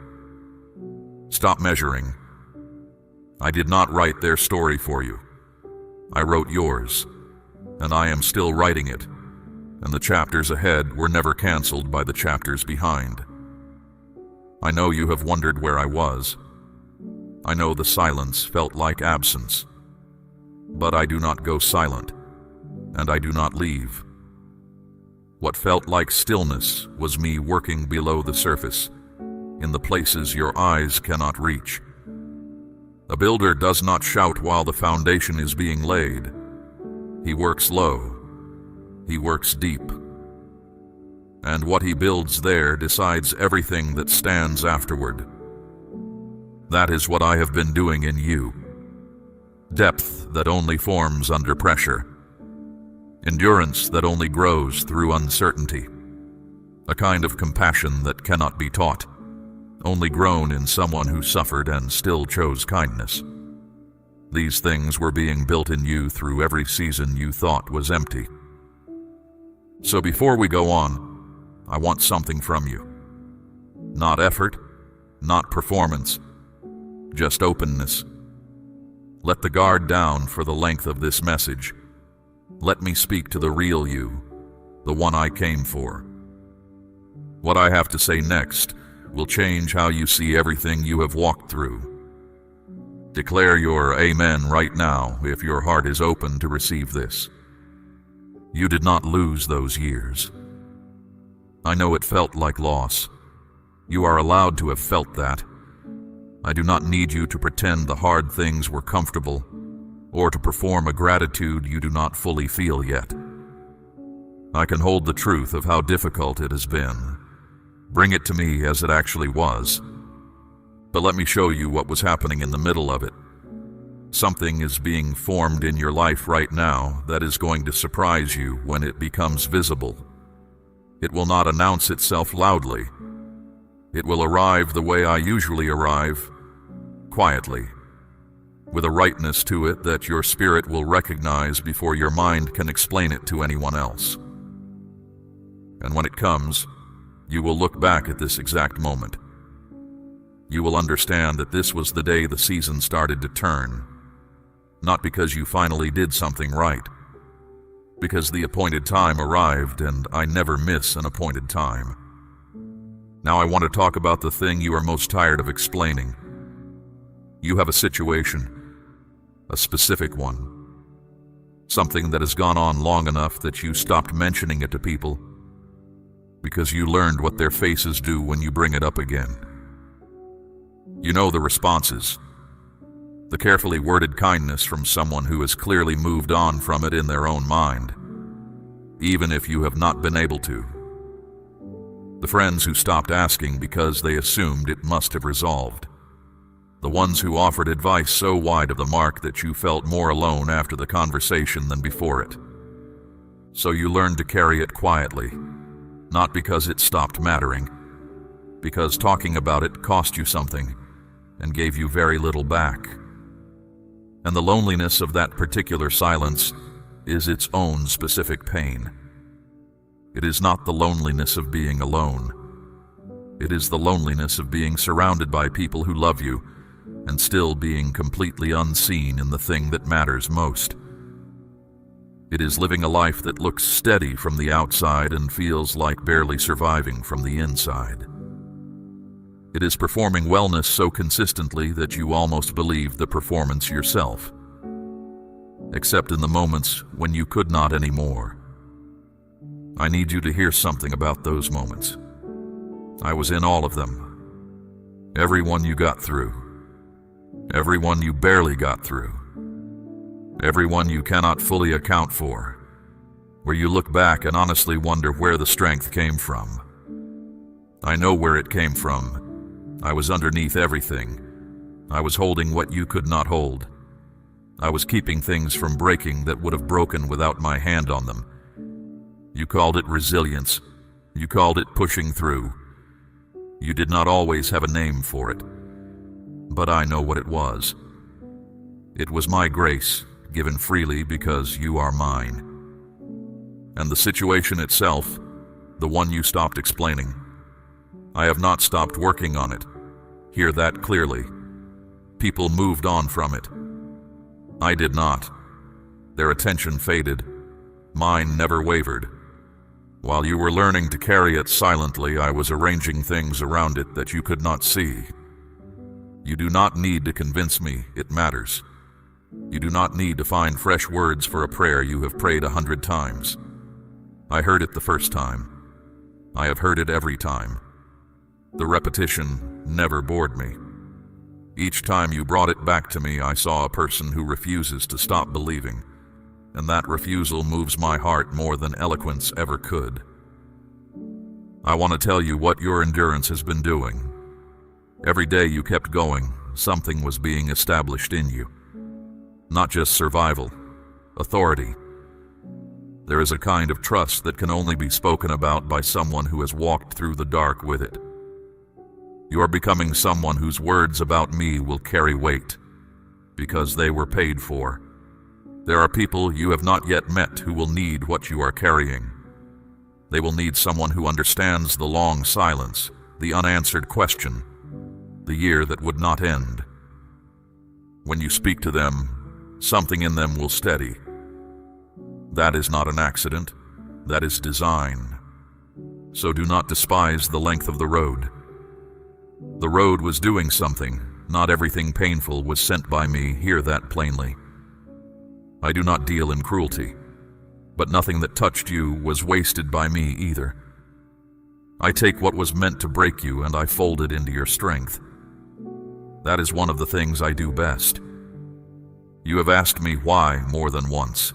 Stop measuring. I did not write their story for you. I wrote yours, and I am still writing it, and the chapters ahead were never canceled by the chapters behind. I know you have wondered where I was. I know the silence felt like absence. But I do not go silent, and I do not leave. What felt like stillness was me working below the surface, in the places your eyes cannot reach. A builder does not shout while the foundation is being laid. He works low. He works deep. And what he builds there decides everything that stands afterward. That is what I have been doing in you. Depth that only forms under pressure. Endurance that only grows through uncertainty. A kind of compassion that cannot be taught, only grown in someone who suffered and still chose kindness. These things were being built in you through every season you thought was empty. So before we go on, I want something from you. Not effort, not performance, just openness. Let the guard down for the length of this message. Let me speak to the real you, the one I came for. What I have to say next will change how you see everything you have walked through. Declare your amen right now if your heart is open to receive this. You did not lose those years. I know it felt like loss. You are allowed to have felt that. I do not need you to pretend the hard things were comfortable, or to perform a gratitude you do not fully feel yet. I can hold the truth of how difficult it has been. Bring it to me as it actually was. But let me show you what was happening in the middle of it. Something is being formed in your life right now that is going to surprise you when it becomes visible. It will not announce itself loudly. It will arrive the way I usually arrive, quietly. with a rightness to it that your spirit will recognize before your mind can explain it to anyone else. And when it comes, you will look back at this exact moment. You will understand that this was the day the season started to turn, not because you finally did something right, because the appointed time arrived, and I never miss an appointed time. Now I want to talk about the thing you are most tired of explaining. You have a situation, a specific one, something that has gone on long enough that you stopped mentioning it to people because you learned what their faces do when you bring it up again. You know the responses, the carefully worded kindness from someone who has clearly moved on from it in their own mind, even if you have not been able to. The friends who stopped asking because they assumed it must have resolved. The ones who offered advice so wide of the mark that you felt more alone after the conversation than before it. So you learned to carry it quietly, not because it stopped mattering, because talking about it cost you something and gave you very little back. And the loneliness of that particular silence is its own specific pain. It is not the loneliness of being alone. It is the loneliness of being surrounded by people who love you and still being completely unseen in the thing that matters most. It is living a life that looks steady from the outside and feels like barely surviving from the inside. It is performing wellness so consistently that you almost believe the performance yourself, except in the moments when you could not anymore. I need you to hear something about those moments. I was in all of them. Every one you got through. Every one you barely got through. Every one you cannot fully account for, where you look back and honestly wonder where the strength came from. I know where it came from. I was underneath everything. I was holding what you could not hold. I was keeping things from breaking that would have broken without my hand on them. You called it resilience. You called it pushing through. You did not always have a name for it, but I know what it was. It was my grace, given freely because you are mine. And the situation itself, the one you stopped explaining, I have not stopped working on it. Hear that clearly. People moved on from it. I did not. Their attention faded. Mine never wavered. While you were learning to carry it silently, I was arranging things around it that you could not see. You do not need to convince me it matters. You do not need to find fresh words for a prayer you have prayed 100 times. I heard it the first time. I have heard it every time. The repetition never bored me. Each time you brought it back to me, I saw a person who refuses to stop believing, and that refusal moves my heart more than eloquence ever could. I want to tell you what your endurance has been doing. Every day you kept going, something was being established in you. Not just survival, authority. There is a kind of trust that can only be spoken about by someone who has walked through the dark with it. You are becoming someone whose words about me will carry weight, because they were paid for. There are people you have not yet met who will need what you are carrying. They will need someone who understands the long silence, the unanswered question, the year that would not end. When you speak to them, something in them will steady. That is not an accident. That is design. So do not despise the length of the road. The road was doing something. Not everything painful was sent by me. Hear that plainly. I do not deal in cruelty, but nothing that touched you was wasted by me either. I take what was meant to break you and I fold it into your strength. That is one of the things I do best. You have asked me why more than once.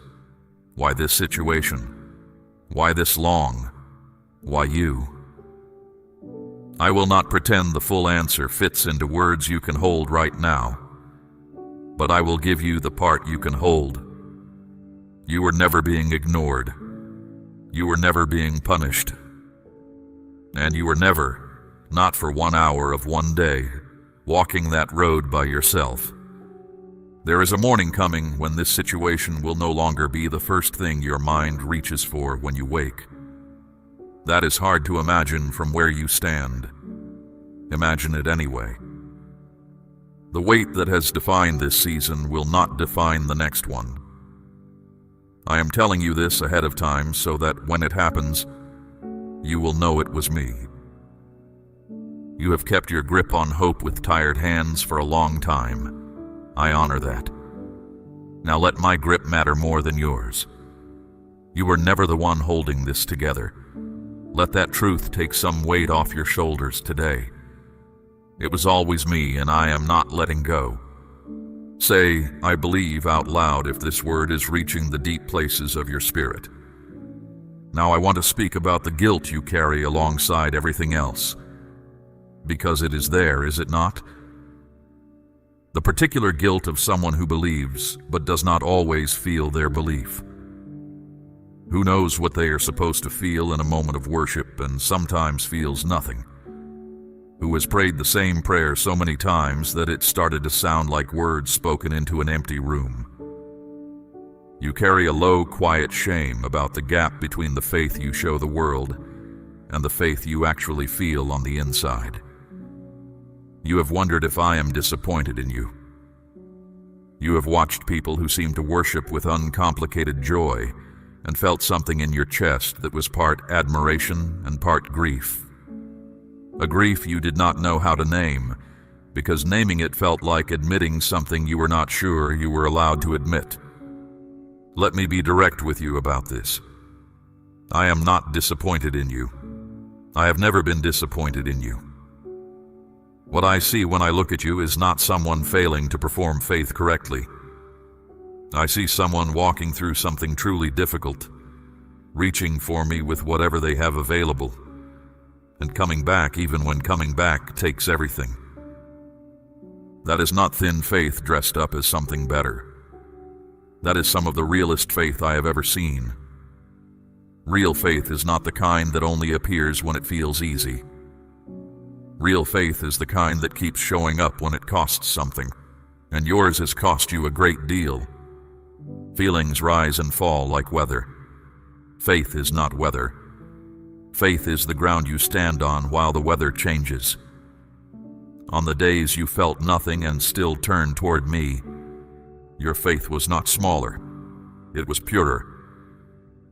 Why this situation? Why this long? Why you? I will not pretend the full answer fits into words you can hold right now, but I will give you the part you can hold. You were never being ignored. You were never being punished. And you were never, not for 1 hour of one day, walking that road by yourself. There is a morning coming when this situation will no longer be the first thing your mind reaches for when you wake. That is hard to imagine from where you stand. Imagine it anyway. The weight that has defined this season will not define the next one. I am telling you this ahead of time so that when it happens, you will know it was me. You have kept your grip on hope with tired hands for a long time. I honor that. Now let my grip matter more than yours. You were never the one holding this together. Let that truth take some weight off your shoulders today. It was always me, and I am not letting go. Say, I believe out loud if this word is reaching the deep places of your spirit. Now I want to speak about the guilt you carry alongside everything else. Because it is there, is it not? The particular guilt of someone who believes, but does not always feel their belief. Who knows what they are supposed to feel in a moment of worship and sometimes feels nothing? Who has prayed the same prayer so many times that it started to sound like words spoken into an empty room? You carry a low, quiet shame about the gap between the faith you show the world and the faith you actually feel on the inside. You have wondered if I am disappointed in you. You have watched people who seem to worship with uncomplicated joy and felt something in your chest that was part admiration and part grief. A grief you did not know how to name, because naming it felt like admitting something you were not sure you were allowed to admit. Let me be direct with you about this. I am not disappointed in you. I have never been disappointed in you. What I see when I look at you is not someone failing to perform faith correctly. I see someone walking through something truly difficult, reaching for me with whatever they have available, and coming back even when coming back takes everything. That is not thin faith dressed up as something better. That is some of the realest faith I have ever seen. Real faith is not the kind that only appears when it feels easy. Real faith is the kind that keeps showing up when it costs something, and yours has cost you a great deal. Feelings rise and fall like weather. Faith is not weather. Faith is the ground you stand on while the weather changes. On the days you felt nothing and still turned toward me, your faith was not smaller. It was purer.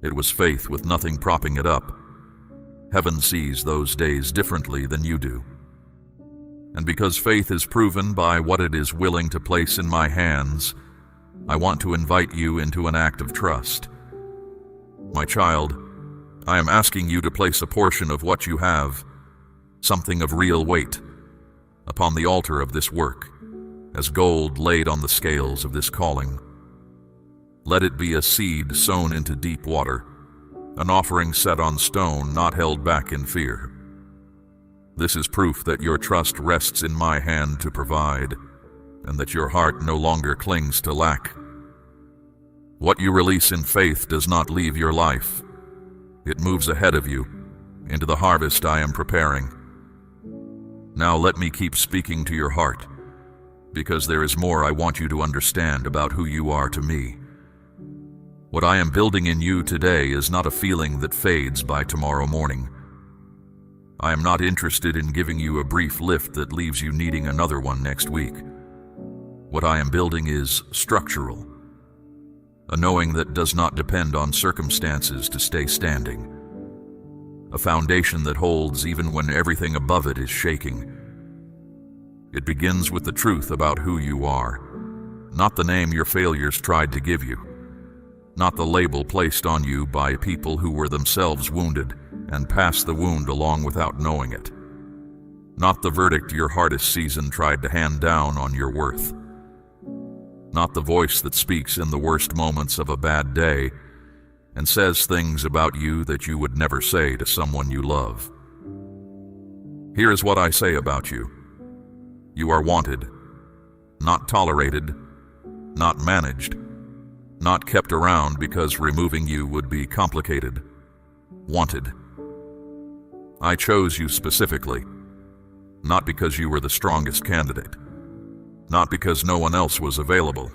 It was faith with nothing propping it up. Heaven sees those days differently than you do. And because faith is proven by what it is willing to place in my hands, I want to invite you into an act of trust. My child, I am asking you to place a portion of what you have, something of real weight, upon the altar of this work, as gold laid on the scales of this calling. Let it be a seed sown into deep water, an offering set on stone, not held back in fear. This is proof that your trust rests in my hand to provide, and that your heart no longer clings to lack. What you release in faith does not leave your life. It moves ahead of you, into the harvest I am preparing. Now let me keep speaking to your heart, because there is more I want you to understand about who you are to me. What I am building in you today is not a feeling that fades by tomorrow morning. I am not interested in giving you a brief lift that leaves you needing another one next week. What I am building is structural, a knowing that does not depend on circumstances to stay standing, a foundation that holds even when everything above it is shaking. It begins with the truth about who you are, not the name your failures tried to give you, not the label placed on you by people who were themselves wounded and passed the wound along without knowing it, not the verdict your hardest season tried to hand down on your worth, not the voice that speaks in the worst moments of a bad day and says things about you that you would never say to someone you love. Here is what I say about you. You are wanted, not tolerated, not managed, not kept around because removing you would be complicated. Wanted. I chose you specifically, not because you were the strongest candidate, not because no one else was available,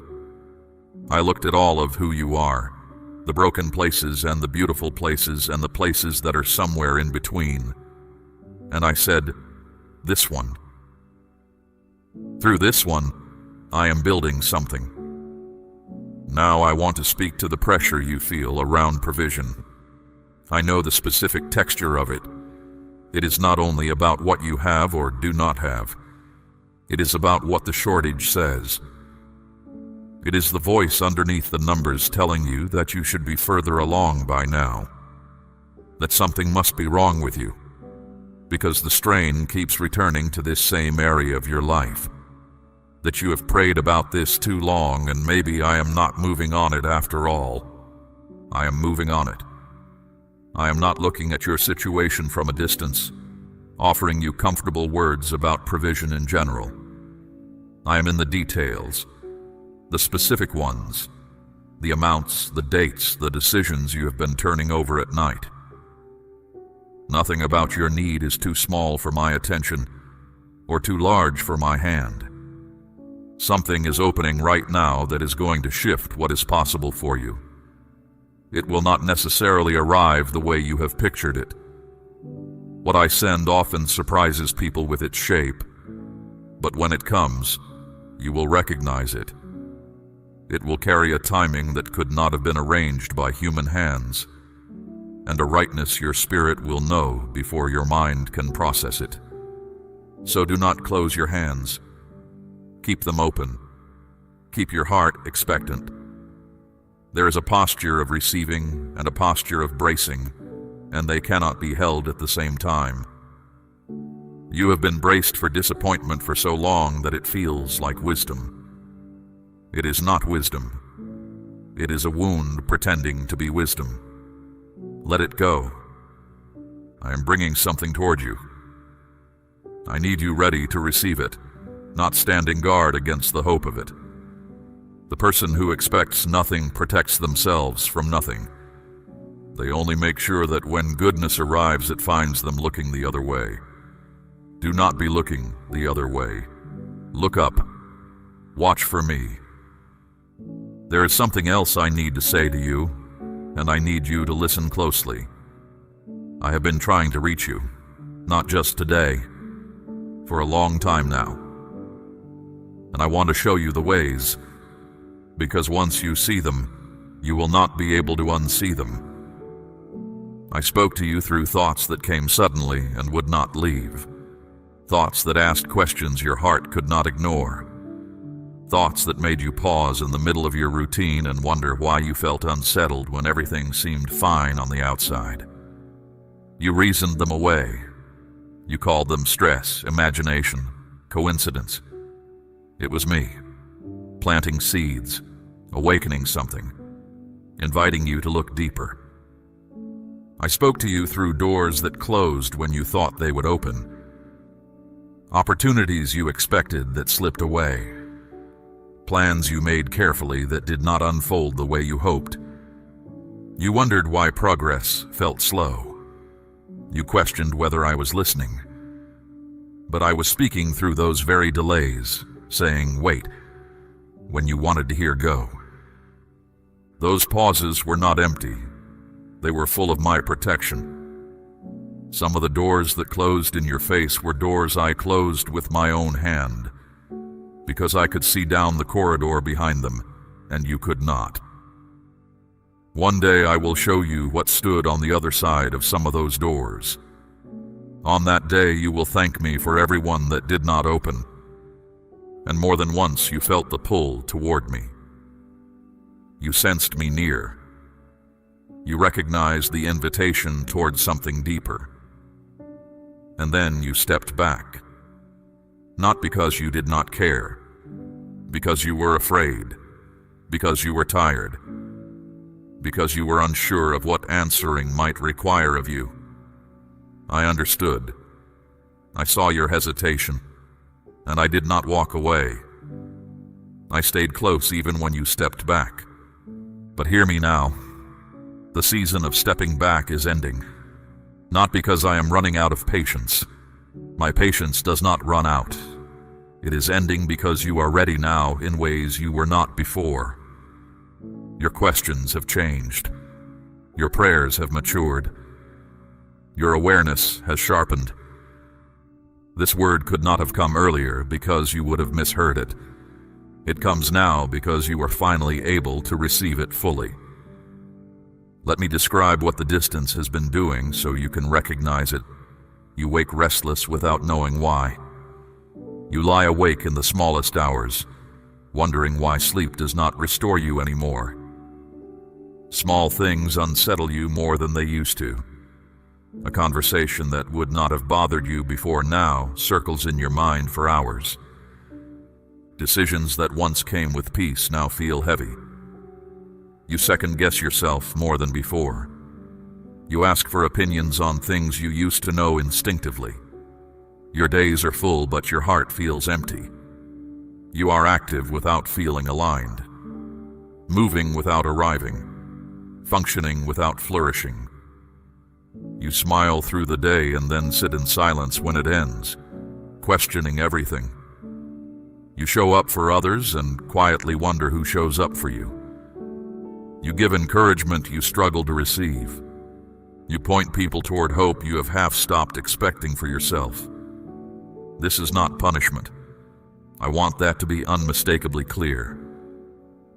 I looked at all of who you are, the broken places and the beautiful places and the places that are somewhere in between. And I said, this one. Through this one, I am building something. Now I want to speak to the pressure you feel around provision. I know the specific texture of it. It is not only about what you have or do not have. It is about what the shortage says. It is the voice underneath the numbers telling you that you should be further along by now, that something must be wrong with you, because the strain keeps returning to this same area of your life, that you have prayed about this too long and maybe I am not moving on it after all. I am moving on it. I am not looking at your situation from a distance, offering you comfortable words about provision in general. I am in the details, the specific ones, the amounts, the dates, the decisions you have been turning over at night. Nothing about your need is too small for my attention or too large for my hand. Something is opening right now that is going to shift what is possible for you. It will not necessarily arrive the way you have pictured it. What I send often surprises people with its shape, but when it comes, you will recognize it. It will carry a timing that could not have been arranged by human hands, and a rightness your spirit will know before your mind can process it. So do not close your hands. Keep them open. Keep your heart expectant. There is a posture of receiving and a posture of bracing, and they cannot be held at the same time. You have been braced for disappointment for so long that it feels like wisdom. It is not wisdom. It is a wound pretending to be wisdom. Let it go. I am bringing something toward you. I need you ready to receive it, not standing guard against the hope of it. The person who expects nothing protects themselves from nothing. They only make sure that when goodness arrives, it finds them looking the other way. Do not be looking the other way. Look up. Watch for me. There is something else I need to say to you, and I need you to listen closely. I have been trying to reach you, not just today, for a long time now. And I want to show you the ways, because once you see them, you will not be able to unsee them. I spoke to you through thoughts that came suddenly and would not leave, thoughts that asked questions your heart could not ignore, thoughts that made you pause in the middle of your routine and wonder why you felt unsettled when everything seemed fine on the outside. You reasoned them away. You called them stress, imagination, coincidence. It was me, planting seeds, awakening something, inviting you to look deeper. I spoke to you through doors that closed when you thought they would open, opportunities you expected that slipped away, plans you made carefully that did not unfold the way you hoped. You wondered why progress felt slow. You questioned whether I was listening. But I was speaking through those very delays, saying, wait, when you wanted to hear go. Those pauses were not empty. They were full of my protection. Some of the doors that closed in your face were doors I closed with my own hand, because I could see down the corridor behind them, and you could not. One day I will show you what stood on the other side of some of those doors. On that day you will thank me for every one that did not open, and more than once you felt the pull toward me. You sensed me near. You recognized the invitation toward something deeper. And then you stepped back. Not because you did not care, because you were afraid, because you were tired, because you were unsure of what answering might require of you. I understood. I saw your hesitation, and I did not walk away. I stayed close even when you stepped back. But hear me now. The season of stepping back is ending. Not because I am running out of patience. My patience does not run out. It is ending because you are ready now in ways you were not before. Your questions have changed. Your prayers have matured. Your awareness has sharpened. This word could not have come earlier because you would have misheard it. It comes now because you are finally able to receive it fully. Let me describe what the distance has been doing so you can recognize it. You wake restless without knowing why. You lie awake in the smallest hours, wondering why sleep does not restore you anymore. Small things unsettle you more than they used to. A conversation that would not have bothered you before now circles in your mind for hours. Decisions that once came with peace now feel heavy. You second-guess yourself more than before. You ask for opinions on things you used to know instinctively. Your days are full, but your heart feels empty. You are active without feeling aligned, moving without arriving, functioning without flourishing. You smile through the day and then sit in silence when it ends, questioning everything. You show up for others and quietly wonder who shows up for you. You give encouragement you struggle to receive. You point people toward hope you have half stopped expecting for yourself. This is not punishment. I want that to be unmistakably clear.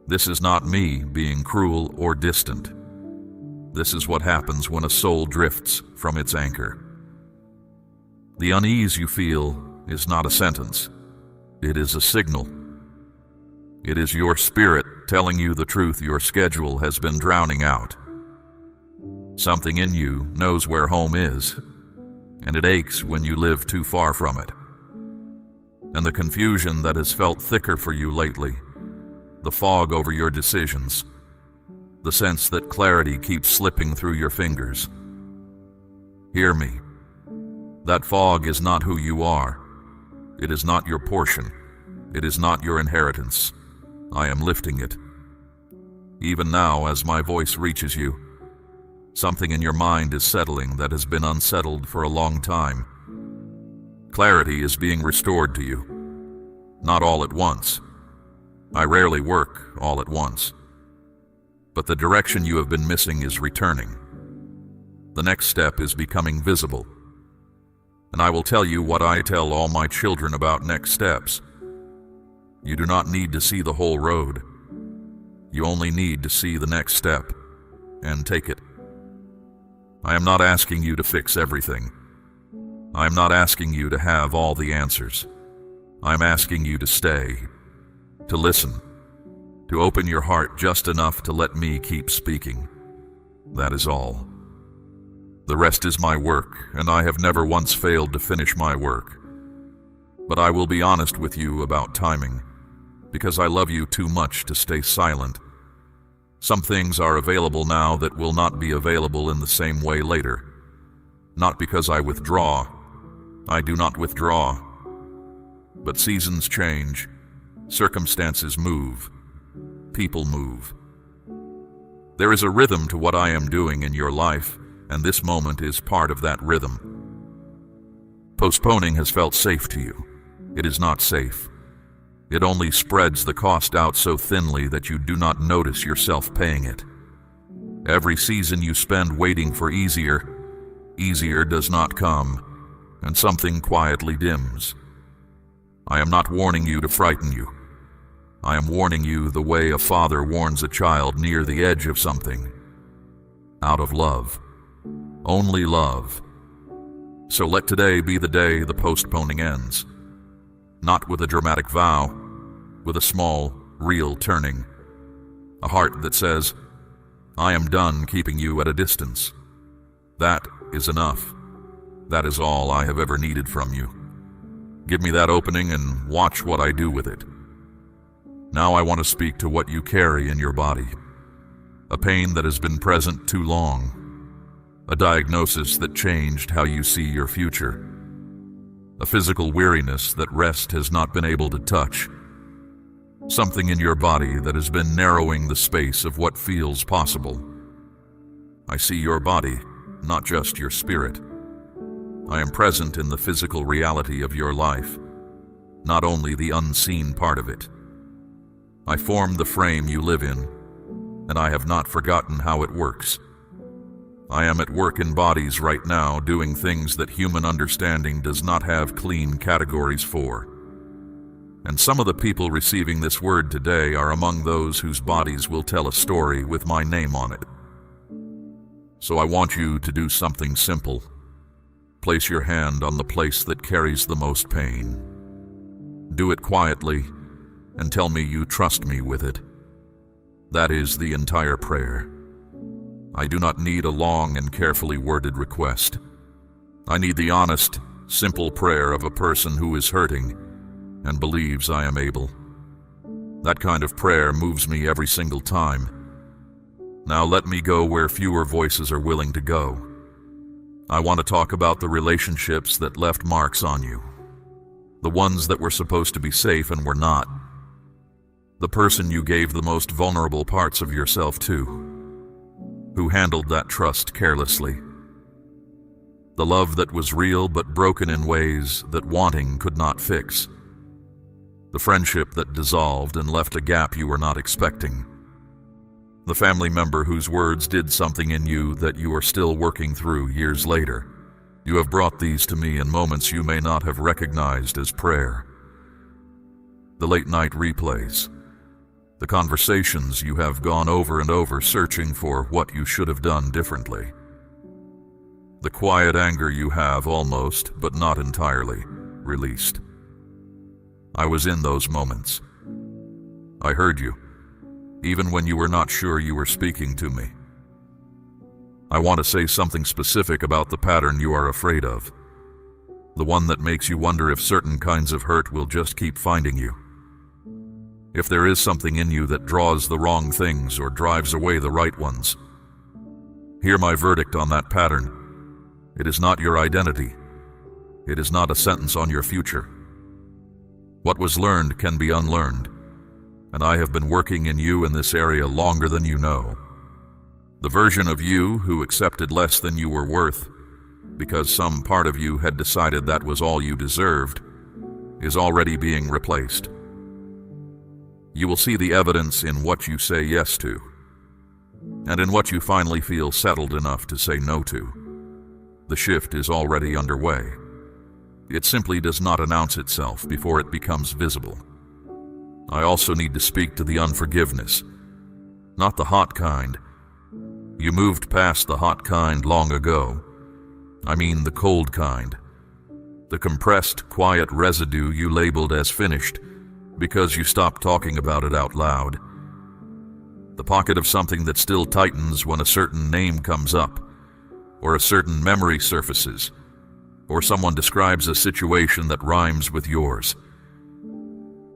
This is not me being cruel or distant. This is what happens when a soul drifts from its anchor. The unease you feel is not a sentence. It is a signal. It is your spirit telling you the truth your schedule has been drowning out. Something in you knows where home is, and it aches when you live too far from it. And the confusion that has felt thicker for you lately, the fog over your decisions, the sense that clarity keeps slipping through your fingers. Hear me. That fog is not who you are. It is not your portion. It is not your inheritance. I am lifting it. Even now, as my voice reaches you, something in your mind is settling that has been unsettled for a long time. Clarity is being restored to you. Not all at once. I rarely work all at once. But the direction you have been missing is returning. The next step is becoming visible. And I will tell you what I tell all my children about next steps. You do not need to see the whole road. You only need to see the next step and take it. I am not asking you to fix everything. I am not asking you to have all the answers. I am asking you to stay, to listen, to open your heart just enough to let me keep speaking. That is all. The rest is my work, and I have never once failed to finish my work. But I will be honest with you about timing, because I love you too much to stay silent. Some things are available now that will not be available in the same way later. Not because I withdraw. I do not withdraw. But seasons change, circumstances move, people move. There is a rhythm to what I am doing in your life, and this moment is part of that rhythm. Postponing has felt safe to you. It is not safe. It only spreads the cost out so thinly that you do not notice yourself paying it. Every season you spend waiting for easier does not come, and something quietly dims. I am not warning you to frighten you. I am warning you the way a father warns a child near the edge of something. Out of love. Only love. So let today be the day the postponing ends. Not with a dramatic vow, with a small, real turning. A heart that says, I am done keeping you at a distance. That is enough. That is all I have ever needed from you. Give me that opening and watch what I do with it. Now I want to speak to what you carry in your body. A pain that has been present too long. A diagnosis that changed how you see your future. A physical weariness that rest has not been able to touch. Something in your body that has been narrowing the space of what feels possible. I see your body, not just your spirit. I am present in the physical reality of your life, not only the unseen part of it. I form the frame you live in, and I have not forgotten how it works. I am at work in bodies right now, doing things that human understanding does not have clean categories for. And some of the people receiving this word today are among those whose bodies will tell a story with my name on it. So I want you to do something simple. Place your hand on the place that carries the most pain. Do it quietly and tell me you trust me with it. That is the entire prayer. I do not need a long and carefully worded request. I need the honest, simple prayer of a person who is hurting and believes I am able. That kind of prayer moves me every single time. Now let me go where fewer voices are willing to go. I want to talk about the relationships that left marks on you. The ones that were supposed to be safe and were not. The person you gave the most vulnerable parts of yourself to, who handled that trust carelessly. The love that was real but broken in ways that wanting could not fix. The friendship that dissolved and left a gap you were not expecting. The family member whose words did something in you that you are still working through years later. You have brought these to me in moments you may not have recognized as prayer. The late-night replays. The conversations you have gone over and over searching for what you should have done differently. The quiet anger you have almost, but not entirely, released. I was in those moments. I heard you, even when you were not sure you were speaking to me. I want to say something specific about the pattern you are afraid of. The one that makes you wonder if certain kinds of hurt will just keep finding you. If there is something in you that draws the wrong things or drives away the right ones. Hear my verdict on that pattern. It is not your identity. It is not a sentence on your future. What was learned can be unlearned, and I have been working in you in this area longer than you know. The version of you who accepted less than you were worth, because some part of you had decided that was all you deserved, is already being replaced. You will see the evidence in what you say yes to, and in what you finally feel settled enough to say no to. The shift is already underway. It simply does not announce itself before it becomes visible. I also need to speak to the unforgiveness, not the hot kind. You moved past the hot kind long ago. I mean the cold kind. The compressed, quiet residue you labeled as finished because you stopped talking about it out loud. The pocket of something that still tightens when a certain name comes up, or a certain memory surfaces, or someone describes a situation that rhymes with yours.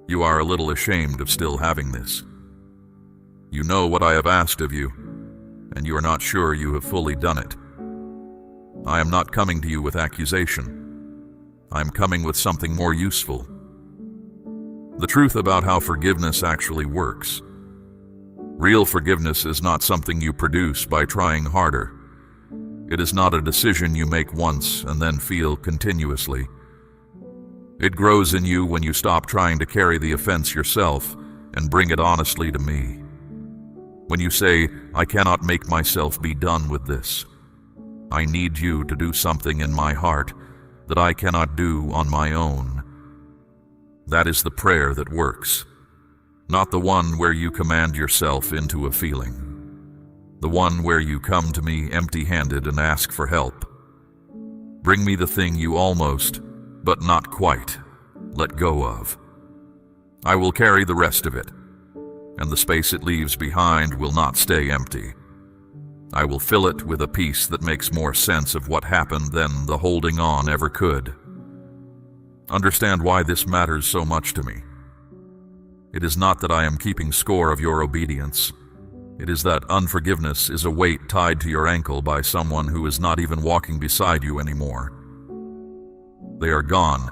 You are a little ashamed of still having this. You know what I have asked of you, and you are not sure you have fully done it. I am not coming to you with accusation. I am coming with something more useful. The truth about how forgiveness actually works. Real forgiveness is not something you produce by trying harder. It is not a decision you make once and then feel continuously. It grows in you when you stop trying to carry the offense yourself and bring it honestly to me. When you say, I cannot make myself be done with this. I need you to do something in my heart that I cannot do on my own. That is the prayer that works, not the one where you command yourself into a feeling, the one where you come to me empty-handed and ask for help. Bring me the thing you almost, but not quite, let go of. I will carry the rest of it, and the space it leaves behind will not stay empty. I will fill it with a piece that makes more sense of what happened than the holding on ever could. Understand why this matters so much to me. It is not that I am keeping score of your obedience. It is that unforgiveness is a weight tied to your ankle by someone who is not even walking beside you anymore. They are gone,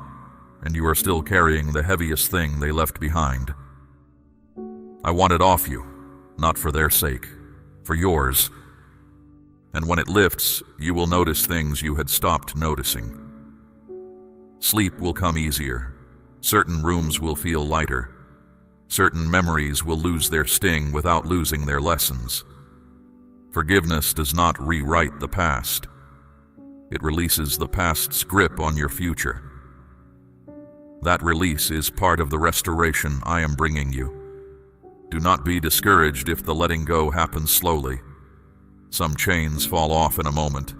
and you are still carrying the heaviest thing they left behind. I want it off you, not for their sake, for yours. And when it lifts, you will notice things you had stopped noticing. Sleep will come easier. Certain rooms will feel lighter. Certain memories will lose their sting without losing their lessons. Forgiveness does not rewrite the past. It releases the past's grip on your future. That release is part of the restoration I am bringing you. Do not be discouraged if the letting go happens slowly. Some chains fall off in a moment.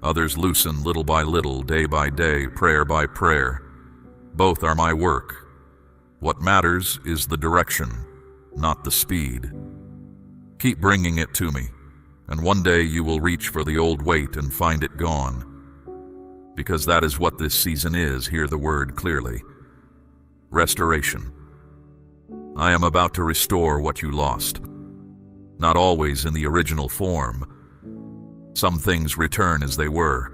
Others loosen little by little, day by day, prayer by prayer. Both are my work. What matters is the direction, not the speed. Keep bringing it to me, and one day you will reach for the old weight and find it gone. Because that is what this season is, hear the word clearly. Restoration. I am about to restore what you lost. Not always in the original form. Some things return as they were.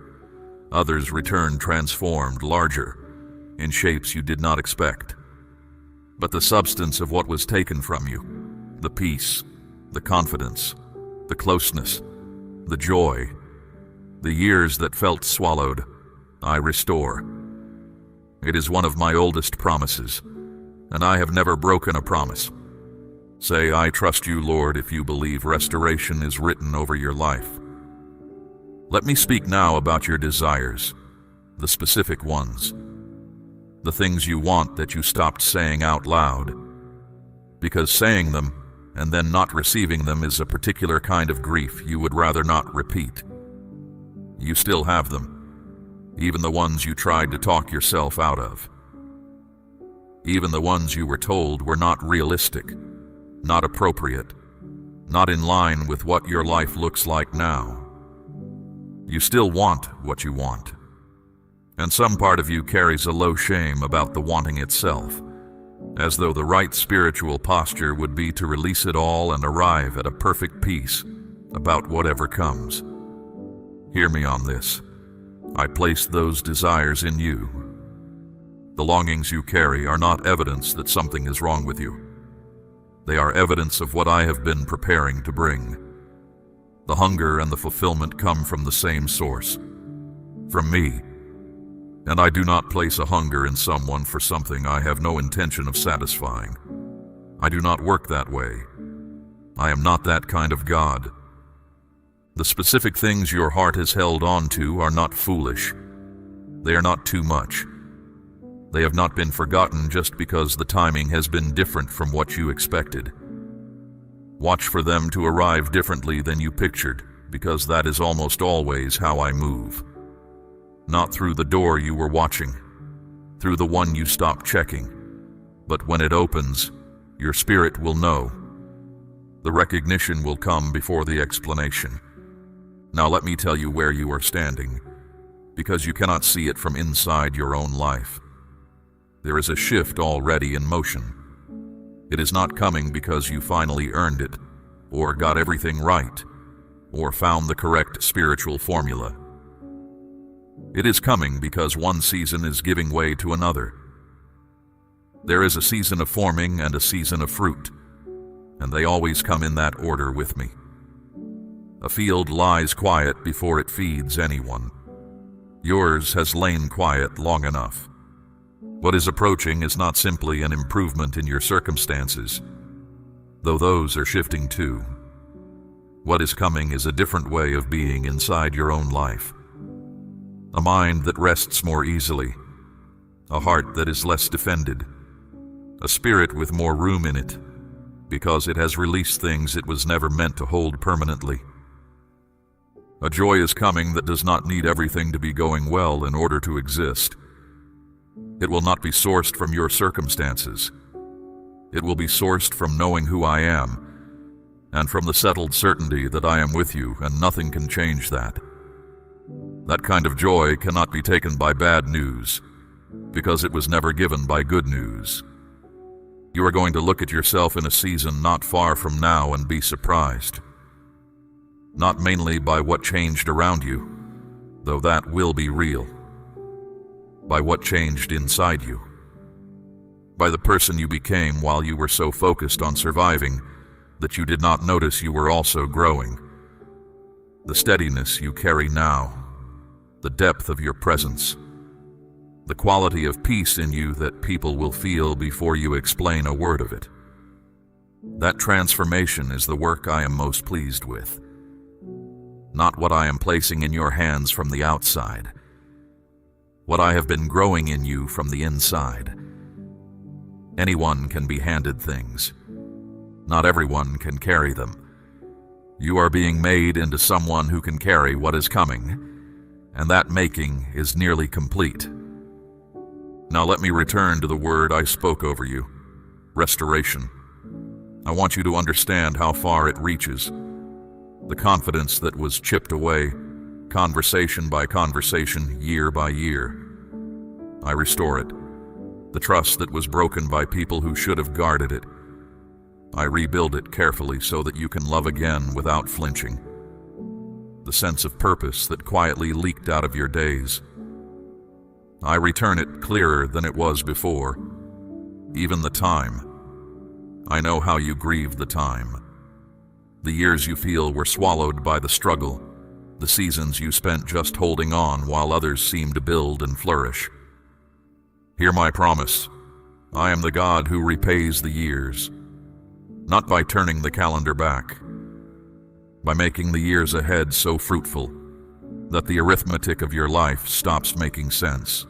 Others return transformed, larger, in shapes you did not expect. But the substance of what was taken from you, the peace, the confidence, the closeness, the joy, the years that felt swallowed, I restore. It is one of my oldest promises, and I have never broken a promise. Say, I trust you, Lord, if you believe restoration is written over your life. Let me speak now about your desires, the specific ones, the things you want that you stopped saying out loud, because saying them and then not receiving them is a particular kind of grief you would rather not repeat. You still have them, even the ones you tried to talk yourself out of. Even the ones you were told were not realistic, not appropriate, not in line with what your life looks like now. You still want what you want, and some part of you carries a low shame about the wanting itself, as though the right spiritual posture would be to release it all and arrive at a perfect peace about whatever comes. Hear me on this. I placed those desires in you. The longings you carry are not evidence that something is wrong with you. They are evidence of what I have been preparing to bring. The hunger and the fulfillment come from the same source, from me. And I do not place a hunger in someone for something I have no intention of satisfying. I do not work that way. I am not that kind of God. The specific things your heart has held on to are not foolish. They are not too much. They have not been forgotten just because the timing has been different from what you expected. Watch for them to arrive differently than you pictured, because that is almost always how I move. Not through the door you were watching, through the one you stopped checking, but when it opens, your spirit will know. The recognition will come before the explanation. Now let me tell you where you are standing, because you cannot see it from inside your own life. There is a shift already in motion. It is not coming because you finally earned it, or got everything right, or found the correct spiritual formula. It is coming because one season is giving way to another. There is a season of forming and a season of fruit, and they always come in that order with me. A field lies quiet before it feeds anyone. Yours has lain quiet long enough. What is approaching is not simply an improvement in your circumstances, though those are shifting too. What is coming is a different way of being inside your own life. A mind that rests more easily, a heart that is less defended, a spirit with more room in it, because it has released things it was never meant to hold permanently. A joy is coming that does not need everything to be going well in order to exist. It will not be sourced from your circumstances. It will be sourced from knowing who I am, and from the settled certainty that I am with you and nothing can change that. That kind of joy cannot be taken by bad news, because it was never given by good news. You are going to look at yourself in a season not far from now and be surprised. Not mainly by what changed around you, though that will be real. By what changed inside you. By the person you became while you were so focused on surviving that you did not notice you were also growing. The steadiness you carry now, the depth of your presence, the quality of peace in you that people will feel before you explain a word of it. That transformation is the work I am most pleased with, not what I am placing in your hands from the outside, what I have been growing in you from the inside. Anyone can be handed things. Not everyone can carry them. You are being made into someone who can carry what is coming, and that making is nearly complete. Now let me return to the word I spoke over you, restoration. I want you to understand how far it reaches. The confidence that was chipped away, conversation by conversation, year by year. I restore it. The trust that was broken by people who should have guarded it. I rebuild it carefully so that you can love again without flinching. The sense of purpose that quietly leaked out of your days. I return it clearer than it was before. Even the time. I know how you grieve the time. The years you feel were swallowed by the struggle. The seasons you spent just holding on while others seemed to build and flourish. Hear my promise. I am the God who repays the years. Not by turning the calendar back, by making the years ahead so fruitful that the arithmetic of your life stops making sense.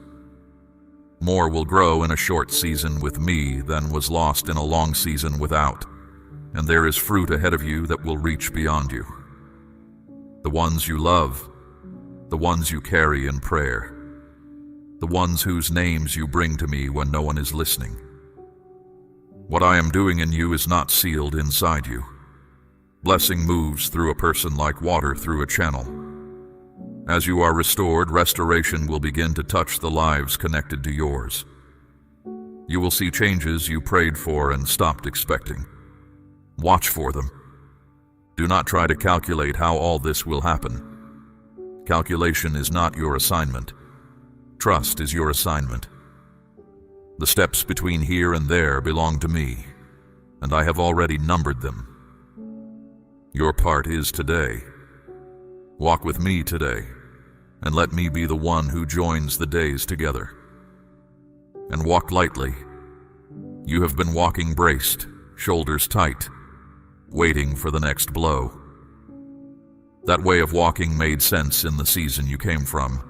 More will grow in a short season with me than was lost in a long season without, and there is fruit ahead of you that will reach beyond you. The ones you love, the ones you carry in prayer, the ones whose names you bring to me when no one is listening. What I am doing in you is not sealed inside you. Blessing moves through a person like water through a channel. As you are restored, restoration will begin to touch the lives connected to yours. You will see changes you prayed for and stopped expecting. Watch for them. Do not try to calculate how all this will happen. Calculation is not your assignment. Trust is your assignment. The steps between here and there belong to me, and I have already numbered them. Your part is today. Walk with me today, and let me be the one who joins the days together. And walk lightly. You have been walking braced, shoulders tight, waiting for the next blow. That way of walking made sense in the season you came from.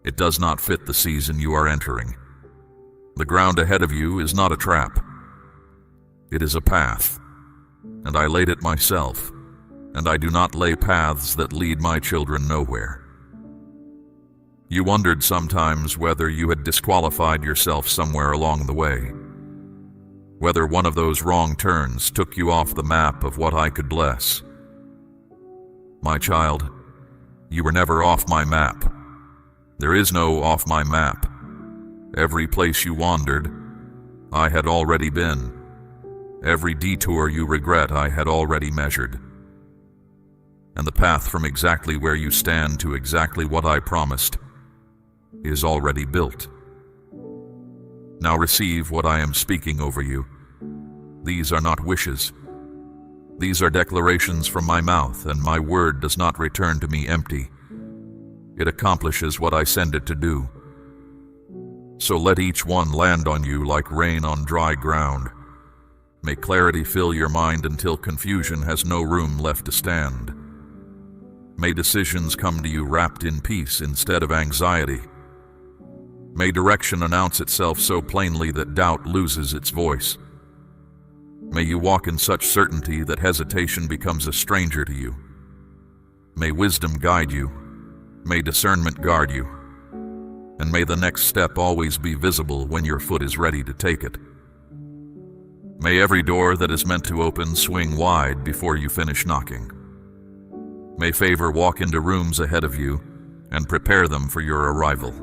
It does not fit the season you are entering. The ground ahead of you is not a trap. It is a path, and I laid it myself, and I do not lay paths that lead my children nowhere. You wondered sometimes whether you had disqualified yourself somewhere along the way, whether one of those wrong turns took you off the map of what I could bless. My child, you were never off my map. There is no off my map. Every place you wandered, I had already been. Every detour you regret, I had already measured. And the path from exactly where you stand to exactly what I promised is already built. Now receive what I am speaking over you. These are not wishes. These are declarations from my mouth, and my word does not return to me empty. It accomplishes what I send it to do. So let each one land on you like rain on dry ground. May clarity fill your mind until confusion has no room left to stand. May decisions come to you wrapped in peace instead of anxiety. May direction announce itself so plainly that doubt loses its voice. May you walk in such certainty that hesitation becomes a stranger to you. May wisdom guide you. May discernment guard you. And may the next step always be visible when your foot is ready to take it. May every door that is meant to open swing wide before you finish knocking. May favor walk into rooms ahead of you and prepare them for your arrival.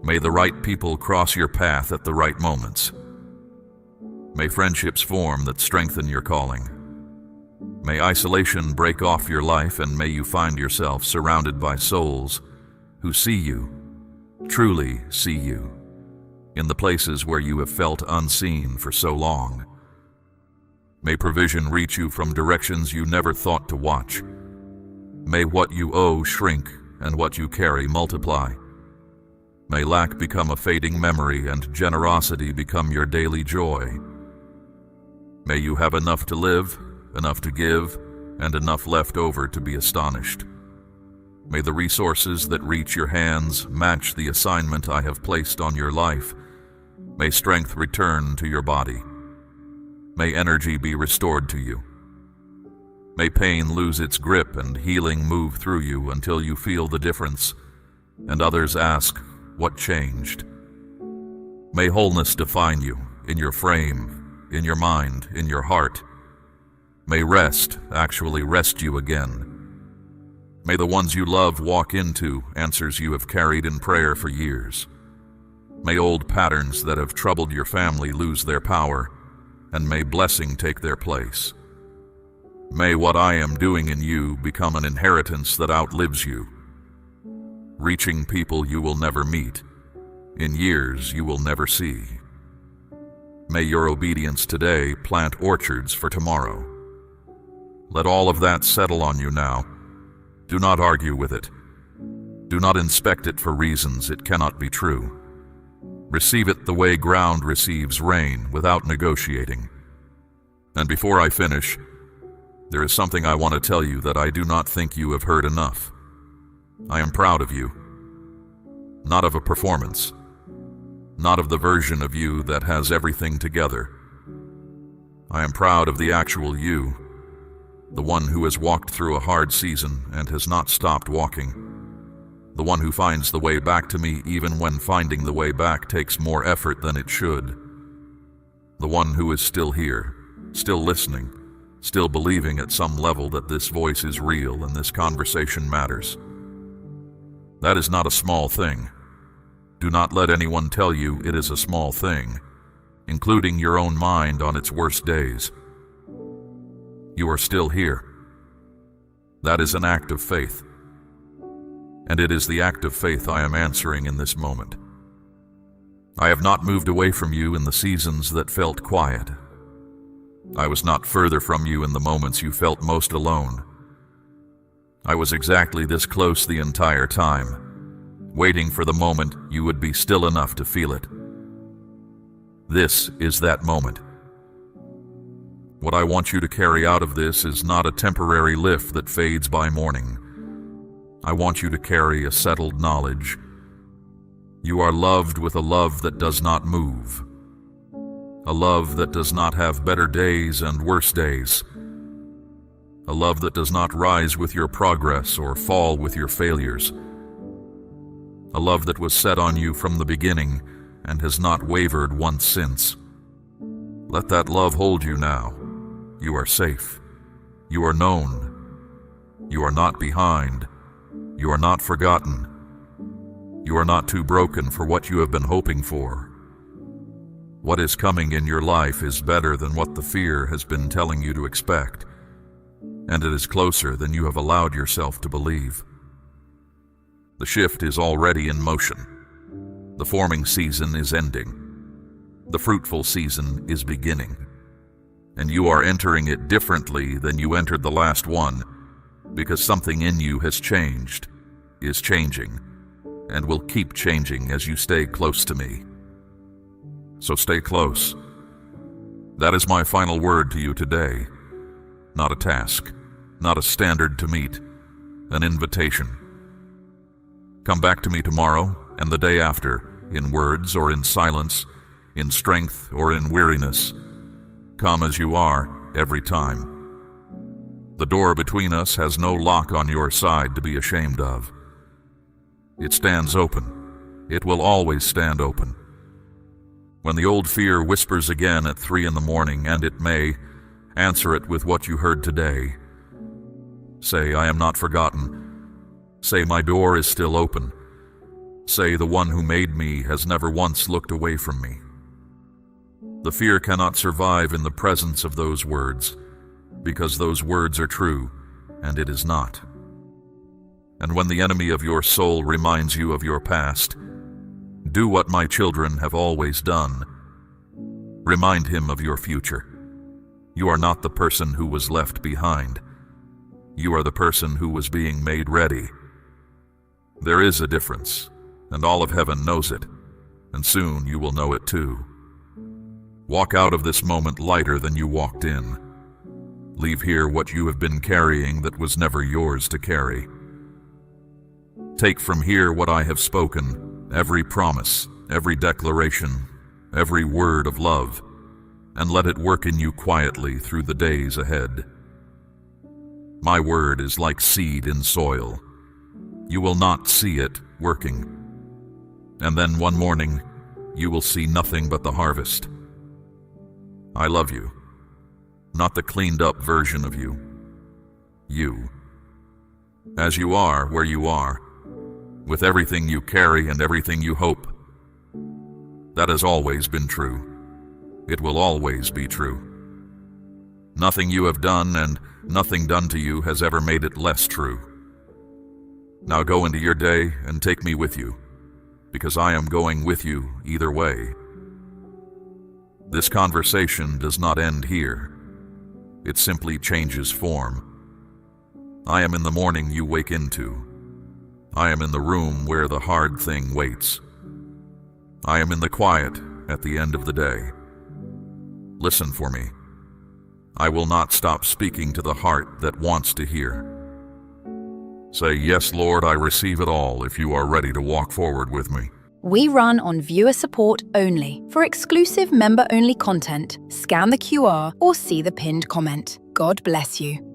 May the right people cross your path at the right moments. May friendships form that strengthen your calling. May isolation break off your life, and may you find yourself surrounded by souls who see you, truly see you, in the places where you have felt unseen for so long. May provision reach you from directions you never thought to watch. May what you owe shrink and what you carry multiply. May lack become a fading memory and generosity become your daily joy. May you have enough to live, enough to give, and enough left over to be astonished. May the resources that reach your hands match the assignment I have placed on your life. May strength return to your body. May energy be restored to you. May pain lose its grip and healing move through you until you feel the difference, and others ask, what changed? May wholeness define you, in your frame, in your mind, in your heart. May rest actually rest you again. May the ones you love walk into answers you have carried in prayer for years. May old patterns that have troubled your family lose their power, and may blessing take their place. May what I am doing in you become an inheritance that outlives you, reaching people you will never meet, in years you will never see. May your obedience today plant orchards for tomorrow. Let all of that settle on you now. Do not argue with it. Do not inspect it for reasons it cannot be true. Receive it the way ground receives rain, without negotiating. And before I finish, there is something I want to tell you that I do not think you have heard enough. I am proud of you. Not of a performance. Not of the version of you that has everything together. I am proud of the actual you, the one who has walked through a hard season and has not stopped walking, the one who finds the way back to me even when finding the way back takes more effort than it should, the one who is still here, still listening, still believing at some level that this voice is real and this conversation matters. That is not a small thing. Do not let anyone tell you it is a small thing, including your own mind on its worst days. You are still here. That is an act of faith. And it is the act of faith I am answering in this moment. I have not moved away from you in the seasons that felt quiet. I was not further from you in the moments you felt most alone. I was exactly this close the entire time, waiting for the moment you would be still enough to feel it. This is that moment. What I want you to carry out of this is not a temporary lift that fades by morning. I want you to carry a settled knowledge. You are loved with a love that does not move. A love that does not have better days and worse days. A love that does not rise with your progress or fall with your failures. A love that was set on you from the beginning and has not wavered once since. Let that love hold you now. You are safe. You are known. You are not behind. You are not forgotten. You are not too broken for what you have been hoping for. What is coming in your life is better than what the fear has been telling you to expect, and it is closer than you have allowed yourself to believe. The shift is already in motion. The forming season is ending. The fruitful season is beginning. And you are entering it differently than you entered the last one, because something in you has changed, is changing, and will keep changing as you stay close to me. So stay close. That is my final word to you today. Not a task, not a standard to meet, an invitation. Come back to me tomorrow and the day after, in words or in silence, in strength or in weariness. Come as you are, every time. The door between us has no lock on your side to be ashamed of. It stands open. It will always stand open. When the old fear whispers again at 3 a.m, and it may, answer it with what you heard today. Say, I am not forgotten. Say, my door is still open. Say, the one who made me has never once looked away from me. The fear cannot survive in the presence of those words, because those words are true, and it is not. And when the enemy of your soul reminds you of your past, do what my children have always done. Remind him of your future. You are not the person who was left behind. You are the person who was being made ready. There is a difference, and all of heaven knows it, and soon you will know it too. Walk out of this moment lighter than you walked in. Leave here what you have been carrying that was never yours to carry. Take from here what I have spoken, every promise, every declaration, every word of love, and let it work in you quietly through the days ahead. My word is like seed in soil. You will not see it working. And then one morning, you will see nothing but the harvest. I love you, not the cleaned-up version of you. You. As you are, where you are, with everything you carry and everything you hope. That has always been true. It will always be true. Nothing you have done and nothing done to you has ever made it less true. Now go into your day and take me with you, because I am going with you either way. This conversation does not end here. It simply changes form. I am in the morning you wake into. I am in the room where the hard thing waits. I am in the quiet at the end of the day. Listen for me. I will not stop speaking to the heart that wants to hear. Say, "Yes, Lord, I receive it all," if you are ready to walk forward with me. We run on viewer support only. For exclusive member-only content, scan the QR or see the pinned comment. God bless you.